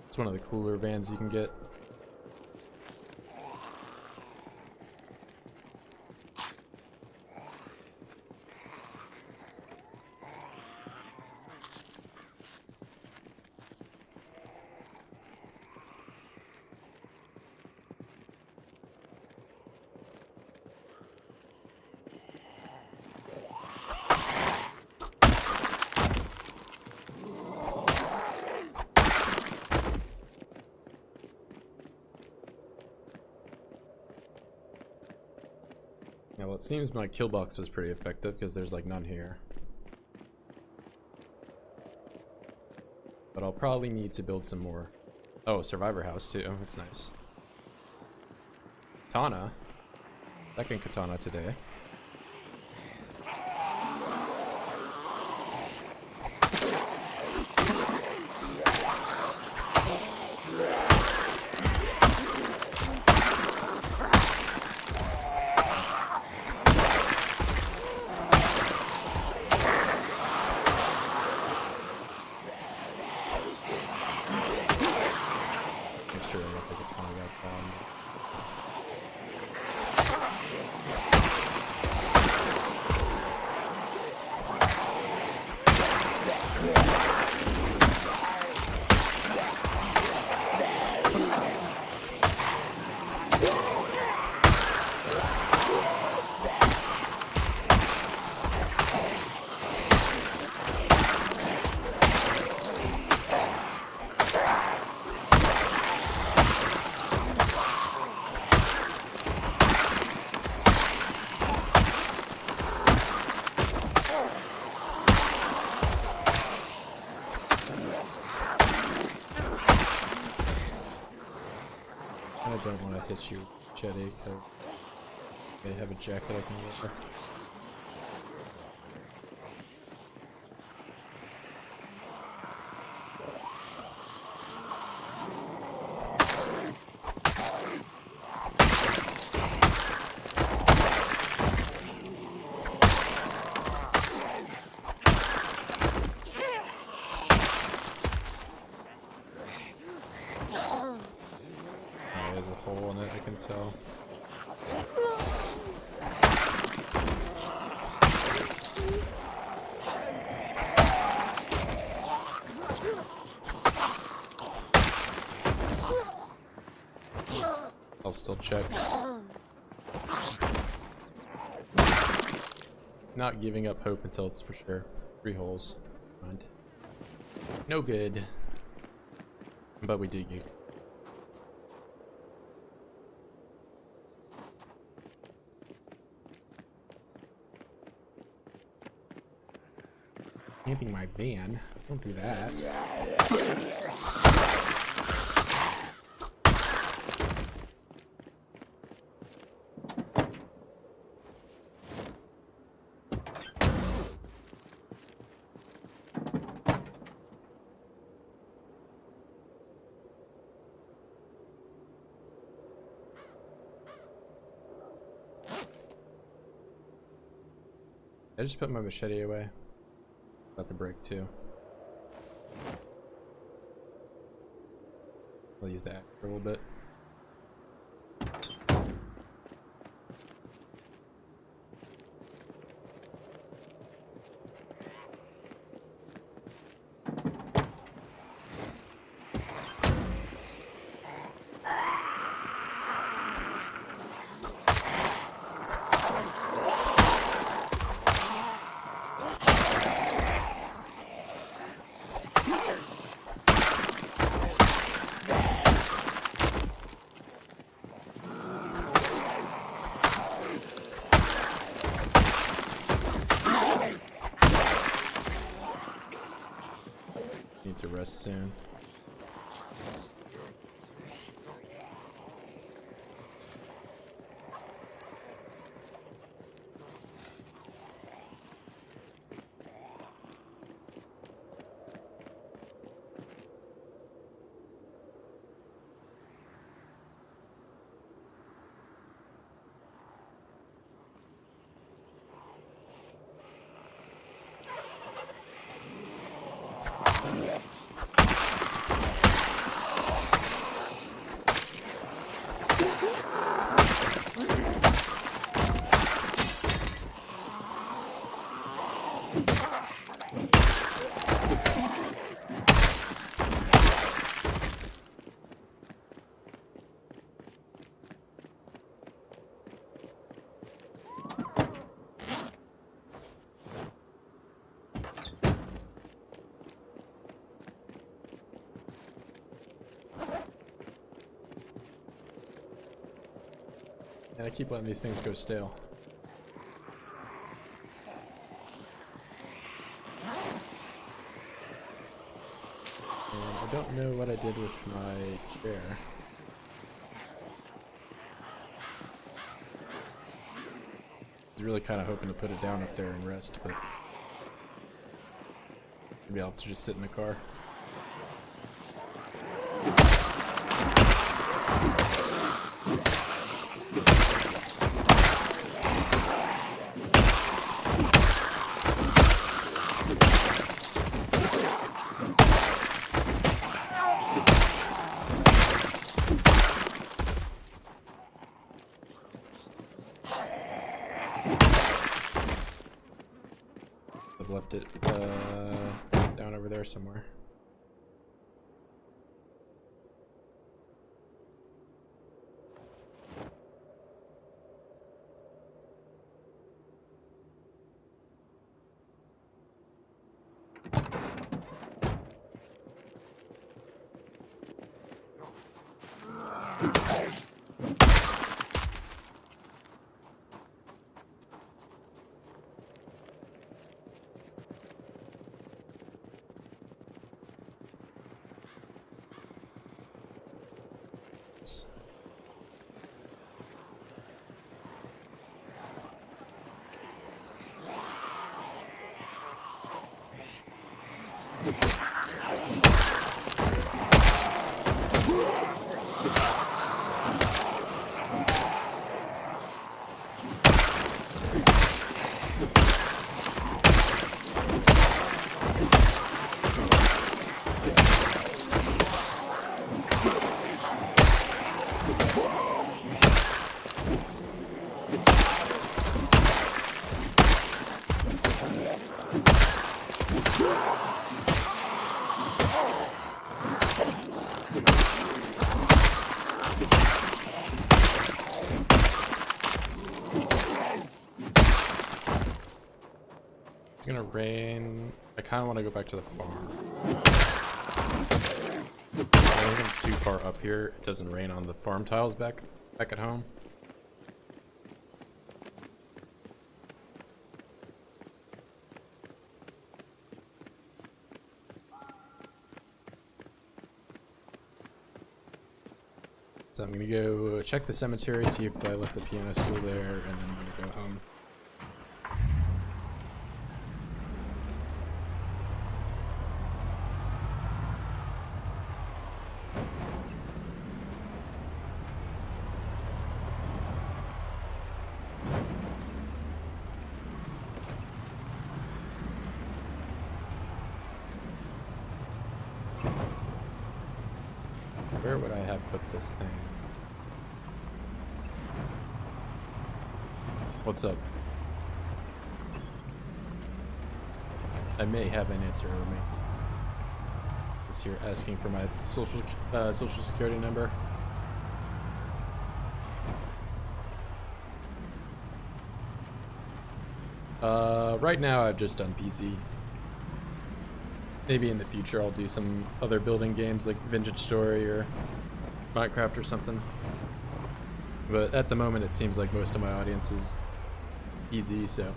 S1: It's one of the cooler vans you can get. Yeah, well, it seems my kill box was pretty effective because there's like none here. But I'll probably need to build some more. Oh, survivor house too. That's nice. Katana. Second katana today. Sure, I don't think it's one of that fun. I don't want to hit you, Jetty. They have a jacket I can wear. There's a hole in it, I can tell. I'll still check. Not giving up hope until it's for sure. 3 holes. Mind. No good. But we did get. Camping my van. Don't do that. I just put my machete away. About to break too. I'll use that for a little bit. Need to rest soon. And I keep letting these things go stale. And I don't know what I did with my chair. I was really kind of hoping to put it down up there and rest, but maybe I'll have to just sit in the car. I've left it down over there somewhere. It's gonna rain. I kind of want to go back to the farm. I think I'm too far up here. It doesn't rain on the farm tiles back at home. So I'm gonna go check the cemetery, see if I left the piano stool there, and then I'm gonna go home. Where would I have put this thing? What's up? I may have an answer for me. Is here asking for my social security number. Right now I've just done PC. Maybe in the future I'll do some other building games like Vintage Story or Minecraft or something. But at the moment it seems like most of my audience is easy, so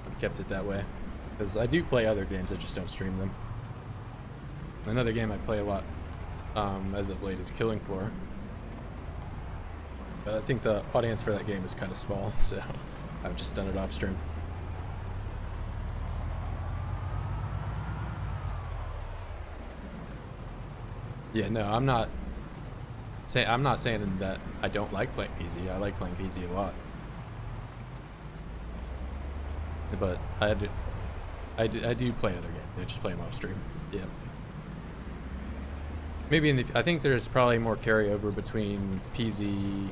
S1: I've kept it that way. Because I do play other games, I just don't stream them. Another game I play a lot as of late is Killing Floor. But I think the audience for that game is kind of small, so I've just done it off stream. Yeah, no, I'm not saying that I don't like playing PC. I like playing PC a lot. But I do play other games. I just play them off stream. Yeah. Maybe in the, I think there's probably more carryover between PZ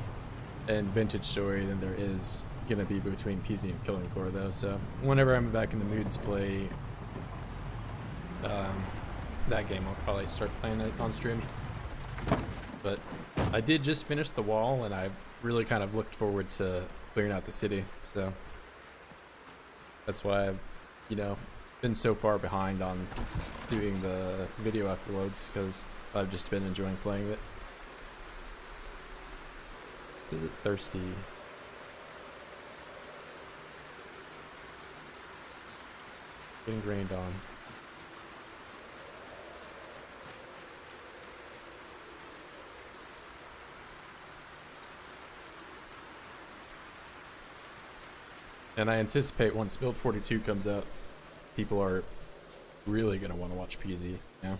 S1: and Vintage Story than there is gonna be between PZ and Killing Floor though. So whenever I'm back in the mood to play that game, I'll probably start playing it on stream. But I did just finish the wall, and I really kind of looked forward to clearing out the city. So that's why I've, you know, been so far behind on doing the video uploads, because I've just been enjoying playing it. Is it thirsty? Getting rained on. And I anticipate once Build 42 comes out, people are really going to want to watch PZ, you know?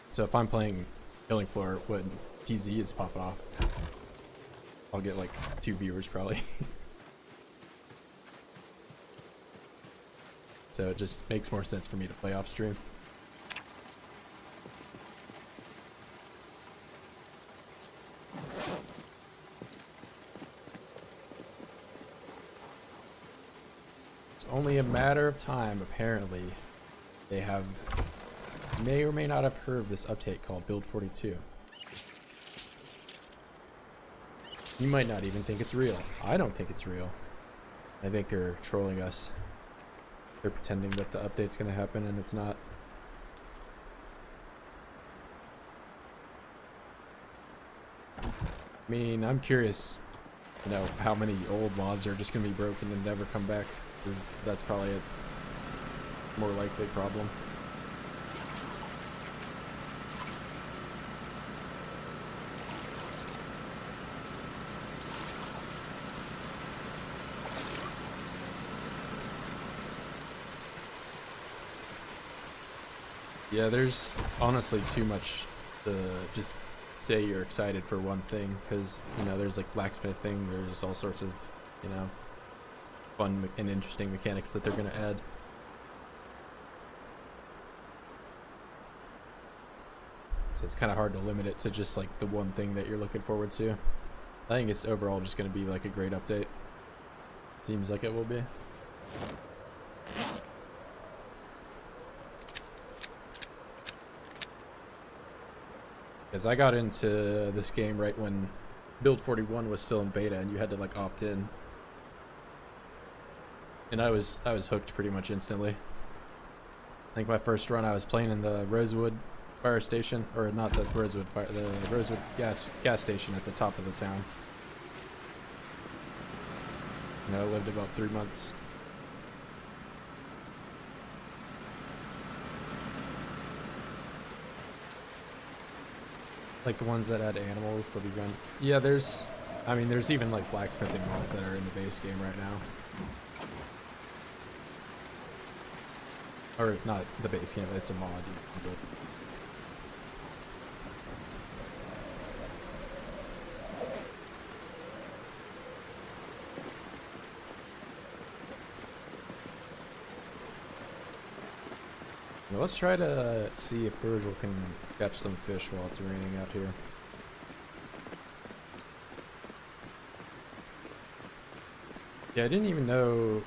S1: So if I'm playing Killing Floor when PZ is popping off, I'll get like 2 viewers probably. So it just makes more sense for me to play off stream. It's only a matter of time, apparently. They have may or may not have heard of this update called Build 42. You might not even think it's real. I don't think it's real. I think they're trolling us. They're pretending that the update's gonna happen and it's not. I mean, I'm curious, you know, how many old mods are just gonna be broken and never come back, because that's probably a more likely problem. Yeah, there's honestly too much to just say you're excited for one thing, because, you know, there's like blacksmithing, there's all sorts of, you know, fun and interesting mechanics that they're going to add. So it's kind of hard to limit it to just like the one thing that you're looking forward to. I think it's overall just going to be like a great update. Seems like it will be. Because I got into this game right when Build 41 was still in beta and you had to like opt in. And I was hooked pretty much instantly. I think my first run I was playing in the Rosewood fire station, or not the Rosewood fire, the Rosewood gas station at the top of the town. You know, I lived about 3 months. Like the ones that had animals that we run. Yeah, there's, I mean, there's even like blacksmithing mods that are in the base game right now. Or not the base game, it's a mod. You can build. Now let's try to see if Virgil can catch some fish while it's raining out here. Yeah, I didn't even know.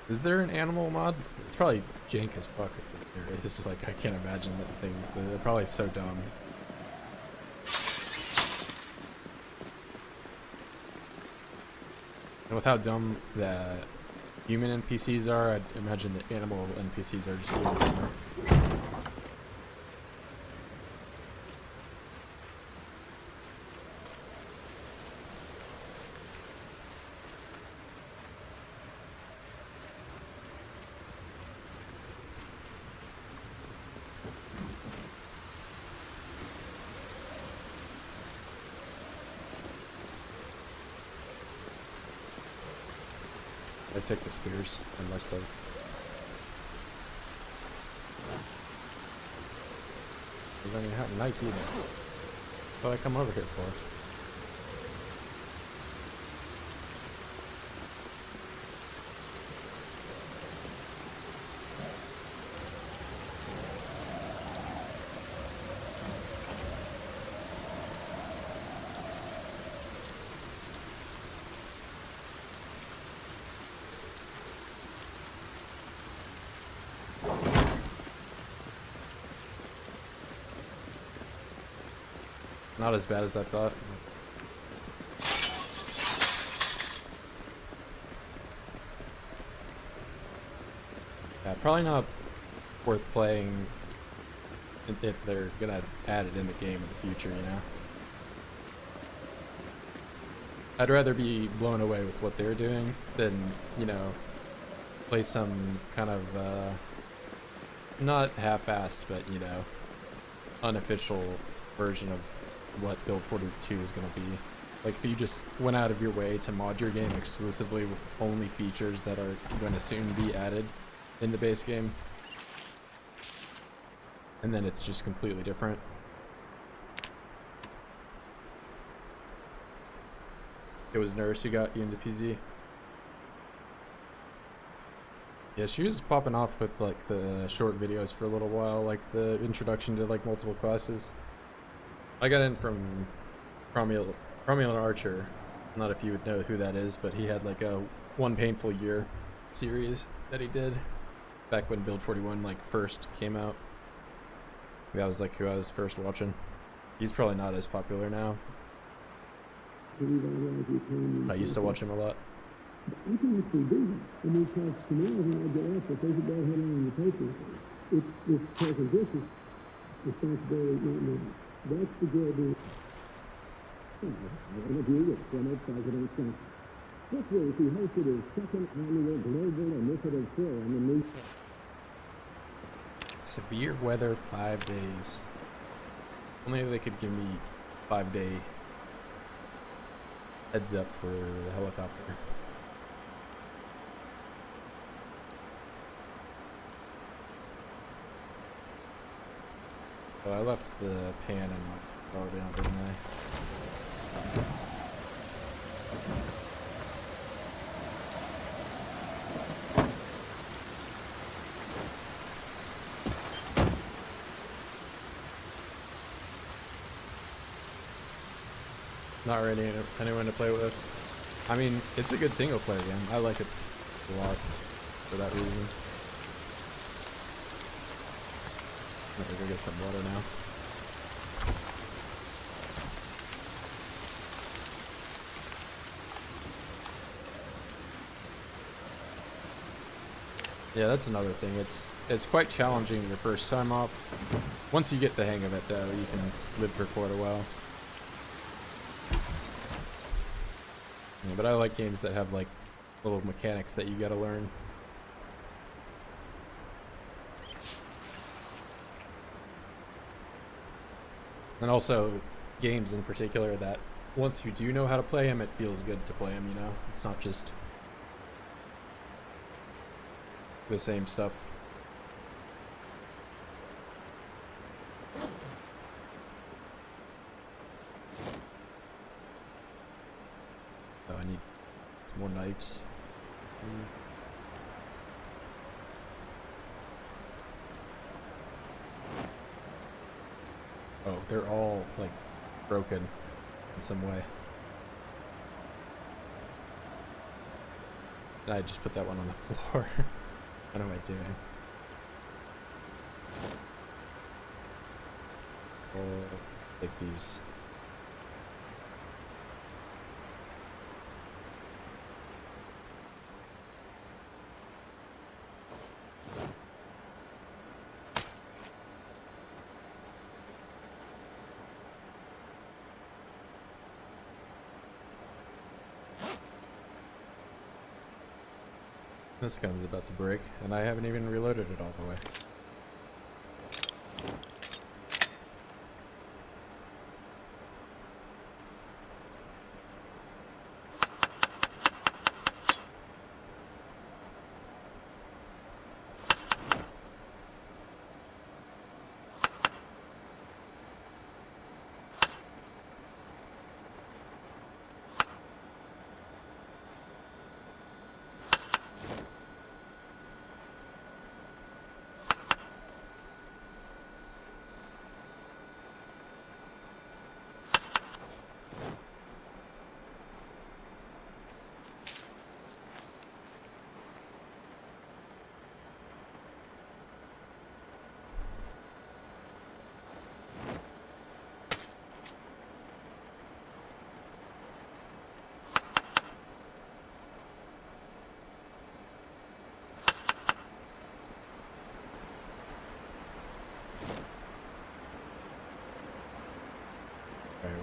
S1: Is there an animal mod? It's probably jank as fuck if there is. Like, I can't imagine that thing. They're probably so dumb. And with how dumb the human NPCs are, I'd imagine the animal NPCs are just even dumber. I took the spears. I must have. I don't even have a knife either. What I come over here for? Not as bad as I thought. Yeah, probably not worth playing if they're gonna add it in the game in the future, you know? I'd rather be blown away with what they're doing than, you know, play some kind of, not half-assed, but, you know, unofficial version of what Build 42 is gonna be. Like, if you just went out of your way to mod your game exclusively with only features that are gonna soon be added in the base game, and then it's just completely different. It was Nurse who got you into PZ. Yeah, she was popping off with like the short videos for a little while, like the introduction to like multiple classes. I got in from Romulan Archer. Not if you would know who that is, but he had like a One Painful Year series that he did back when Build 41 like first came out. That was like who I was first watching. He's probably not as popular now. I used to watch him a lot.
S2: I can actually do that. I mean, because tomorrow when I get off, if they could go ahead and on the paper, it's because this is responsibility, not mine. That's the good news. I interview with former President Trump. This week, he hosted his second annual Global Initiative Fair on the new...
S1: Severe weather, 5 days. Only if they could give me 5-day heads up for the helicopter. Oh, I left the pan and power down, didn't I? Not really anyone to play with. I mean, it's a good single player game. I like it a lot for that reason. I'm gonna go get some water now. Yeah, that's another thing. It's quite challenging your first time off. Once you get the hang of it, though, you can live for quite a while. Yeah, but I like games that have like little mechanics that you gotta learn. And also games in particular that once you do know how to play them, it feels good to play them, you know? It's not just the same stuff. Oh, I need some more knives. Oh, they're all like broken in some way. I just put that one on the floor. What am I doing? Oh, take these. This gun's about to break, and I haven't even reloaded it all the way.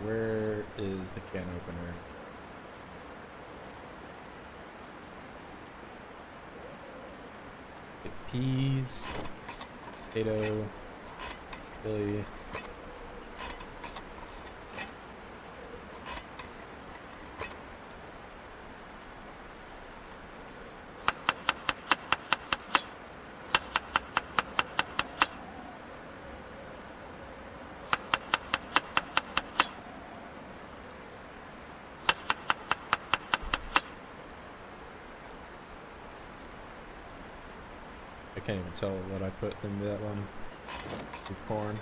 S1: where is the can opener? Get peas, potato, chili. I can't even tell what I put in that one. The corn.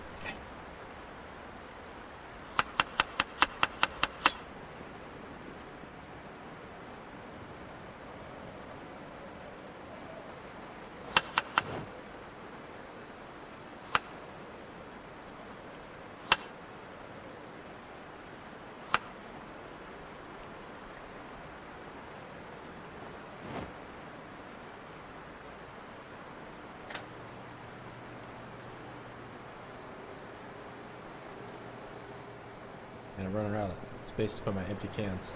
S1: And I'm running out of space to put my empty cans.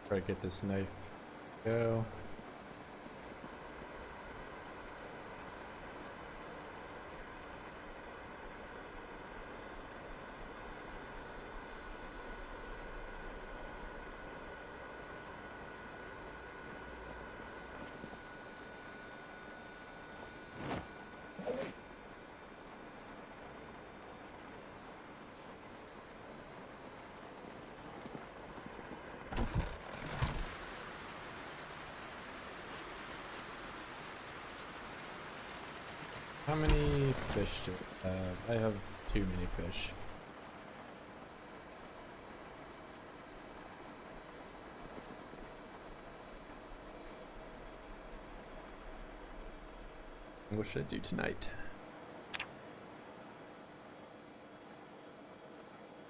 S1: Try to get this knife. Go. How many fish do I have? I have too many fish. What should I do tonight?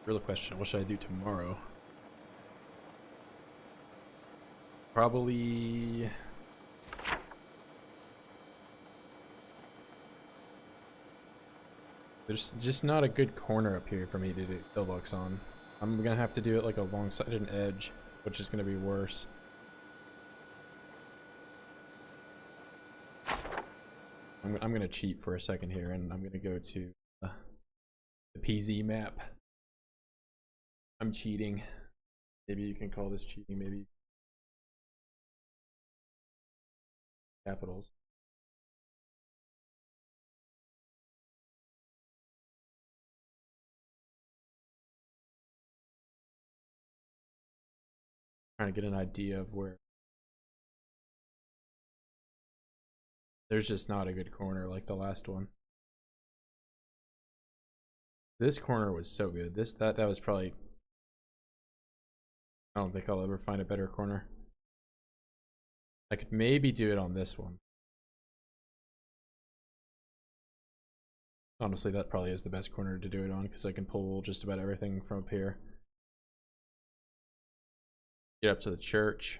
S1: Real question, what should I do tomorrow? Probably... There's just not a good corner up here for me to do pillbox on. I'm gonna have to do it like alongside an edge, which is gonna be worse. I'm gonna cheat for a second here, and I'm gonna go to the PZ map. I'm cheating. Maybe you can call this cheating, maybe. Capitals. Trying to get an idea of where. There's just not a good corner like the last one. This corner was so good. That was probably... I don't think I'll ever find a better corner. I could maybe do it on this one. Honestly, that probably is the best corner to do it on, because I can pull just about everything from up here. Get up to the church.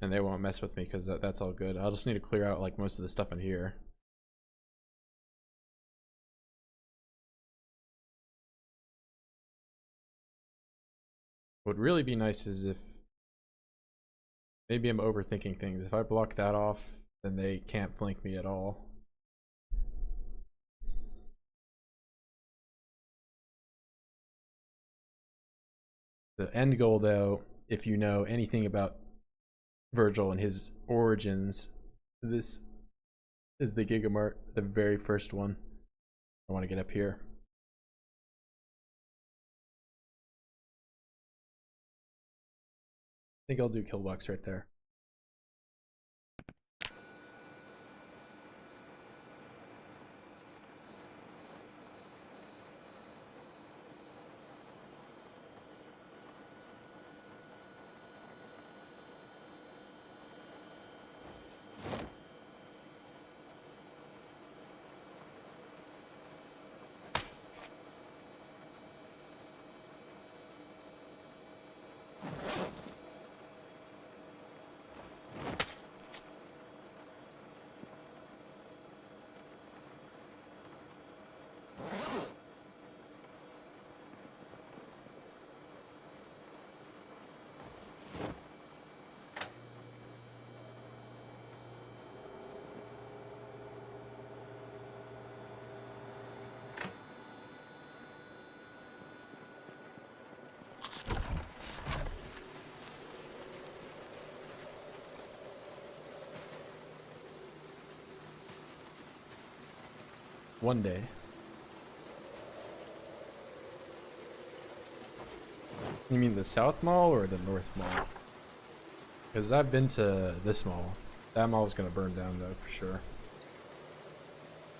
S1: And they won't mess with me because that's all good. I'll just need to clear out like most of the stuff in here. What would really be nice is if maybe I'm overthinking things. If I block that off, then they can't flank me at all. The end goal, though, if you know anything about Virgil and his origins. This is the Gigamart, the very first one. I want to get up here. I think I'll do Killbox right there. One day. You mean the South Mall or the North Mall? Because I've been to this mall. That mall is gonna burn down though, for sure.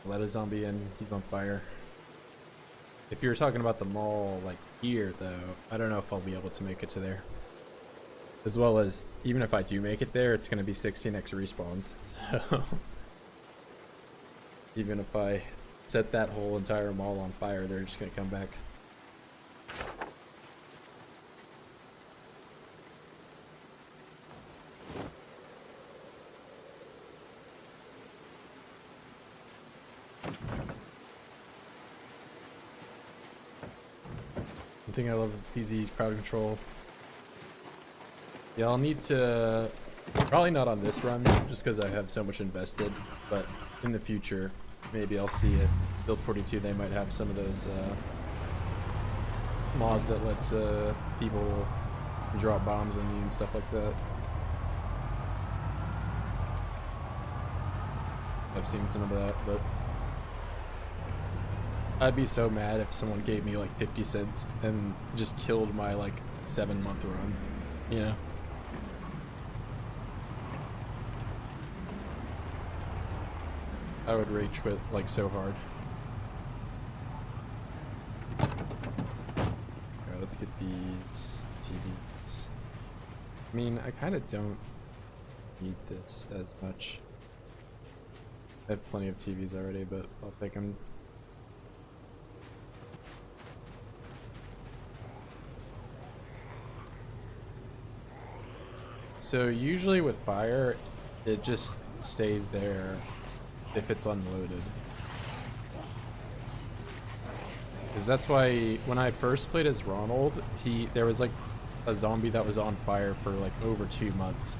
S1: Let a zombie in, he's on fire. If you're talking about the mall like here though, I don't know if I'll be able to make it to there. As well as, even if I do make it there, it's gonna be 16x respawns, so... Even if I set that whole entire mall on fire, they're just gonna come back. One thing I love with PZ crowd control. Yeah, I'll need to, probably not on this run, just because I have so much invested, but in the future, maybe I'll see if Build 42, they might have some of those mods that lets people drop bombs on you and stuff like that. I've seen some of that, but I'd be so mad if someone gave me like 50 cents and just killed my like 7-month run, you know? I would rage quit like so hard. Alright, let's get these TVs. I mean, I kind of don't need this as much. I have plenty of TVs already, but I'll take them. So usually with fire, it just stays there if it's unloaded. Because that's why when I first played as Ronald, there was like a zombie that was on fire for like over 2 months.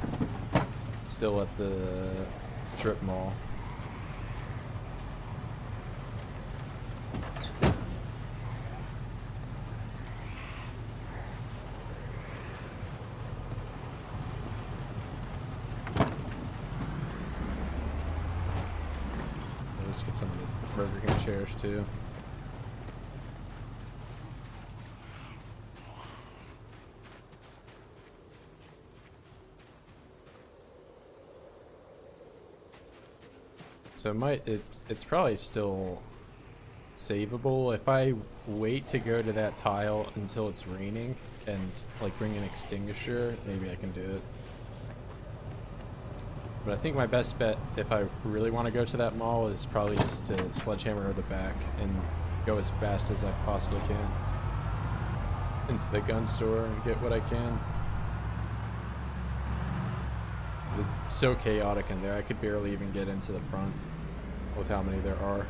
S1: Still at the strip mall. Let's get some of the Burger King chairs too. So it's probably still savable if I wait to go to that tile until it's raining and like bring an extinguisher. Maybe I can do it. But I think my best bet, if I really want to go to that mall, is probably just to sledgehammer the back and go as fast as I possibly can into the gun store and get what I can. It's so chaotic in there, I could barely even get into the front with how many there are.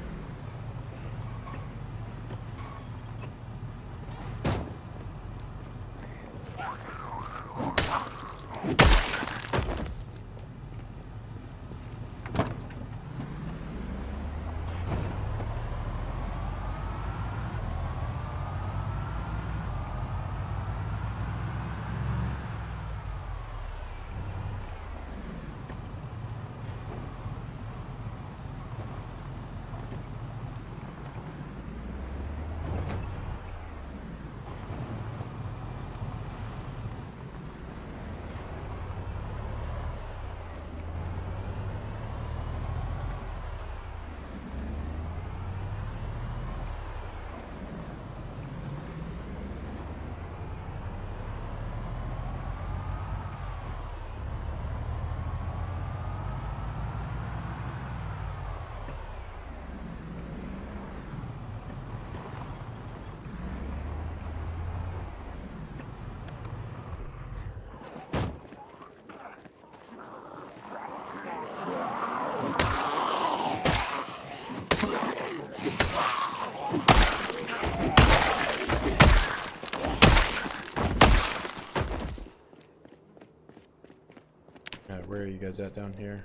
S1: Where are you guys at down here?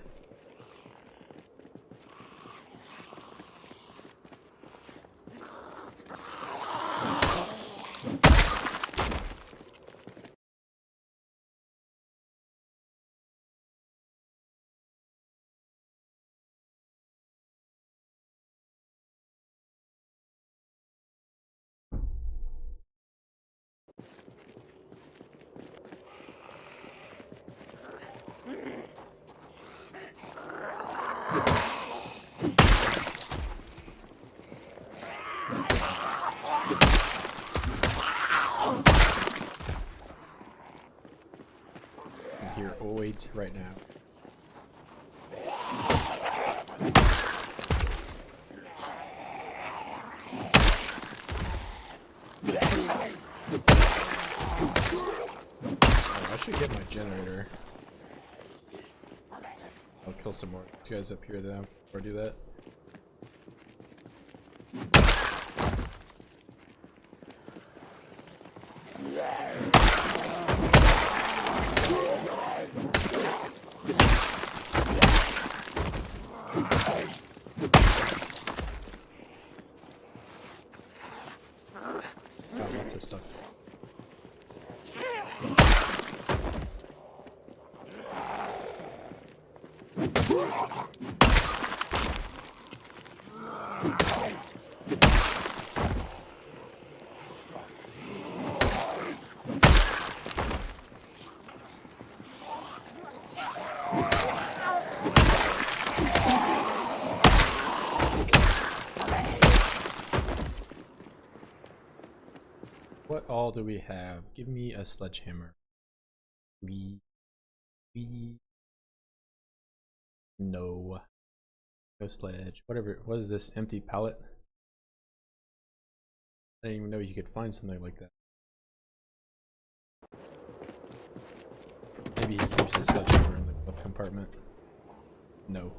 S1: I hear oids right now. Oh, I should get my generator. I'll kill some more guys up here then before I do that. Oh, lots of stuff. What all do we have? Give me a sledgehammer. We no sledge. Whatever. What is this? Empty pallet? I didn't even know you could find something like that. Maybe he keeps his sledgehammer in the glove compartment. No.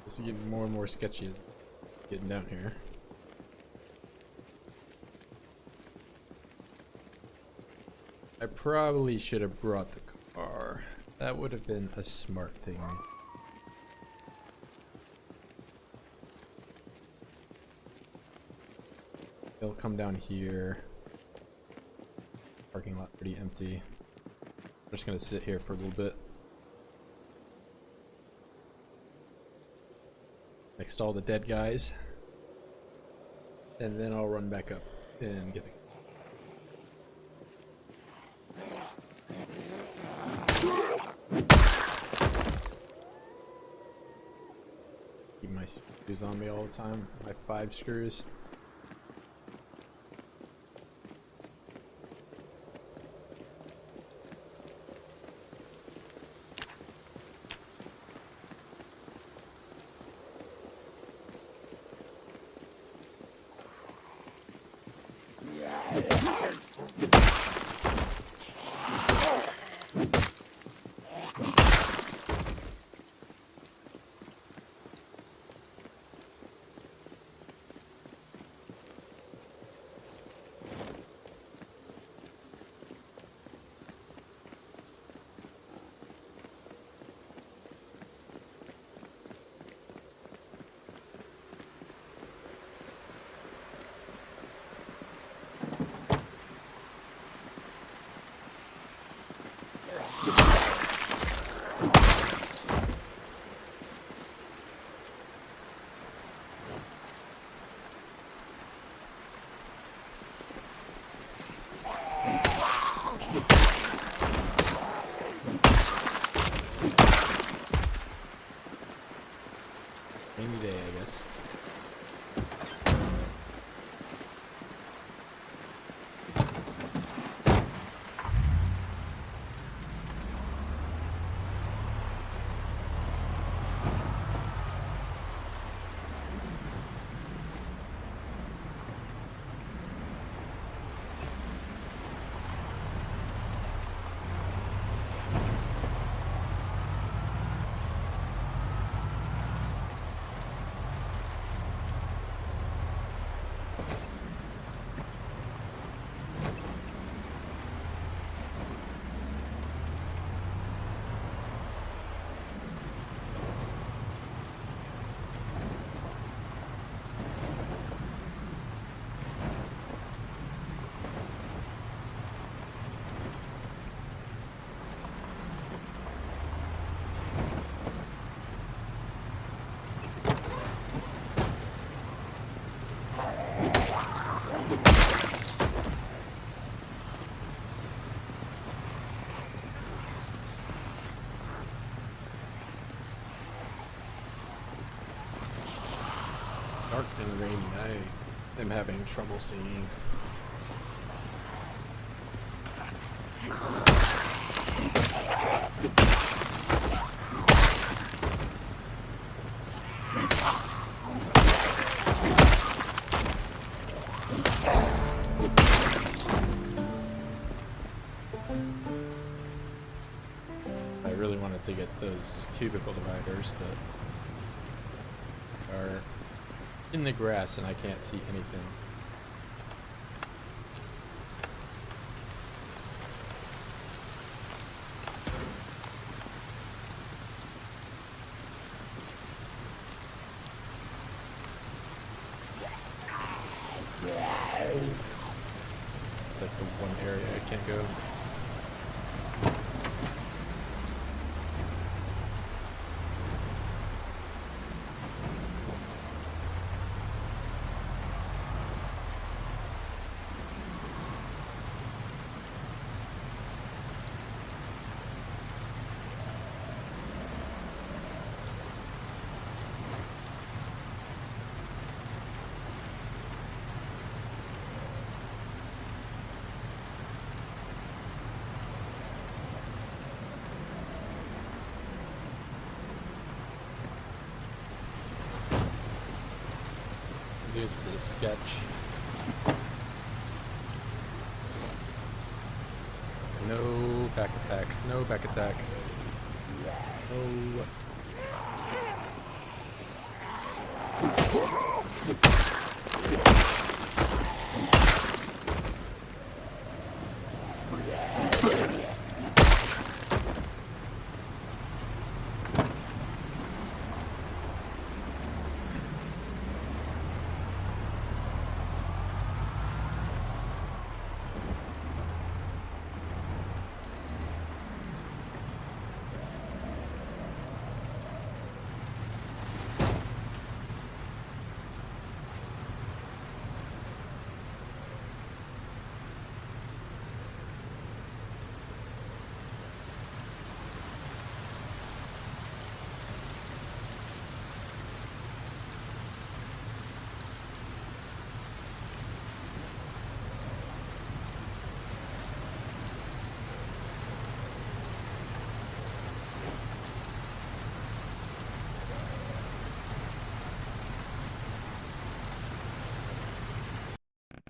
S1: This is getting more and more sketchy as getting down here. I probably should have brought the car. That would have been a smart thing. They'll come down here. Parking lot pretty empty. I'm just gonna sit here for a little bit. Next to all the dead guys. And then I'll run back up and get the keep my screws on me all the time. My 5 screws. Rainy day, I guess. Dark and rainy. I am having trouble seeing. I really wanted to get those cubicle dividers, but they are in the grass and I can't see anything. It's like the one area I can't go. Reduce the sketch. No back attack. No back attack. No.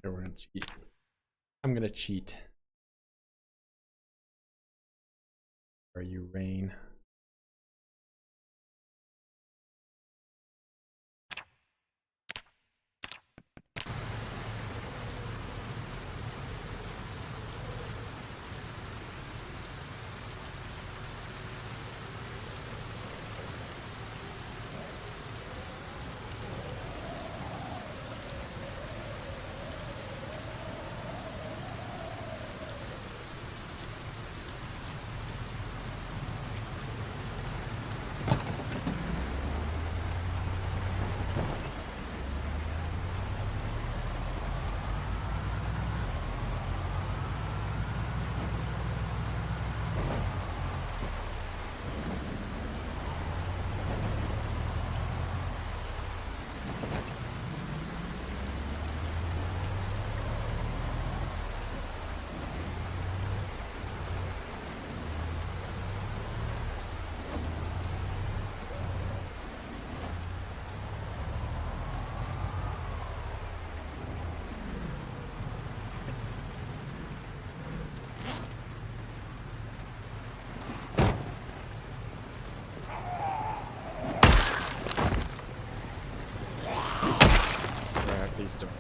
S1: Here, we're gonna cheat. I'm gonna cheat. Are you rain?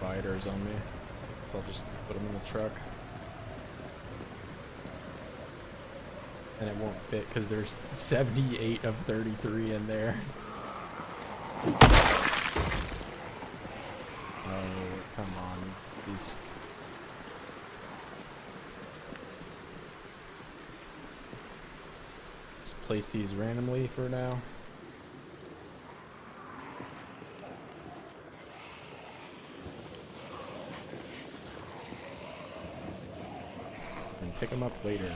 S1: fighters on me, so I'll just put them in the truck. And it won't fit because there's 78 of 33 in there. Oh, come on, please. Just place these randomly for now. And pick them up later.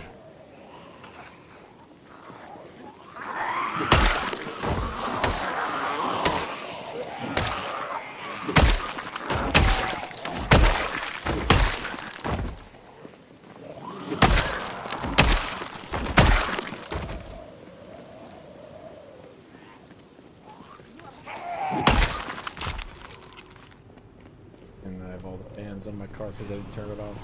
S1: And I have all the fans on my car because I didn't turn it off.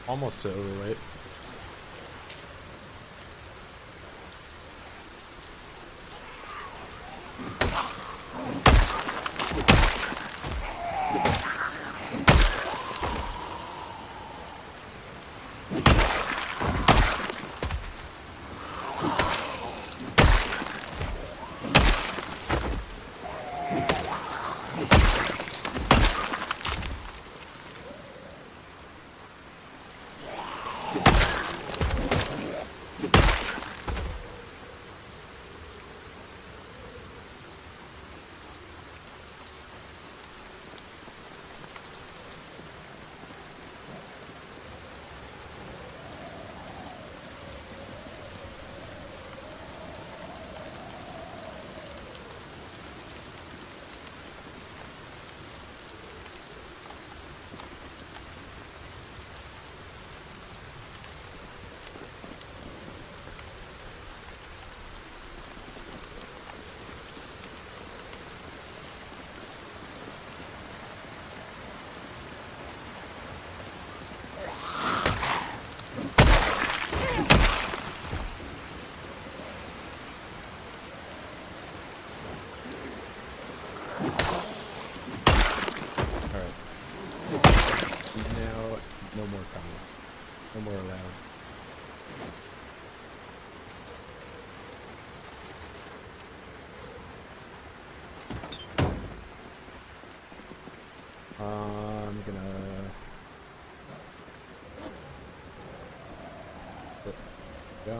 S1: Almost to overweight. No more coming. No more allowed. I'm gonna... Go.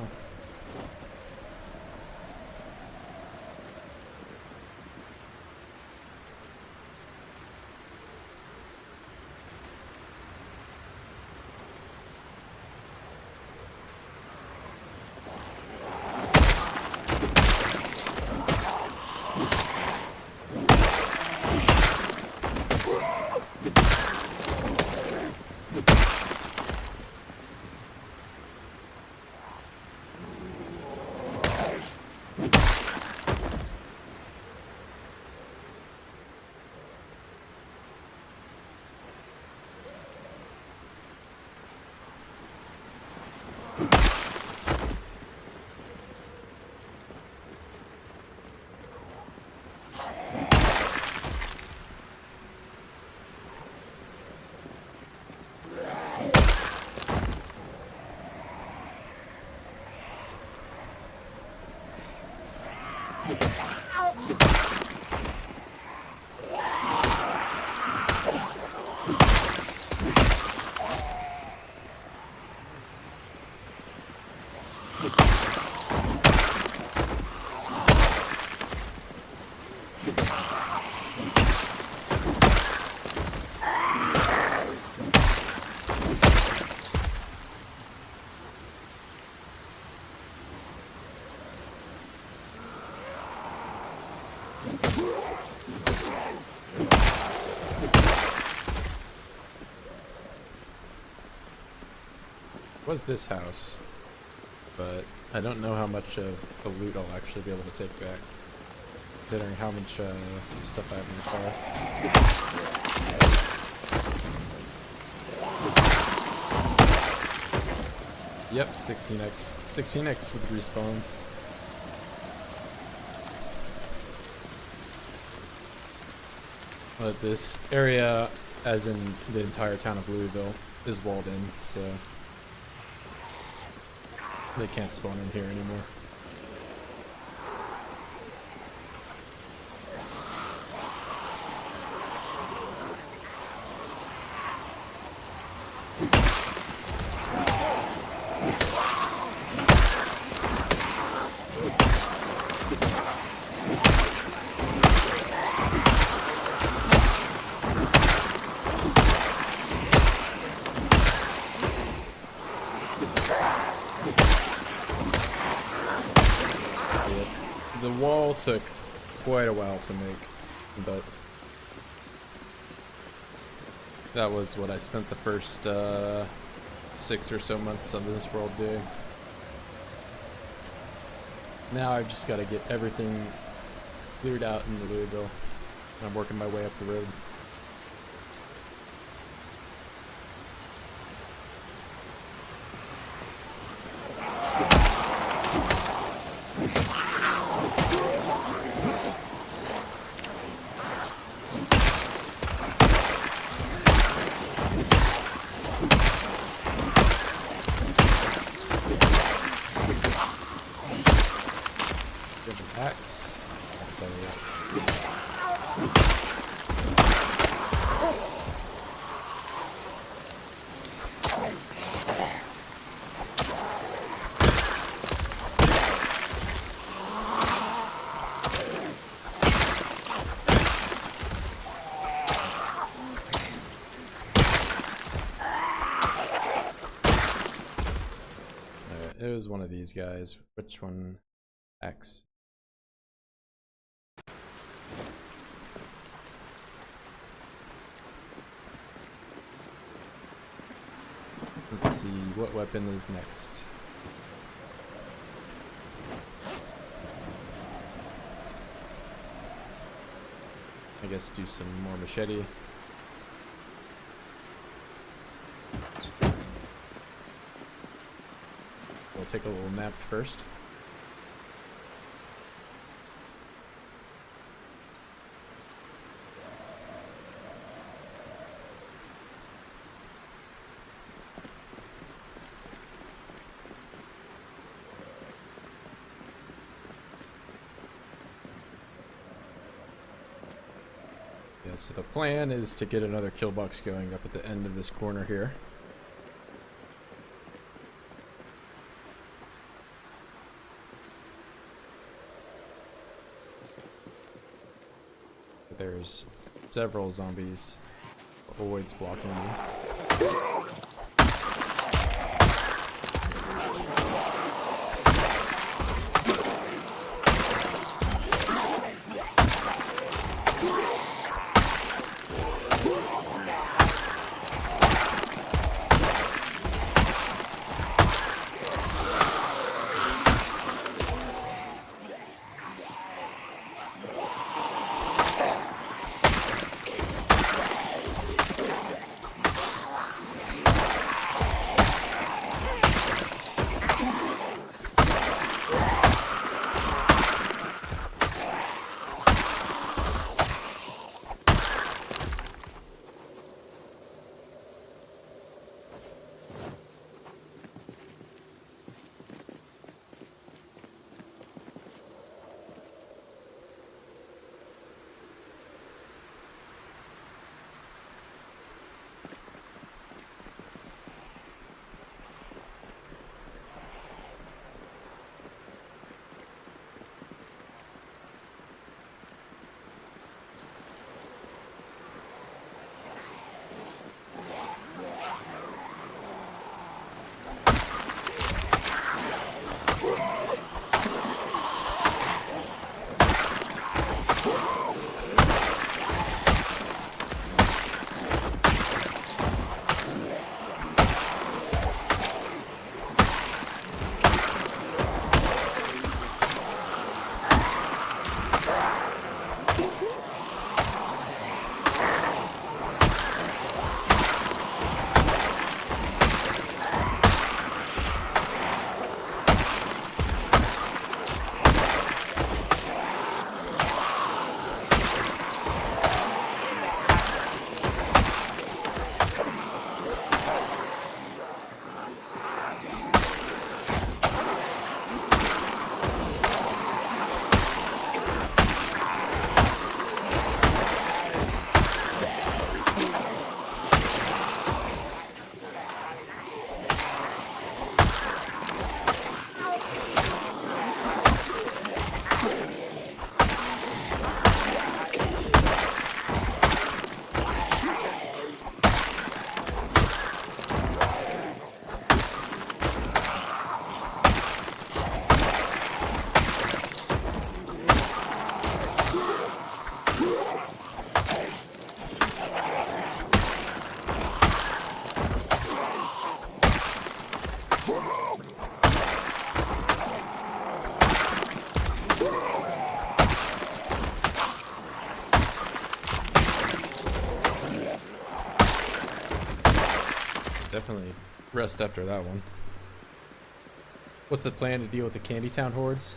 S1: Was this house, but I don't know how much of the loot I'll actually be able to take back, considering how much stuff I have in the car. Yep, 16x. 16x with respawns. But this area, as in the entire town of Louisville, is walled in, so they can't spawn in here anymore. The wall took quite a while to make, but that was what I spent the first 6 or so months of this world doing. Now I've just got to get everything cleared out in Louisville. I'm working my way up the road. Axe. I'll tell you what. Alright, it was one of these guys. Which one? X. Let's see, what weapon is next? I guess do some more machete. We'll take a little nap first. So the plan is to get another kill box going up at the end of this corner here. There's several zombies, oids blocking me. definitely rest after that one. What's the plan to deal with the Candytown hordes?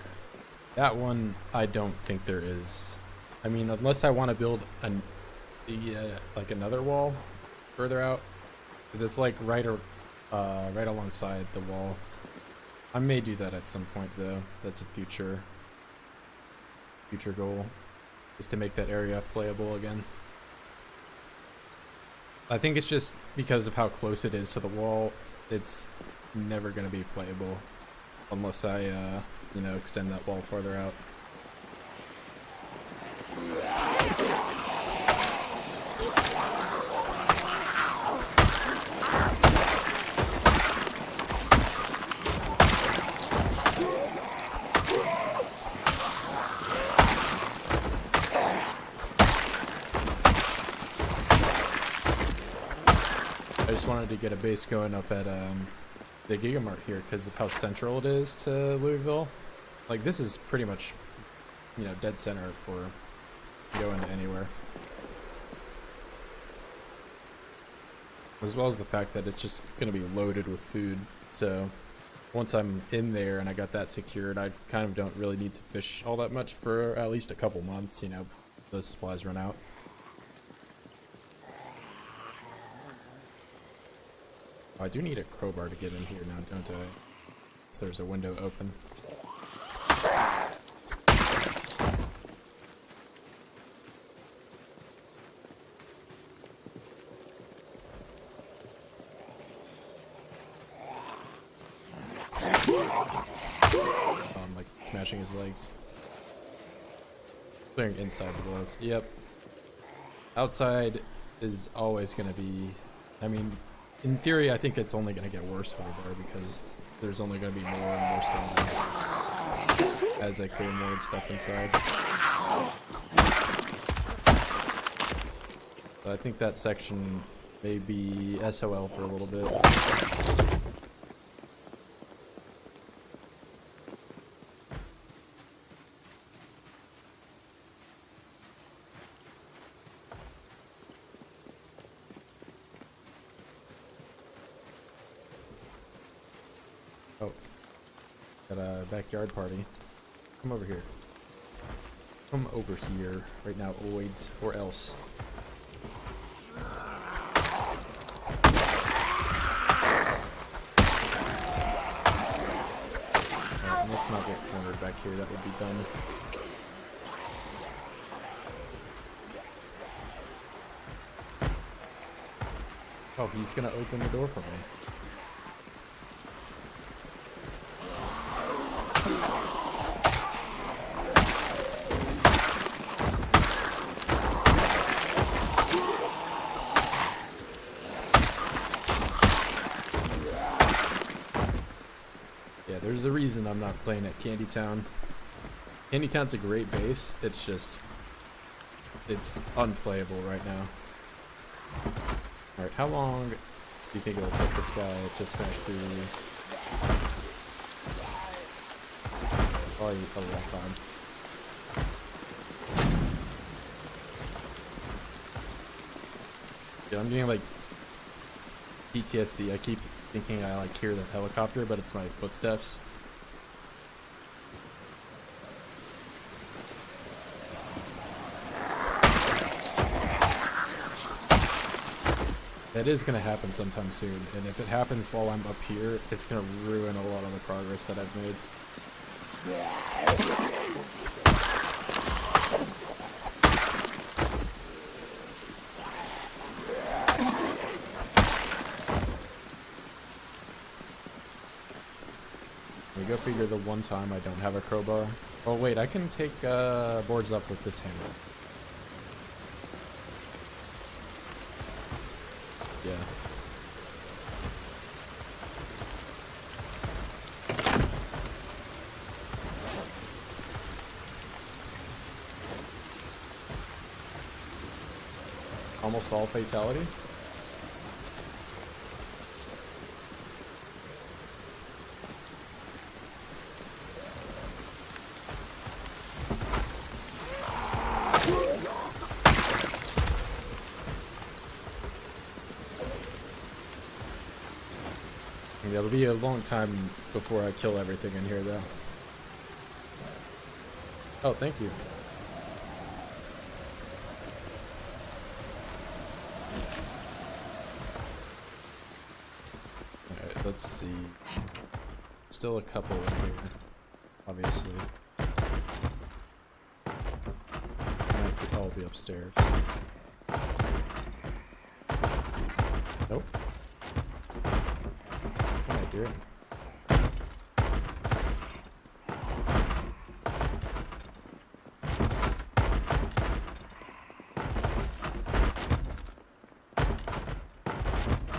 S1: That one, I don't think there is. I mean, unless I want to build like another wall further out, because it's like right alongside the wall. I may do that at some point though. That's a future goal, is to make that area playable again. I think it's just because of how close it is to the wall, it's never going to be playable unless I, you know, extend that wall farther out. I just wanted to get a base going up at the Gigamart here because of how central it is to Louisville. Like, this is pretty much, you know, dead center for going anywhere. As well as the fact that it's just going to be loaded with food. So once I'm in there and I got that secured, I kind of don't really need to fish all that much for at least a couple months, you know, those supplies run out. I do need a crowbar to get in here now, don't I? So there's a window open. I'm like smashing his legs. Clearing inside the walls. Yep. Outside is always going to be, I mean, in theory, I think it's only going to get worse over there because there's only going to be more and more stuff as I clear more stuff inside. So I think that section may be SOL for a little bit. Oh, got a backyard party. Come over here. Come over here right now, oids, or else. Alright, let's not get cornered back here. That would be done. Oh, he's gonna open the door for me. Yeah, there's a reason I'm not playing at Candytown. Candytown's a great base, it's just, it's unplayable right now. Alright, how long do you think it'll take this guy to smash through? Probably a long time. Yeah, I'm getting like PTSD. I keep thinking I like hear the helicopter, but it's my footsteps. That is going to happen sometime soon, and if it happens while I'm up here, it's going to ruin a lot of the progress that I've made. We go figure the one time I don't have a crowbar. Oh wait, I can take boards up with this hammer. Yeah. Almost all fatality? It'll be a long time before I kill everything in here, though. Oh, thank you. Alright, let's see. Still a couple in here, obviously. Might all be upstairs. Nope. What am I doing?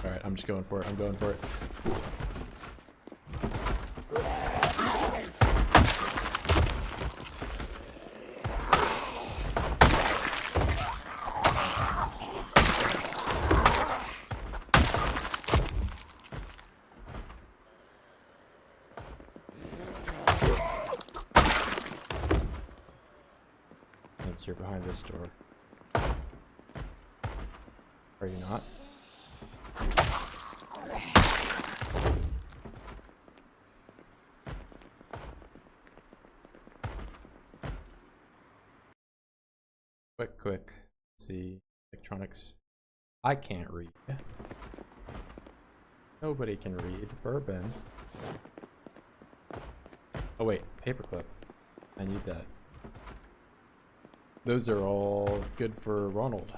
S1: Alright, I'm just going for it. I'm going for it. You're behind this door. Are you not? Quick. Let's see. Electronics. I can't read. Nobody can read. Bourbon. Oh wait, paperclip. I need that. Those are all good for Ronald.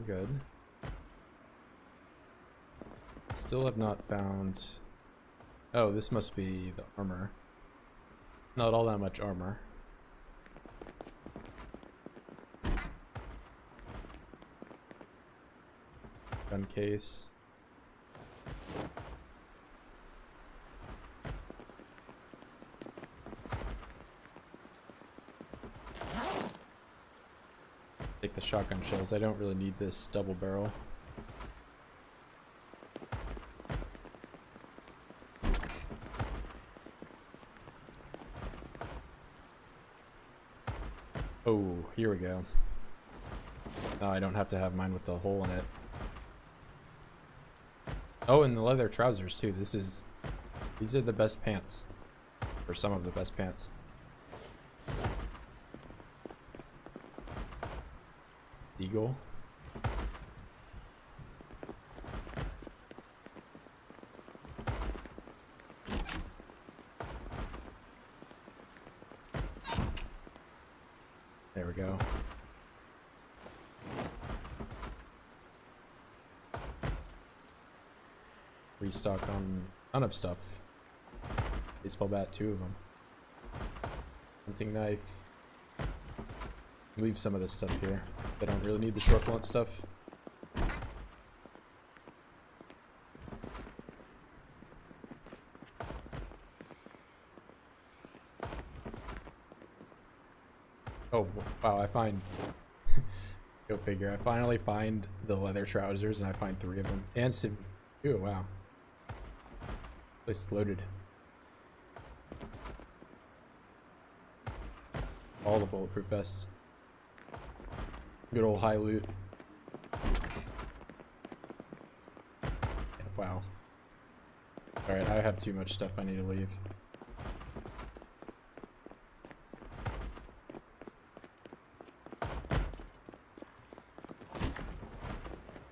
S1: Good. Still have not found... Oh, this must be the armor. Not all that much armor. Gun case. Take the shotgun shells. I don't really need this double barrel. Oh, here we go. No, I don't have to have mine with the hole in it. Oh, and the leather trousers too. These are the best pants. Or some of the best pants. Eagle. There we go. Restock on a ton of stuff. Baseball bat, 2 of them. Hunting knife. Leave some of this stuff here. I don't really need the short blunt stuff. Oh, wow, I find... Go figure. I finally find the leather trousers, and I find 3 of them. And some... Ooh, wow. Place is loaded. All the bulletproof vests. Good old high loot. Wow. Alright, I have too much stuff I need to leave.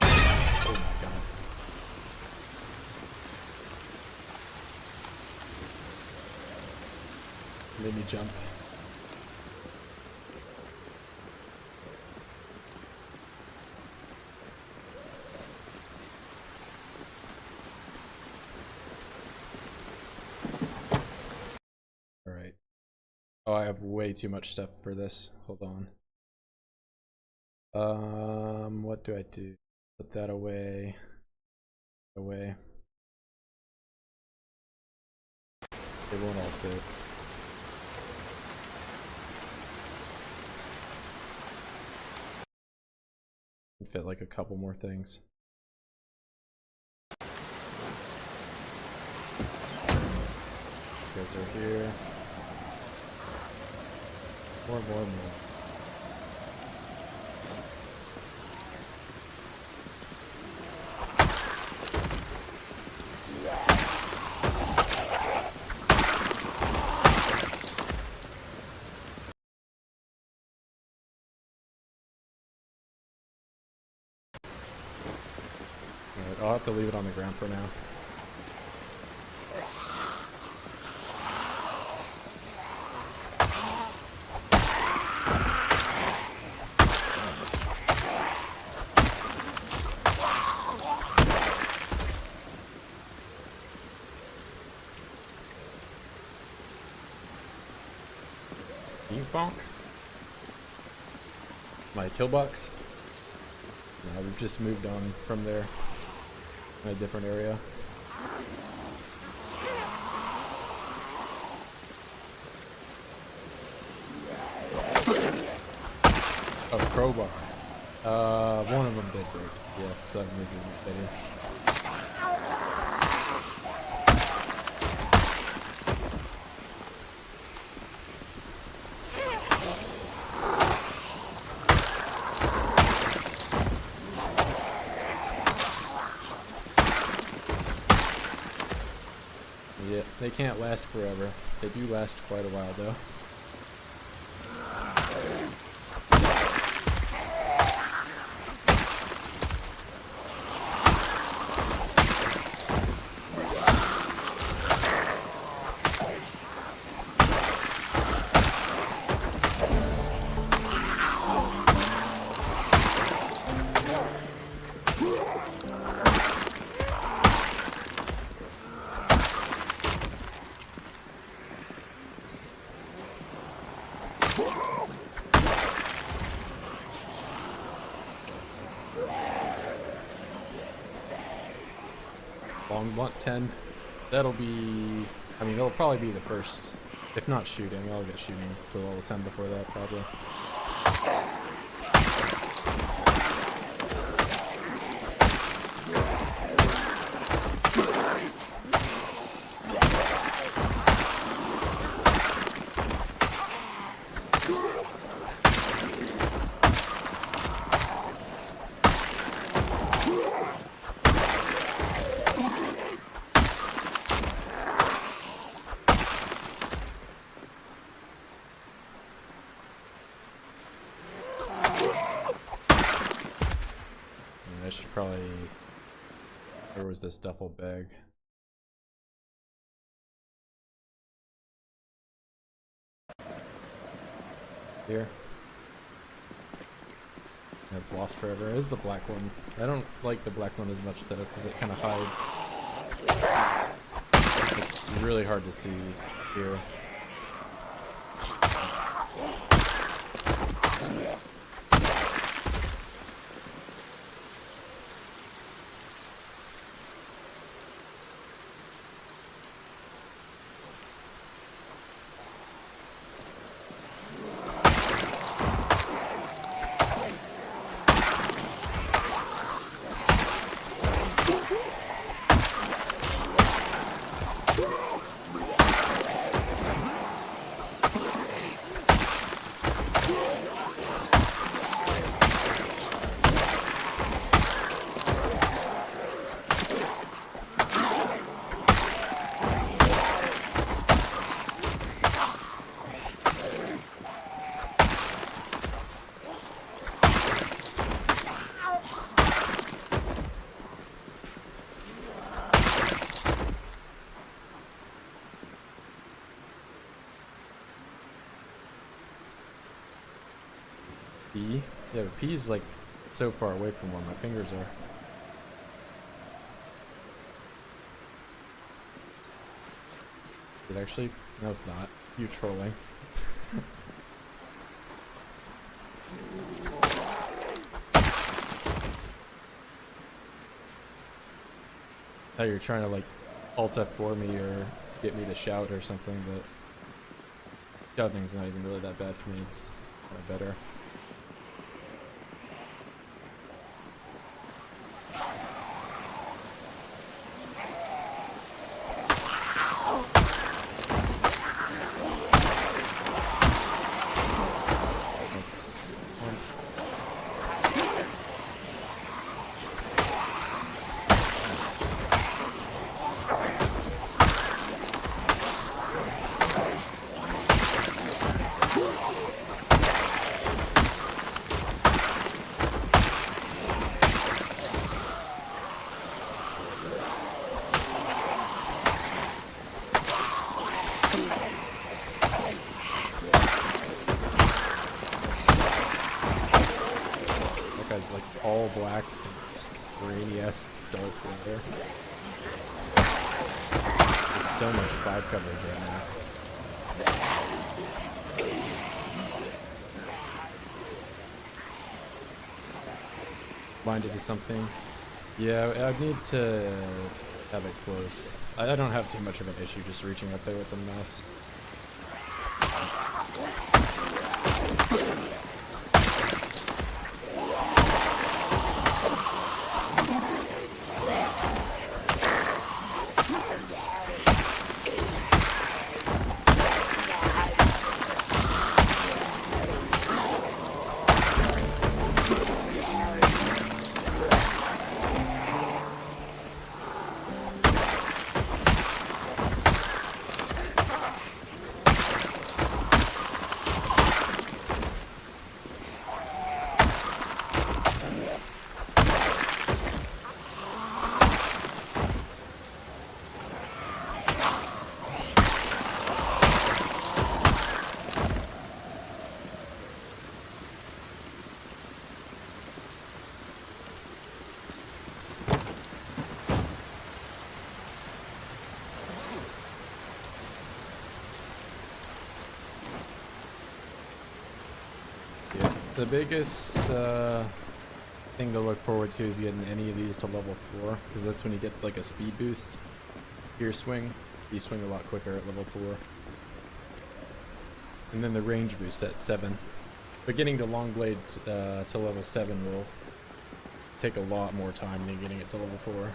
S1: Oh my god. Made me jump. Alright. Oh, I have way too much stuff for this. Hold on. What do I do? Put that away. Away. They won't all fit. Fit like a couple more things. These guys are here. More, more, more. Alright, I'll have to leave it on the ground for now. Bonk. My kill box. No, we've just moved on from there in a different area. Oh, crowbar. One of them did break. Yeah, so I've moved it video. Yeah, they can't last forever. They do last quite a while though. Long blunt 10. That'll be, I mean, it'll probably be the first, if not shooting. I'll get shooting to level 10 before that, probably. I should probably... Where was this duffel bag? Here. It's lost forever. It is the black one. I don't like the black one as much though, because it kind of hides. It's really hard to see here. P? Yeah, but P is like so far away from where my fingers are. It actually? No, it's not. You're trolling. Thought you were trying to like Alt F4 me or get me to shout or something, but shouting's not even really that bad for me. It's kind of better. black, rainy ass dark weather. There's so much cloud coverage right now. Blinded to something. Yeah, I need to have it close. I don't have too much of an issue just reaching up there with the mouse. The biggest thing to look forward to is getting any of these to level 4, because that's when you get like a speed boost. Your swing, you swing a lot quicker at level 4. And then the range boost at 7. But getting to long blade to level 7 will take a lot more time than getting it to level 4.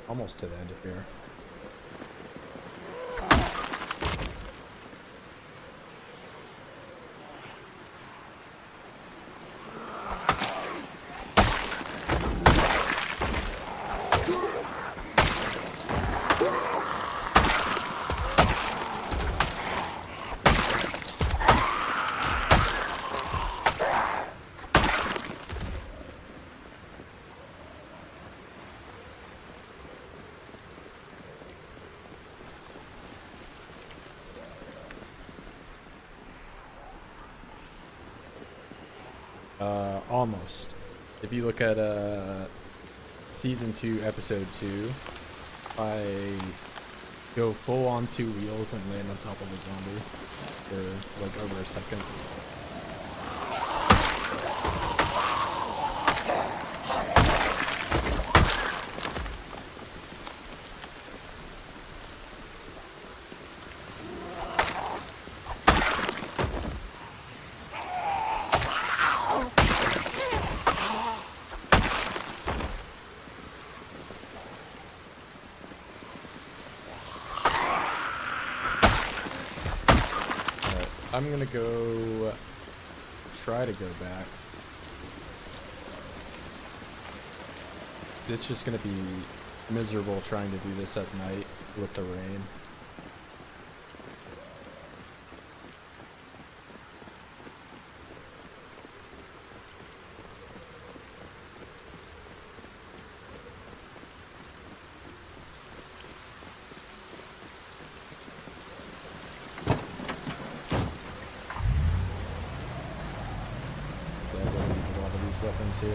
S1: Almost to the end of here. Almost. If you look at season 2 episode 2, I go full on 2 wheels and land on top of a zombie for like over a second. I'm gonna go try to go back. It's just gonna be miserable trying to do this at night with the rain. Weapons here.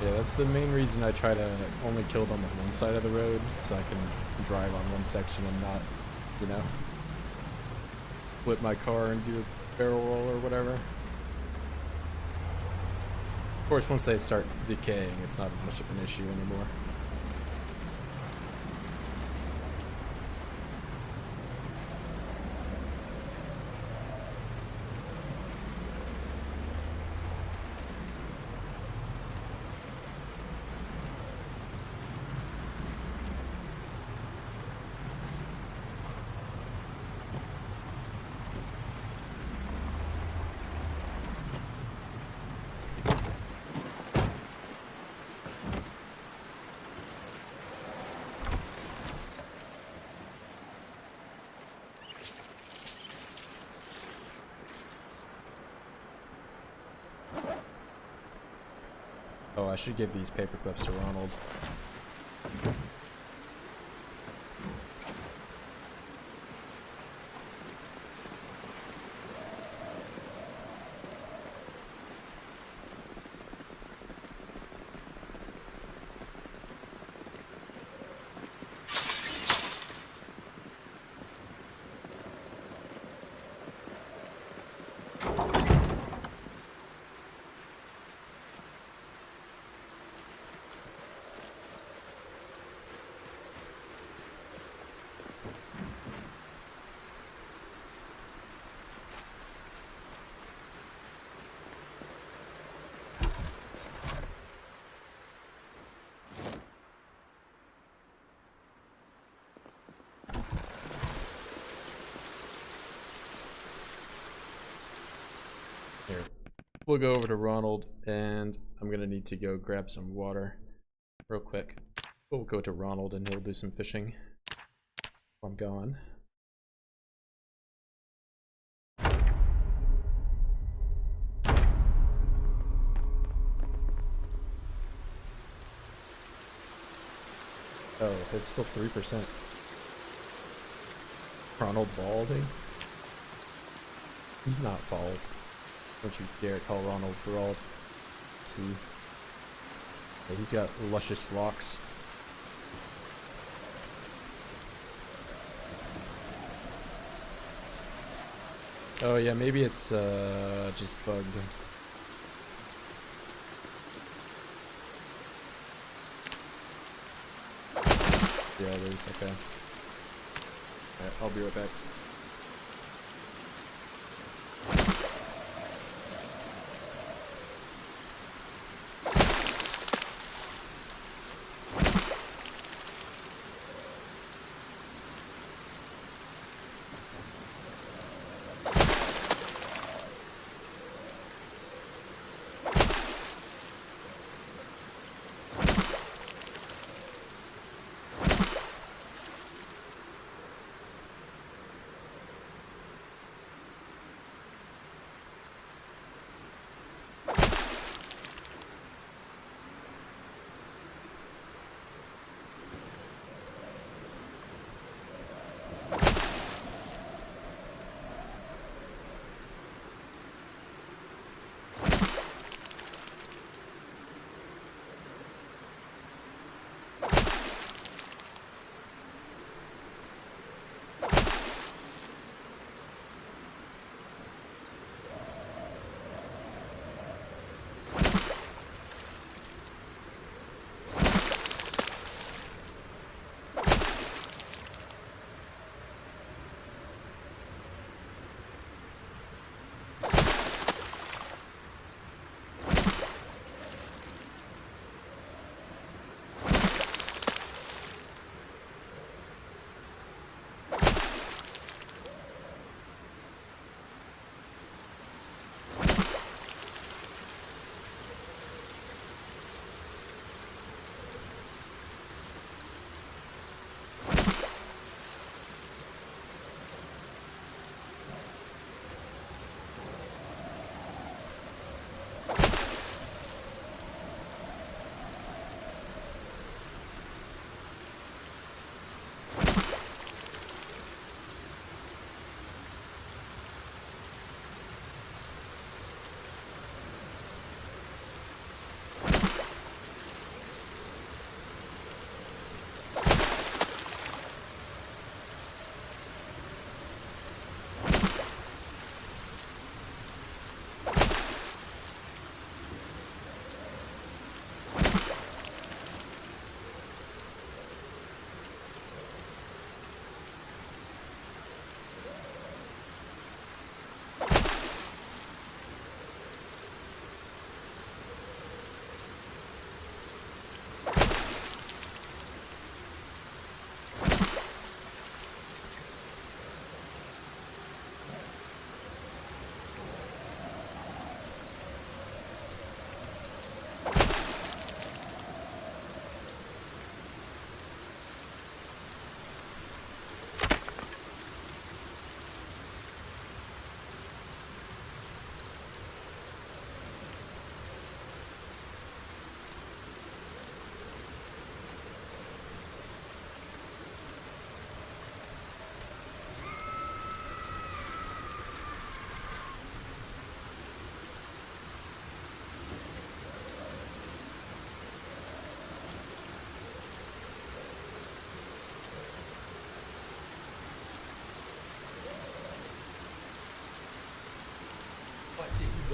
S1: Yeah, that's the main reason I try to only kill them on one side of the road, so I can drive on one section and not, you know, flip my car and do a barrel roll or whatever. Of course, once they start decaying, it's not as much of an issue anymore. I should give these paper clips to Ronald. Here, we'll go over to Ronald, and I'm gonna need to go grab some water real quick. We'll go to Ronald and he'll do some fishing while I'm gone. Oh, it's still 3%. Ronald balding? He's not bald. Don't you dare call Ronald bald. See? Yeah, he's got luscious locks. Oh yeah, maybe it's just bugged. Yeah, it is. Okay. Alright, I'll be right back.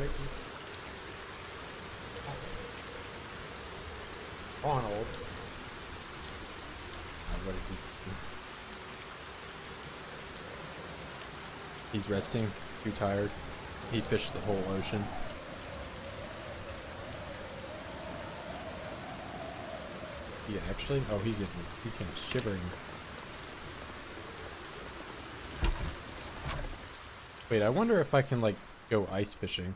S1: break these? Arnold. What is he doing? He's resting. Too tired. He fished the whole ocean. Yeah, actually? Oh, he's getting shivering. Wait, I wonder if I can, like, go ice fishing.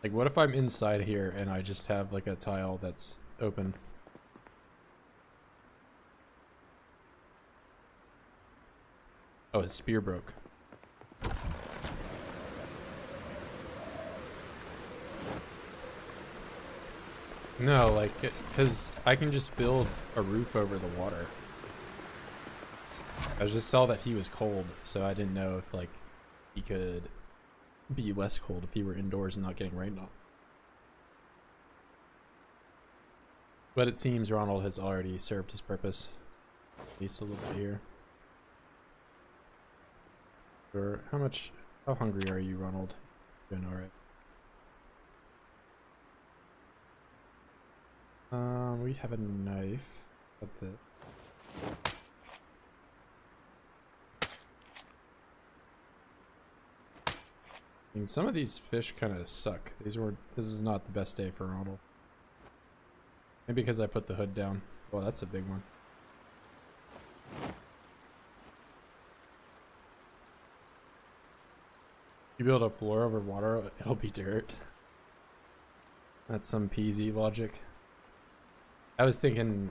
S1: Like, what if I'm inside here and I just have, like, a tile that's open? Oh, his spear broke. No, like, because I can just build a roof over the water. I just saw that he was cold, so I didn't know if, like, he could be less cold if he were indoors and not getting rained on. But it seems Ronald has already served his purpose. At least a little bit here. Or how hungry are you, Ronald? Doing alright. We have a knife. That's it. I mean, some of these fish kind of suck. This is not the best day for Ronald. Maybe because I put the hood down. Well, that's a big one. You build a floor over water, it'll be dirt. That's some PZ logic. I was thinking,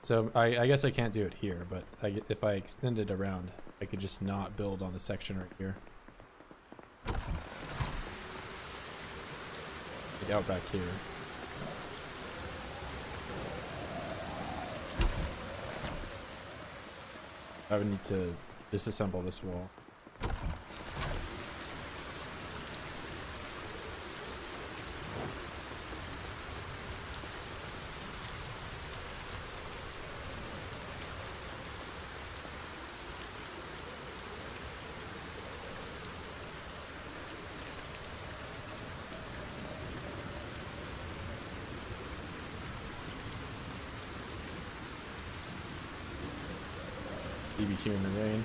S1: so I guess I can't do it here, but if I extend it around, I could just not build on the section right here. Like out back here. I would need to disassemble this wall. BBQ in the rain.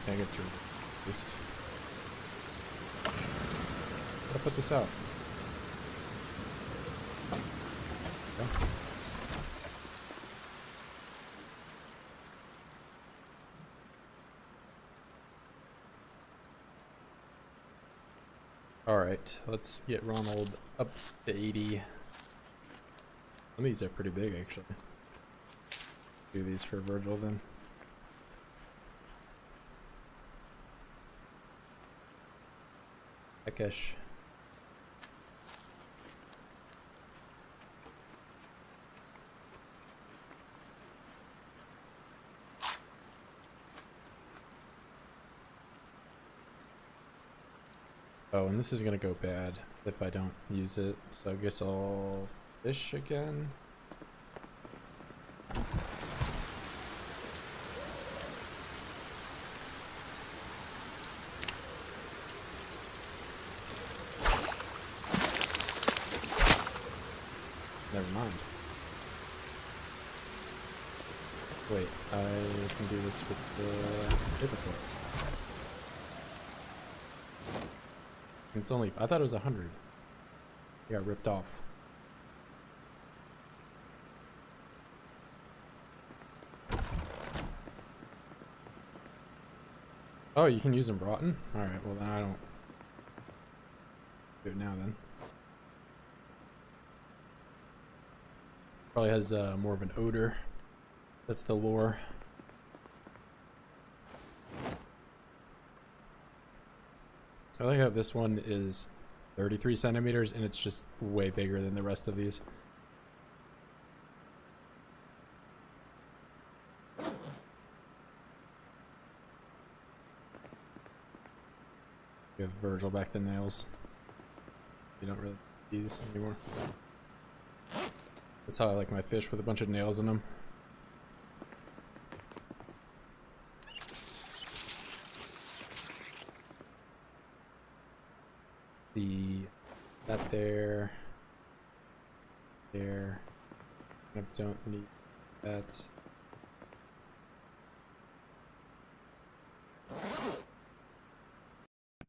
S1: Can I get through this? Gotta put this out. Okay. Alright, let's get Ronald up to 80. Some of these are pretty big, actually. Do these for Virgil then. Heckish. Oh, and this is gonna go bad if I don't use it, so I guess I'll fish again. Never mind. Wait, I can do this with the paperclip. It's only, I thought it was 100. It got ripped off. Oh, you can use them rotten? Alright, well then I don't do it now then. Probably has more of an odor. That's the lore. I like how this one is 33 centimeters and it's just way bigger than the rest of these. Give Virgil back the nails. You don't really need these anymore. That's how I like my fish, with a bunch of nails in them. That there. I don't need that.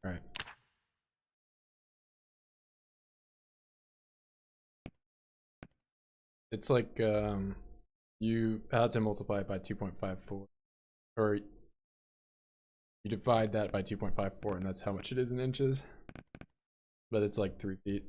S1: Alright. It's like you had to multiply it by 2.54, or you divide that by 2.54, and that's how much it is in inches. But it's like 3 feet.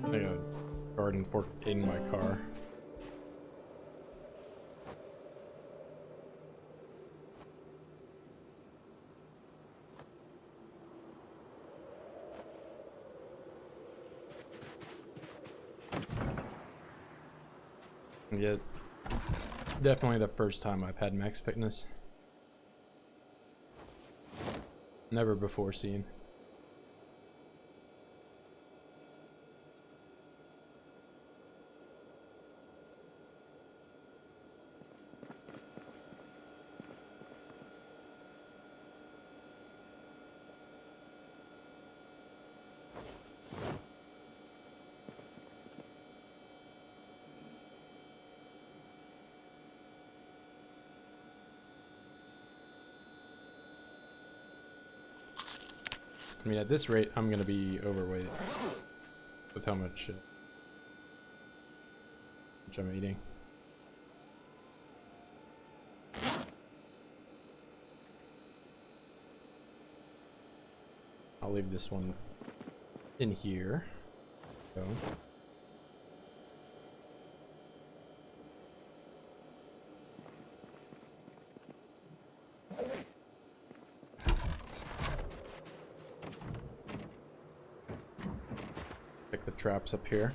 S1: I got a garden fork in my car. Yeah, definitely the first time I've had max fitness. Never before seen. I mean, at this rate, I'm gonna be overweight with how much I'm eating. I'll leave this one in here. So. Pick the traps up here.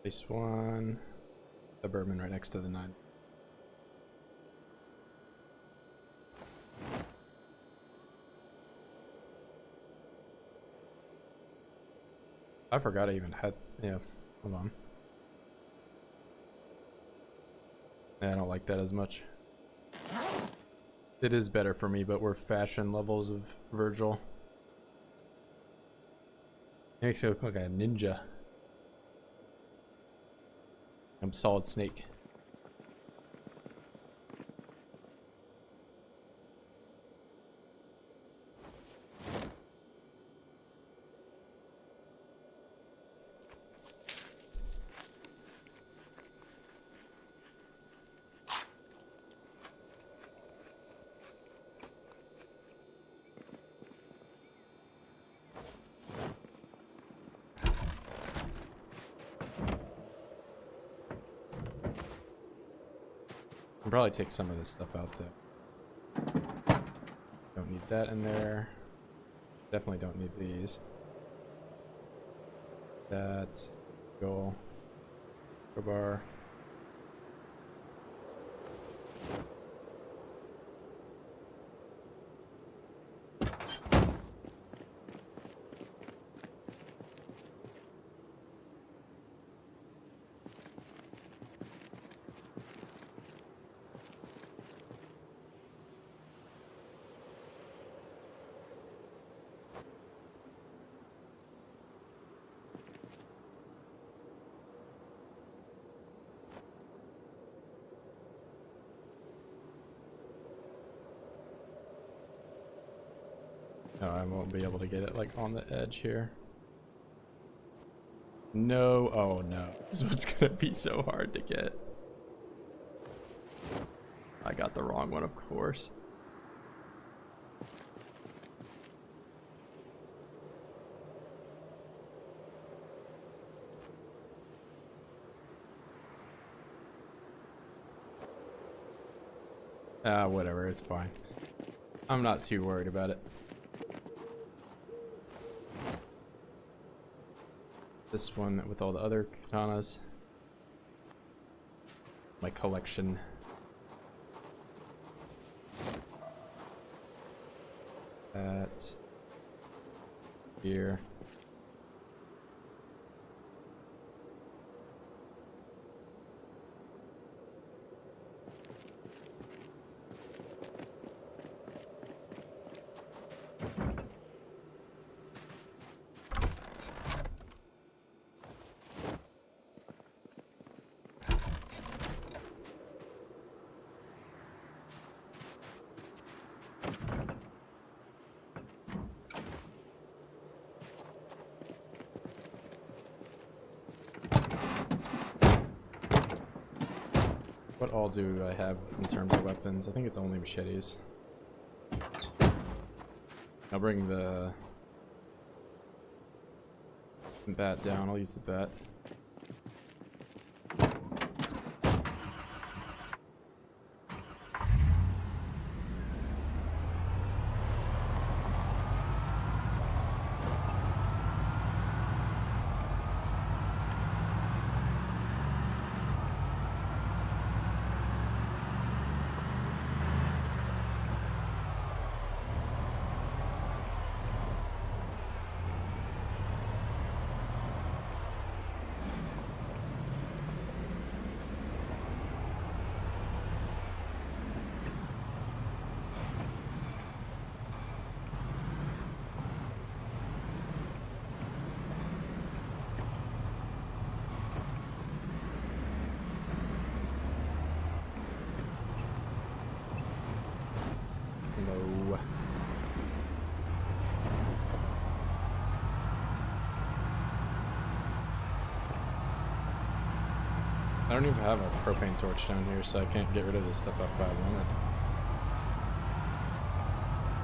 S1: Place one. Suburban right next to the 9. I forgot I even had. Yeah, hold on. Yeah, I don't like that as much. It is better for me, but we're fashion levels of Virgil. Makes me look like a ninja. I'm Solid Snake. I'll probably take some of this stuff out though. Don't need that in there. Definitely don't need these. That. Goal. Crowbar. No, I won't be able to get it like on the edge here. No, oh no. This is what's gonna be so hard to get. I got the wrong one, of course. Whatever, it's fine. I'm not too worried about it. This one with all the other katanas. My collection. That. Here. What all do I have in terms of weapons? I think it's only machetes. I'll bring the bat down. I'll use the bat. No. I don't even have a propane torch down here, so I can't get rid of this stuff if I wanted.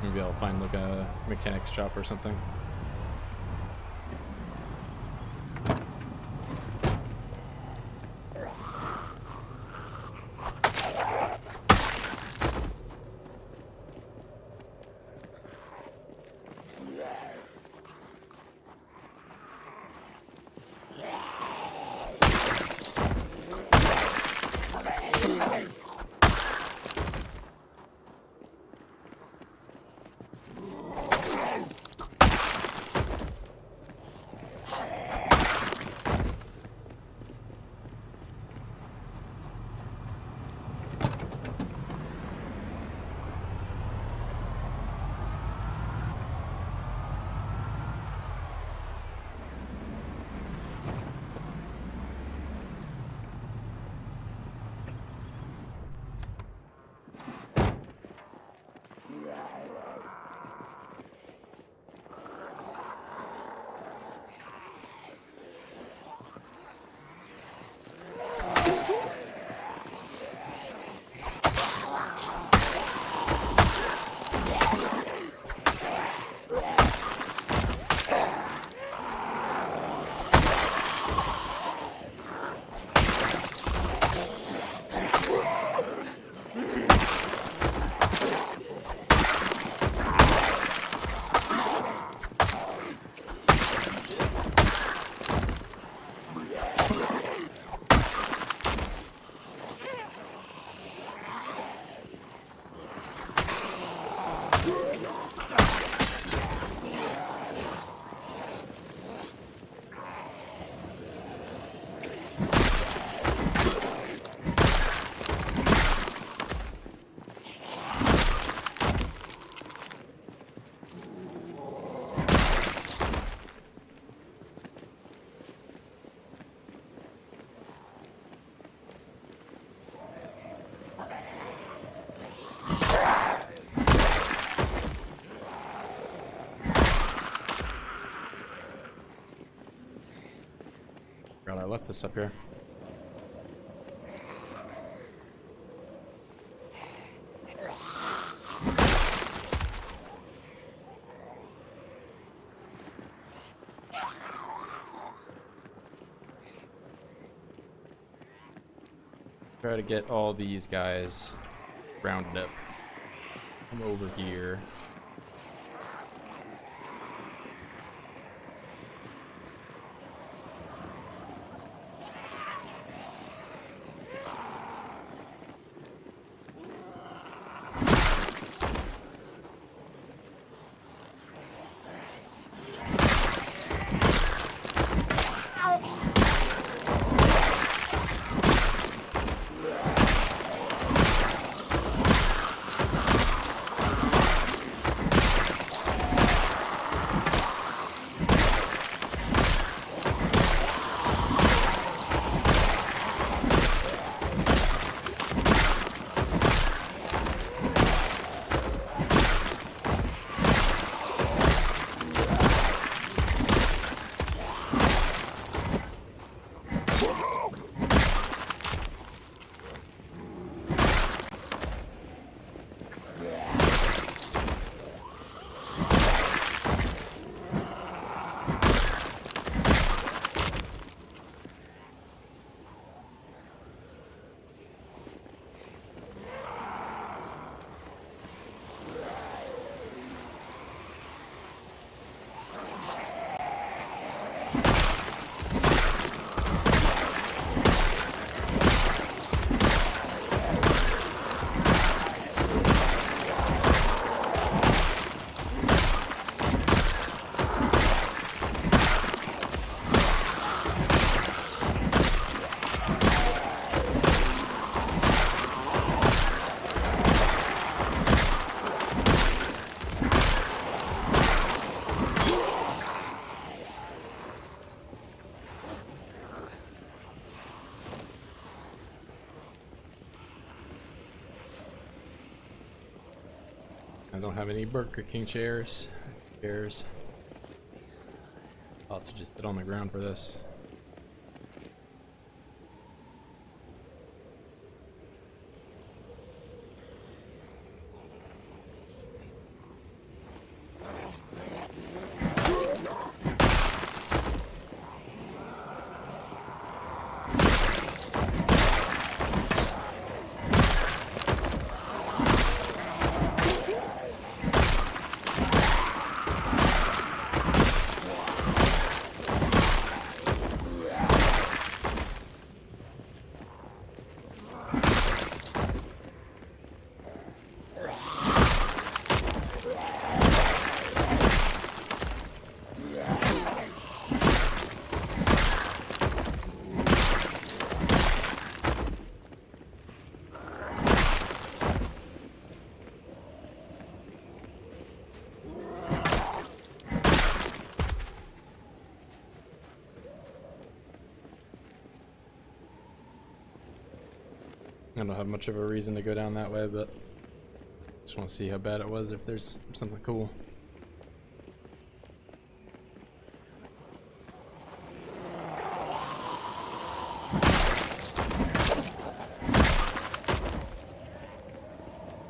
S1: Maybe I'll find like a mechanic's shop or something. left this up here. Try to get all these guys rounded up. Come over here. I don't have any Burger King chairs. I'll have to just sit on the ground for this. I don't have much of a reason to go down that way, but just want to see how bad it was, if there's something cool.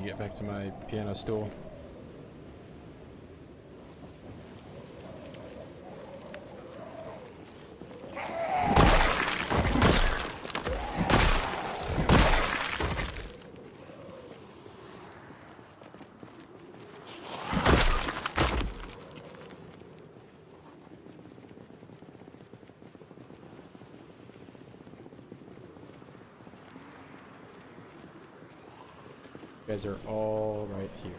S1: Get back to my piano stool. You guys are all right here.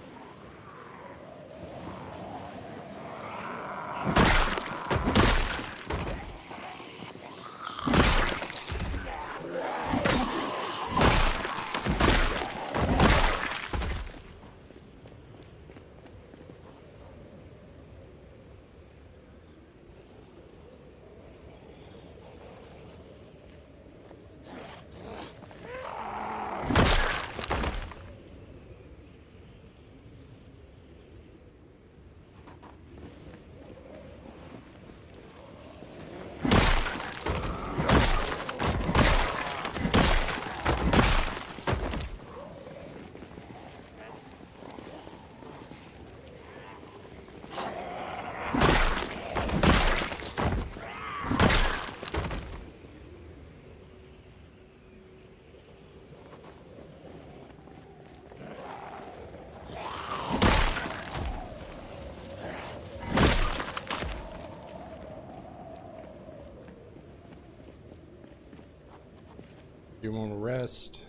S1: You want to rest?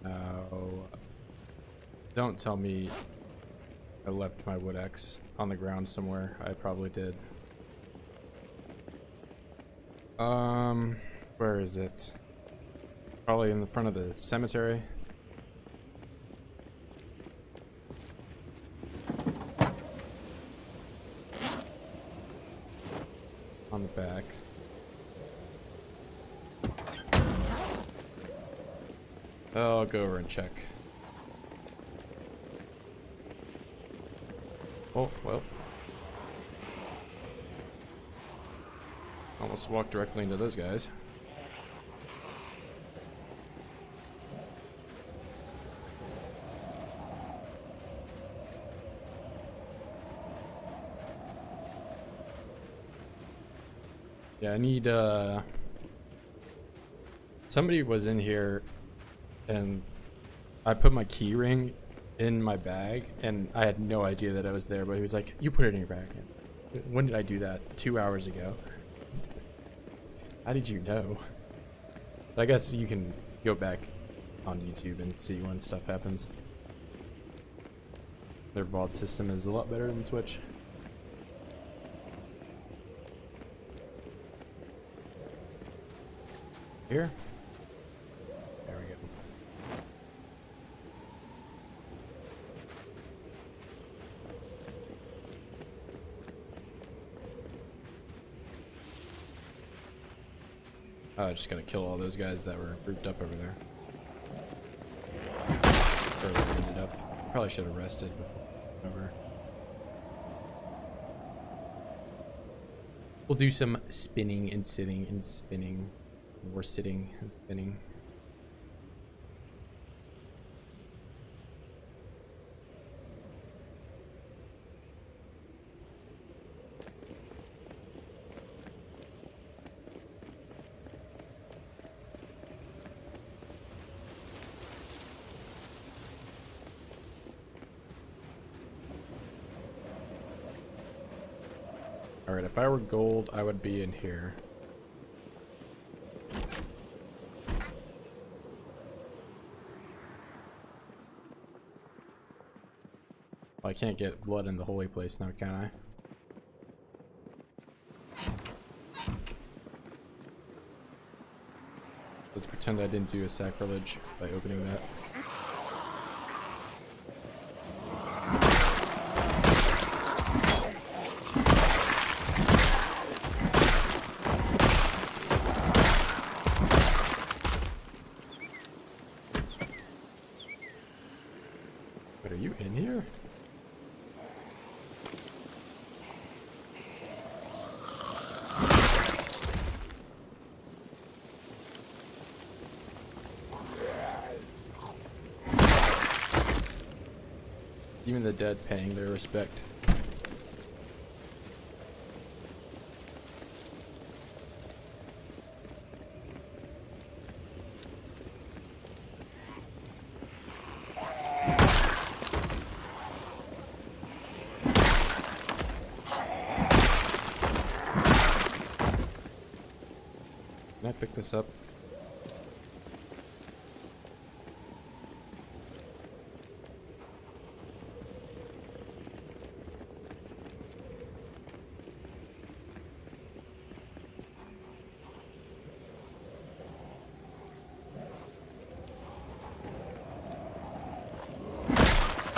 S1: No. Don't tell me I left my wood axe on the ground somewhere. I probably did. Where is it? Probably in the front of the cemetery. On the back. I'll go over and check. Oh, well. Almost walked directly into those guys. Yeah, I need, somebody was in here and I put my key ring in my bag and I had no idea that I was there, but he was like, you put it in your bag. When did I do that? 2 hours ago. How did you know? I guess you can go back on YouTube and see when stuff happens. Their vault system is a lot better than Twitch. Here? There we go. Just gonna kill all those guys that were grouped up over there. Or where they ended up. Probably should have rested before over. We'll do some spinning and sitting and spinning. More sitting and spinning. Alright, if I were gold, I would be in here. I can't get blood in the holy place now, can I? Let's pretend I didn't do a sacrilege by opening that. But are you in here? Even the dead paying their respect. Can I pick this up?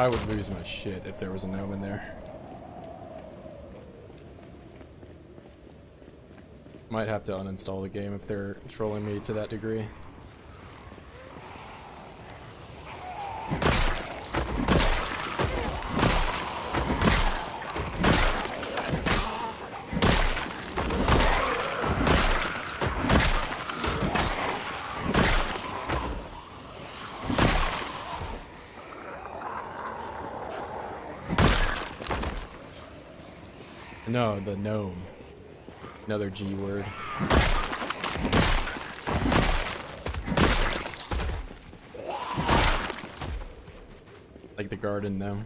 S1: I would lose my shit if there was a gnome in there. Might have to uninstall the game if they're trolling me to that degree. No, the gnome. Another G word. Like the garden gnome.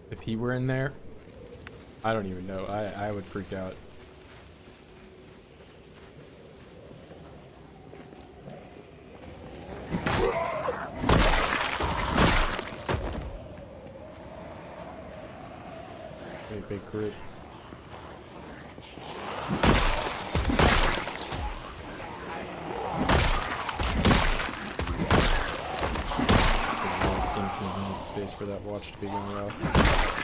S1: If he were in there, I don't even know. I would freak out. big group. Inconvenient space for that watch to be going off.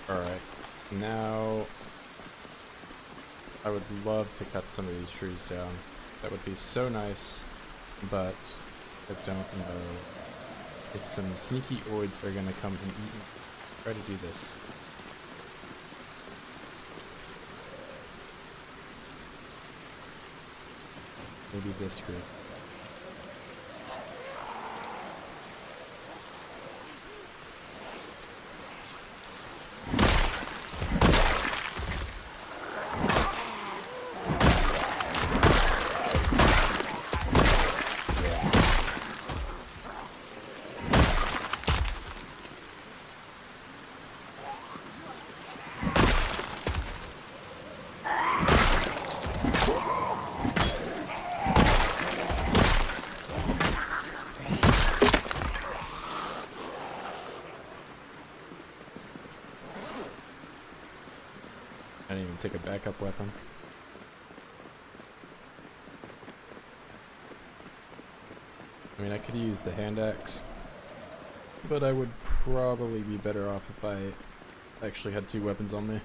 S1: Alright, now I would love to cut some of these trees down. That would be so nice, but I don't know if some sneaky oids are gonna come and eat me. Try to do this. Maybe this group. I didn't even take a backup weapon. I mean, I could use the hand axe, but I would probably be better off if I actually had two weapons on me.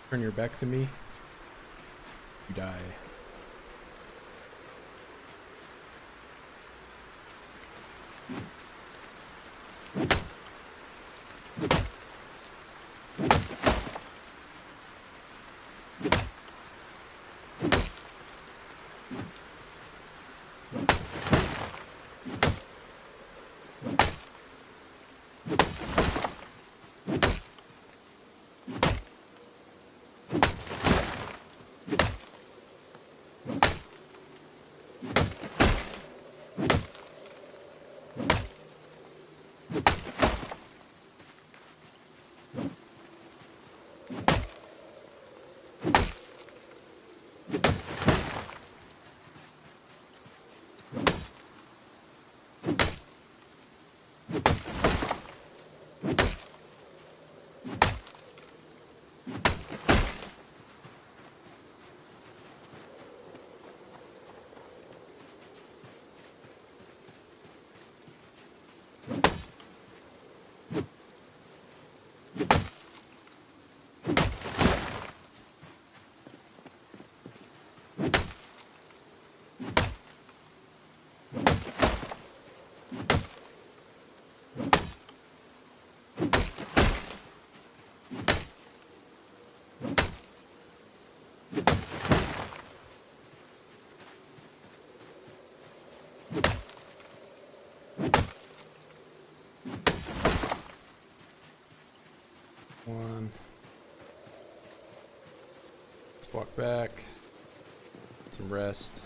S1: Turn your back to me. You die. One. Let's walk back. Get some rest.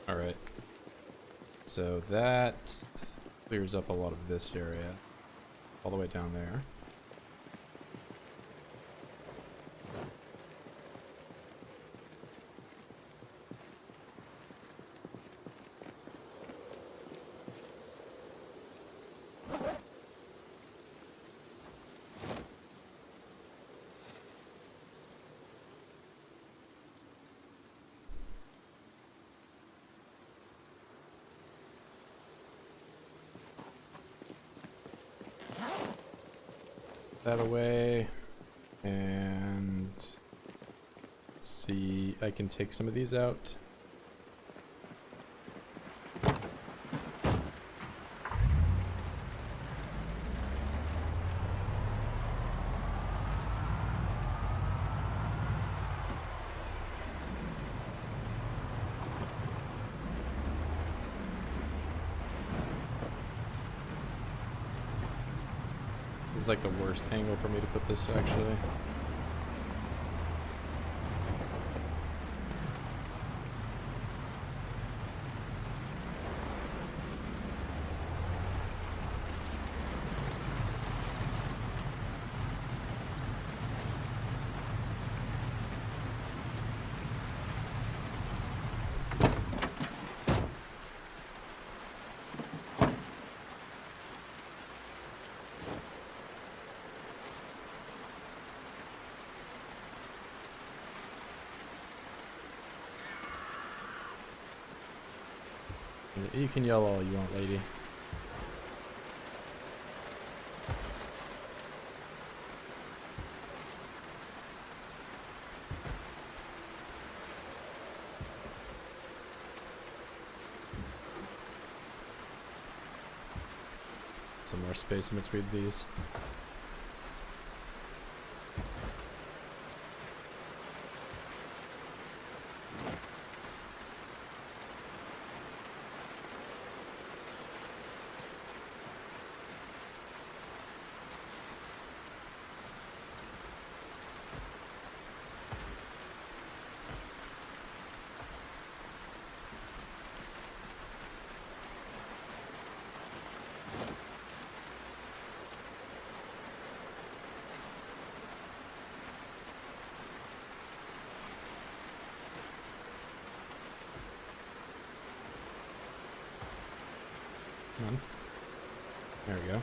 S1: Alright. So that clears up a lot of this area. All the way down there. That away, and let's see, I can take some of these out. This is like the worst angle for me to put this, actually. You can yell all you want, lady. Some more space in between these. Come on. There we go.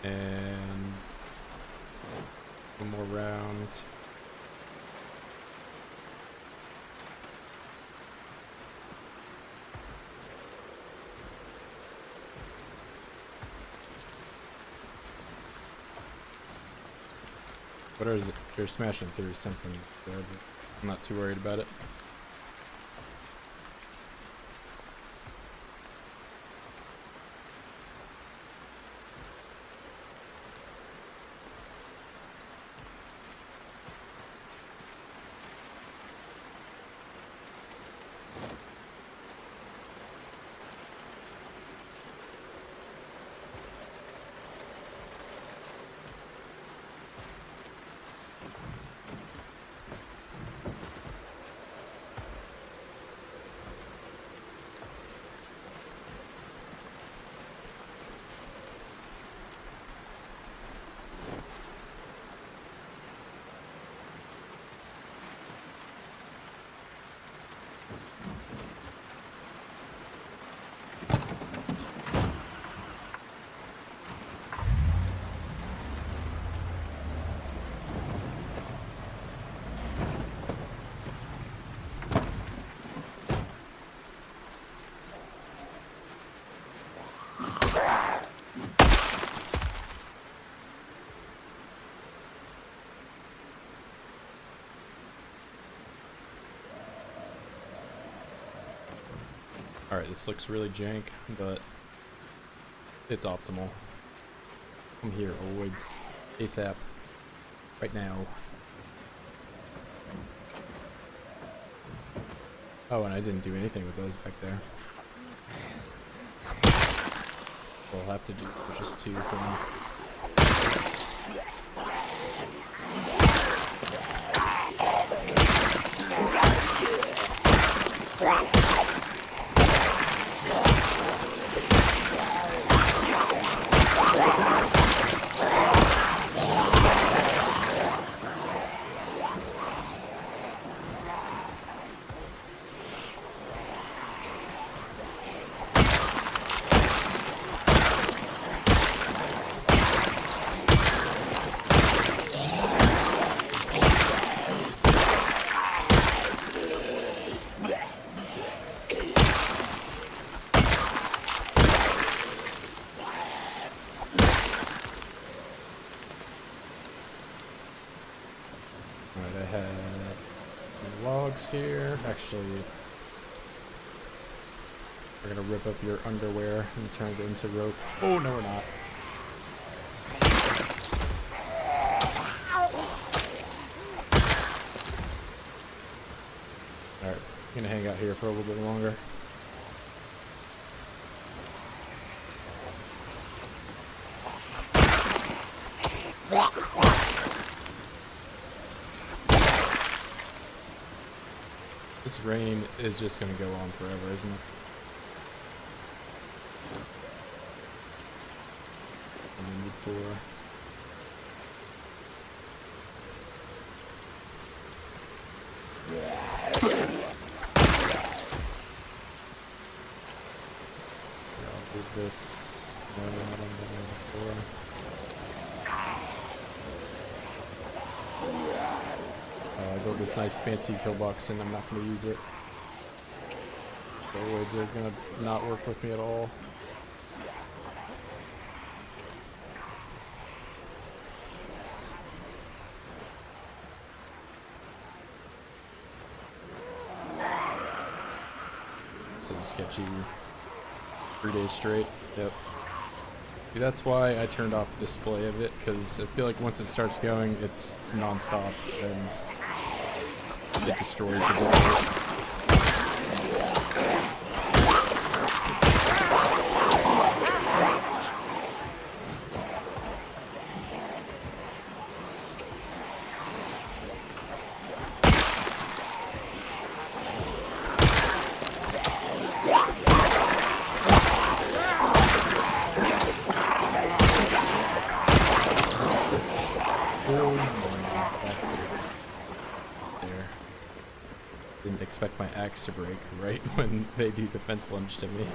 S1: And one more round. What is it? They're smashing through something there, but I'm not too worried about it. Alright, this looks really jank, but it's optimal. Come here, oids. ASAP. Right now. Oh, and I didn't do anything with those back there. So I'll have to do just 2 for now. Alright, I have some logs here. Actually, we're gonna rip up your underwear and turn it into rope. Oh, no, we're not. Alright, gonna hang out here for a little bit longer. This rain is just gonna go on forever, isn't it? I need 4. I'll do this. No, I don't know. 4. I built this nice fancy pillbox and I'm not going to use it. The oids are going to not work with me at all. This is sketchy. 3 days straight. Yep. See, that's why I turned off the display of it, because I feel like once it starts going, it's non-stop and it destroys the board. Didn't expect my axe to break right when they do the fence lunge to me.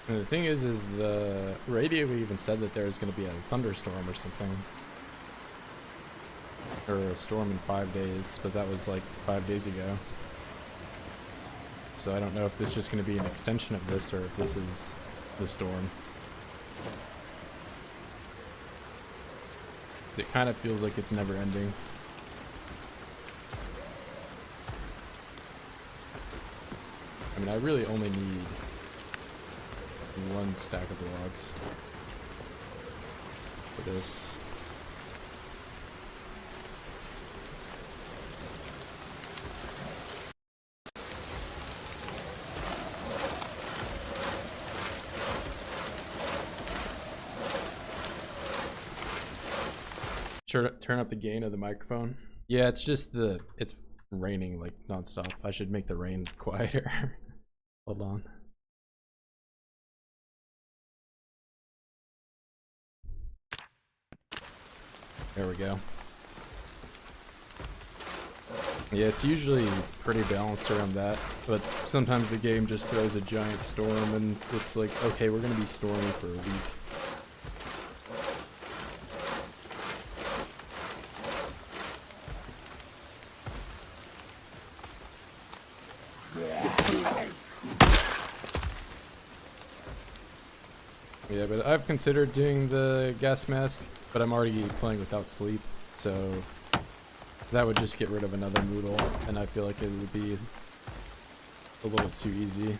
S1: And the thing is the radio even said that there was going to be a thunderstorm or something. Or a storm in 5 days, but that was like 5 days ago. So I don't know if this is just going to be an extension of this or if this is the storm. 'Cause it kind of feels like it's never ending. I mean, I really only need 1 stack of logs for this. Turn up the gain of the microphone. Yeah, it's just it's raining like nonstop. I should make the rain quieter. Hold on. There we go. Yeah, it's usually pretty balanced around that, but sometimes the game just throws a giant storm and it's like, okay, we're gonna be storming for a week. Yeah, but I've considered doing the gas mask, but I'm already playing without sleep, so that would just get rid of another noodle, and I feel like it would be a little too easy.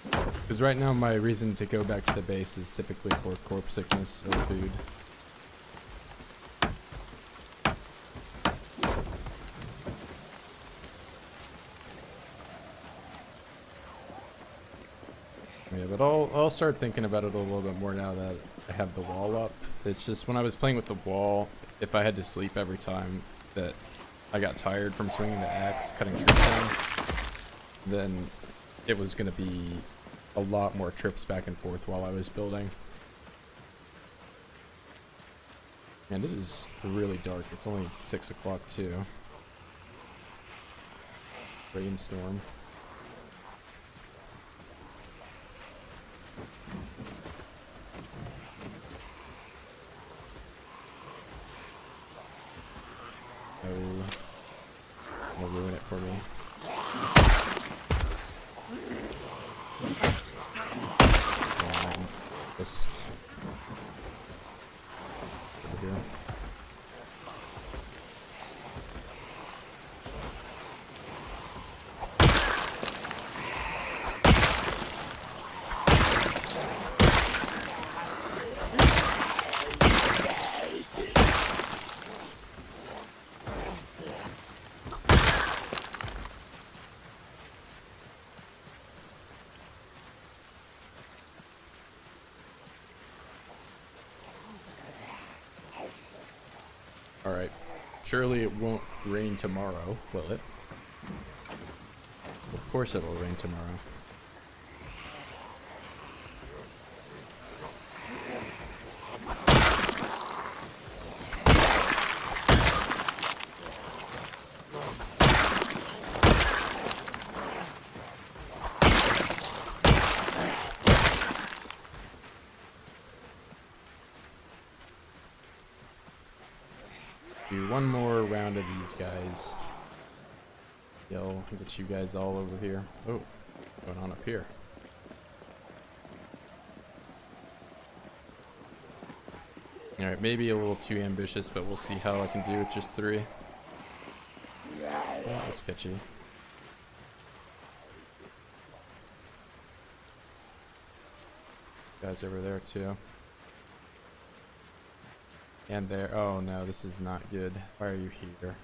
S1: Because right now my reason to go back to the base is typically for corpse sickness or food. Yeah, but I'll start thinking about it a little bit more now that I have the wall up. It's just when I was playing with the wall, if I had to sleep every time that I got tired from swinging the axe, cutting trips down, then it was going to be a lot more trips back and forth while I was building. And it is really dark. It's only 6 o'clock too. Rainstorm. Will ruin it for me. This over here. Alright. Surely it won't rain tomorrow, will it? Of course it will rain tomorrow. Do one more round of these guys. Yeah, I'll get you guys all over here. Oh, what's going on up here? Alright, maybe a little too ambitious, but we'll see how I can do with just 3. That was sketchy. Guys over there too. And there. Oh no, this is not good. Why are you here?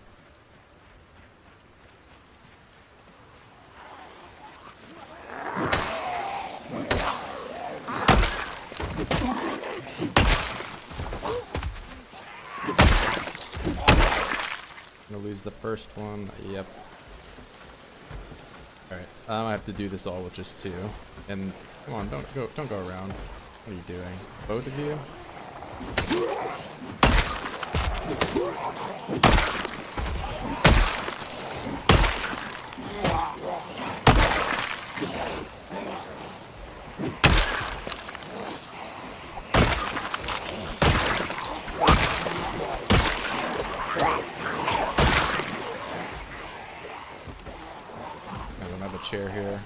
S1: use the first one. Yep. Alright, I have to do this all with just 2. And come on, don't go around. What are you doing? Both of you? I don't have a chair here.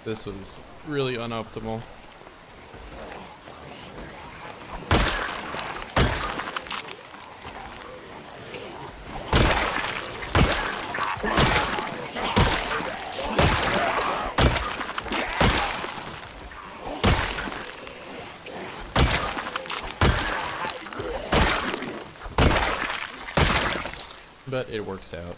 S1: This was really unoptimal. But it works out.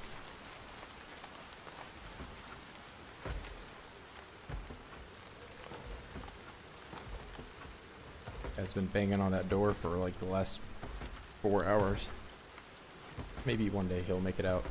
S1: Guy's been banging on that door for like the last 4 hours. Maybe one day he'll make it out.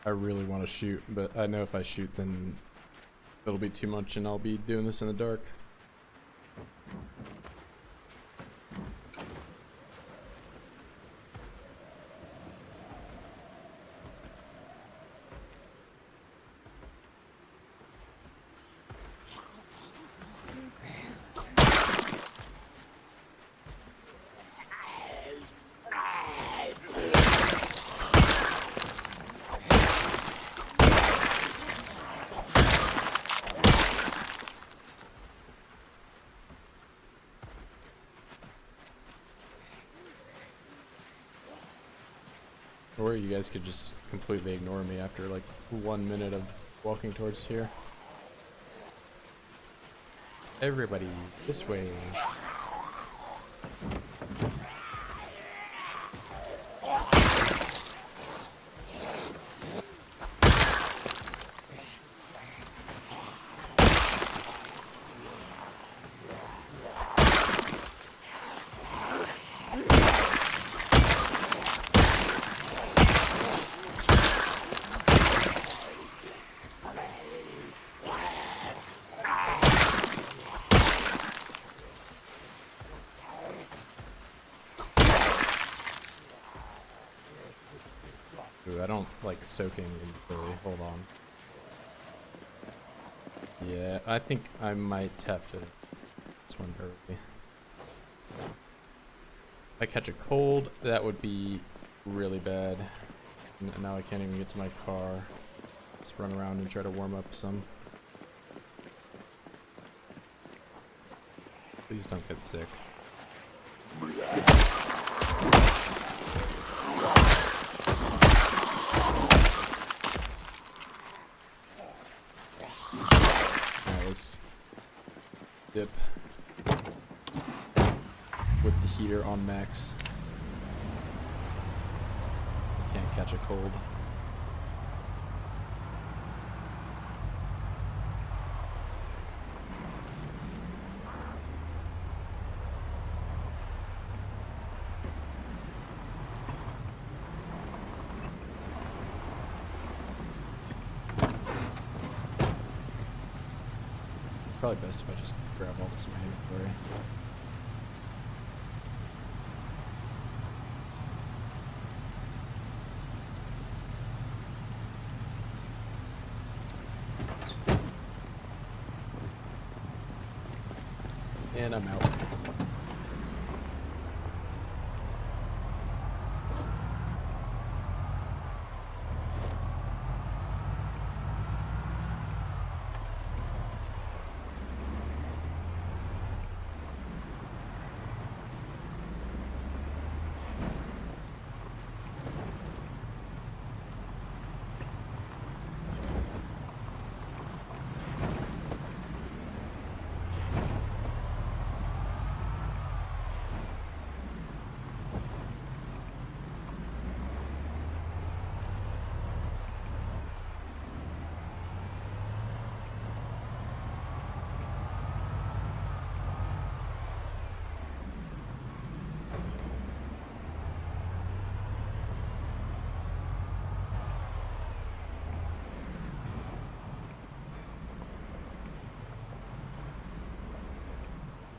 S1: I really want to shoot, but I know if I shoot then it'll be too much and I'll be doing this in the dark. Or you guys could just completely ignore me after like 1 minute of walking towards here. Everybody, this way. Ooh, I don't like soaking in Billy. Hold on. Yeah, I think I might have to this one early. If I catch a cold, that would be really bad. And now I can't even get to my car. Let's run around and try to warm up some. Please don't get sick. Let's dip with the heater on max. Can't catch a cold. Probably best if I just grab all this in my inventory. And I'm out.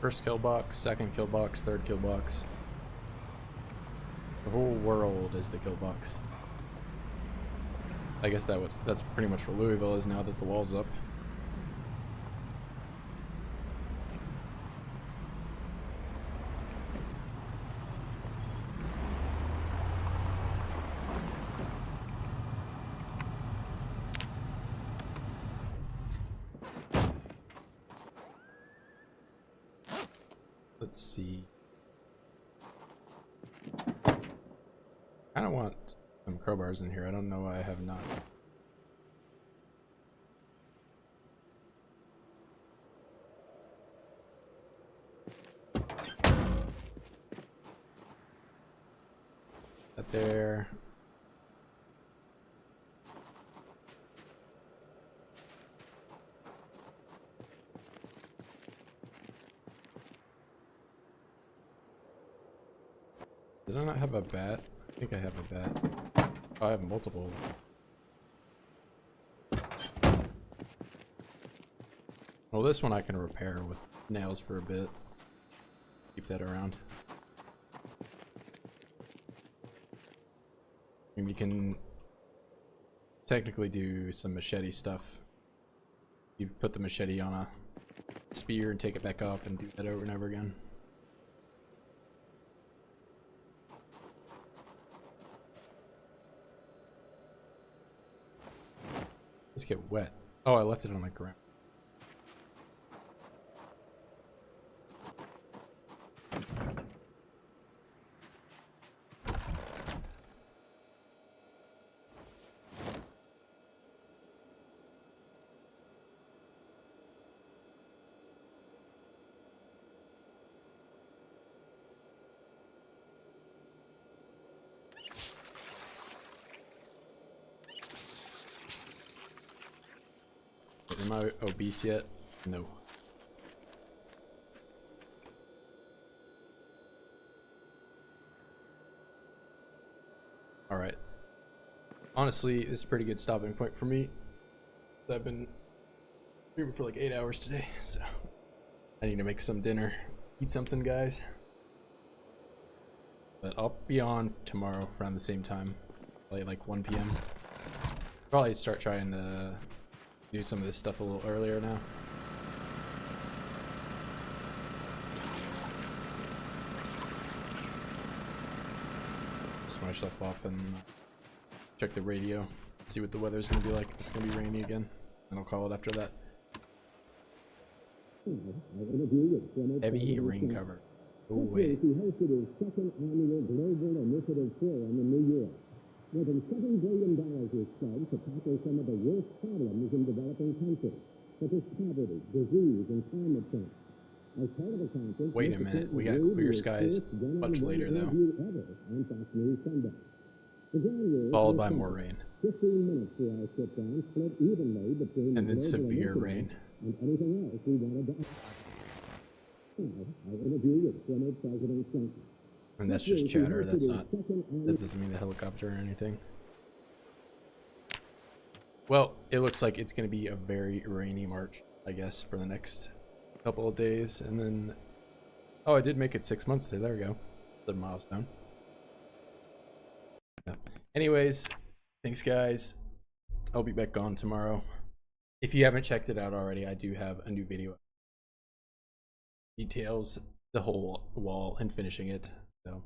S1: First kill box, second kill box, third kill box. The whole world is the kill box. I guess that's pretty much what Louisville is now that the wall's up. Let's see. I don't want some crowbars in here. I don't know why I have not. That there. Did I not have a bat? I think I have a bat. Oh, I have multiple. Well, this one I can repair with nails for a bit. Keep that around. I mean, you can technically do some machete stuff. You put the machete on a spear and take it back off and do that over and over again. Let's get wet. Oh, I left it on the ground. Am I obese yet? No. Alright. Honestly, this is a pretty good stopping point for me. I've been streaming for like 8 hours today, so I need to make some dinner. Eat something, guys. But I'll be on tomorrow around the same time. Probably like 1 p.m. Probably start trying to do some of this stuff a little earlier now. My stuff off and check the radio, see what the weather's gonna be like. If it's gonna be rainy again, and I'll call it after that. Heavy rain cover. Oh wait.
S2: He hosted his second annual Global Initiative Forum in New York. More than $7 billion was spent to tackle some of the worst problems in developing countries, such as poverty, disease, and climate change. As part of the conference,
S1: wait a minute, we got clear skies much later though. Followed by more rain.
S2: 15 minutes for our sit down, split evenly between
S1: and then severe rain.
S2: And anything else we wanted to now, our interview with former President Clinton.
S1: And that's just chatter, that's not, that doesn't mean the helicopter or anything. Well, it looks like it's going to be a very rainy March, I guess, for the next couple of days. And then, oh, I did make it 6 months today. There we go. The milestone. Yeah. Anyways, thanks guys. I'll be back on tomorrow. If you haven't checked it out already, I do have a new video details the whole wall and finishing it. So,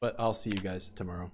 S1: but I'll see you guys tomorrow.